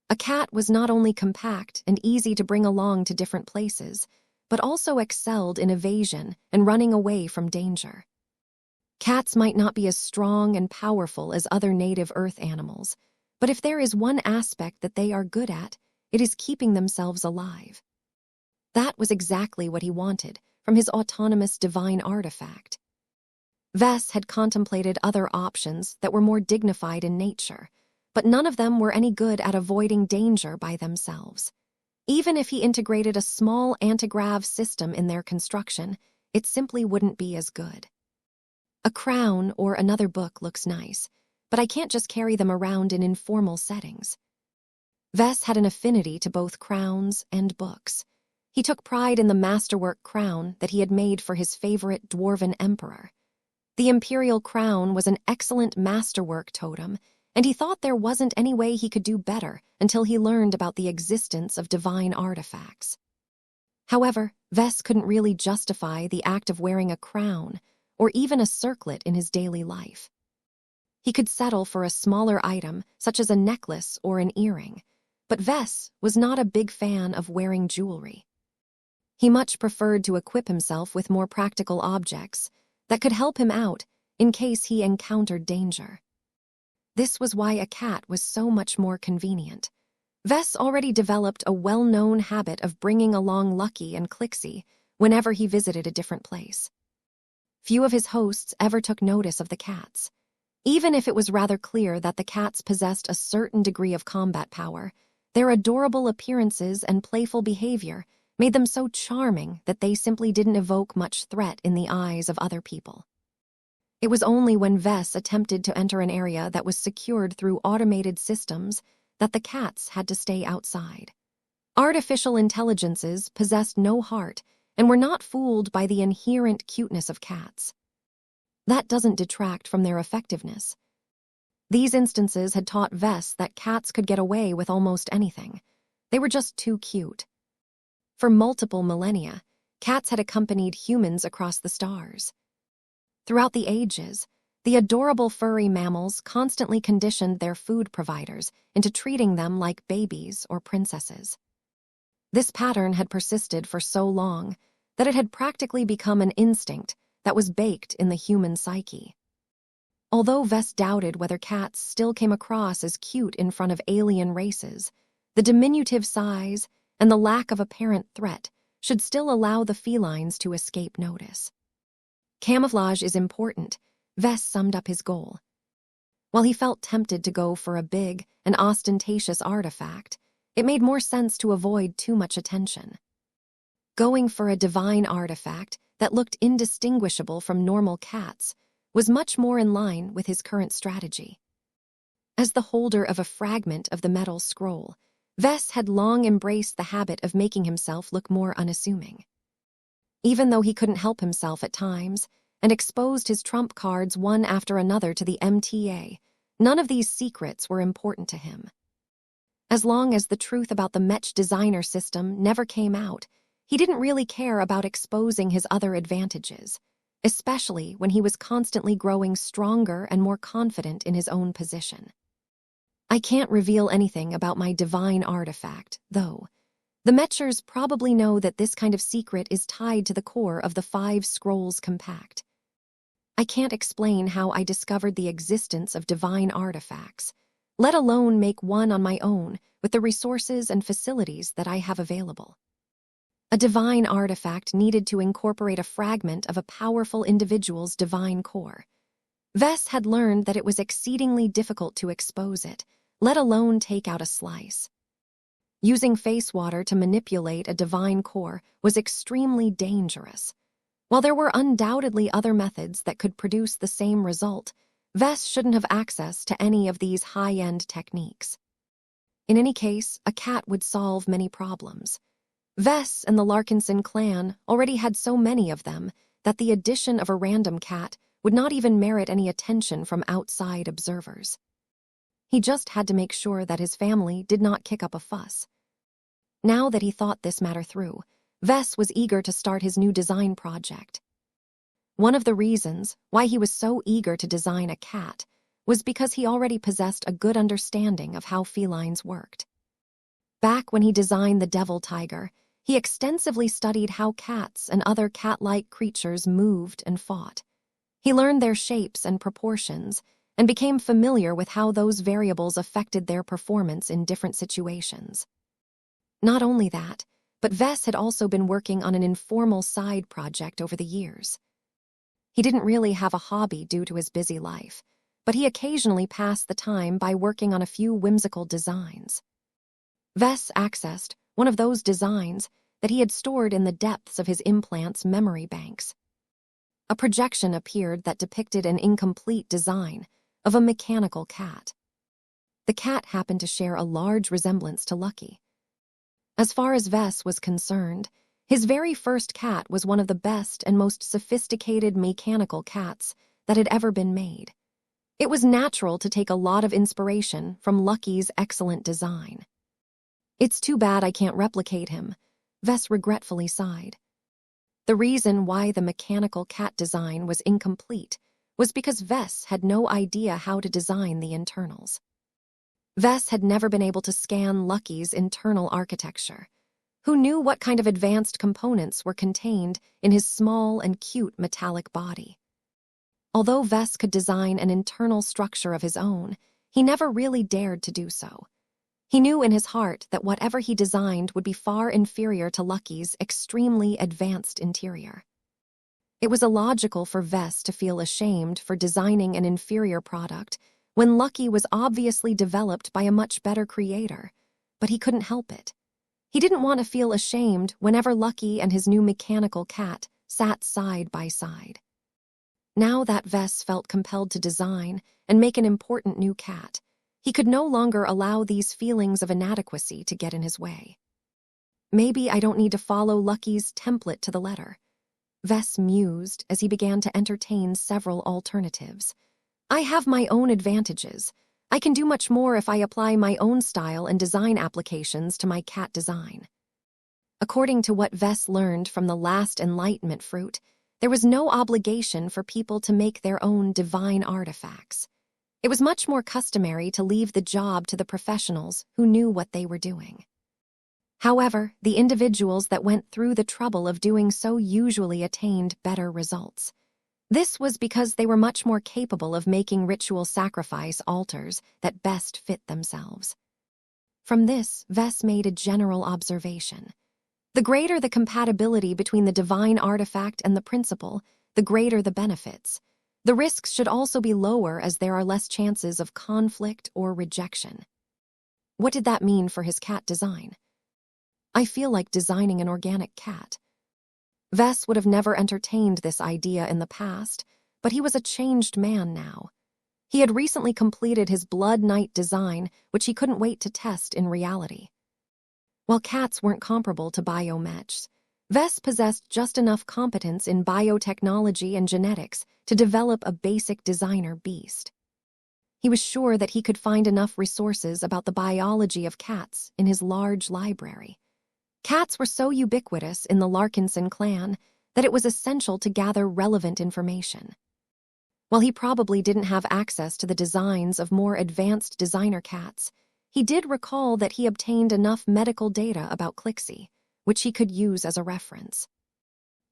A cat was not only compact and easy to bring along to different places, but also excelled in evasion and running away from danger. Cats might not be as strong and powerful as other native Earth animals, but if there is one aspect that they are good at, it is keeping themselves alive. That was exactly what he wanted from his autonomous divine artifact. Ves had contemplated other options that were more dignified in nature, but none of them were any good at avoiding danger by themselves. Even if he integrated a small antigrav system in their construction, it simply wouldn't be as good. A crown or another book looks nice, but I can't just carry them around in informal settings. Ves had an affinity to both crowns and books. He took pride in the masterwork crown that he had made for his favorite dwarven emperor. The imperial crown was an excellent masterwork totem, and he thought there wasn't any way he could do better until he learned about the existence of divine artifacts. However, Ves couldn't really justify the act of wearing a crown or even a circlet in his daily life. He could settle for a smaller item, such as a necklace or an earring, but Ves was not a big fan of wearing jewelry. He much preferred to equip himself with more practical objects that could help him out in case he encountered danger. This was why a cat was so much more convenient. Vess already developed a well-known habit of bringing along Lucky and Clixie whenever he visited a different place. Few of his hosts ever took notice of the cats. Even if it was rather clear that the cats possessed a certain degree of combat power, their adorable appearances and playful behavior made them so charming that they simply didn't evoke much threat in the eyes of other people. It was only when Vess attempted to enter an area that was secured through automated systems that the cats had to stay outside. Artificial intelligences possessed no heart and were not fooled by the inherent cuteness of cats. That doesn't detract from their effectiveness. These instances had taught Vess that cats could get away with almost anything. They were just too cute. For multiple millennia, cats had accompanied humans across the stars. Throughout the ages, the adorable furry mammals constantly conditioned their food providers into treating them like babies or princesses. This pattern had persisted for so long that it had practically become an instinct that was baked in the human psyche. Although Vess doubted whether cats still came across as cute in front of alien races, the diminutive size and the lack of apparent threat should still allow the felines to escape notice. Camouflage is important, Vess summed up his goal. While he felt tempted to go for a big and ostentatious artifact, it made more sense to avoid too much attention. Going for a divine artifact that looked indistinguishable from normal cats was much more in line with his current strategy. As the holder of a fragment of the metal scroll, Vess had long embraced the habit of making himself look more unassuming. Even though he couldn't help himself at times and exposed his trump cards one after another to the MTA, none of these secrets were important to him. As long as the truth about the Mech designer system never came out, he didn't really care about exposing his other advantages, especially when he was constantly growing stronger and more confident in his own position. I can't reveal anything about my divine artifact, though. The Mechers probably know that this kind of secret is tied to the core of the 5 Scrolls Compact. I can't explain how I discovered the existence of divine artifacts, let alone make one on my own with the resources and facilities that I have available. A divine artifact needed to incorporate a fragment of a powerful individual's divine core. Vess had learned that it was exceedingly difficult to expose it, let alone take out a slice. Using face water to manipulate a divine core was extremely dangerous. While there were undoubtedly other methods that could produce the same result, Vess shouldn't have access to any of these high-end techniques. In any case, a cat would solve many problems. Vess and the Larkinson clan already had so many of them that the addition of a random cat would not even merit any attention from outside observers. He just had to make sure that his family did not kick up a fuss. Now that he thought this matter through, Vess was eager to start his new design project. One of the reasons why he was so eager to design a cat was because he already possessed a good understanding of how felines worked. Back when he designed the devil tiger, he extensively studied how cats and other cat-like creatures moved and fought. He learned their shapes and proportions and became familiar with how those variables affected their performance in different situations. Not only that, but Vess had also been working on an informal side project over the years. He didn't really have a hobby due to his busy life, but he occasionally passed the time by working on a few whimsical designs. Vess accessed one of those designs that he had stored in the depths of his implant's memory banks. A projection appeared that depicted an incomplete design of a mechanical cat. The cat happened to share a large resemblance to Lucky. As far as Vess was concerned, his very first cat was one of the best and most sophisticated mechanical cats that had ever been made. It was natural to take a lot of inspiration from Lucky's excellent design. It's too bad I can't replicate him, Vess regretfully sighed. The reason why the mechanical cat design was incomplete was because Vess had no idea how to design the internals. Vess had never been able to scan Lucky's internal architecture. Who knew what kind of advanced components were contained in his small and cute metallic body? Although Vess could design an internal structure of his own, he never really dared to do so. He knew in his heart that whatever he designed would be far inferior to Lucky's extremely advanced interior. It was illogical for Vess to feel ashamed for designing an inferior product when Lucky was obviously developed by a much better creator, but he couldn't help it. He didn't want to feel ashamed whenever Lucky and his new mechanical cat sat side by side. Now that Vess felt compelled to design and make an important new cat, he could no longer allow these feelings of inadequacy to get in his way. Maybe I don't need to follow Lucky's template to the letter, Vess mused as he began to entertain several alternatives. I have my own advantages. I can do much more if I apply my own style and design applications to my cat design. According to what Vess learned from the last Enlightenment fruit, there was no obligation for people to make their own divine artifacts. It was much more customary to leave the job to the professionals who knew what they were doing. However, the individuals that went through the trouble of doing so usually attained better results. This was because they were much more capable of making ritual sacrifice altars that best fit themselves. From this, Vess made a general observation. The greater the compatibility between the divine artifact and the principle, the greater the benefits. The risks should also be lower as there are less chances of conflict or rejection. What did that mean for his cat design? I feel like designing an organic cat. Vess would have never entertained this idea in the past, but he was a changed man now. He had recently completed his Blood Knight design, which he couldn't wait to test in reality. While cats weren't comparable to biomechs, Vess possessed just enough competence in biotechnology and genetics to develop a basic designer beast. He was sure that he could find enough resources about the biology of cats in his large library. Cats were so ubiquitous in the Larkinson clan that it was essential to gather relevant information. While he probably didn't have access to the designs of more advanced designer cats, he did recall that he obtained enough medical data about Clixie, which he could use as a reference.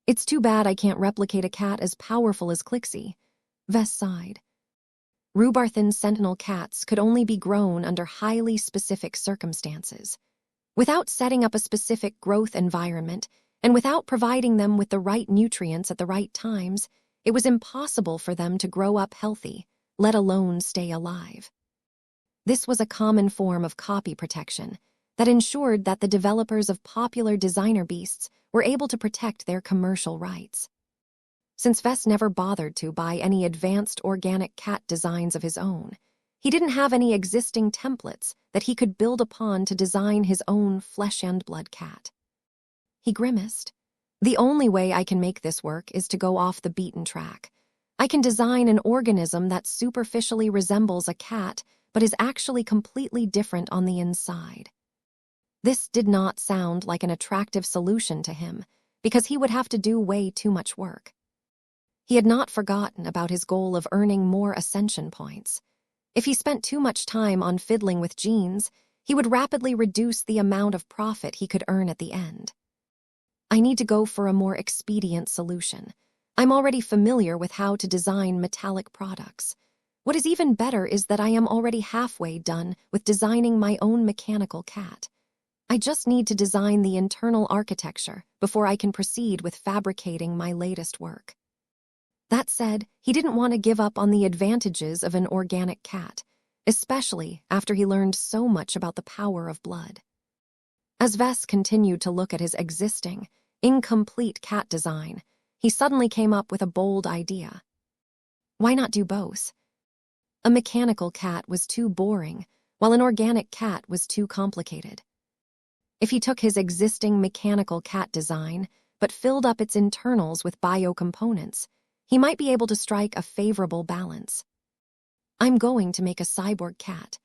It's too bad I can't replicate a cat as powerful as Clixie, Vess sighed. Rhubarthan's sentinel cats could only be grown under highly specific circumstances. Without setting up a specific growth environment, and without providing them with the right nutrients at the right times, it was impossible for them to grow up healthy, let alone stay alive. This was a common form of copy protection that ensured that the developers of popular designer beasts were able to protect their commercial rights. Since Vess never bothered to buy any advanced organic cat designs of his own, he didn't have any existing templates that he could build upon to design his own flesh and blood cat. He grimaced. The only way I can make this work is to go off the beaten track. I can design an organism that superficially resembles a cat, but is actually completely different on the inside. This did not sound like an attractive solution to him, because he would have to do way too much work. He had not forgotten about his goal of earning more ascension points. If he spent too much time on fiddling with genes, he would rapidly reduce the amount of profit he could earn at the end. I need to go for a more expedient solution. I'm already familiar with how to design metallic products. What is even better is that I am already halfway done with designing my own mechanical cat. I just need to design the internal architecture before I can proceed with fabricating my latest work. That said, he didn't want to give up on the advantages of an organic cat, especially after he learned so much about the power of blood. As Vess continued to look at his existing, incomplete cat design, he suddenly came up with a bold idea. Why not do both? A mechanical cat was too boring, while an organic cat was too complicated. If he took his existing mechanical cat design, but filled up its internals with biocomponents, he might be able to strike a favorable balance. I'm going to make a cyborg cat.